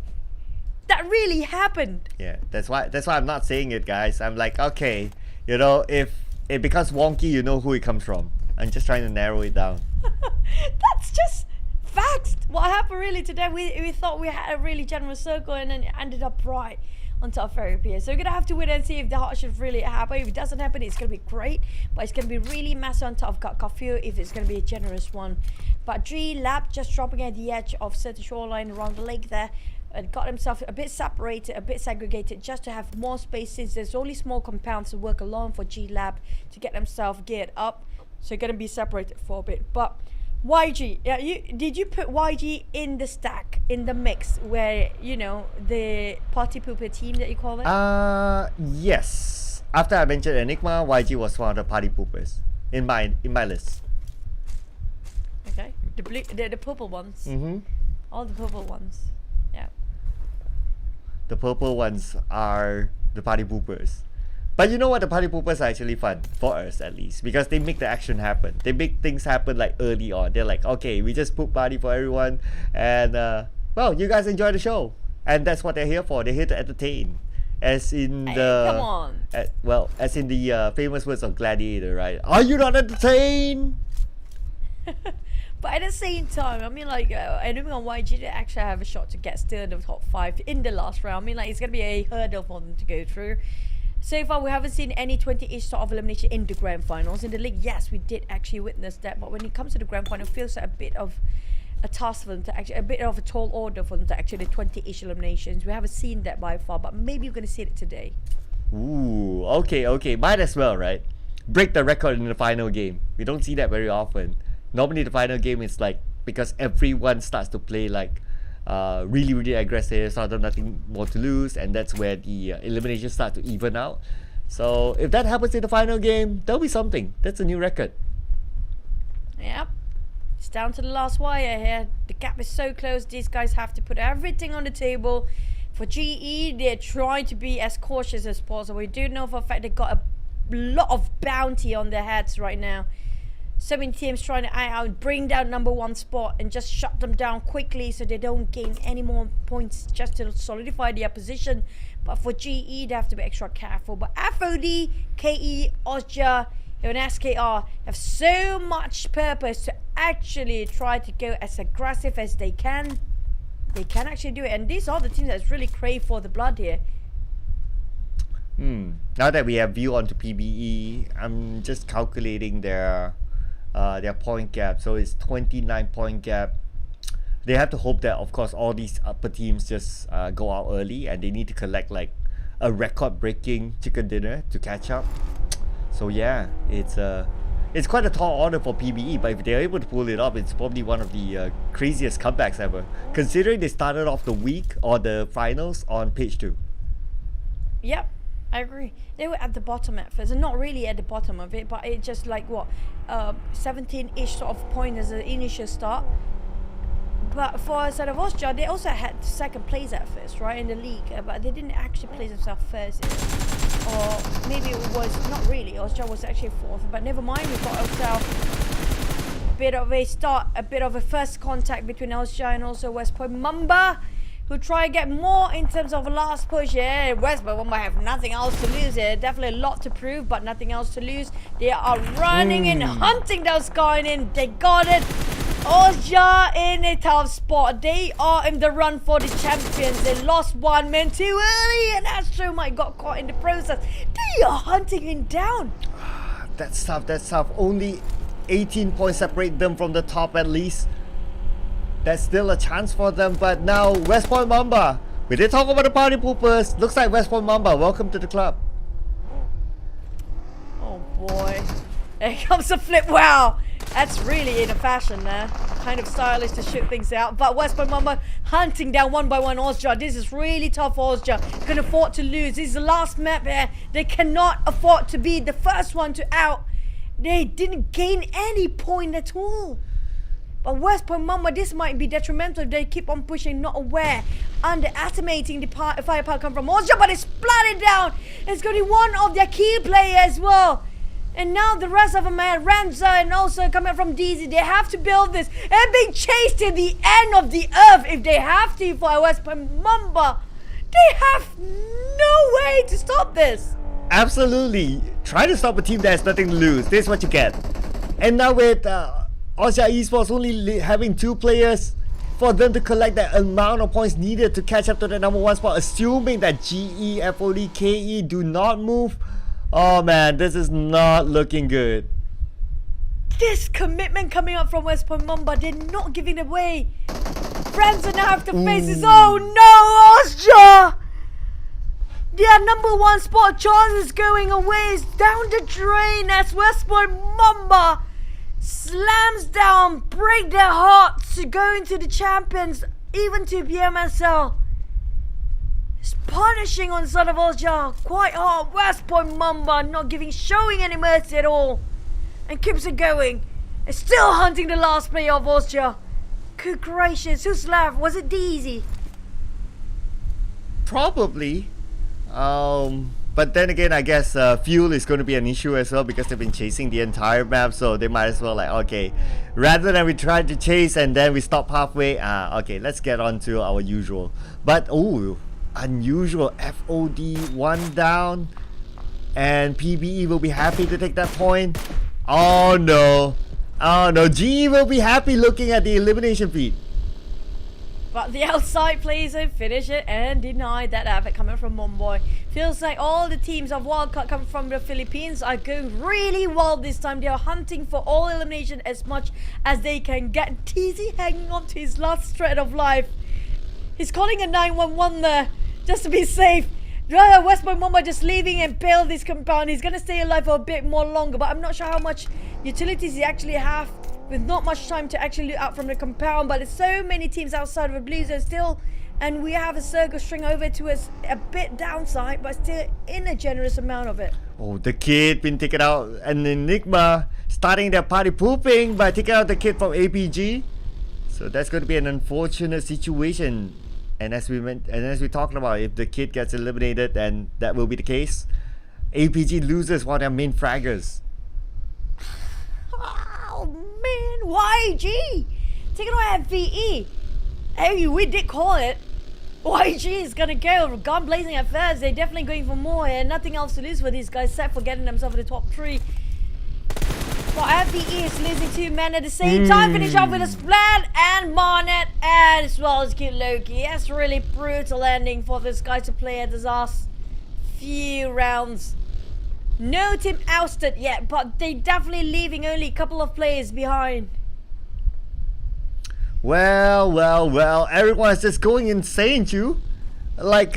That really happened. Yeah, that's why I'm not saying it, guys. I'm like, okay, if it becomes wonky, you know who it comes from. I'm just trying to narrow it down. That's just facts. What happened really today? We thought we had a really generous circle and then it ended up right on top of Ferry Pier. So we're gonna have to wait and see if the hardship really happen. If it doesn't happen, it's gonna be great, but it's gonna be really massive on top of Garfield if it's gonna be a generous one. But G-Lab just dropping at the edge of certain shoreline around the lake there. And got himself a bit separated, a bit segregated, just to have more space since there's only small compounds to work along for G-Lab to get himself geared up. So you're gonna be separated for a bit. But YG, yeah, did you put YG in the stack, in the mix, where the party pooper team that you call it? Yes. After I mentioned Enigma, YG was one of the party poopers in my list. The blue, the purple ones. Mm-hmm. All the purple ones. Yeah. The purple ones are the party poopers. But you know what? The party poopers are actually fun, for us at least, because they make the action happen. They make things happen like early on. They're like, okay, we just poop party for everyone, and well, you guys enjoy the show. And that's what they're here for. They're here to entertain. As in the... Come on. Well, as in the famous words of Gladiator, right? Are you not entertained? But at the same time, I mean, like, I don't know why YG actually have a shot to get still in the top 5 in the last round. I mean, like, it's going to be a hurdle for them to go through. So far, we haven't seen any 20-ish sort of elimination in the grand finals. In the league, yes, we did actually witness that. But when it comes to the grand final, it feels like a bit of a task for them to actually, a bit of a tall order for them to actually 20-ish eliminations. We haven't seen that by far, but maybe we're going to see it today. Ooh, okay. Might as well, right? Break the record in the final game. We don't see that very often. Normally, the final game is like, because everyone starts to play like really aggressive, so there's nothing more to lose, and that's where the eliminations start to even out. So if that happens in the final game, that'll be something. That's a new record. Yep. It's down to the last wire here. The gap is so close. These guys have to put everything on the table. For GE, they're trying to be as cautious as possible. We do know for a fact they've got a lot of bounty on their heads right now. So many teams trying to out bring down #1 spot and just shut them down quickly so they don't gain any more points just to solidify their position. But for GE, they have to be extra careful. But FOD, KE, Osja, and SKR have so much purpose to actually try to go as aggressive as they can. They can actually do it. And these are the teams that really crave for the blood here. Now that we have view onto PBE, I'm just calculating their point gap. So it's 29 point gap. They have to hope that, of course, all these upper teams just go out early, and they need to collect like a record-breaking chicken dinner to catch up. So yeah, it's quite a tall order for PBE, but if they're able to pull it off, it's probably one of the craziest comebacks ever, considering they started off the week or the finals on page 2. Yep, I agree. They were at the bottom at first, and not really at the bottom of it, but it just like what, 17-ish sort of point as an initial start. But for Osja, they also had second place at first, right, in the league, but they didn't actually place themselves first. Or maybe it was not really. Osja was actually 4th, but never mind. We got ourselves a bit of a start, a bit of a first contact between Osja and also West Point Mamba, who try to get more in terms of a last push. Yeah, West Point Mamba have nothing else to lose here. Definitely a lot to prove, but nothing else to lose. They are running and hunting down Sky in. They got it. Osja in a tough spot. They are in the run for the champions. They lost one man too early, and Astro might got caught in the process. They are hunting him down. That's tough. Only 18 points separate them from the top at least. That's still a chance for them, but now West Point Mamba. We did talk about the party poopers. Looks like West Point Mamba. Welcome to the club. Oh boy. There comes a flip. Wow. That's really in a fashion there. Kind of stylish to shoot things out. But West Point Mamba hunting down one by one Osja. This is really tough for Osja. Can afford to lose. This is the last map here. They cannot afford to be the first one to out. They didn't gain any point at all. But West Point Mamba, this might be detrimental if they keep on pushing, not aware, underestimating the firepower come from Osja, but it's splattered down. It's going to be one of their key players as well. And now the rest of them, Ranza and also coming from DZ, they have to build this and be chased to the end of the earth if they have to for West Point Mamba. They have no way to stop this. Absolutely. Try to stop a team that has nothing to lose. This is what you get. And now with Osja Esports only having 2 players, for them to collect that amount of points needed to catch up to the #1 spot, assuming that GE, FOD, KE do not move. Oh man, this is not looking good. This commitment coming up from West Point Mamba, they're not giving it away. Friends now have to face this. Oh no, Osja! Their #1 spot chance is going away. It's down the drain as West Point Mamba slams down, break their hearts to go into the champions, even to PMSL. It's punishing on Son of Osja quite hard. West Point Mamba not showing any mercy at all, and keeps it going. It's still hunting the last player of Austria. Good gracious, who's left? Was it DZ? Probably. But then again, I guess fuel is going to be an issue as well because they've been chasing the entire map, so they might as well like, okay, rather than we try to chase and then we stop halfway, okay, let's get on to our usual. But oh, unusual FOD 1 down, and PBE will be happy to take that point. Oh no, GE will be happy looking at the elimination feed. But the outside players have finished it and denied that effort coming from Mumbai. Feels like all the teams of Wildcard coming from the Philippines are going really well this time. They are hunting for all elimination as much as they can get. TZ hanging on to his last thread of life. He's calling a 911 there just to be safe. Westbound Mumbai just leaving and bail this compound. He's going to stay alive for a bit more longer, but I'm not sure how much utilities he actually have, with not much time to actually loot out from the compound. But there's so many teams outside of the blue zone still, and we have a circle string over to us a bit downside, but still in a generous amount of it. Oh, the kid been taken out, and Enigma starting their party pooping by taking out the kid from APG. So that's going to be an unfortunate situation. And as we talked about, if the kid gets eliminated, then that will be the case. APG loses one of their main fraggers. Oh man, YG taking away FVE. Hey, we did call it. YG is gonna go gun blazing at first. They're definitely going for more here. Nothing else to lose for these guys except for getting themselves in the top 3. But FVE is losing 2 men at the same time. Finish off with a splat and Marnet as well as Kid Loki. That's really brutal ending for this guy to play at his last few rounds. No team ousted yet, but they definitely leaving only a couple of players behind. Well, everyone's just going insane, too. Like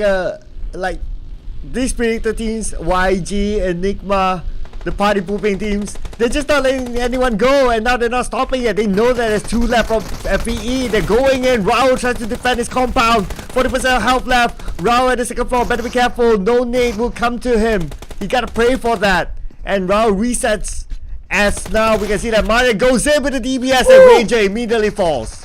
these predictor teams, YG, Enigma, the party pooping teams, they're just not letting anyone go, and now they're not stopping it. They know that there's 2 left from FVE. They're going in. Rao tries to defend his compound. 40% health left. Rao at the second floor. Better be careful. No nade will come to him. You gotta pray for that. And Rao resets. As now we can see that Mario goes in with the DBS and Ranger immediately falls.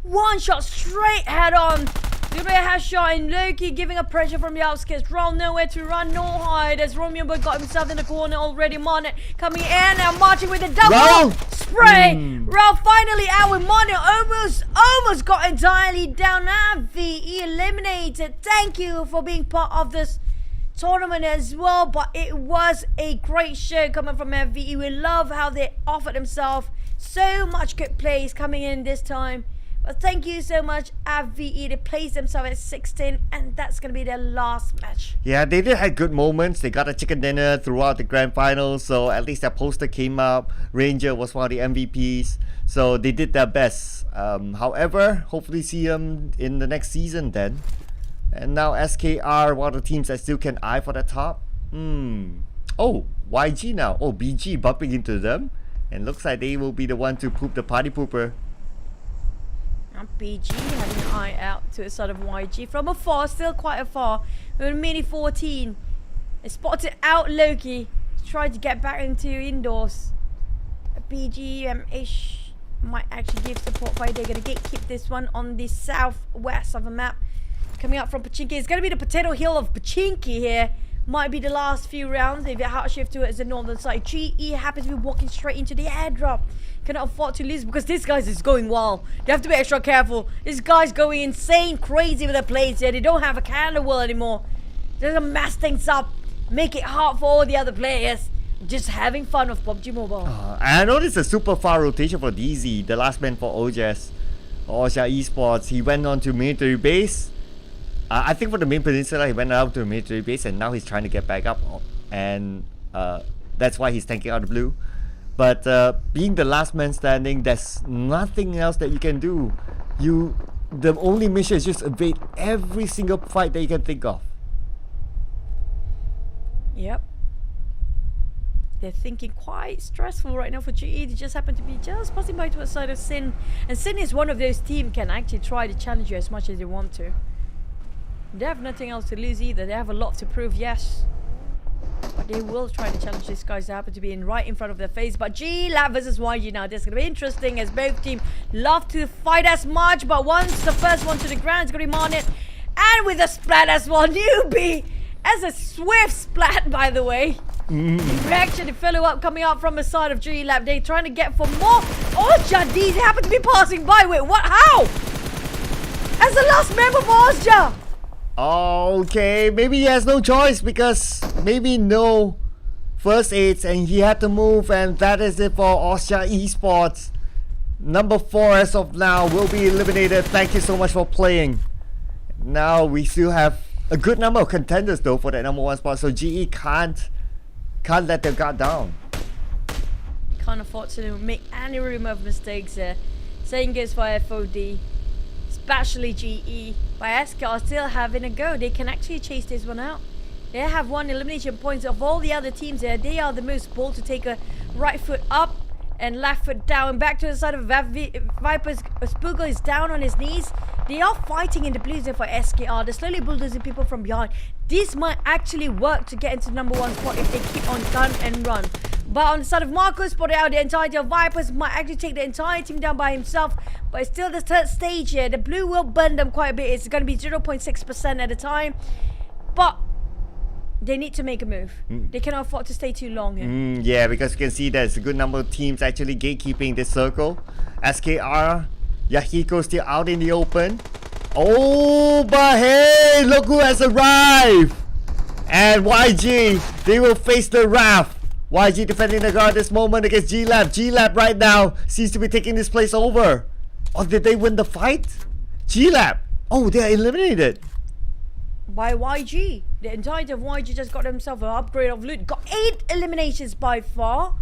One shot straight head on. Good headshot, and Loki giving a pressure from the outskirts. Rao nowhere to run, no hide, as Romeo Boy got himself in the corner already. Monet coming in and marching with a double spray. Rao finally out with Monet, almost got entirely down. FVE eliminated. Thank you for being part of this tournament as well, but it was a great show coming from FVE. We love how they offered themselves. So much good plays coming in this time. But thank you so much, FVE. They placed themselves at 16, and that's going to be their last match. Yeah, they did have good moments. They got a chicken dinner throughout the grand finals, so at least their poster came up. Ranger was one of the MVPs, so they did their best. However, hopefully see them in the next season then. And now SKR, one of the teams that still can eye for the top. Oh, YG now. Oh, BG bumping into them. And looks like they will be the one to poop the party pooper. BG having an eye out to the side of YG from afar, still quite afar. With a mini 14. They spotted out Loki. Tried to get back into indoors. BG might actually give support fight. They're going to gatekeep this one on the southwest of the map. Coming up from Pachinki. It's going to be the potato hill of Pachinki here. Might be the last few rounds. If it hard shift towards the northern side. GE happens to be walking straight into the airdrop. Cannot afford to lose because this guy's is going wild. You have to be extra careful. This guy's going insane, crazy with the plays here. They don't have a calendar wheel anymore. They're gonna mess things up, make it hard for all the other players. Just having fun with PUBG Mobile. I noticed a super far rotation for DZ, the last man for OJS, Osha Esports. He went on to military base. I think for the main peninsula, he went out to a military base, and now he's trying to get back up, and that's why he's tanking out the blue. But being the last man standing, there's nothing else that you can do. The only mission is just evade every single fight that you can think of. Yep. They're thinking quite stressful right now for GE. They just happen to be just passing by to the side of Sin. And Sin is one of those teams can actually try to challenge you as much as they want to. They have nothing else to lose either. They have a lot to prove, yes. But They will try to challenge these guys that happen to be right in front of their face. But G-Lab versus YG now. This is going to be interesting as both teams love to fight as much. But once the first one to the ground, it's going to be Marnet. And with a splat as well. Newbie as a swift splat, by the way. Reaction to follow up coming up from the side of G-Lab. They're trying to get for more. Ozja, these happen to be passing by. Wait, what? How? As the last member of Ozja. Okay, maybe he has no choice because maybe no first aids and he had to move, and that is it for Ozja Esports. Number 4 as of now will be eliminated. Thank you so much for playing. Now we still have a good number of contenders though for that number 1 spot, so GE can't let their guard down. Can't afford to make any room of mistakes there. Same goes for FOD. Especially GE, but SK are still having a go. They can actually chase this one out. They have 1 elimination points of all the other teams there. They are the most bold to take a right foot up and left foot down. Back to the side of Vipers. Spoogel is down on his knees. They are fighting in the blue zone for SKR. They're slowly bulldozing people from behind. This might actually work to get into the number 1 spot if they keep on gun and run. But on the side of Marcus, spotted out the entirety of Vipers, might actually take the entire team down by himself. But it's still the 3rd stage here. The blue will burn them quite a bit. It's going to be 0.6% at a time. But they need to make a move. They cannot afford to stay too long here. Yeah, because you can see there's a good number of teams actually gatekeeping this circle. SKR, Yahiko still out in the open. Oh, but hey, look who has arrived! And YG, they will face the wrath. YG defending the guard this moment against G-Lab. G-Lab right now seems to be taking this place over. Or did they win the fight? G-Lab. Oh, they are eliminated. By YG. The entirety of YG just got themselves an upgrade of loot. Got 8 eliminations by far.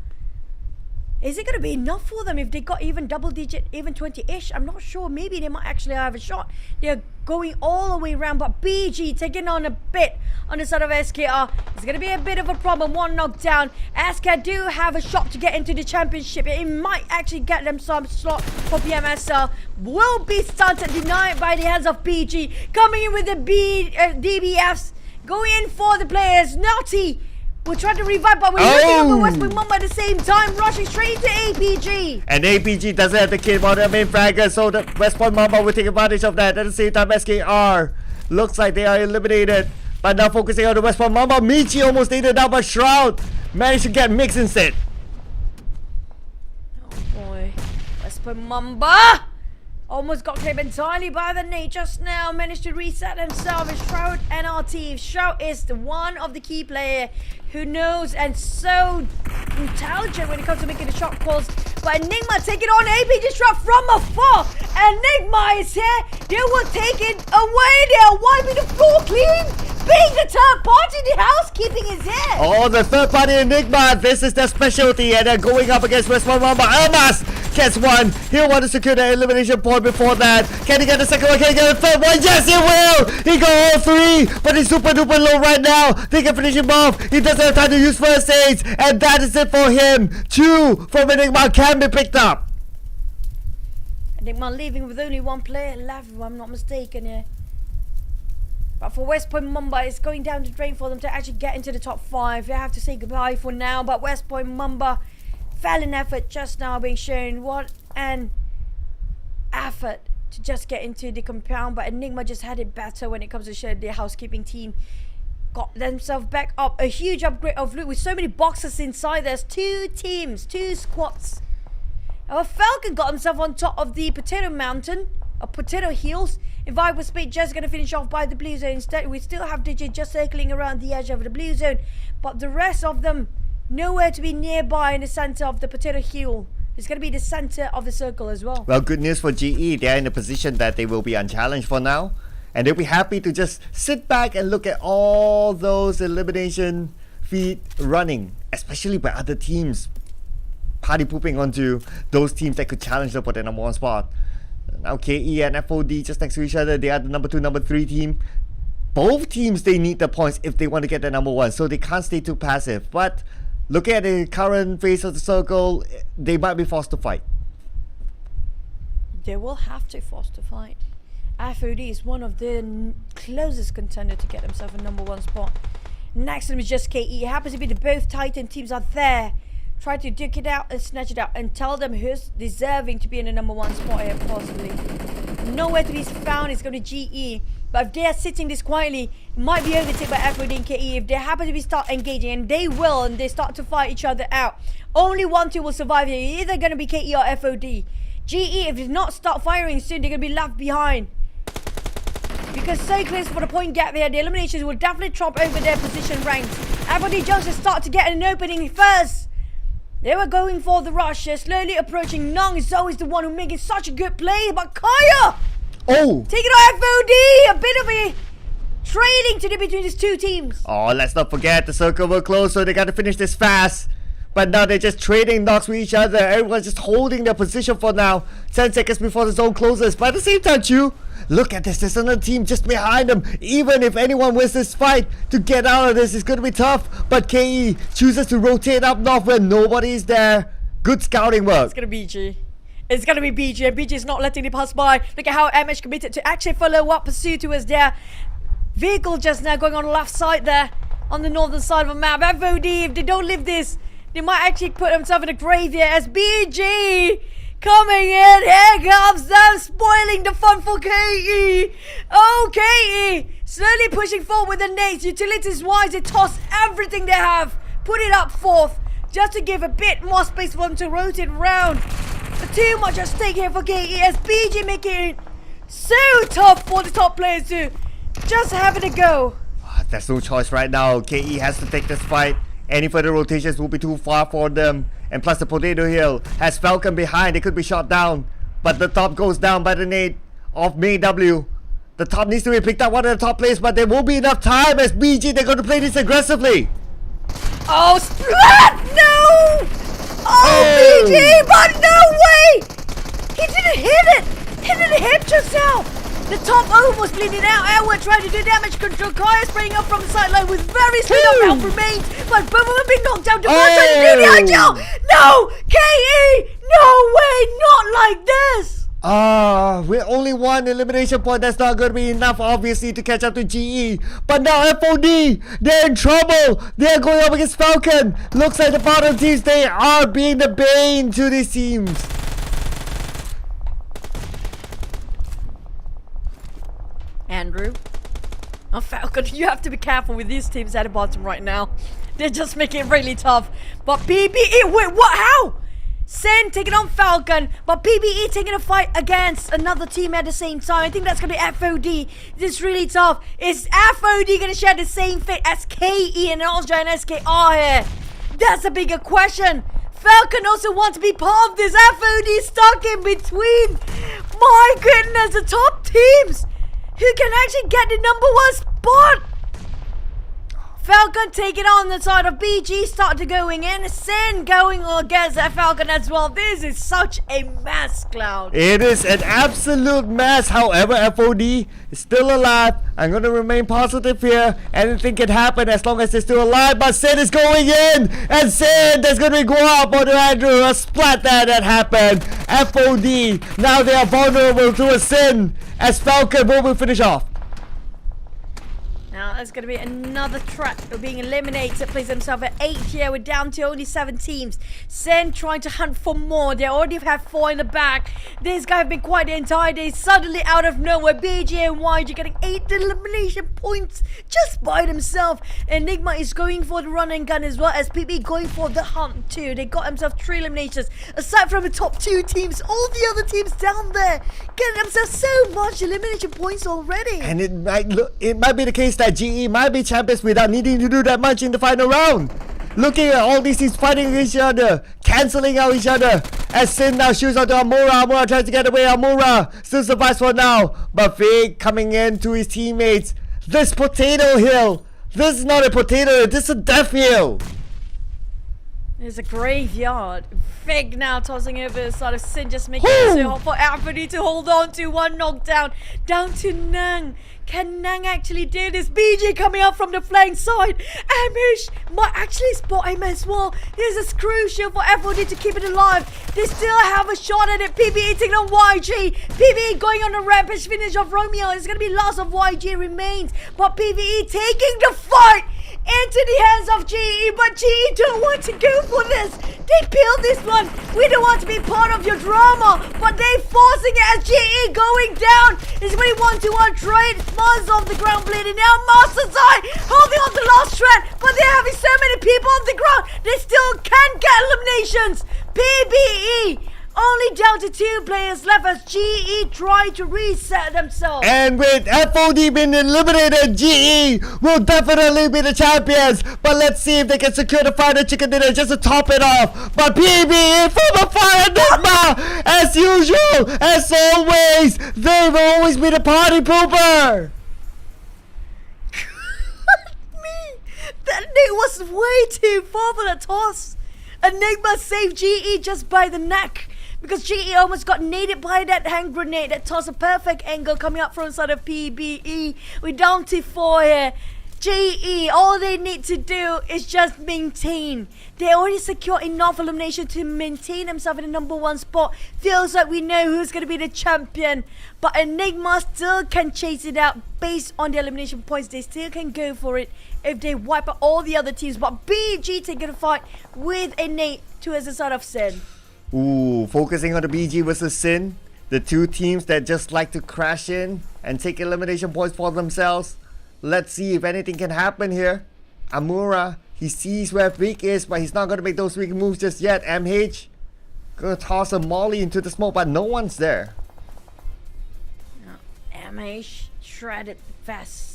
Is it going to be enough for them if they got even double digit, even 20-ish? I'm not sure. Maybe they might actually have a shot. They're going all the way around, but BG taking on a bit on the side of SKR. It's going to be a bit of a problem. 1 knockdown. SK do have a shot to get into the championship. It might actually get them some slot for PMSL. Will be stunted, denied by the hands of BG. Coming in with the DBFs. Going in for the players. Naughty. We'll try to revive, but we're looking over West Point Mumbai at the same time, rushing straight into APG. And APG doesn't have the kid on their main fragger, so the West Point Mumbai will take advantage of that. At the same time, SKR looks like they are eliminated. But now focusing on the West Point Mumbai, Michi almost needed out, but Shroud managed to get Mix instead. Oh boy, West Point Mumbai almost got claimed entirely by the Nate just now. Managed to reset themselves as Shroud and RT. Shroud is the one of the key player who knows and so intelligent when it comes to making the shot calls. But Enigma taking on APG Shroud from afar. Enigma is here. They will take it away. They are wiping the floor clean. Being the third party, the housekeeping is here. Oh, the third party Enigma. This is their specialty, and they're going up against West Point Mumbai. Elmas gets 1. He'll want to secure the elimination point before that. Can he get the second one? Can he get the third one? Yes, he will! He got all 3, but he's super duper low right now. They can finish him off. He doesn't have time to use first aids, and that is it for him. 2 from Enigma can be picked up. Enigma leaving with only 1 player left, if I'm not mistaken here. But for West Point Mumbai, it's going down the drain for them to actually get into the top 5. They have to say goodbye for now, but West Point Mumbai, valiant effort just now being shown. What an effort to just get into the compound, but Enigma just had it better when it comes to share their housekeeping team. Got themselves back up. A huge upgrade of loot with so many boxes inside. There's 2 teams, 2 squads. Our Falcon got himself on top of the Potato Mountain, or Potato Hills. And Viper Speed just going to finish off by the blue zone. Instead, we still have Digit just circling around the edge of the blue zone. But the rest of them, nowhere to be nearby in the center of the Potato Hill. It's going to be the center of the circle as well. Well, good news for GE. They are in a position that they will be unchallenged for now. And they'll be happy to just sit back and look at all those elimination feed running. Especially by other teams party pooping onto those teams that could challenge them for the number 1 spot. Now KE and FOD just next to each other. They are the number 2, number 3 team. Both teams, they need the points if they want to get the number 1. So they can't stay too passive. But looking at the current phase of the circle, they might be forced to fight. They will have to force to fight. FOD is one of the closest contender to get themselves a number 1 spot. Next to them is just KE. It happens to be the both Titan teams are there. Try to duke it out and snatch it out and tell them who's deserving to be in the number 1 spot here, possibly. Nowhere to be found is going to GE. But if they are sitting this quietly, it might be overtaken by FOD and KE. If they happen to be start engaging, and they will, and they start to fight each other out, only one team will survive here. Either going to be KE or FOD. GE, if they not start firing soon, they're going to be left behind. Because so close for the point gap there, the eliminations will definitely trump over their position ranks. FOD Joseph start to get an opening first. They were going for the rush, slowly approaching. Nung is always the one who making such a good play, but Kaya! Oh! Taking on FOD! A bit of a trading to do between these two teams. Oh, let's not forget the circle will close, so they got to finish this fast. But now they're just trading knocks with each other. Everyone's just holding their position for now. 10 seconds before the zone closes. But at the same time, Chu, look at this. There's another team just behind them. Even if anyone wins this fight, to get out of this is going to be tough. But KE chooses to rotate up north when nobody's there. Good scouting work. It's going to be BG. It's going to be BG. And BG is not letting it pass by. Look at how MH committed to actually follow up, pursue towards their vehicle just now going on the left side there. On the northern side of the map. FOD, if they don't live this, they might actually put themselves in a grave here as BG coming in. Here comes them, spoiling the fun for KE. Oh, KE slowly pushing forward with the nades. Utilities wise, they toss everything they have. Put it up fourth just to give a bit more space for them to rotate around. But too much at stake here for KE as BG making it so tough for the top players to just having a go. There's no choice right now. KE has to take this fight. Any further rotations will be too far for them. And plus the Potato Hill has Falcon behind. They could be shot down. But the top goes down by the nade of May W. The top needs to be picked up, one of the top players, but there won't be enough time as BG. They're going to play this aggressively. Oh, splat! No! Oh, BG, but no way! He didn't hit it! He didn't hit just now! The top almost bleeding out. Edward trying to do damage control. Kaya spraying up from the sideline with very speed up health remains. But both of them being knocked down. Devon trying to do the Erangel. No! KE! No way! Not like this! With only one elimination point, that's not going to be enough, obviously, to catch up to GE. But now FOD, they're in trouble. They're going up against Falcon. Looks like the bottom teams, they are being the bane to these teams. Andrew. Oh, Falcon, you have to be careful with these teams at the bottom right now. They're just making it really tough. But PBE, wait, what? How? Sin taking on Falcon, but PBE taking a fight against another team at the same time. I think that's going to be FOD. This is really tough. Is FOD going to share the same fate as KE and Erangel and SKR here? That's a bigger question. Falcon also wants to be part of this. FOD stuck in between. My goodness, the top teams who can actually get the number 1 spot. Falcon taking on the side of BG, started going in. Sin going against Falcon as well. This is such a mess, Cloud. It is an absolute mess. However, FOD is still alive. I'm going to remain positive here. Anything can happen as long as they're still alive. But Sin is going in. And Sin, there's going to be Guap on Andrew. A splat there that happened. FOD, now they are vulnerable to a Sin as Falcon will finish off. Now there's going to be another trap of being eliminated. Plays themselves at 8 here. We're down to only 7 teams. Sen trying to hunt for more. They already have 4 in the back. This guy have been quite the entire day. Suddenly out of nowhere, BG and YG getting 8 elimination points just by themselves. Enigma is going for the run and gun as well as PB going for the hunt too. They got themselves 3 eliminations. Aside from the top 2 teams, all the other teams down there getting themselves so much elimination points already. And it might be the case that GE might be champions without needing to do that much in the final round. Looking at all these teams fighting each other, cancelling out each other. As Sin now shoots onto Amura. Amura tries to get away. Amura still survives for now. But Fig coming in to his teammates. This Potato Hill. This is not a potato hill. This is a death hill. There's a graveyard. Fig now tossing over the side of Sin, just making it so hard for Anthony to hold on to. 1 knockdown. Down to Nang. Can Nang actually do this? BG coming up from the flank side. Amish might actually spot him as well. This is crucial for FOD to keep it alive. They still have a shot at it. PB eating on YG. PB going on a rampage finish of Romeo. It's going to be loss of YG remains. But PBE taking the fight into the hands of GE, but GE don't want to go for this. They peeled this one. We don't want to be part of your drama, but they forcing it as GE going down. It's really 1-1 trade. Mars off the ground bleeding now. Master's Eye holding on the last shred, but they're having so many people on the ground. They still can get eliminations. PBE only down to 2 players left as GE try to reset themselves. And with FOD being eliminated, GE will definitely be the champions. But let's see if they can secure the final chicken dinner just to top it off. But PBE from the fire Enigma, as usual, as always, they will always be the party pooper. Me, that Nick was way too far for the toss. Enigma saved GE just by the neck. Because GE almost got naded by that hand grenade that tossed a perfect angle coming up from the side of PBE. We're down to 4 here. GE, all they need to do is just maintain. They already secure enough elimination to maintain themselves in the number 1 spot. Feels like we know who's going to be the champion. But Enigma still can chase it out based on the elimination points. They still can go for it if they wipe out all the other teams. But BG taking a fight with a nade towards the side of Sin. Ooh, focusing on the BG versus Sin. The 2 teams that just like to crash in and take elimination points for themselves. Let's see if anything can happen here. Amura, he sees where Vic is, but he's not going to make those weak moves just yet. MH, going to toss a molly into the smoke, but no one's there. MH shredded fast.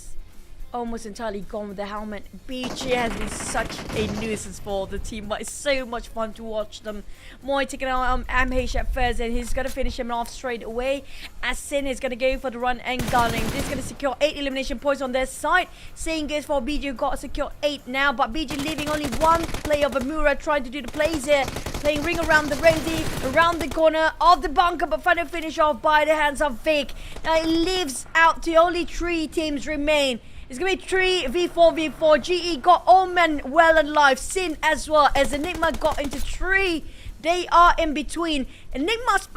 Almost entirely gone with the helmet. BG has been such a nuisance for the team, but it's so much fun to watch them. Moy taking out MH at first, and he's going to finish him off straight away. As Sin is going to go for the run and gunning. This is going to secure 8 elimination points on their side. Same goes for BG, who got to secure 8 now, but BG leaving only 1 player of Amura trying to do the plays here. Playing ring around the Rosie, around the corner of the bunker, but final finish off by the hands of Vic. Now it leaves out to only 3 teams remain. It's going to be 3v4v4. GE got all men well and alive. Sin as well as Enigma got into 3. They are in between. Enigma's,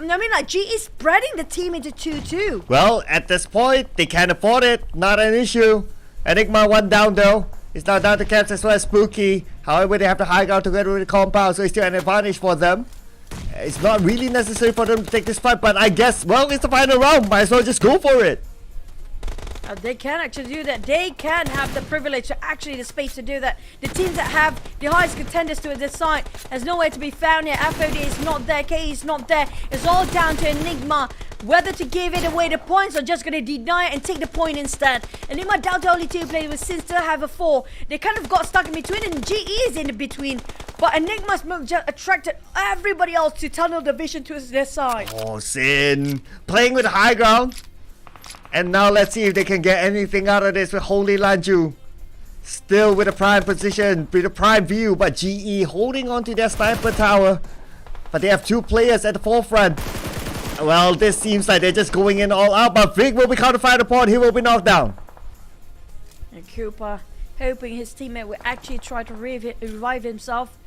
GE spreading the team into 2-2. Well, at this point, they can't afford it. Not an issue. Enigma 1 down though. It's now down to Caps as well as Spooky. However, they have the high ground together with the compound, so it's still an advantage for them. It's not really necessary for them to take this fight, but I guess, well, it's the final round. Might as well just go for it. They can actually do that. They can have the privilege to actually the space to do that. The teams that have the highest contenders to this side has nowhere to be found here. FOD is not there. KE is not there. It's all down to Enigma. Whether to give it away the points or just going to deny it and take the point instead. Enigma down to only 2 players with Sin still have a 4. They kind of got stuck in between and GE is in between. But Enigma's move just attracted everybody else to tunnel the vision to their side. Oh, Sin. Playing with high ground. And now let's see if they can get anything out of this with Holy Lanju. Still with a prime position, with a prime view, but GE holding on to their sniper tower. But they have 2 players at the forefront. Well, this seems like they're just going in all out, but Vic will be counter-fired upon. He will be knocked down. And Cooper hoping his teammate will actually try to revive himself.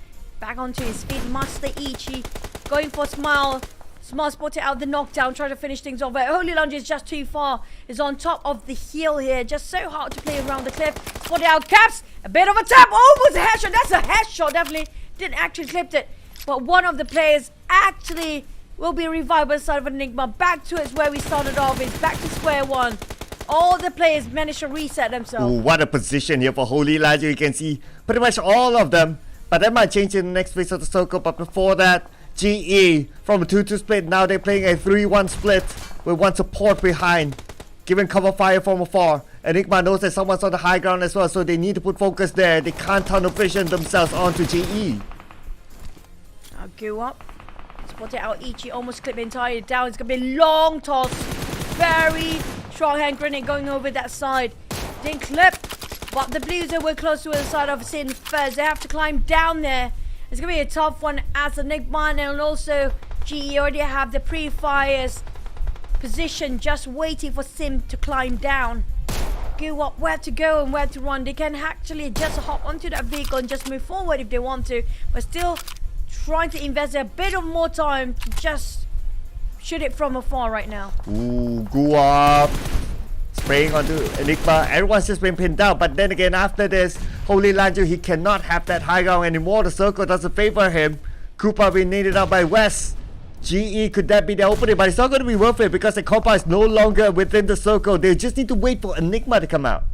Back onto his feet, Master Ichi going for Smile. Smile spotted out the knockdown, trying to finish things off. Holy Lunge is just too far. Is on top of the hill here. Just so hard to play around the cliff. Spotted out Caps. A bit of a tap. Almost a headshot. That's a headshot. Definitely didn't actually clip it. But one of the players actually will be revived by the side of Enigma. Back to where we started off. It's back to square one. All the players managed to reset themselves. Ooh, what a position here for Holy Lanju. You can see pretty much all of them. But that might change in the next phase of the circle. But before that, GE from a 2-2 split, now they're playing a 3-1 split with 1 support behind, giving cover fire from afar. Enigma knows that someone's on the high ground as well, so they need to put focus there. They can't tunnel vision themselves onto GE. I'll go up. Spotted out Ichi, almost clipped entirely down. It's going to be a long toss. Very strong hand grenade going over that side. Didn't clip, but the Blues were close to the side of Sin first. They have to climb down there. It's going to be a tough one as Enigma and also GE already have the pre-fires position just waiting for Sim to climb down. Go up where to go and where to run. They can actually just hop onto that vehicle and just move forward if they want to. But still trying to invest a bit of more time to just shoot it from afar right now. Ooh, go up. Spraying onto Enigma. Everyone's just been pinned down. But then again, after this, Holy Lanju, he cannot have that high ground anymore. The circle doesn't favor him. Koopa being needed out by West. GE, could that be the opening? But it's not going to be worth it because the Koopa is no longer within the circle. They just need to wait for Enigma to come out.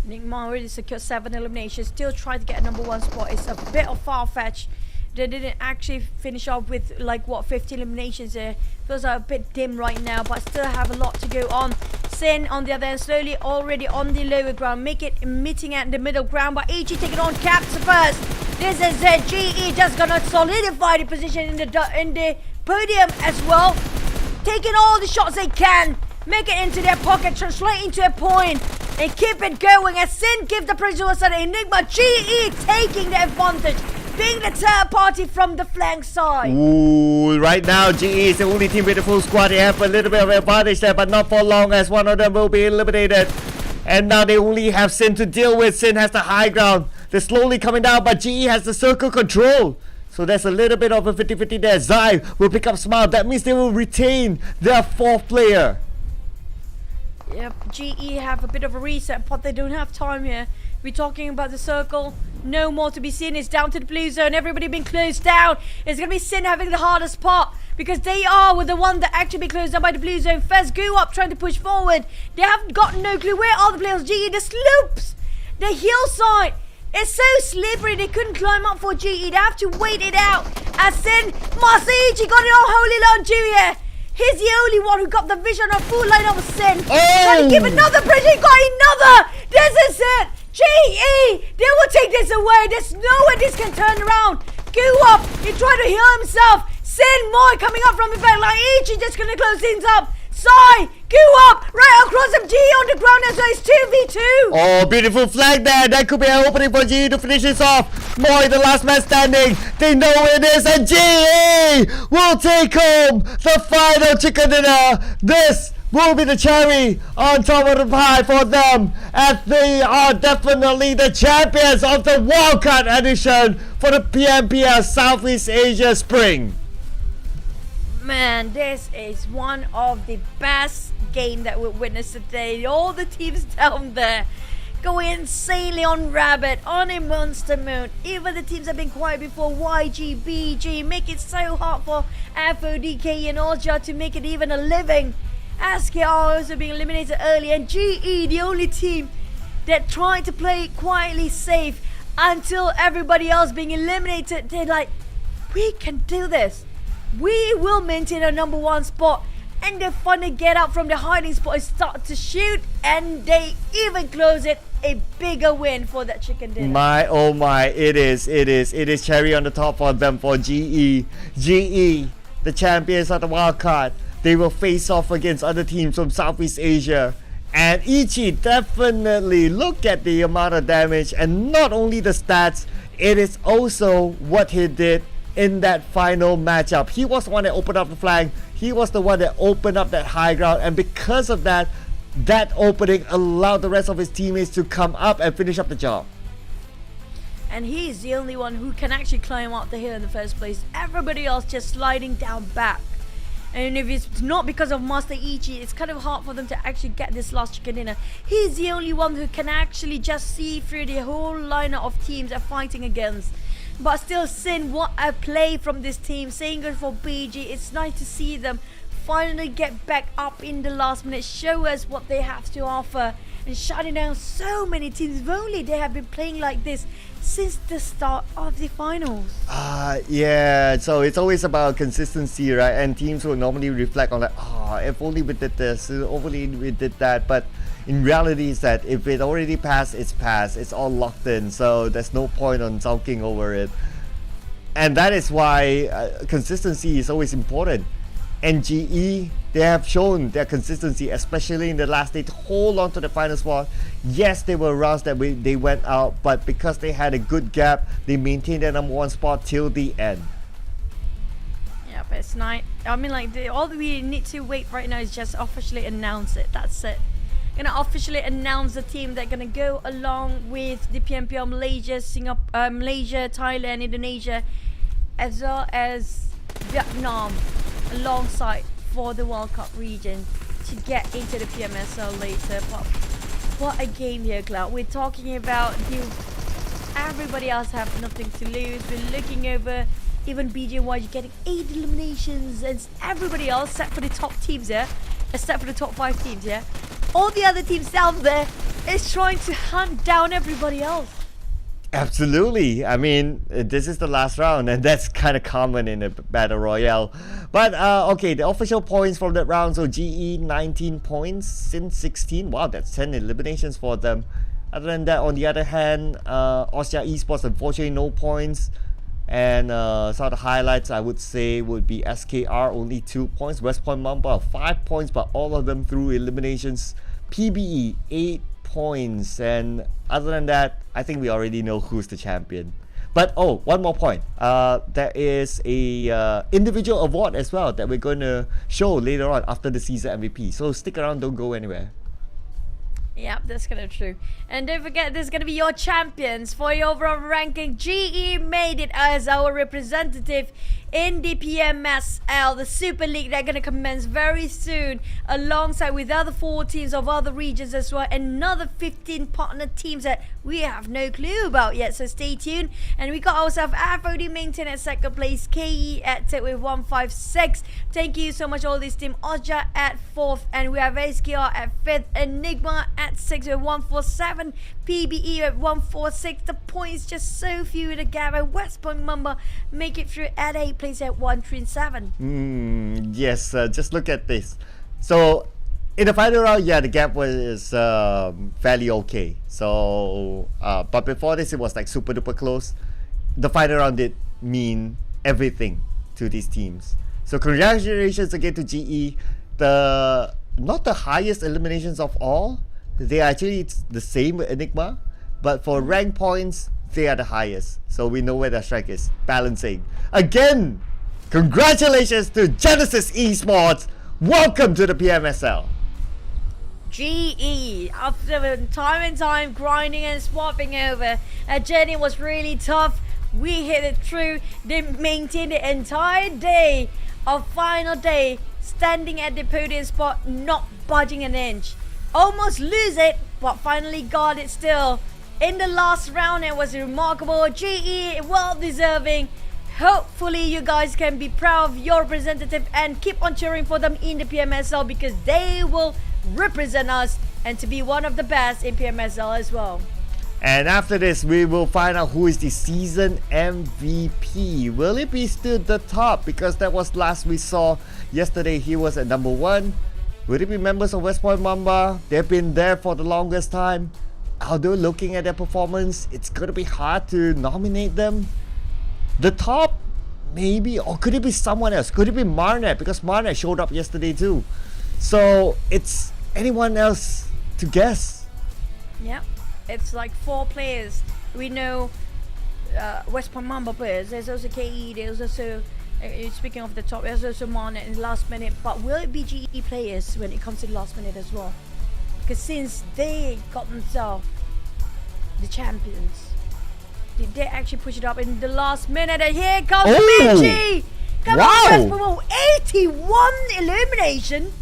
Enigma already secured 7 eliminations. Still trying to get a number 1 spot. It's a bit of far-fetched. They didn't actually finish off with like what 50 eliminations there. Those are a bit dim right now, but still have a lot to go on. Sin on the other end, slowly already on the lower ground, make it meeting at the middle ground. But AG taking on Caps first. This is GE just gonna solidify the position in the podium as well. Taking all the shots they can, make it into their pocket, translate into a point, and keep it going. As Sin gives the pressure to Enigma, GE taking the advantage, being the third party from the flank side. Ooh, right now GE is the only team with a full squad. They have a little bit of advantage there, but not for long as one of them will be eliminated. And now they only have Sin to deal with. Sin has the high ground. They're slowly coming down, but GE has the circle control. So there's a little bit of a 50-50 there. Zai will pick up Smile. That means they will retain their 4th player. Yep, GE have a bit of a reset, but they don't have time here. We're talking about the circle. No more to be seen. It's down to the blue zone. Everybody being closed down. It's going to be Sin having the hardest part because they are with the one that actually be closed down by the blue zone. Fez go up trying to push forward. They have got no clue. Where are the players? GE, the slopes, the hillside. It's so slippery they couldn't climb up for GE. They have to wait it out. As Sin, Masaichi got it on Holy Lanju here. He's the only one who got the vision of full line of Sin. Trying to give another pressure. He got another. This is it. GE, they will take this away. There's no way this can turn around. Go up. He tried to heal himself. Sin Moy coming up from the back line. Ichi just going to close things up. Sai, go up. Right across him. GE on the ground as well. It's 2v2. Oh, beautiful flag there. That could be an opening for GE to finish this off. Moy, the last man standing. They know it is. And GE will take home the final chicken dinner. This will be the cherry on top of the pie for them, as they are definitely the champions of the Wildcard edition for the PMPL Southeast Asia Spring. Man, this is one of the best game that we witnessed today. All the teams down there going insanely on Rabbit, on a monster mode. Even the teams have been quiet before. YG, BG, make it so hard for FODK and Oja to make it even a living. SKR also being eliminated early, and GE the only team that tried to play quietly safe until everybody else being eliminated. They're like, we can do this. We will maintain our number 1 spot. And they finally get out from the hiding spot and start to shoot, and they even close it. A bigger win for that chicken dinner. My oh my, it is cherry on the top for them, for GE. GE, the champions of the Wildcard. They will face off against other teams from Southeast Asia. And Ichi, definitely look at the amount of damage, and not only the stats, it is also what he did in that final matchup. He was the one that opened up the flank. He was the one that opened up that high ground, and because of that, that opening allowed the rest of his teammates to come up and finish up the job. And he's the only one who can actually climb up the hill in the first place. Everybody else just sliding down back. And if it's not because of Master Ichi, it's kind of hard for them to actually get this last chicken dinner. He's the only one who can actually just see through the whole lineup of teams they're fighting against. But still, Sin, what a play from this team. Saying good for BG. It's nice to see them finally get back up in the last minute, show us what they have to offer, and shutting down so many teams. If only they have been playing like this since the start of the finals. Yeah, so it's always about consistency, right? And teams will normally reflect on like, if only we did this, if only we did that. But in reality is that if it already passed, it's passed. It's all locked in, so there's no point on sulking over it. And that is why consistency is always important. And GE, they have shown their consistency, especially in the last day, to hold on to the final spot. Yes, there were rounds that they went out, but because they had a good gap, they maintained their number 1 spot till the end. Yeah, but it's nice. I mean, like, all we need to wait right now is just officially announce it. That's it. Gonna officially announce the team that's gonna go along with the PMPL Malaysia, Singapore, Malaysia, Thailand, Indonesia, as well as Vietnam, alongside for the World Cup region to get into the PMSL later. But what a game here, Cloud. We're talking about everybody else have nothing to lose. We're looking over even BJY, you're getting 8 eliminations, and everybody else, except for the top teams here, except for the top 5 teams here, all the other teams down there is trying to hunt down everybody else. Absolutely. I mean, this is the last round, and that's kind of common in a battle royale. But okay, the official points from that round. So GE 19 points, Sin 16. Wow, that's 10 eliminations for them. Other than that, on the other hand, Austria Esports, unfortunately, no points. And some of the highlights I would say would be SKR, only 2 points. West Point Mamba, 5 points, but all of them through eliminations. PBE, 8 points. And other than that, I think we already know who's the champion. But oh, one more point. There is a individual award as well that we're going to show later on after the season MVP. So stick around, don't go anywhere. Yep, that's kind of true. And don't forget, this is going to be your champions for your overall ranking. GE made it as our representative in the PMSL, the Super League. They're going to commence very soon, alongside with other 4 teams of other regions as well, and another 15 partner teams that we have no clue about yet, so stay tuned. And we got ourselves FOD maintain at second place, KE at with 156. Thank you so much all this team. Oja at 4th, and we have SKR at 5th, Enigma at 6th with 147, PBE at 146. The points just so few in the gap, and West Point Mamba make it through at 8th place at 137. Yes, just look at this. So in the final round, yeah, the gap was fairly okay. So but before this, it was like super duper close. The final round did mean everything to these teams. So congratulations again to GE. Not the highest eliminations of all. They are actually the same with Enigma, but for rank points, they are the highest. So we know where their strength is. Balancing. Again, congratulations to Genesis Esports. Welcome to the PMSL. GE, after time and time grinding and swapping over, a journey was really tough. We hit it through. They maintained the entire day of final day, standing at the podium spot, not budging an inch. Almost lose it, but finally got it still. In the last round, it was remarkable. GE, well deserving. Hopefully you guys can be proud of your representative and keep on cheering for them in the PMSL, because they will represent us and to be one of the best in PMSL as well. And after this, we will find out who is the season MVP. Will it be still the top? Because that was last we saw. Yesterday, he was at number 1. Will it be members of West Point Mamba? They've been there for the longest time. Although looking at their performance, it's going to be hard to nominate them. The top, maybe, or could it be someone else? Could it be Marnet? Because Marnet showed up yesterday too. So it's anyone else to guess. Yeah, it's like 4 players. We know West Point Mamba players. There's also KE. There's also, speaking of the top, there's also Marnet in the last minute. But will it be GE players when it comes to the last minute as well? Because since they got themselves the champions, did they actually push it up in the last minute? And here comes Michi! Come on, West 81 elimination!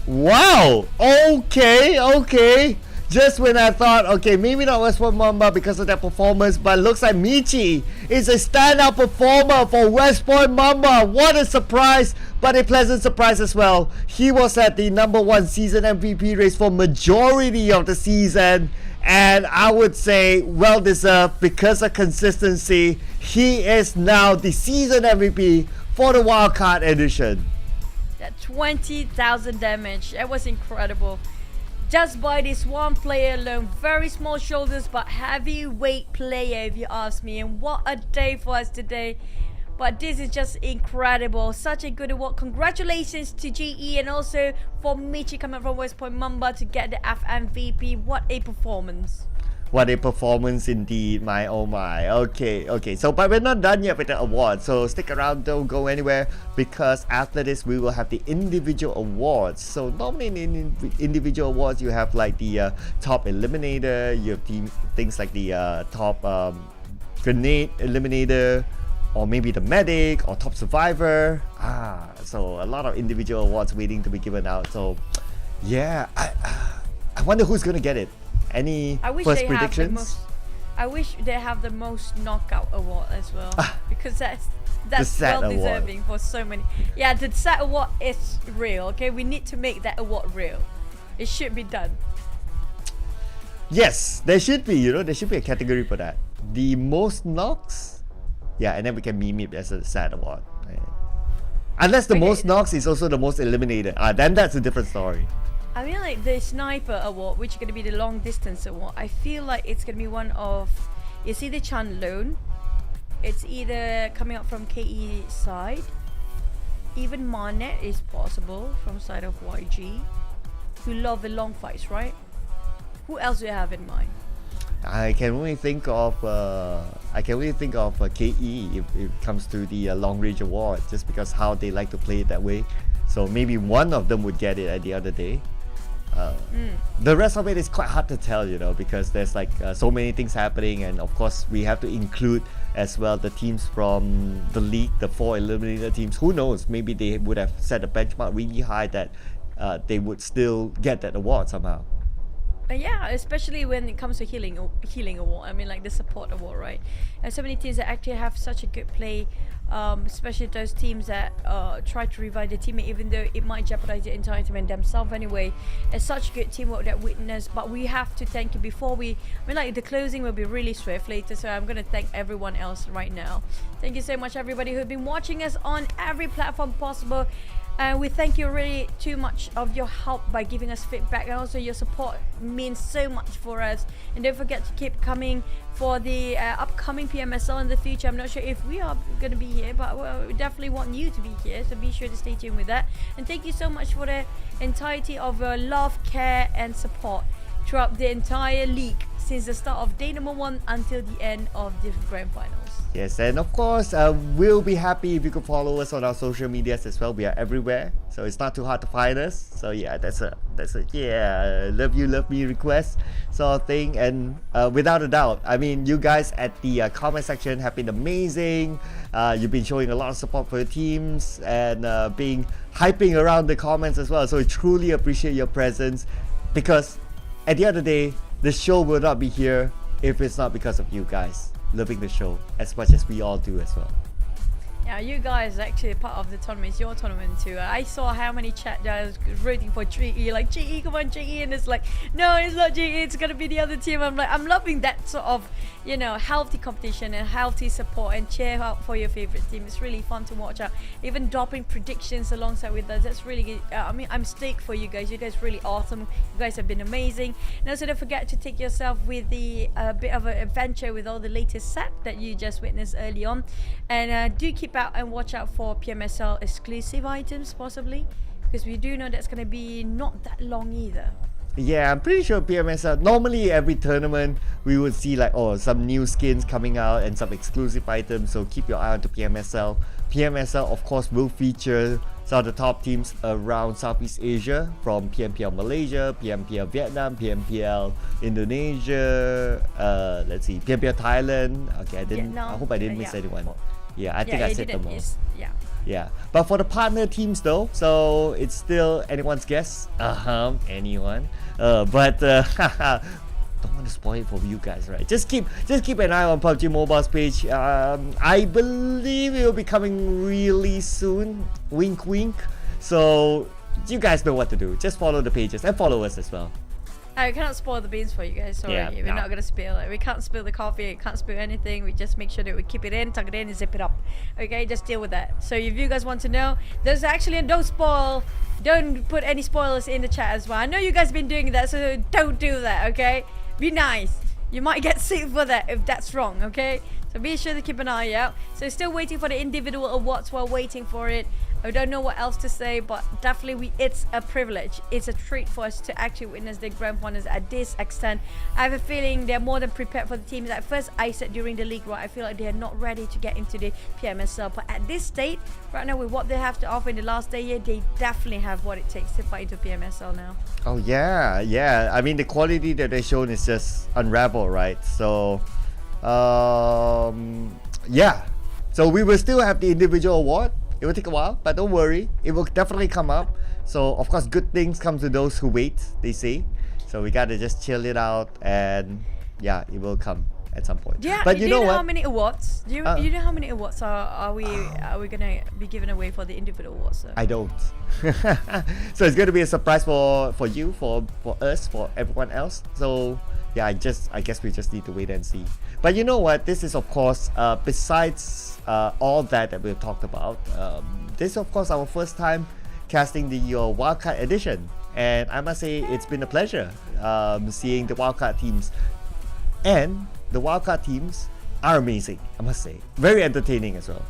Wow! Okay. Just when I thought, okay, maybe not West Point Mamba because of their performance, but looks like Michi is a standout performer for West Point Mamba. What a surprise, but a pleasant surprise as well. He was at the number 1 season MVP race for majority of the season, and I would say well deserved because of consistency. He is now the season MVP for the Wildcard edition. That 20,000 damage, that was incredible. Just by this one player alone. Very small shoulders, but heavyweight player if you ask me. And what a day for us today. But this is just incredible. Such a good award. Congratulations to GE and also for Michi coming from West Point Mamba to get the FMVP. What a performance. What a performance indeed, my oh my. Okay. So, but we're not done yet with the award. So stick around, don't go anywhere, because after this we will have the individual awards. So normally in individual awards you have like the top eliminator, you have things like the top grenade eliminator, or maybe the medic or top survivor. So a lot of individual awards waiting to be given out. So yeah, I wonder who's gonna get it. Any I wish first they have the predictions? most. I wish they have the most knockout award as well, because that's SAT well award. deserving for so many. Yeah, the SAT award is real. Okay, we need to make that award real. It should be done. Yes, there should be. There should be a category for that. The most knocks. Yeah, and then we can meme it as a SAT award. Right? Unless the Okay. most knocks is also the most eliminated. Then that's a different story. I mean, like the sniper award, which is going to be the long distance award, I feel like it's going to be one of, it's either Chan Lone, it's either coming up from KE side, even Marnet is possible from side of YG, who love the long fights, right? Who else do you have in mind? I can only think of KE if it comes to the long range award, just because how they like to play it that way. So maybe one of them would get it at the other day. The rest of it is quite hard to tell, because there's like so many things happening, and of course we have to include as well the teams from the league, the 4 eliminated teams. Who knows? Maybe they would have set a benchmark really high that they would still get that award somehow. Yeah, especially when it comes to healing award. I mean, like the support award, right? And so many teams that actually have such a good play, especially those teams that try to revive their teammate, even though it might jeopardize the entire team and themselves anyway. It's such good teamwork that witness. But we have to thank you before we. I mean, like the closing will be really swift later, so I'm gonna thank everyone else right now. Thank you so much, everybody who've been watching us on every platform possible. And we thank you really too much of your help by giving us feedback, and also your support means so much for us. And don't forget to keep coming for the upcoming PMSL in the future. I'm not sure if we are going to be here, but we definitely want you to be here, so be sure to stay tuned with that. And thank you so much for the entirety of your love, care and support throughout the entire league since the start of day number 1 until the end of the grand finals. Yes, and of course, we'll be happy if you could follow us on our social medias as well. We are everywhere, so it's not too hard to find us. So yeah, that's a love you, love me request sort of thing. And without a doubt, I mean, you guys at the comment section have been amazing. You've been showing a lot of support for your teams and hyping around the comments as well. So I truly appreciate your presence, because at the end of the day, the show will not be here if it's not because of you guys loving the show as much as we all do as well. Yeah, you guys are actually part of the tournament. It's your tournament too. I saw how many chat guys rooting for GE, like GE, come on GE, and it's like, no, it's not GE, it's gonna be the other team. I'm like, I'm loving that sort of, healthy competition and healthy support and cheer out for your favorite team. It's really fun to watch out. Even dropping predictions alongside with us. That's really good. I mean, I'm stoked for you guys. You guys are really awesome. You guys have been amazing. And also don't forget to take yourself with the bit of an adventure with all the latest set that you just witnessed early on. And do keep out and watch out for PMSL exclusive items possibly, because we do know that's going to be not that long either. Yeah, I'm pretty sure PMSL, normally every tournament we would see like some new skins coming out and some exclusive items, so keep your eye on to PMSL. PMSL of course will feature some of the top teams around Southeast Asia, from PMPL Malaysia, PMPL Vietnam, PMPL Indonesia, let's see, PMPL Thailand. Okay, I hope I didn't miss anyone. Yeah, I think I said them all. Yeah, but for the partner teams though, so it's still anyone's guess. Anyone. But don't want to spoil it for you guys, right? Just keep an eye on PUBG Mobile's page. I believe it will be coming really soon. Wink, wink. So you guys know what to do. Just follow the pages and follow us as well. I cannot spoil the beans for you guys, sorry. Yeah, We're not going to spill it. We can't spill the coffee, we can't spill anything. We just make sure that we keep it in, tuck it in and zip it up. Okay, just deal with that. So if you guys want to know, there's actually don't put any spoilers in the chat as well. I know you guys been doing that, so don't do that, okay? Be nice. You might get sued for that if that's wrong, okay? So be sure to keep an eye out. So still waiting for the individual awards while waiting for it. I don't know what else to say, but definitely it's a privilege. It's a treat for us to actually witness the grand finals at this extent. I have a feeling they're more than prepared for the teams. At first, I said during the league, right, I feel like they are not ready to get into the PMSL. But at this state, right now, with what they have to offer in the last day here, they definitely have what it takes to fight into PMSL now. Oh yeah. I mean, the quality that they've shown is just unraveled, right? So, yeah. So we will still have the individual award. It will take a while, but don't worry, it will definitely come up. So of course, good things come to those who wait, they say. So we gotta just chill it out, and yeah, it will come at some point. Yeah, but you know what? How many awards? Do you know how many awards are we gonna be giving away for the individual awards? Sir? I don't. So it's gonna be a surprise for you, for us, for everyone else. So yeah, I guess we just need to wait and see. But you know what? This is of course besides all that we've talked about. This is of course our first time casting the Wildcard edition, and I must say it's been a pleasure seeing the Wildcard teams. And the Wildcard teams are amazing, I must say. Very entertaining as well.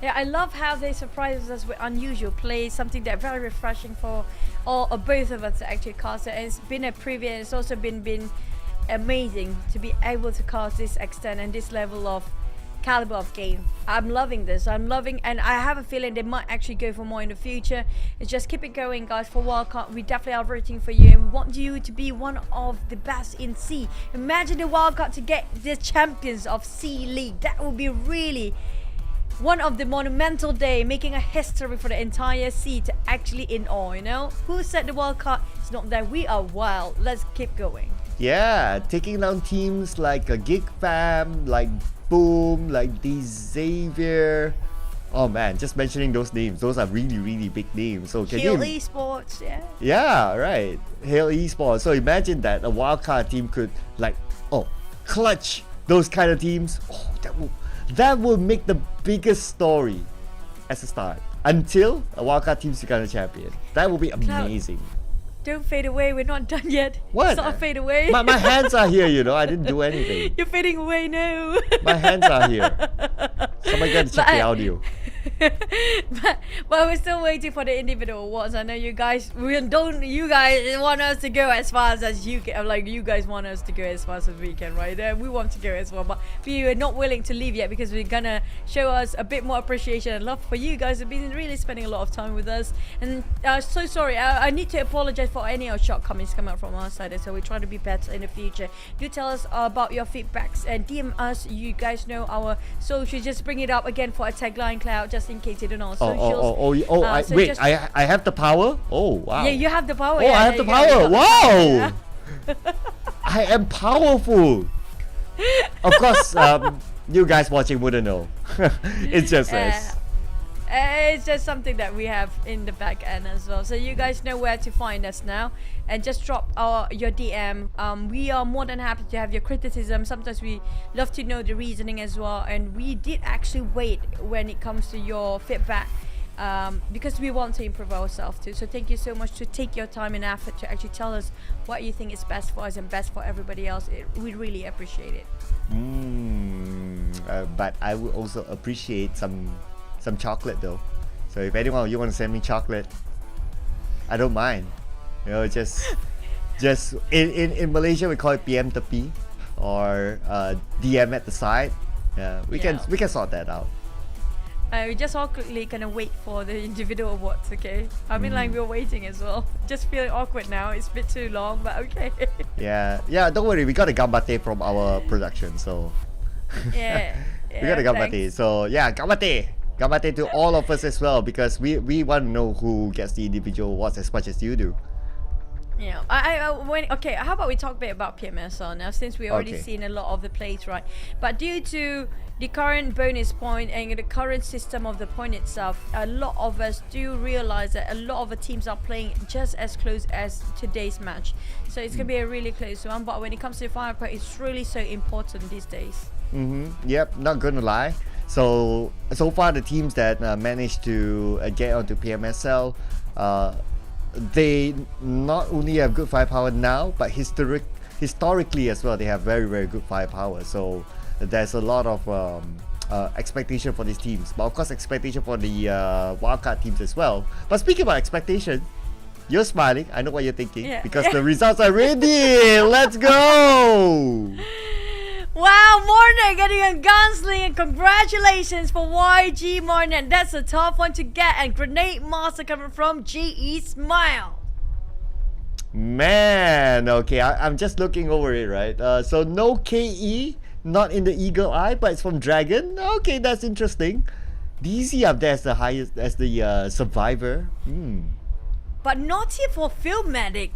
Yeah, I love how they surprise us with unusual plays, something that's very refreshing for all or both of us to actually cast it. And it's been a preview, it's also been amazing to be able to cast this extent and this level of caliber of game. I'm loving this. And I have a feeling they might actually go for more in the future. It's just keep it going, guys. For Wildcard, we definitely are rooting for you and we want you to be one of the best in C. Imagine the Wildcard to get the champions of C League. That would be really one of the monumental day, making a history for the entire C to actually in awe, you know? Who said the Wildcard? It's not that we are wild. Let's keep going. Yeah, taking down teams like a Gig Fam, like Boom, like the Xavier. Oh man, just mentioning those names, those are really big names. So can Hail you? Esports, yeah. Yeah, right. Hail Esports. So imagine that a Wildcard team could clutch those kind of teams. Oh, that will make the biggest story as a start until a Wildcard team's become a champion. That will be amazing. Don't fade away, we're not done yet. What? Stop fade away. My hands are here, you know. I didn't do anything. You're fading away now. My hands are here. Somebody got to check the audio. but we're still waiting for the individual awards. I know you guys want us to go as fast as you can. Like you guys want us to go as fast as we can, right? We want to go as well, but we are not willing to leave yet because we're gonna show us a bit more appreciation and love for you guys who've been really spending a lot of time with us. And so sorry, I need to apologize for any of shortcomings coming out from our side. So we try to be better in the future. Do tell us about your feedbacks and DM us. You guys know our socials. Just bring it up again for a tagline cloud, just in case you don't know our socials. Wait, I have the power? Oh, wow. Yeah, you have the power. Oh, Yeah, I have the power. Wow. I am powerful. Of course, you guys watching wouldn't know. It's just us. It's just something that we have in the back end as well. So you guys know where to find us now, and just drop your DM. We are more than happy to have your criticism. Sometimes we love to know the reasoning as well, and we did actually wait when it comes to your feedback, because we want to improve ourselves too. So thank you so much to take your time and effort to actually tell us what you think is best for us and best for everybody else. We really appreciate it. But I would also appreciate some chocolate though. So if anyone of you want to send me chocolate, I don't mind. You know, just in Malaysia we call it PMPL or DM at the side. Yeah, we can sort that out. We just awkwardly gonna wait for the individual awards, okay? I mean, like we're waiting as well. Just feeling awkward now. It's a bit too long, but okay. Yeah. Don't worry. We got a gambate from our production, so. Yeah. We got a gambate. So yeah, gambate to all of us as well, because we want to know who gets the individual awards as much as you do. Yeah, okay, how about we talk a bit about PMSL now, since we already seen a lot of the plays, right? But due to the current bonus point and the current system of the point itself, a lot of us do realize that a lot of the teams are playing just as close as today's match. So it's gonna be a really close one, but when it comes to the final point, it's really so important these days. Yep, not gonna lie. So far the teams that managed to get onto PMSL, they not only have good firepower now, but historically as well, they have very good firepower. So there's a lot of expectation for these teams, but of course expectation for the wildcard teams as well. But speaking about expectation, you're smiling, I know what you're thinking, because the results are ready. Let's go. Wow, Mornet getting a gunsling, and congratulations for YG Mornet. That's a tough one to get, and Grenade Master coming from GE Smile. Man, okay, I'm just looking over it, right? So no KE, not in the Eagle Eye, but it's from Dragon. Okay, that's interesting. DZ up there as the highest, as the survivor. But not here for Filmatic.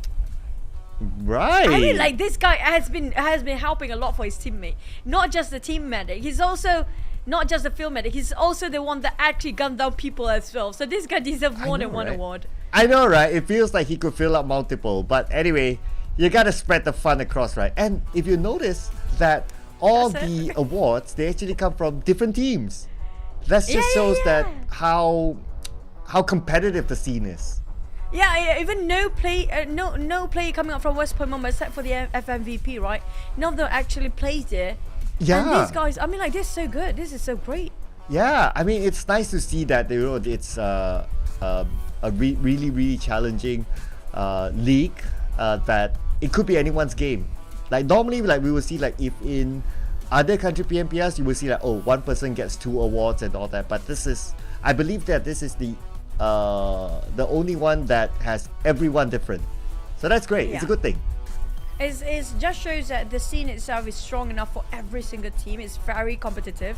Right. I mean, like, this guy has been helping a lot for his teammate. Not just the team medic. He's also not just the field medic. He's also the one that actually gunned down people as well. So this guy deserves more than one award. I know, right? It feels like he could fill up multiple. But anyway, you gotta spread the fun across, right? And if you notice that all the awards, they actually come from different teams. That just shows that how competitive the scene is. Yeah, even no player coming up from West Point Myanmar except for the FMVP, right? None of them actually plays there. Yeah. And these guys, I mean, like, this is so good. This is so great. Yeah, I mean, it's nice to see that, you know, it's a really challenging league that it could be anyone's game. Like normally, like we will see, like if in other country PMPLs, you will see like, oh, one person gets 2 awards and all that. But this is, I believe that this is the only one that has everyone different. So that's great. Yeah. It's a good thing. It just shows that the scene itself is strong enough for every single team. It's very competitive.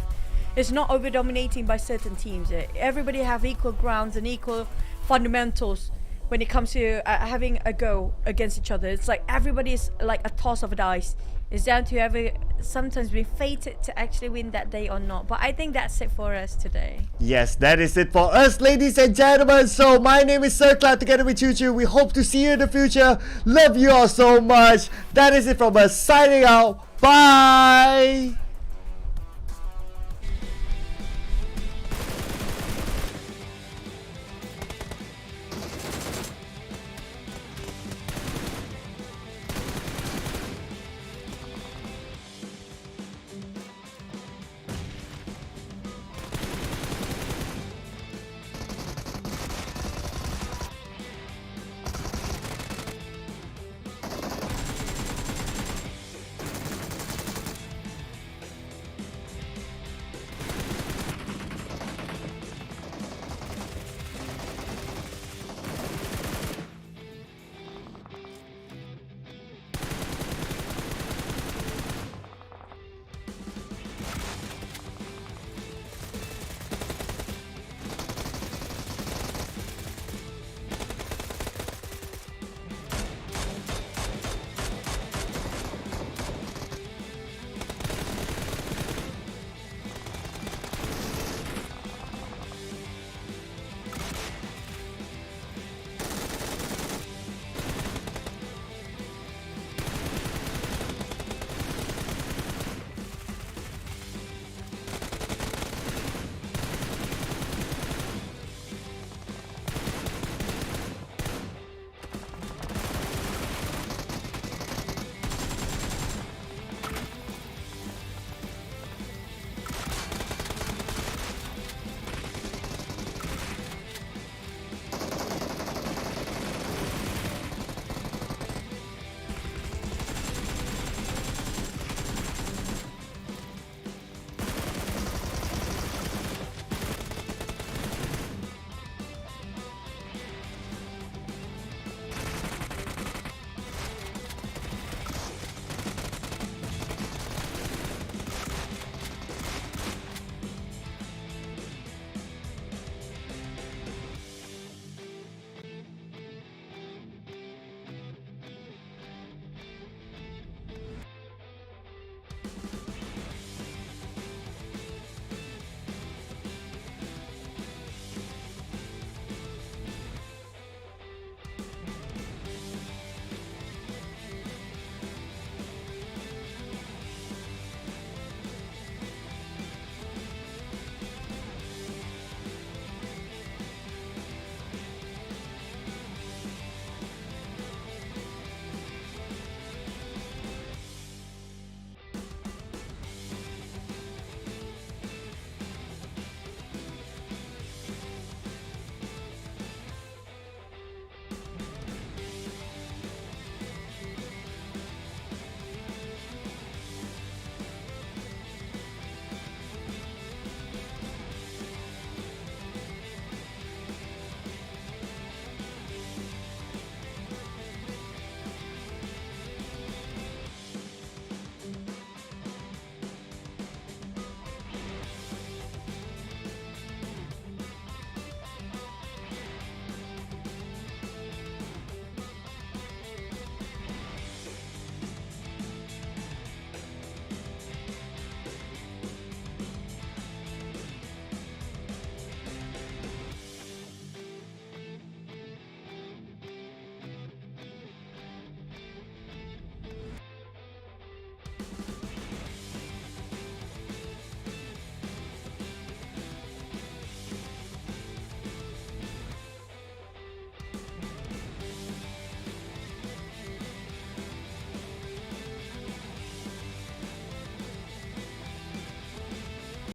It's not over-dominating by certain teams. Everybody have equal grounds and equal fundamentals when it comes to having a go against each other. It's like everybody is like a toss of a dice. It's down to whoever sometimes be fated to actually win that day or not. But I think that's it for us today. Yes, that is it for us, ladies and gentlemen. So my name is Sir Cloud together with Choo Choo. We hope to see you in the future. Love you all so much. That is it from us. Signing out. Bye.